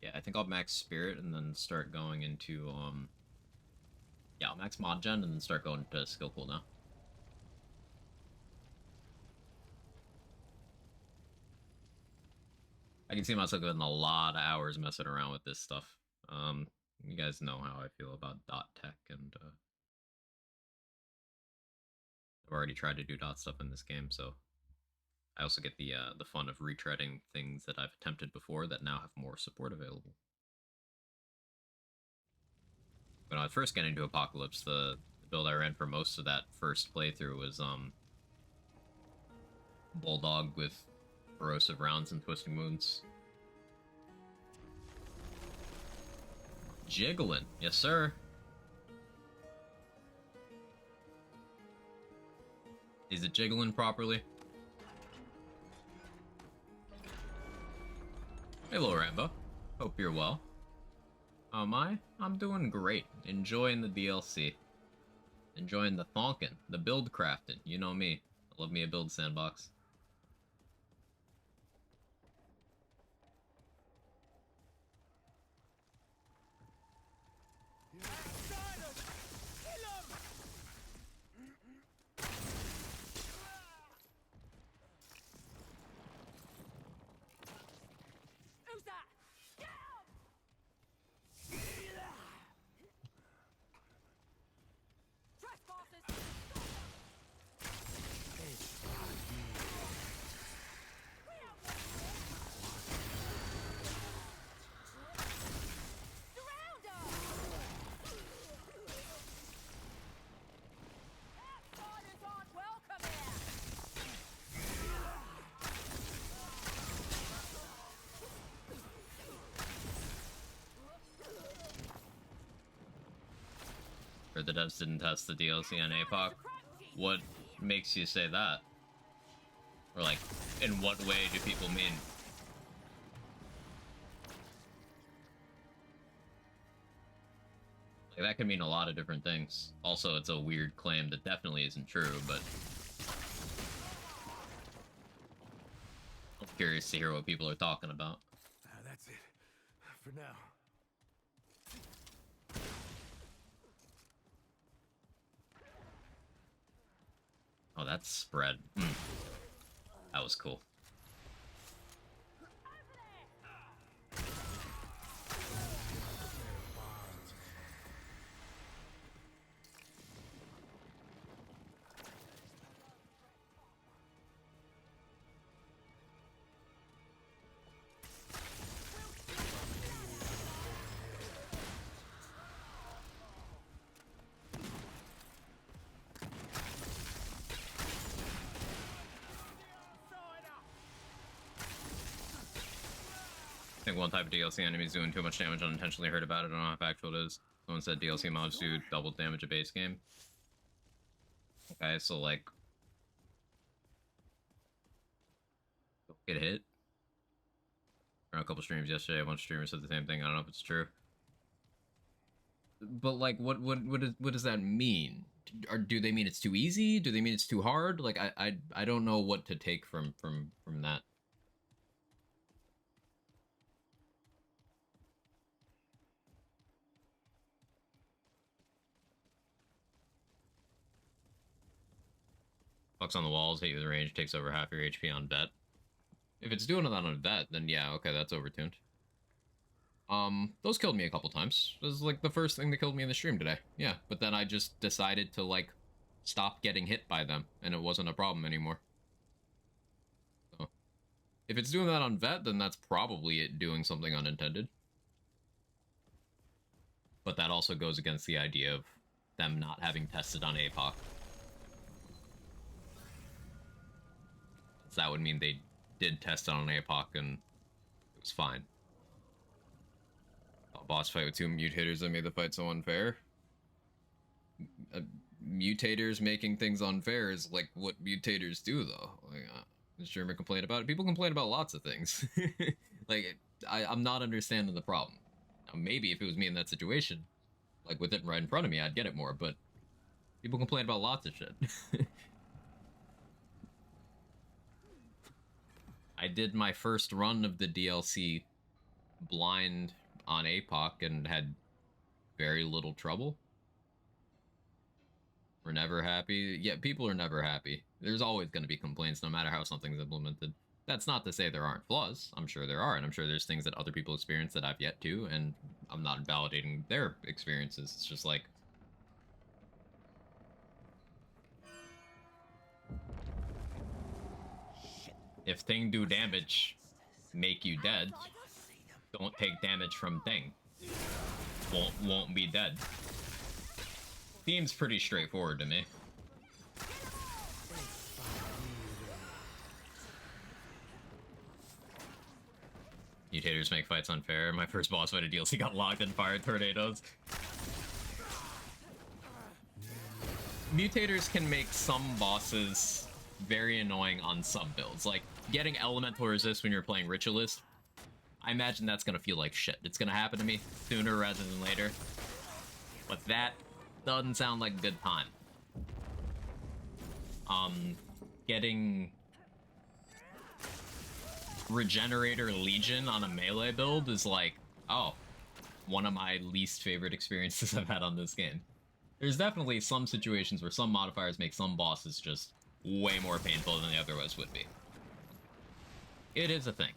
Yeah, I think I'll max Spirit and then start going into, yeah, I'll max Mod Gen and then start going to skill cooldown. I can see myself getting a lot of hours messing around with this stuff. You guys know how I feel about dot tech, and I've already tried to do dot stuff in this game, so I also get the fun of retreading things that I've attempted before that now have more support available. When I was first getting into Apocalypse, the build I ran for most of that first playthrough was Bulldog with Corrosive Rounds and Twisting Wounds. Jiggling, yes sir. Is it jiggling properly? Hello, Rambo. Hope you're well. How am I? I'm doing great. Enjoying the DLC. Enjoying the thonkin', the build crafting. You know me. I love me a build sandbox. Who's that? Get him! Trespassers! Surround us! Outsiders aren't welcome here! Or the devs didn't test the DLC on APOC. What makes you say that? Or like, in what way do people mean? Like, that could mean a lot of different things. Also, it's a weird claim that definitely isn't true, but I'm curious to hear what people are talking about. That's it. For now. Oh, that's spread. That was cool. I think one type of DLC enemy is doing too much damage unintentionally heard about it. I don't know how factual it is. Someone said DLC mobs do double damage a base game. Okay, so like... get hit. I ran a couple streams yesterday, a bunch of streamers said the same thing. I don't know if it's true. But like, what does that mean? Or do they mean it's too easy? Do they mean it's too hard? Like, I don't know what to take from that. Fucks on the walls, hit you with range, takes over half your HP on vet. If it's doing it on a vet, then yeah, okay, that's overtuned. Those killed me a couple times. It was like the first thing that killed me in the stream today. Yeah, but then I just decided to like stop getting hit by them, and it wasn't a problem anymore. So, if it's doing that on vet, then that's probably it doing something unintended. But that also goes against the idea of them not having tested on APOC. So that would mean they did test it on APOC and it was fine. A boss fight with 2 mutators that made the fight so unfair. Mutators making things unfair is like what mutators do, though. Like, the streamer complained about it. People complain about lots of things. Like, I'm not understanding the problem. Now, maybe if it was me in that situation, like with it right in front of me, I'd get it more, but people complain about lots of shit. I did my first run of the DLC blind on APOC and had very little trouble. We're never happy. Yeah, people are never happy. There's always going to be complaints no matter how something's implemented. That's not to say there aren't flaws. I'm sure there are, and I'm sure there's things that other people experience that I've yet to, and I'm not invalidating their experiences. It's just like... if thing do damage, make you dead. Don't take damage from thing. Won't be dead. Theme's pretty straightforward to me. Mutators make fights unfair. My first boss fight of DLC got locked in fire tornadoes. Mutators can make some bosses very annoying on some builds. Like, getting elemental resist when you're playing Ritualist, I imagine that's gonna feel like shit. It's gonna happen to me sooner rather than later. But that doesn't sound like a good time. Getting Regenerator Legion on a melee build is like, oh, one of my least favorite experiences I've had on this game. There's definitely some situations where some modifiers make some bosses just way more painful than they otherwise would be. It is a thing.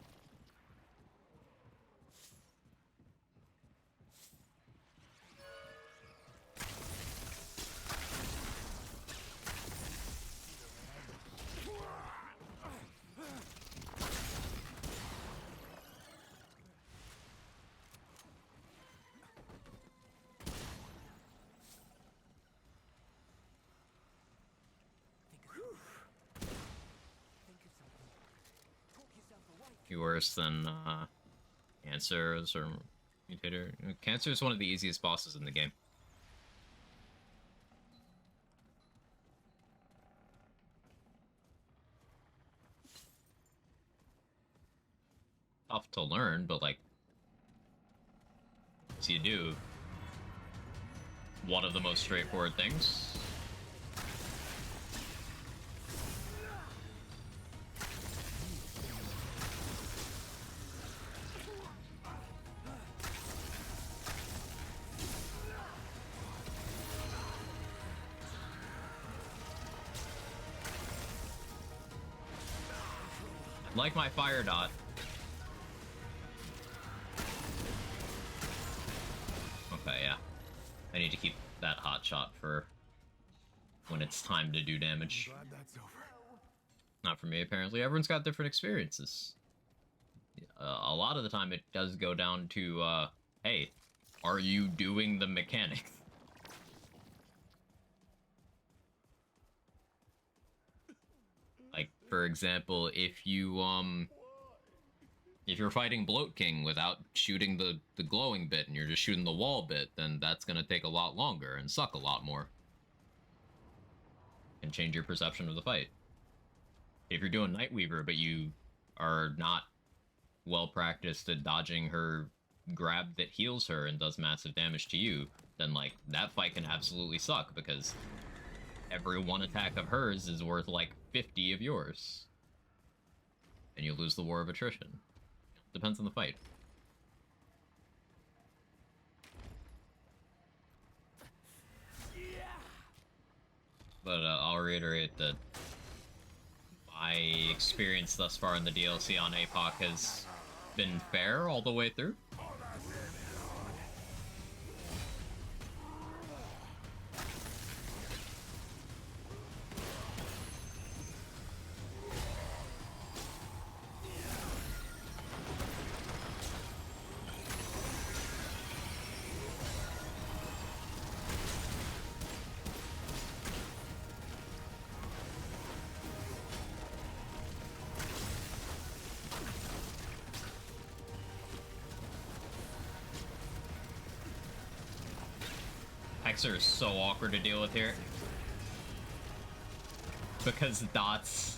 Worse than Cancers or Mutator. Cancer is one of the easiest bosses in the game. Tough to learn, but like, once you do, one of the most straightforward things. Like my fire dot. Okay, yeah. I need to keep that hot shot for when it's time to do damage. Glad that's over. Not for me, apparently. Everyone's got different experiences. A lot of the time it does go down to, hey, are you doing the mechanics? Like, for example, if you're fighting Bloat King without shooting the glowing bit and you're just shooting the wall bit, then that's gonna take a lot longer and suck a lot more. And change your perception of the fight. If you're doing Nightweaver, but you are not well practiced at dodging her grab that heals her and does massive damage to you, then, like, that fight can absolutely suck, because every one attack of hers is worth, like, 50 of yours. And you lose the war of attrition. Depends on the fight. But I'll reiterate that my experience thus far in the DLC on APOC has been fair all the way through. Hexer is so awkward to deal with here. Because dots...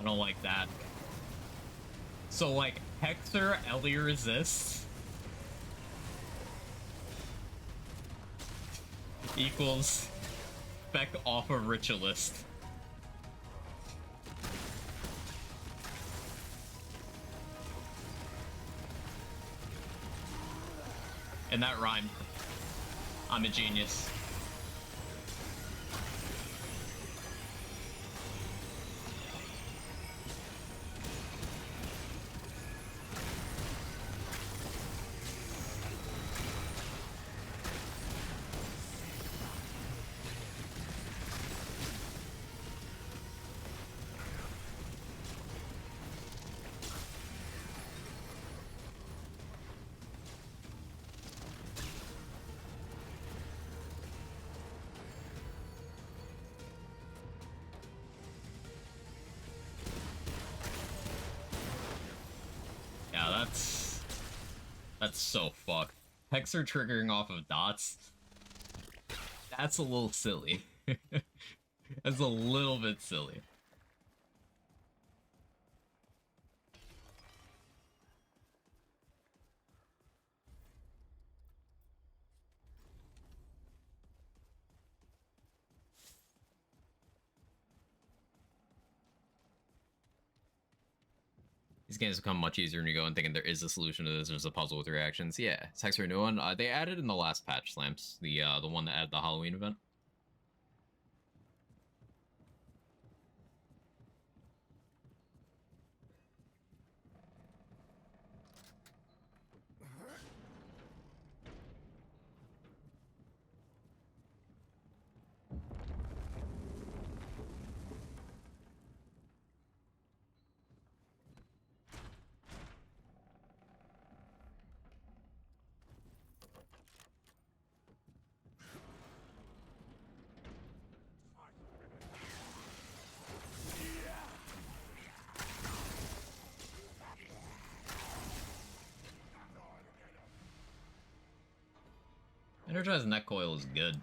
I don't like that. So, like, Hexer, Ellie resists equals spec off of Ritualist. And that rhymed. I'm a genius. Yeah, that's so fucked. Hexer triggering off of dots. That's a little silly. That's a little bit silly. These games become much easier when you go and thinking there is a solution to this. There's a puzzle with reactions. Yeah, it's Hexer new one. They added in the last patch slams, the one that added the Halloween event. Energized neck coil is good.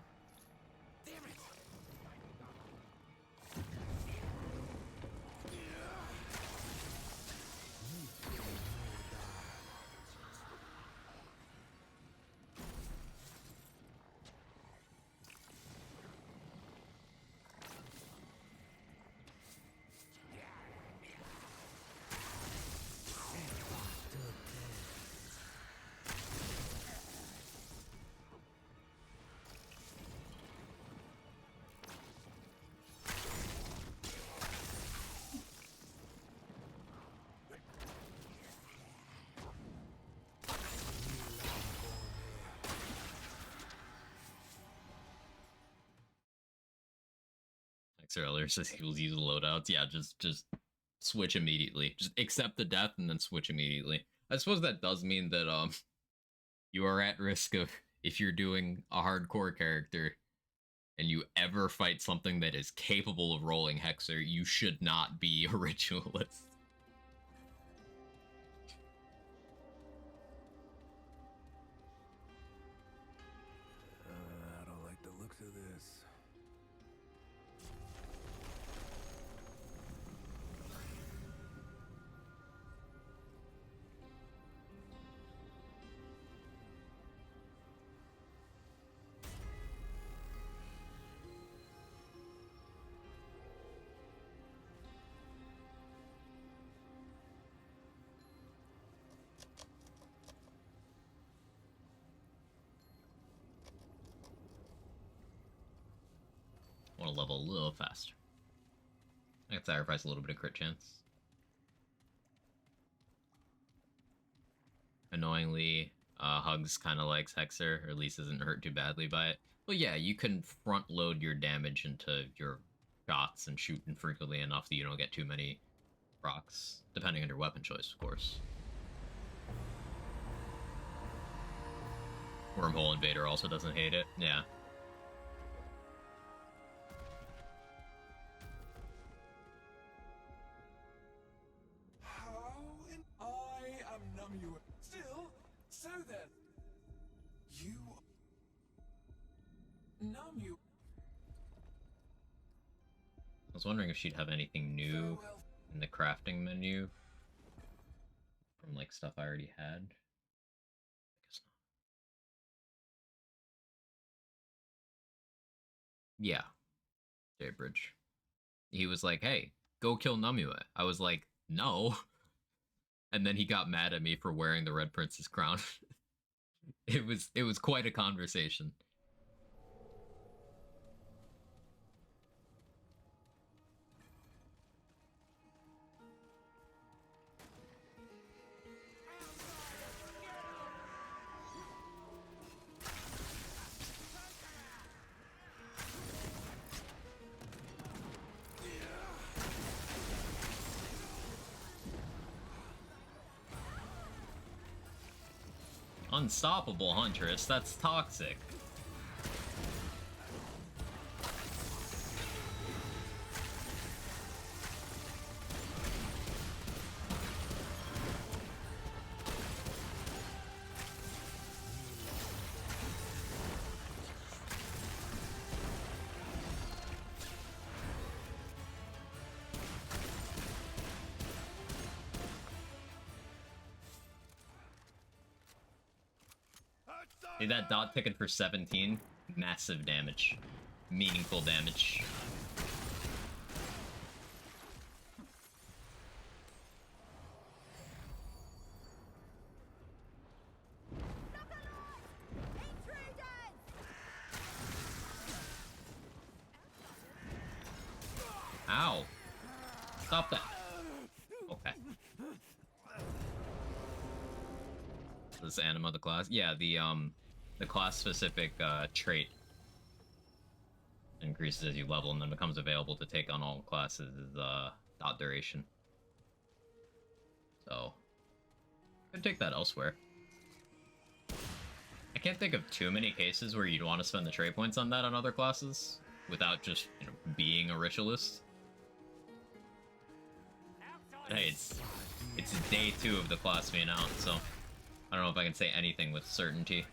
Earlier says he was using loadouts. Yeah, just switch immediately. Just accept the death and then switch immediately. I suppose that does mean that you are at risk of, if you're doing a hardcore character and you ever fight something that is capable of rolling Hexer, you should not be a ritualist. I don't like the looks of this. Want to level a little faster. I can sacrifice a little bit of crit chance. Annoyingly, Hugs kind of likes Hexer, or at least isn't hurt too badly by it. But yeah, you can front load your damage into your shots and shoot infrequently enough that you don't get too many procs, depending on your weapon choice, of course. Wormhole Invader also doesn't hate it. Yeah. I am Namu. Still, so then, you Namu. I was wondering if she'd have anything new. Farewell. in the crafting menu from like stuff I already had. I guess not. Yeah, Daybridge. He was like, "Hey, go kill Namue." I was like, "No." And then he got mad at me for wearing the Red Prince's crown. It was quite a conversation. Unstoppable Huntress, that's toxic. See that dot ticket for 17? Massive damage. Meaningful damage. Ow. Stop that. Okay. This anima the class? Yeah, the class specific trait increases as you level and then becomes available to take on all classes is dot duration. So could take that elsewhere. I can't think of too many cases where you'd want to spend the trait points on that on other classes without just, you know, being a ritualist. But hey, it's day 2 of the class being out, so I don't know if I can say anything with certainty.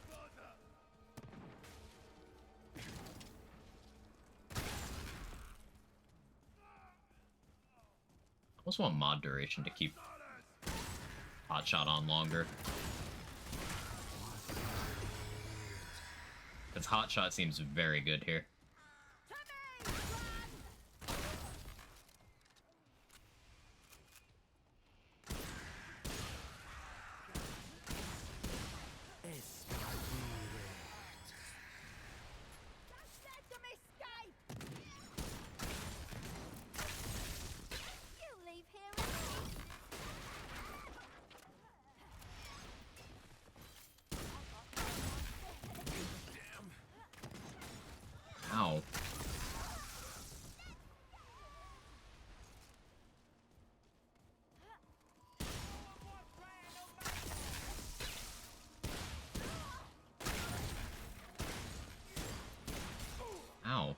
I almost want mod duration to keep Hotshot on longer. Because Hotshot seems very good here. Ow. Ow.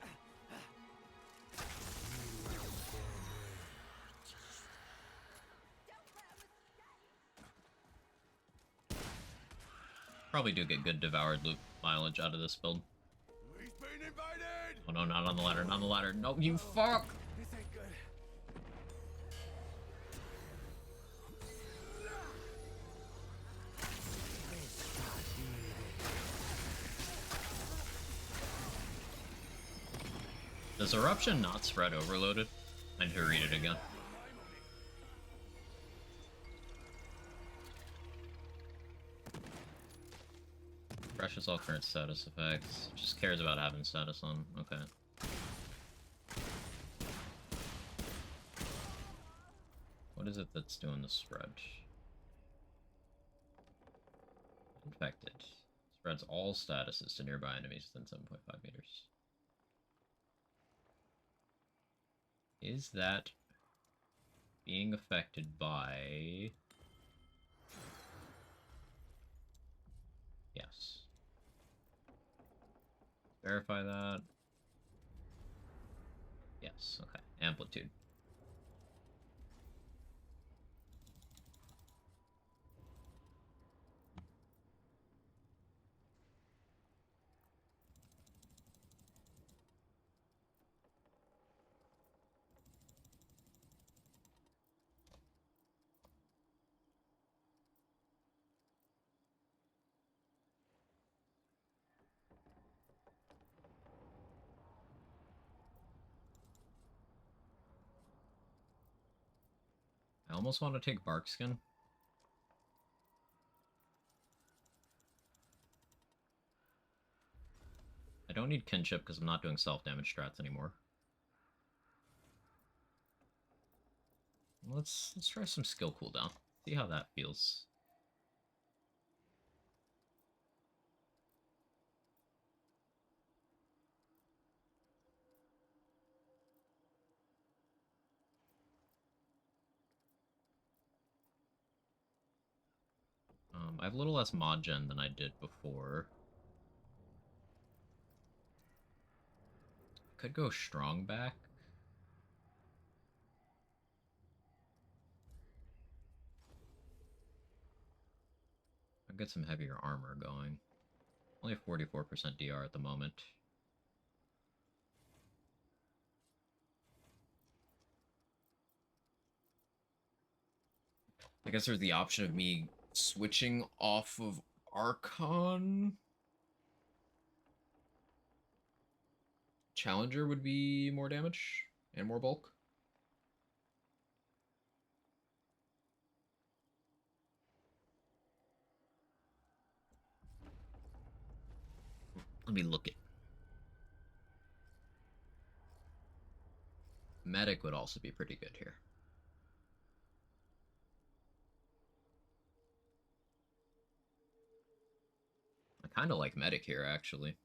Probably do get good devoured loot mileage out of this build. He's been invaded! Oh no, not on the ladder, not on the ladder. No, you fuck! This ain't good. Does Eruption not spread overloaded? I need to read it again. Refreshes all current status effects. Just cares about having status on. Okay. What is it that's doing the spread? Infected. Spreads all statuses to nearby enemies within 7.5 meters. Is that being affected by... Yes. Verify that. Yes, okay. Amplitude. I almost want to take Barkskin. I don't need Kinship because I'm not doing self-damage strats anymore. Let's try some skill cooldown. See how that feels. I have a little less mod gen than I did before. Could go strong back. I'll get some heavier armor going. Only 44% DR at the moment. I guess there's the option of me switching off of Archon. Challenger would be more damage and more bulk. Let me look it. Medic would also be pretty good here. I kind of like Medic here, actually.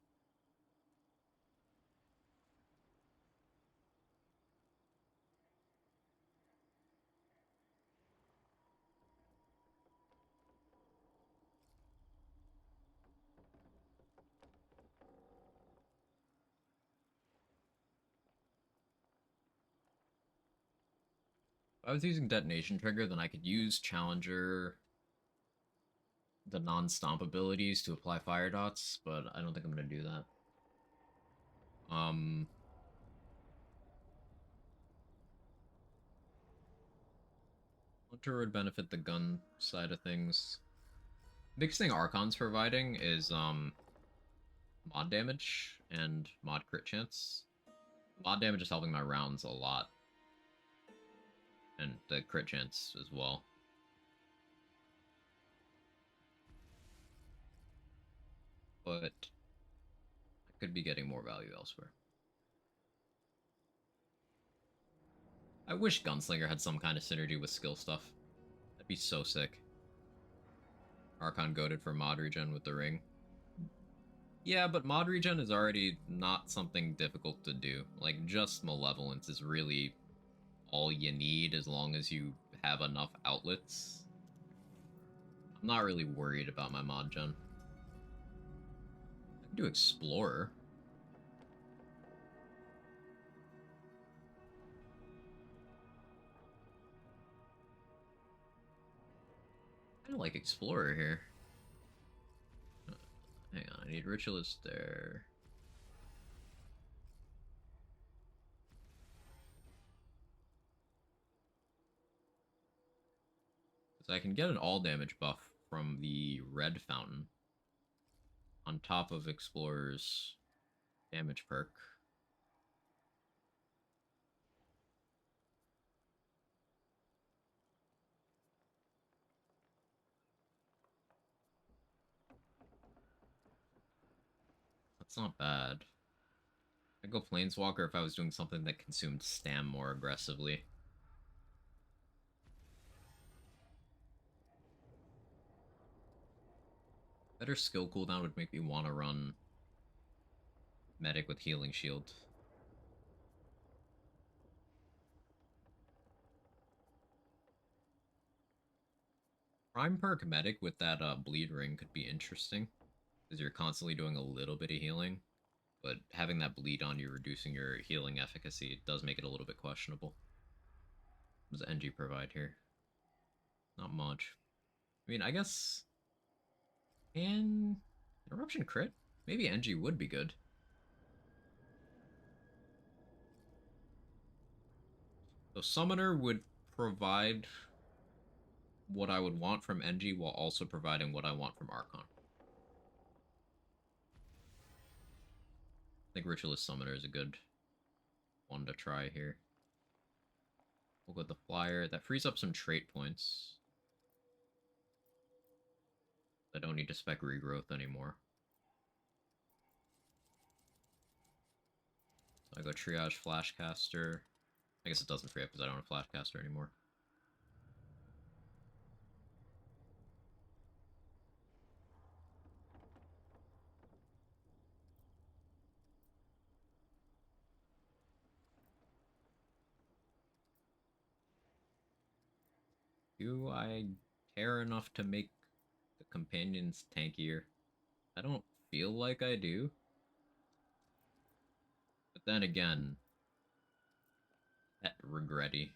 If I was using Detonation Trigger, then I could use Challenger, the non-stomp abilities to apply fire dots, but I don't think I'm going to do that. Hunter would benefit the gun side of things. Biggest thing Archon's providing is mod damage and mod crit chance. Mod damage is helping my rounds a lot. And the crit chance as well. But I could be getting more value elsewhere. I wish Gunslinger had some kind of synergy with skill stuff. That'd be so sick. Archon goaded for mod regen with the ring. Yeah, but mod regen is already not something difficult to do. Like, just Malevolence is really all you need as long as you have enough outlets. I'm not really worried about my mod gen. I can do Explorer. I kind of like Explorer here. Hang on, I need Ritualist there. So I can get an all damage buff from the red fountain on top of Explorer's damage perk. That's not bad. I'd go Planeswalker if I was doing something that consumed stam more aggressively. Better skill cooldown would make me want to run Medic with Healing Shield. Prime perk Medic with that bleed ring could be interesting, because you're constantly doing a little bit of healing, but having that bleed on you reducing your healing efficacy does make it a little bit questionable. What does NG provide here? Not much. I mean, I guess... And... Eruption crit? Maybe NG would be good. So Summoner would provide what I would want from NG while also providing what I want from Archon. I think Ritualist Summoner is a good one to try here. We'll go with the flyer. That frees up some trait points. I don't need to spec regrowth anymore. So I go triage flashcaster. I guess it doesn't free up because I don't have flashcaster anymore. Do I care enough to make the companions tankier? I don't feel like I do. But then again, pet regretty.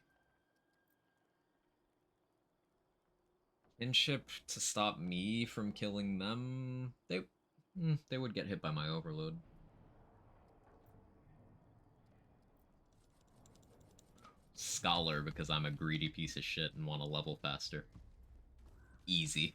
Kinship to stop me from killing them? They would get hit by my overload. Scholar because I'm a greedy piece of shit and want to level faster. Easy.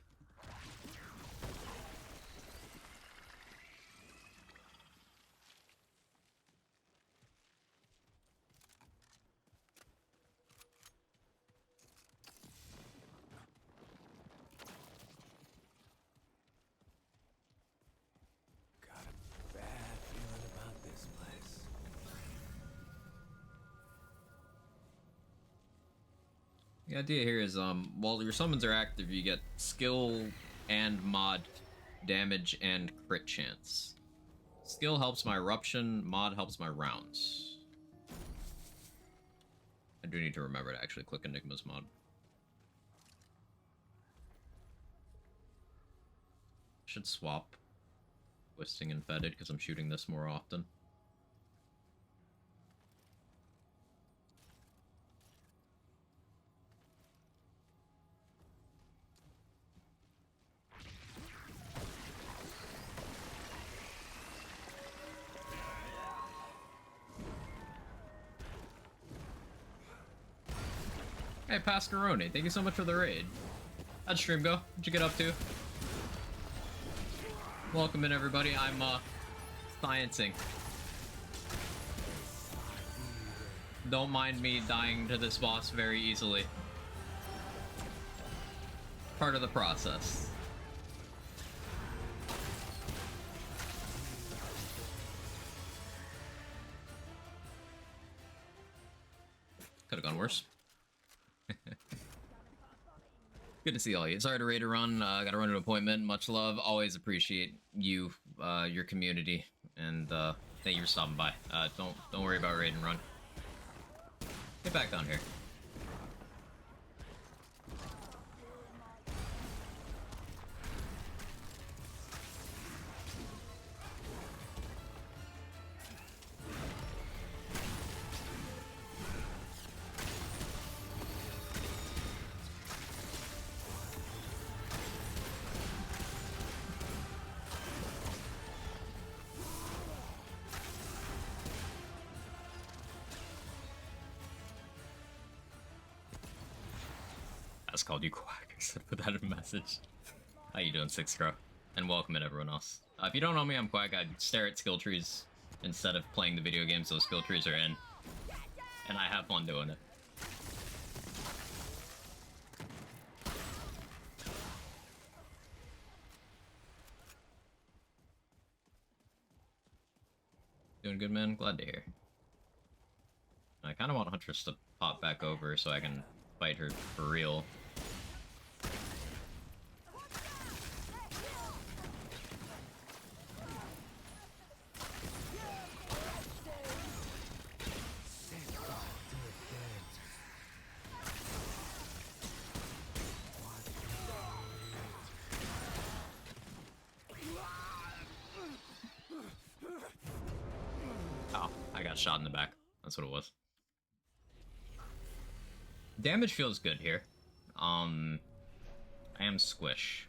Got a bad feeling about this place. The idea here is, while your summons are active, you get skill and mod damage and crit chance. Skill helps my eruption, mod helps my rounds. I do need to remember to actually click Enigma's mod. Should swap Twisting and Fetid because I'm shooting this more often. Hey, Pascaroni, thank you so much for the raid. How'd stream go? What'd you get up to? Welcome in, everybody. I'm, sciencing. Don't mind me dying to this boss very easily. Part of the process. Could've gone worse. Good to see all you. Sorry to raid a run. Gotta run to an appointment. Much love. Always appreciate you, your community, and thank you for stopping by. Don't worry about raid and run. Get back down here. That's called you quack. Put that in a message. How you doing, Six Crow? And welcome in everyone else. If you don't know me, I'm Quack. I stare at skill trees instead of playing the video games those skill trees are in. And I have fun doing it. Doing good, man? Glad to hear. I kind of want Huntress to pop back over so I can fight her for real. Oh, I got shot in the back. That's what it was. Damage feels good here. I am squish.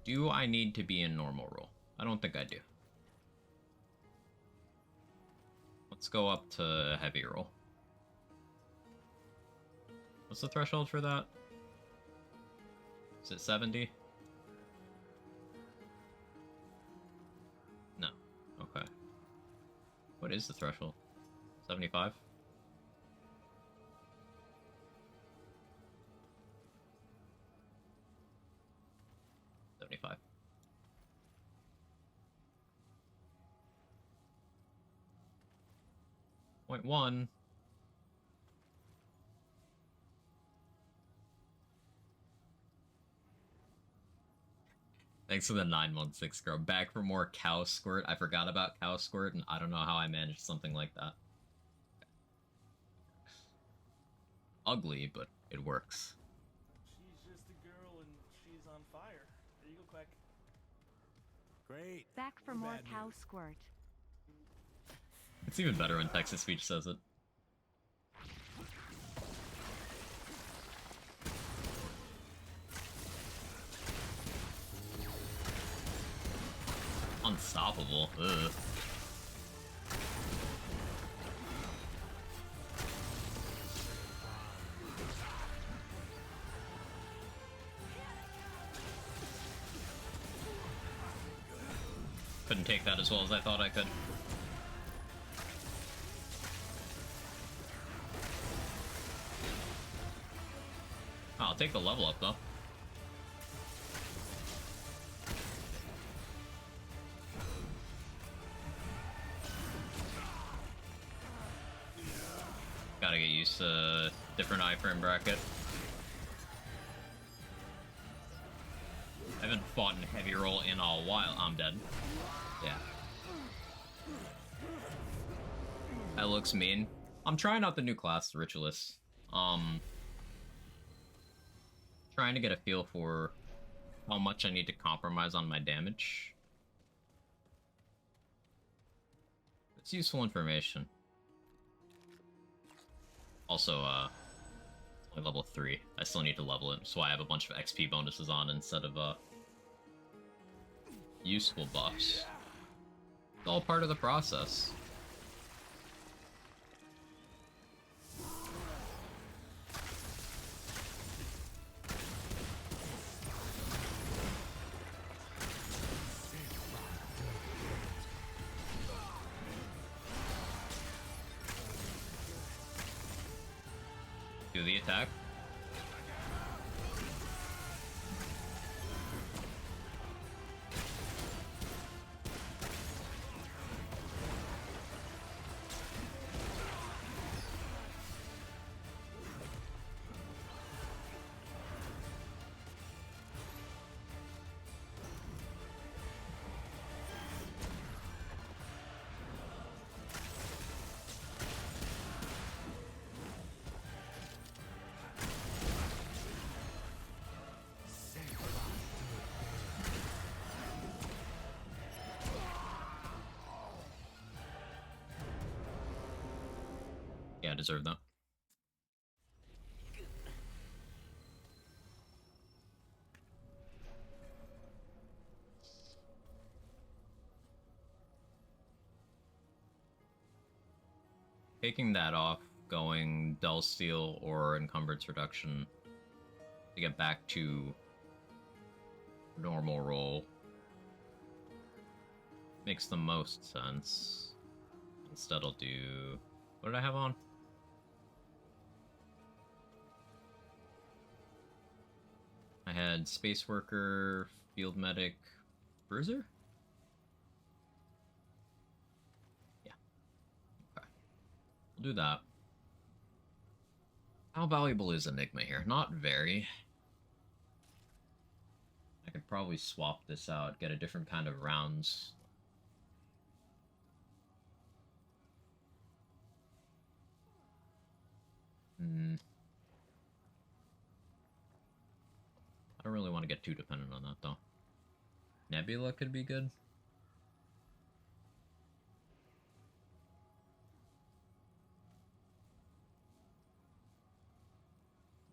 Do I need to be in normal roll? I don't think I do. Let's go up to heavy roll. What's the threshold for that? Is it 70? No. Okay. What is the threshold? 75? 0.1. Thanks for the 916 girl. Back for more cow squirt. I forgot about cow squirt, and I don't know how I managed something like that. Ugly, but it works. She's just a girl and she's on fire. There you go, Quack. Great. Back for No more bad cow news. squirt. It's even better when Texas Speech says it. Unstoppable. Ugh. Couldn't take that as well as I thought I could. I'll take the level up though. Gotta get used to different iframe bracket. I haven't fought in heavy roll in a while. I'm dead. Yeah. That looks mean. I'm trying out the new class, the Ritualist. Trying to get a feel for how much I need to compromise on my damage. It's useful information. Also, it's only level 3. I still need to level it, so I have a bunch of XP bonuses on instead of, useful buffs. It's all part of the process. Do the attack. Yeah, I deserve that. Taking that off, going dull steel or encumbrance reduction to get back to normal roll makes the most sense. Instead, I'll do... What did I have on? I had Space Worker, Field Medic, Bruiser? Yeah. Okay. We'll do that. How valuable is Enigma here? Not very. I could probably swap this out, get a different kind of rounds. I don't really want to get too dependent on that, though. Nebula could be good.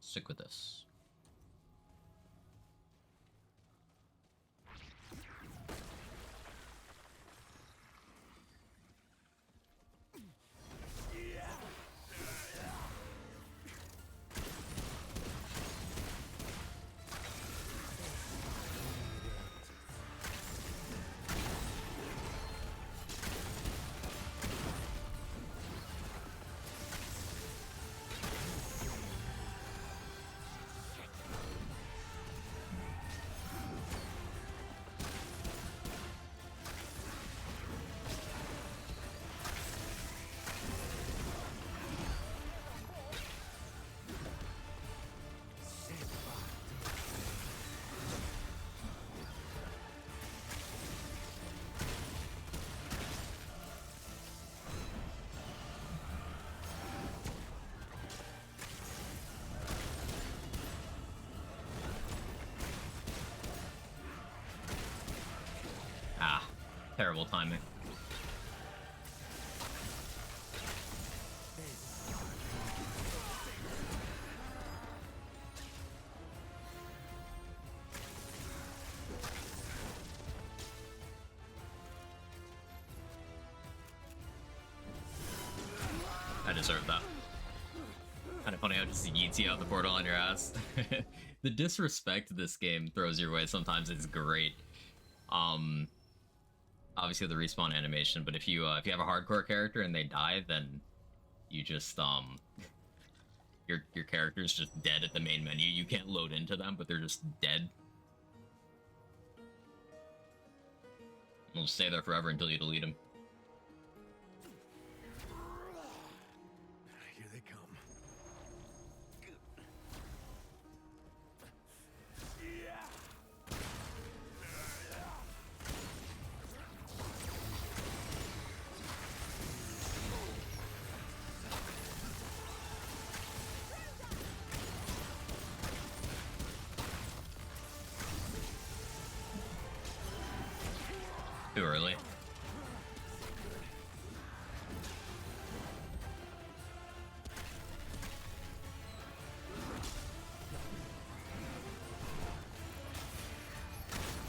Stick with this. Terrible timing. I deserve that. Kind of funny how it just yeets you out the portal on your ass. The disrespect this game throws your way sometimes is great. Obviously the respawn animation, but if you have a hardcore character and they die, then you just your character's just dead at the main menu. You can't load into them, but they're just dead. They'll just stay there forever until you delete them. Here they come. Too early.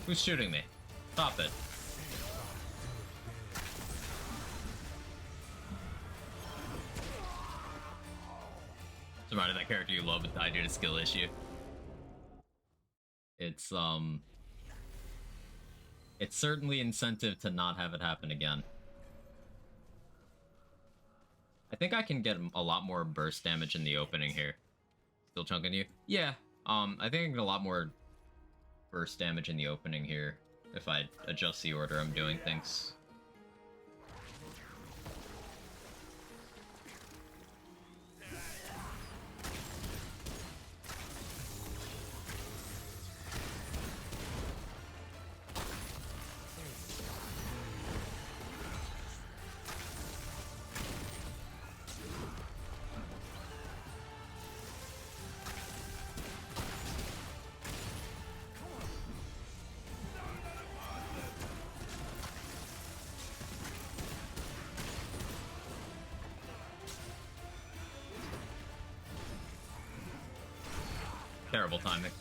Who's shooting me? Stop it. Surrounded that character you love but died due to skill issue. It's certainly incentive to not have it happen again. I think I can get a lot more burst damage in the opening here. Still chunking you? Yeah. I think I can get a lot more burst damage in the opening here if I adjust the order I'm doing things. Terrible timing.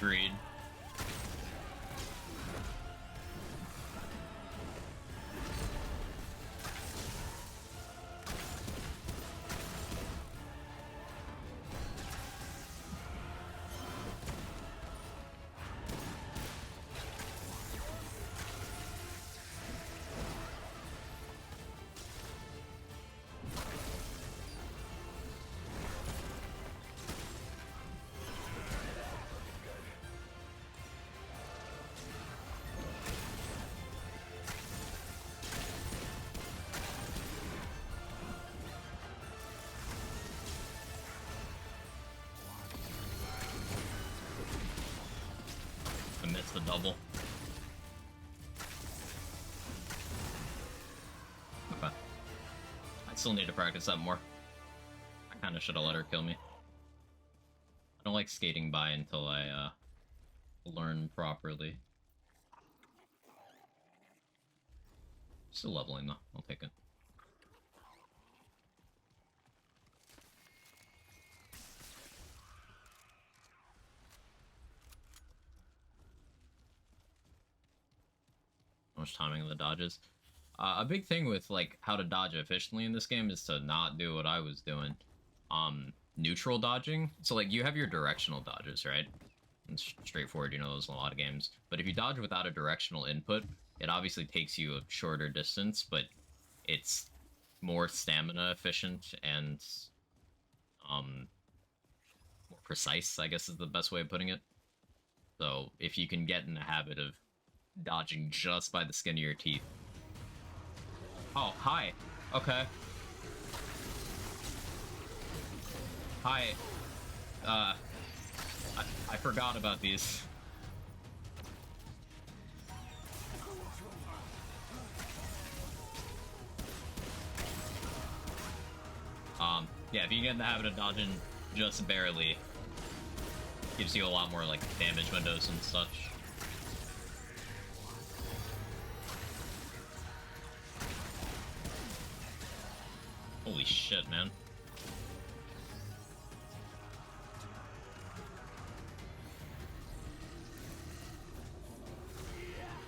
Agreed. I missed the double. Okay. I still need to practice that more. I kind of should have let her kill me. I don't like skating by until I learn properly. Still leveling though. I'll take it. Much timing of the dodges. A big thing with like how to dodge efficiently in this game is to not do what I was doing. Neutral dodging. So like you have your directional dodges, right? It's straightforward, you know, those in a lot of games. But if you dodge without a directional input, it obviously takes you a shorter distance, but it's more stamina efficient and um, more precise, I guess is the best way of putting it. So if you can get in the habit of dodging just by the skin of your teeth. Oh, hi. Okay. Hi. I forgot about these. Yeah, if you get in the habit of dodging just barely, gives you a lot more, like, damage windows and such. Holy shit, man.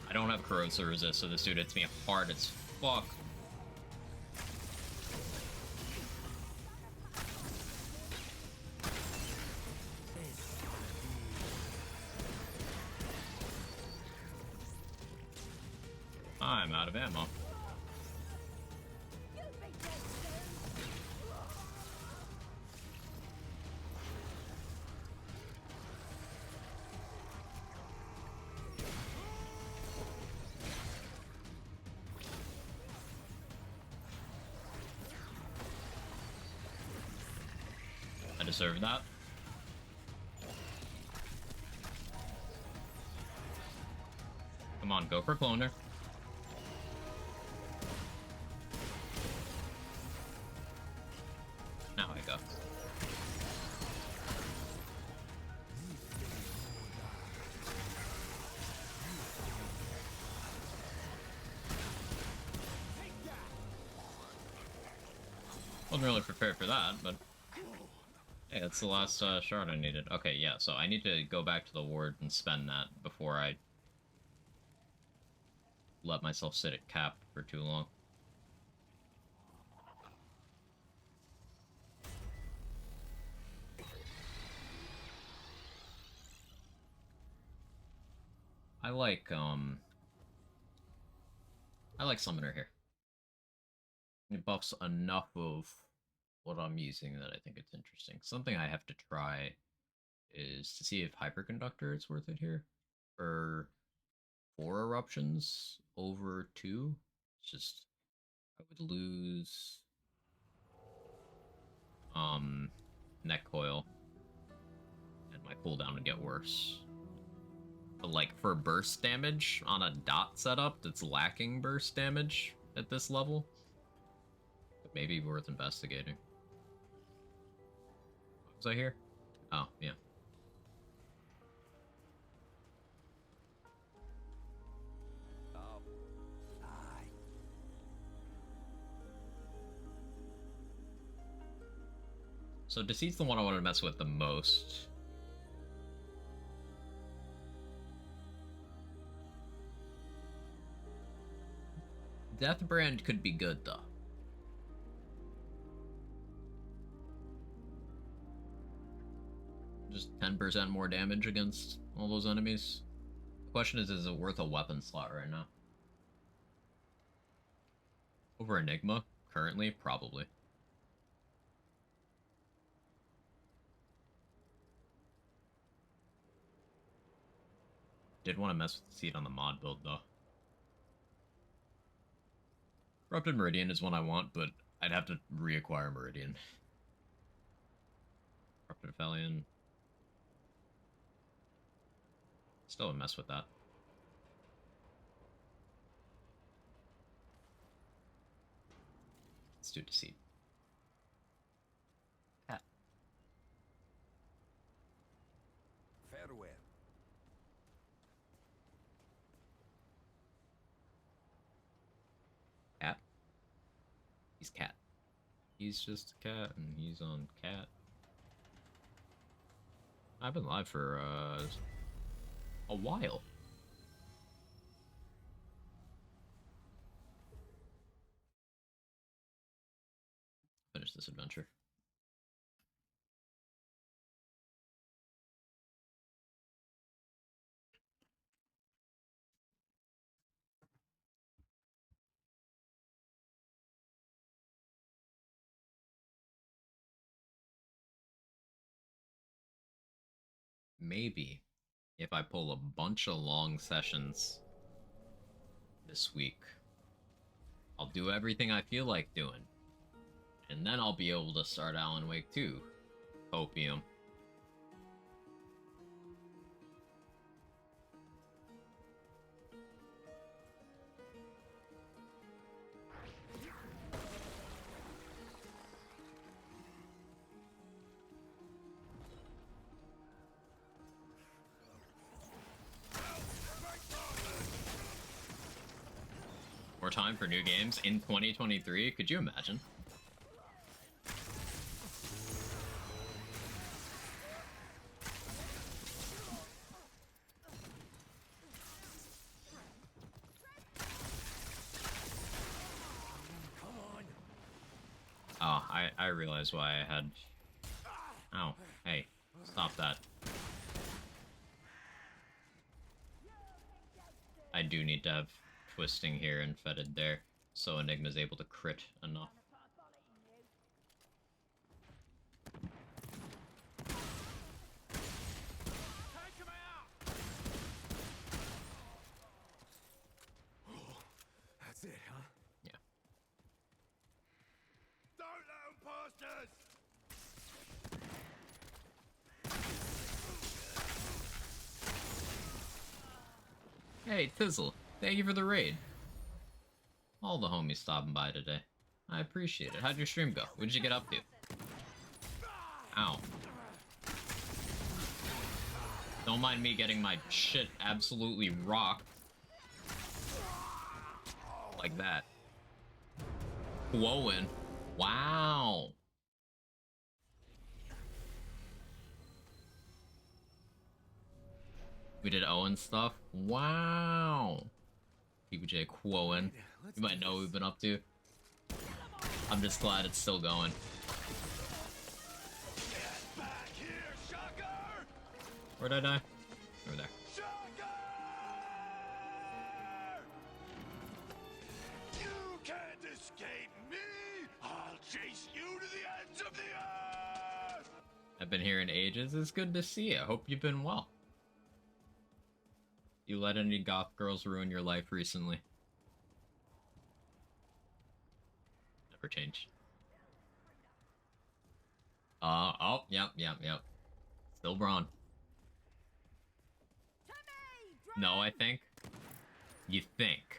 I don't have corrosive resist, so this dude hits me hard as fuck. I'm out of ammo. I deserve that. Come on, go for cloner. Now I go. Wasn't really prepared for that, but hey, that's the last shard I needed. Okay, yeah, so I need to go back to the ward and spend that before I let myself sit at cap for too long. I like Summoner here. It buffs enough of what I'm using that I think it's interesting. Something I have to try is to see if Hyperconductor is worth it here. For 4 eruptions over 2. It's just, I would lose neck coil, and my cooldown would get worse. But like for burst damage on a dot setup that's lacking burst damage at this level, it may be worth investigating. Was I here? Oh, yeah. So Deceit's the one I want to mess with the most. Deathbrand could be good, though. Just 10% more damage against all those enemies. The question is it worth a weapon slot right now? Over Enigma, currently, probably. Did want to mess with the seat on the mod build, though. Corrupted Meridian is one I want, but I'd have to reacquire Meridian. Corrupted Valiant. Still a mess with that. Let's do Deceit. Cat. Farewell. Cat? He's cat. He's just a cat, and he's on cat. I've been live for, a while. Finish this adventure. maybe if I pull a bunch of long sessions this week, I'll do everything I feel like doing. And then I'll be able to start Alan Wake 2. Opium. More time for new games in 2023? Could you imagine? Oh, I realize why I had... Oh, hey, stop that. I do need to have twisting here and fetid there, so Enigma's able to crit enough. That's it, huh? Yeah. Don't let them past us! Hey, Tizzle, thank you for the raid. All the homies stopping by today. I appreciate it. How'd your stream go? What did you get up to? Ow. Don't mind me getting my shit absolutely rocked. Like that. Quoin. Wow. We did Owen stuff. Wow. PBJ Quoin. You might know what we've been up to. I'm just glad it's still going. Get back here, sucker! Where'd I die? Over there. Sucker! You can't escape me! I'll chase you to the ends of the earth! I've been here in ages. It's good to see you. I hope you've been well. You let any goth girls ruin your life recently? Never changed. Oh, yep. Still Braun. No, I think. You think.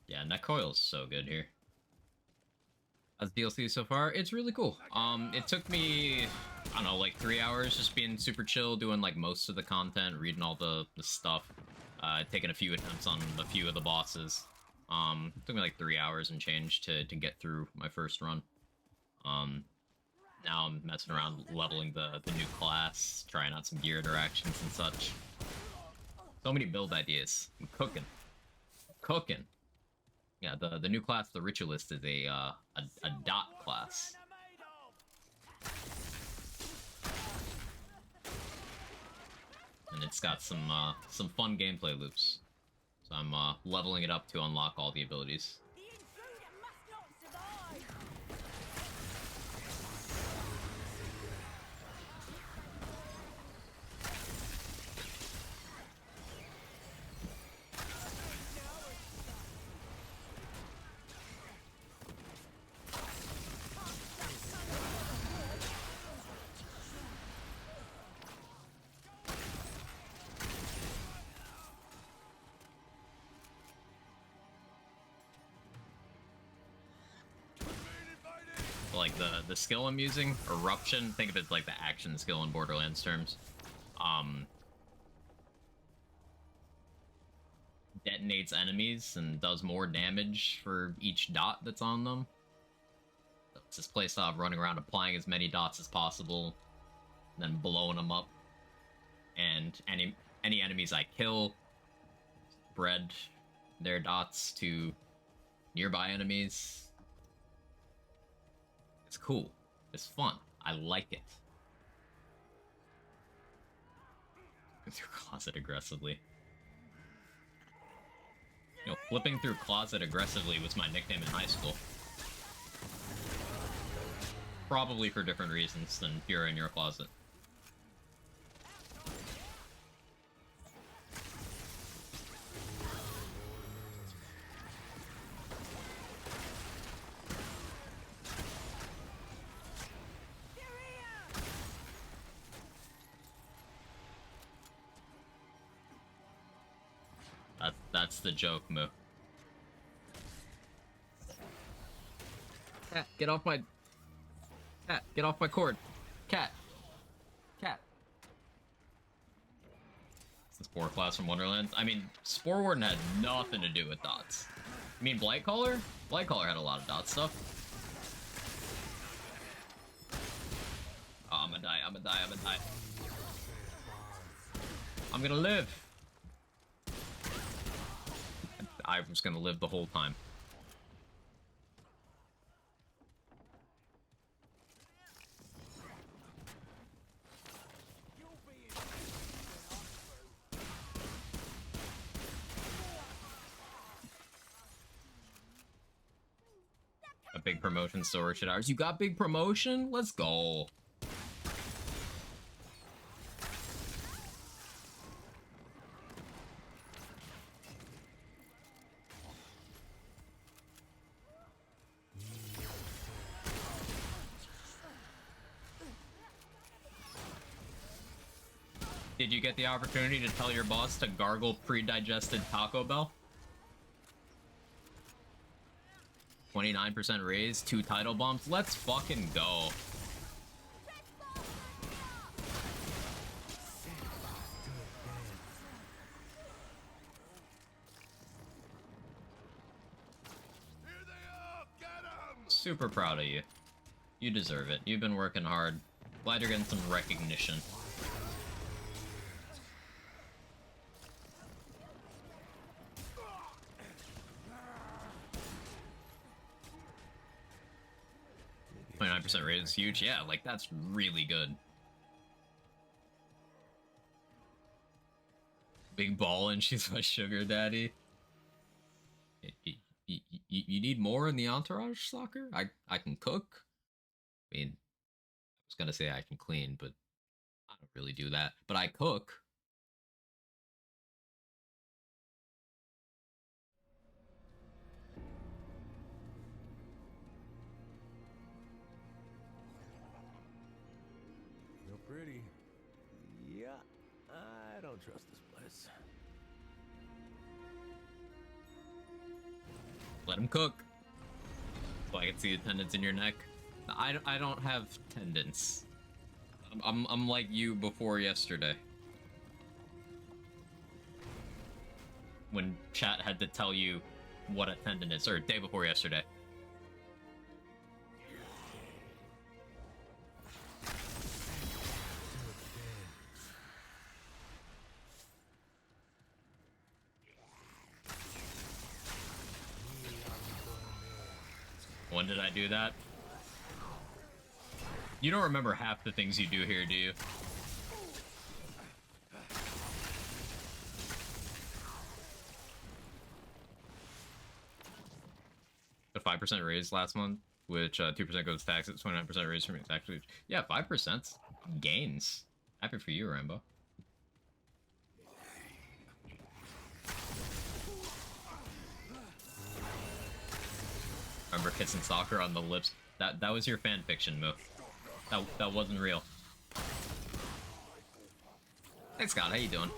Yeah, Netcoil's so good here. As DLC so far, it's really cool. It took me, I don't know, like 3 hours just being super chill, doing like most of the content, reading all the stuff, taking a few attempts on a few of the bosses. It took me like 3 hours and change to get through my first run. Now I'm messing around leveling the new class, trying out some gear interactions and such. So many build ideas. I'm cooking. Cooking. Yeah, the new class, the Ritualist, is a dot class. And it's got some fun gameplay loops. So I'm leveling it up to unlock all the abilities. Like the skill I'm using, Eruption, think of it like the action skill in Borderlands terms. detonates enemies and does more damage for each dot that's on them. It's this playstyle of running around applying as many dots as possible, and then blowing them up. And any enemies I kill spread their dots to nearby enemies. It's cool. It's fun. I like it. Through closet aggressively. You know, flipping through closet aggressively was my nickname in high school. Probably for different reasons than you're in your closet. That's the joke, Moo. Cat, get off my... Cat, get off my cord. Cat. Cat. It's the Spore class from Wonderland. I mean, Spore Warden had nothing to do with dots. You mean Blightcaller? Blightcaller had a lot of dot stuff. Oh, I'm gonna die, I'm gonna die, I'm gonna die. I'm gonna live. I was gonna live the whole time. A big promotion storage at ours. You got big promotion? Let's go. Did you get the opportunity to tell your boss to gargle pre-digested Taco Bell? 29% raise, 2 title bumps. Let's fucking go. Super proud of you. You deserve it. You've been working hard. Glad you're getting some recognition. %, rate is huge. Yeah, like that's really good. Big ball and she's my sugar daddy. You need more in the entourage, Soccer? I can cook. I mean, I was gonna say I can clean, but I don't really do that. But I cook. You're pretty. Yeah, I don't trust this place. Let him cook. So I can see the tendons in your neck. I don't have tendons. I'm like you before yesterday. When chat had to tell you what a tendon is, or day before yesterday. When did I do that? You don't remember half the things you do here, do you? A 5% raise last month, which 2% goes taxes, 29% raise from actually. Yeah, 5% gains. Happy for you, Rambo. Remember kissing Soccer on the lips? That was your fan fiction move. That wasn't real. Hey Scott, how you doing?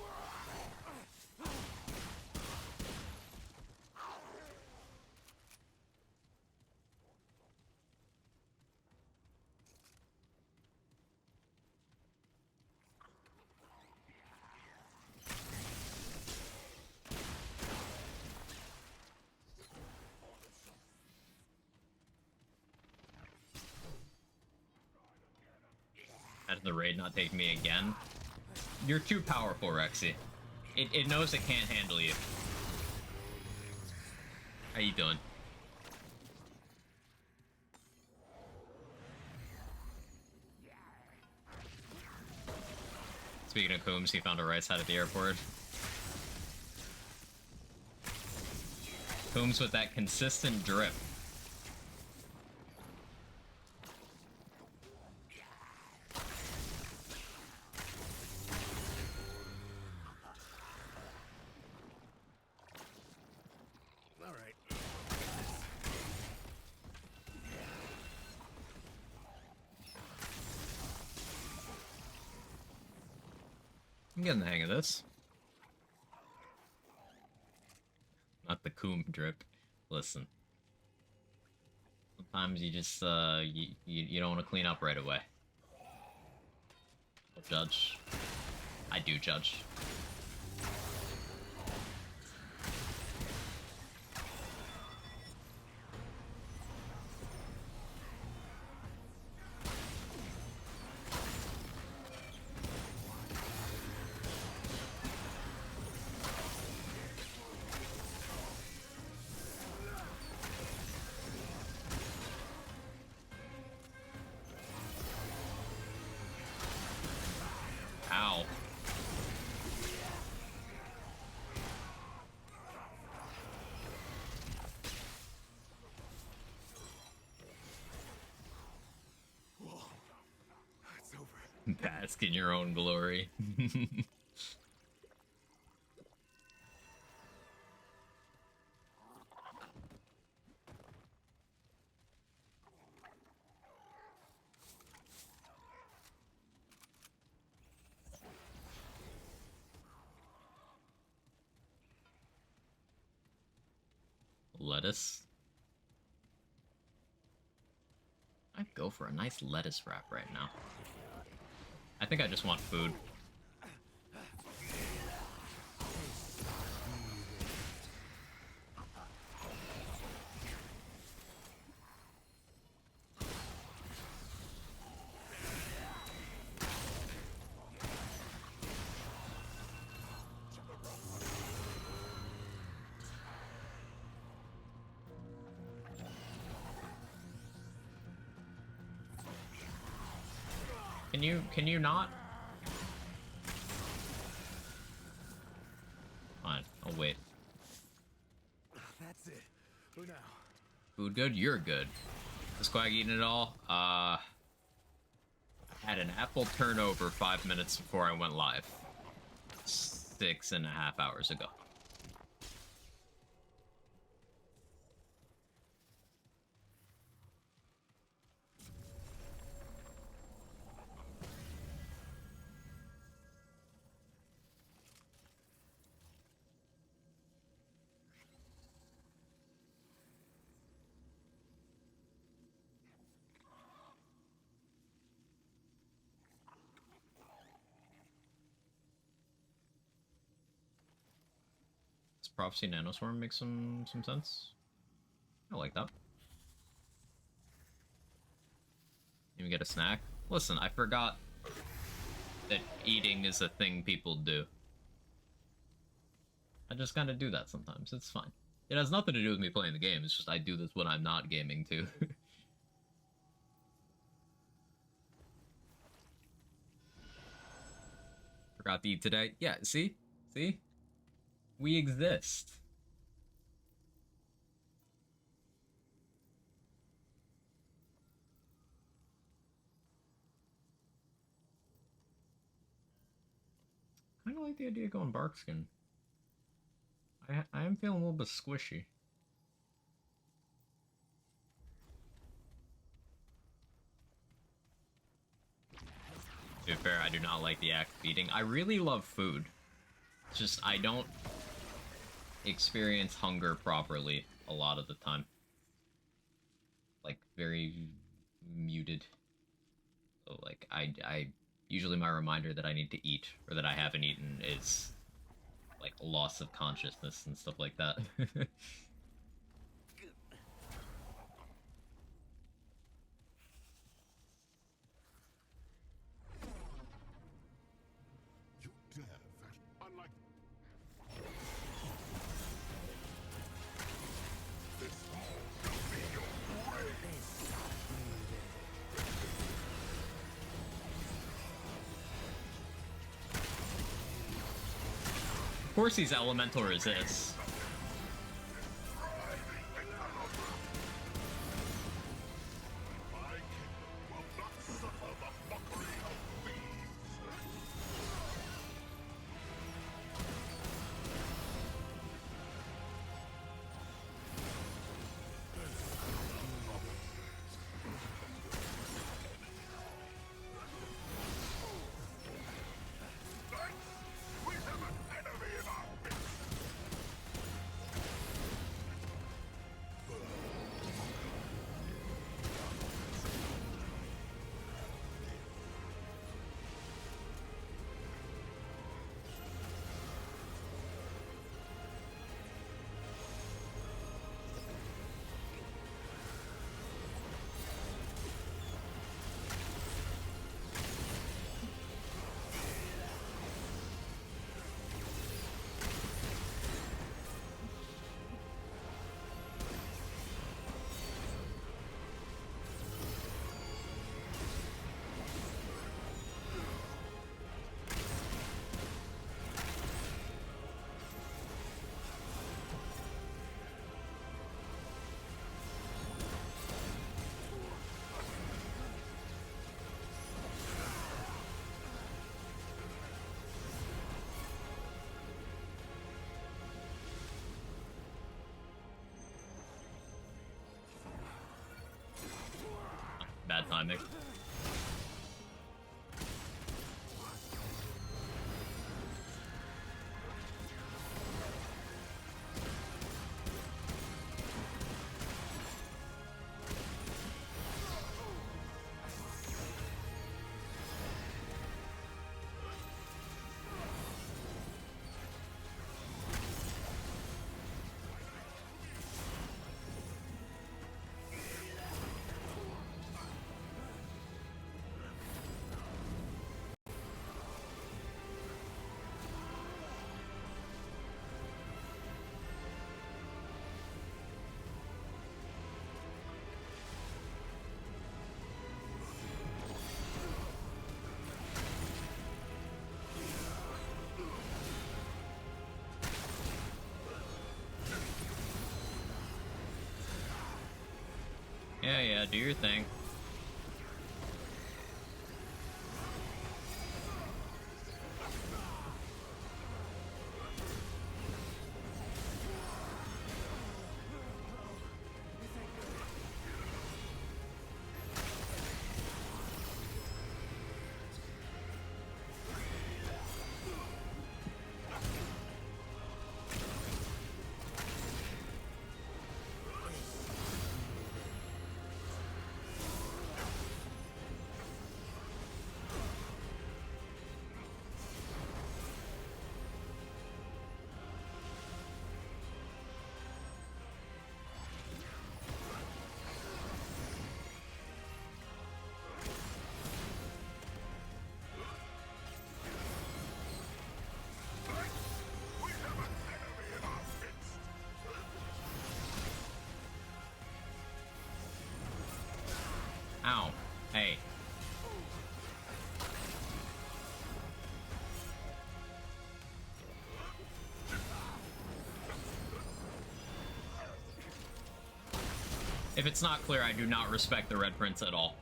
Has the raid not take me again? You're too powerful, Rexy. It knows it can't handle you. How you doing? Speaking of Coombs, he found a right side at the airport. Coombs with that consistent drip. All right. I'm getting the hang of this. Not the Coomb drip. Listen. Sometimes you just, you don't want to clean up right away. Don't judge. I do judge. Ow. It's over. Bask in your own glory. Lettuce. I'd go for a nice lettuce wrap right now. I think I just want food. Can you not? Fine, I'll wait. That's it. Who now? Food good? You're good. Is Quag eating it all? I had an apple turnover 5 minutes before I went live. 6.5 hours ago. Does Prophecy Nanoswarm make some sense? I like that. Even get a snack? Listen, I forgot that eating is a thing people do. I just kind of do that sometimes. It's fine. It has nothing to do with me playing the game. It's just I do this when I'm not gaming too. Forgot to eat today. Yeah, see? See? We exist. I kind of like the idea of going barkskin. I am feeling a little bit squishy. To be fair, I do not like the act of eating. I really love food. It's just I don't experience hunger properly a lot of the time. Like, very muted. So, like, I usually my reminder that I need to eat or that I haven't eaten is like a loss of consciousness and stuff like that. course he's elemental resist. Bad timing. Yeah, do your thing. Ow. Hey. If it's not clear, I do not respect the Red Prince at all.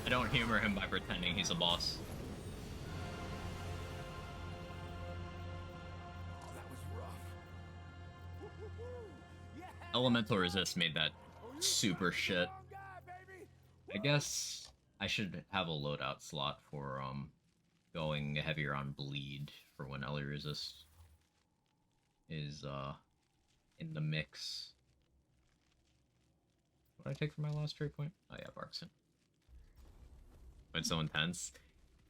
I don't humor him by pretending he's a boss. Oh, that was rough. Elemental Resist made that super shit. I guess I should have a loadout slot for going heavier on bleed for when Ele Resist is in the mix. What did I take for my last trade point? Oh yeah, Barkson. It's so intense.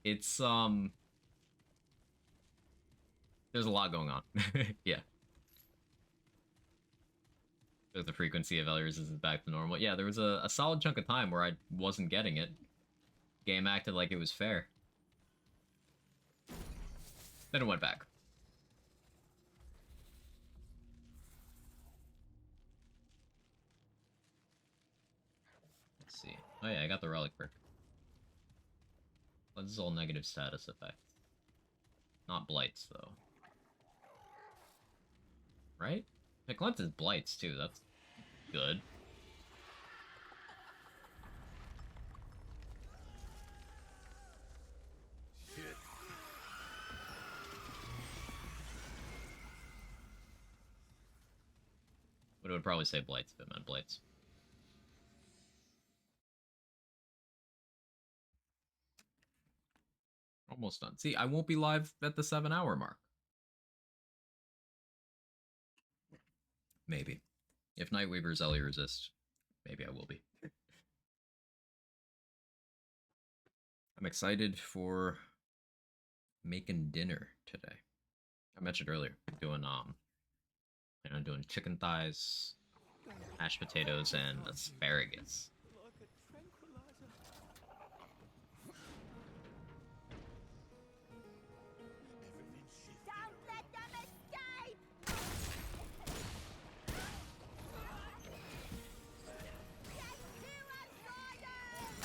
It's there's a lot going on. Yeah. The frequency of Ellers is back to normal. Yeah, there was a solid chunk of time where I wasn't getting it. Game acted like it was fair. Then it went back. Let's see. Oh yeah, I got the relic perk. This is all negative status effects. Not blights, though. Right? It cleanses blights, too. That's good. But it would probably say blights if it meant blights. Almost done. See, I won't be live at the 7-hour mark. Maybe. If Nightweaver's Ellie resist, maybe I will be. I'm excited for making dinner today. I mentioned earlier, doing I'm doing chicken thighs, mashed potatoes, and asparagus. Don't let them escape! Get to us, riders!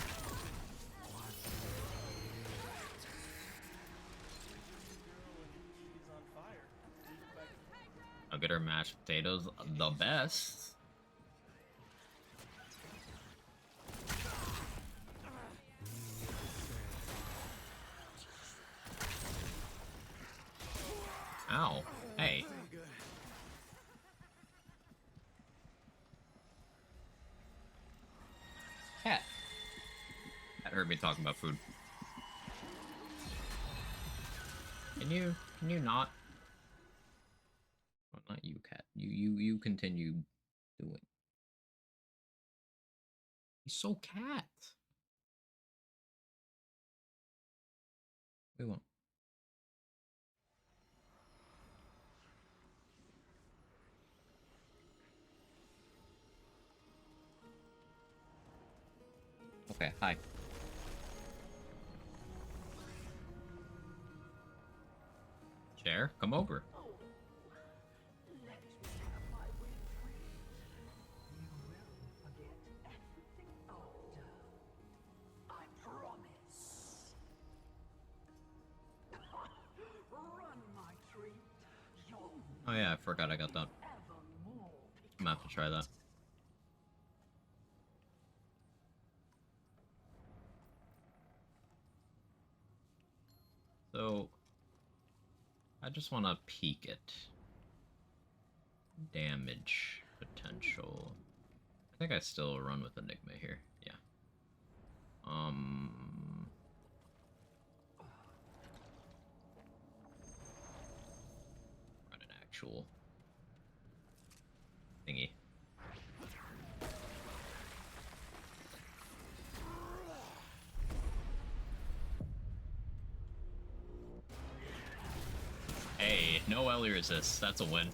She's on fire. Are you go back? I'll get her mashed potatoes the best. Ow. Hey. Cat. That heard me talking about food. Can you not? Well, not you, cat. You continue doing. He's so cat. We won't. Okay, hi. Chair, come over. Oh yeah, I forgot I got that. I'm gonna have to try that. So, I just want to peek it. Damage potential. I think I still run with Enigma here. Yeah. Run an actual thingy. Hey, no Ellie resist. That's a win.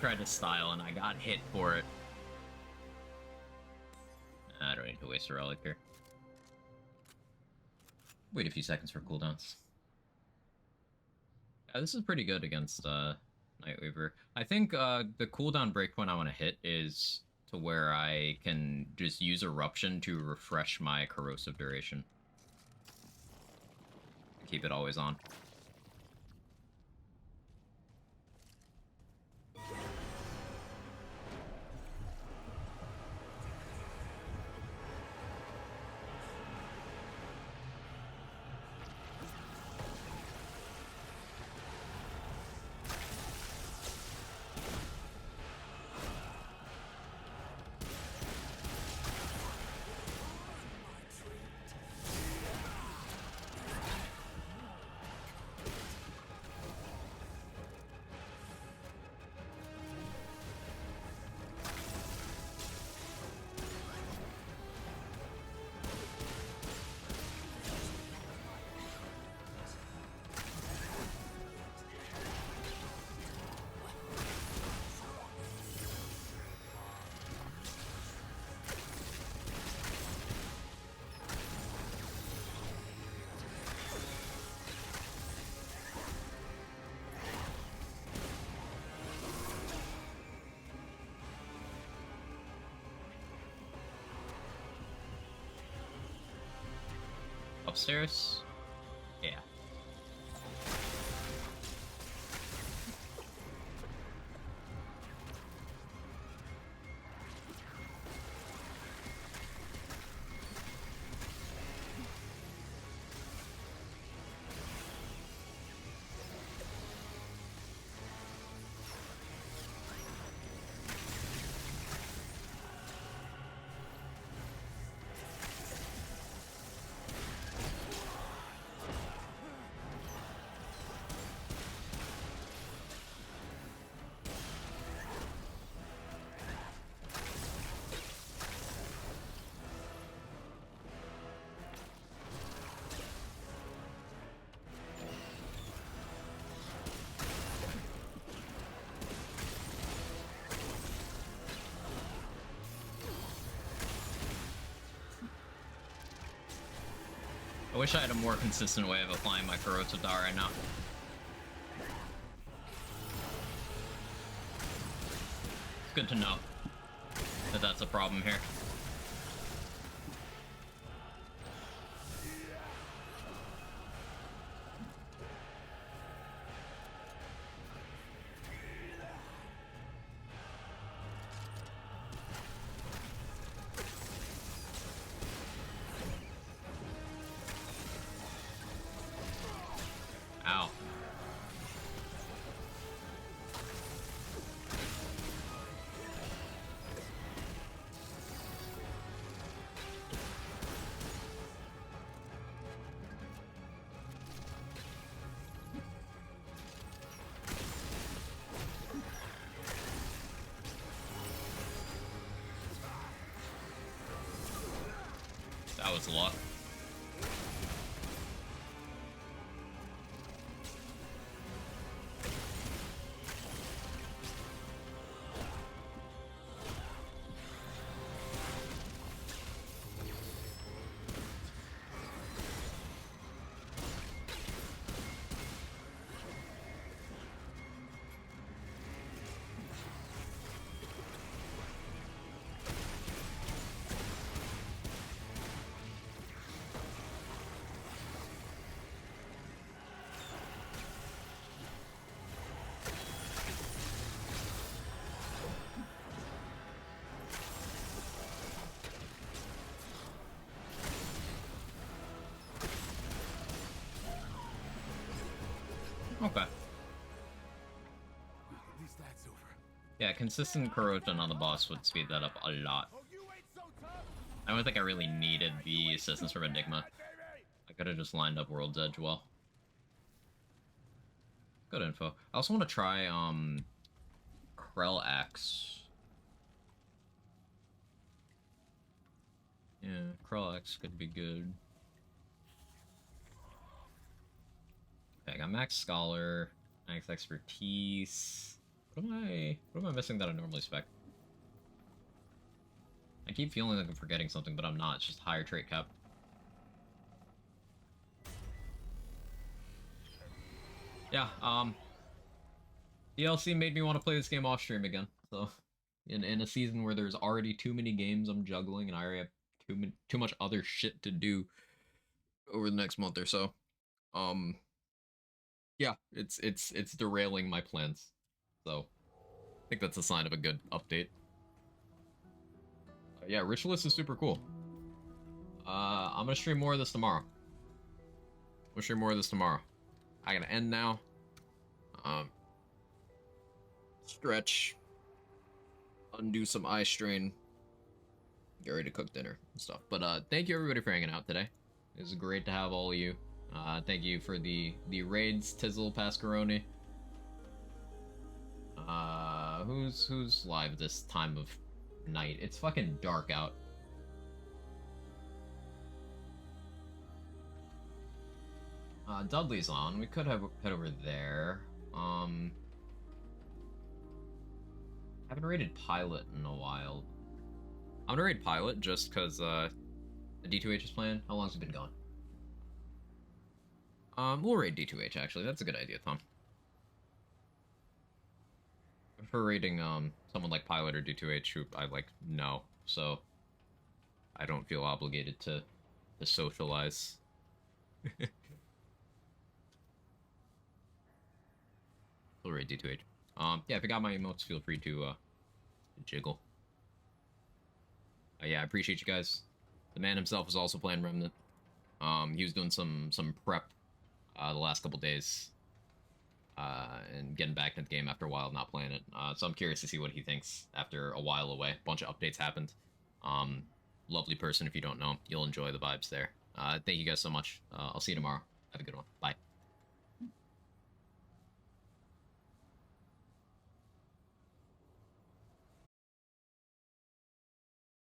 tried to style and I got hit for it. I don't need to waste a relic here. Wait a few seconds for cooldowns. Yeah, this is pretty good against Nightweaver. I think the cooldown breakpoint I want to hit is to where I can just use Eruption to refresh my corrosive duration. Keep it always on. Upstairs? Yeah. I wish I had a more consistent way of applying my corrosive dart right now. It's good to know that that's a problem here. Ow. That was a lot. Okay. At least that's over. Yeah, consistent corrosion on the boss would speed that up a lot. Oh, you ain't so tough. I don't think I really needed the assistance from Enigma. I could have just lined up World's Edge well. Good info. I also want to try, Krell Axe. Yeah, Krell Axe could be good. Okay, I got Max Scholar, Max Expertise. What am I missing that I normally spec? I keep feeling like I'm forgetting something, but I'm not. It's just higher trait cap. Yeah, DLC made me want to play this game off stream again. So, in a season where there's already too many games I'm juggling, and I already have too much other shit to do over the next month or so, yeah, it's derailing my plans. So, I think that's a sign of a good update. Yeah, Ritualist is super cool. I'm gonna stream more of this tomorrow. I gotta end now. Stretch. Undo some eye strain. Get ready to cook dinner and stuff. But thank you everybody for hanging out today. It was great to have all of you. Thank you for the raids, Tizzle, Pascaroni. Who's live this time of night? It's fucking dark out. Dudley's on. We could have head over there. Haven't rated Pilot in a while. I'm gonna raid Pilot just because the D2H is playing. How long's it been going? We'll raid D2H actually. That's a good idea, Tom. For raiding someone like Pilot or D2H who I like know, so I don't feel obligated to socialize. We'll raid D2H. Yeah, if you got my emotes, feel free to jiggle. Yeah, I appreciate you guys. The man himself is also playing Remnant. He was doing some prep the last couple days. And getting back into the game after a while not playing it. So I'm curious to see what he thinks after a while away. A bunch of updates happened. Lovely person if you don't know. You'll enjoy the vibes there. Thank you guys so much. I'll see you tomorrow. Have a good one. Bye.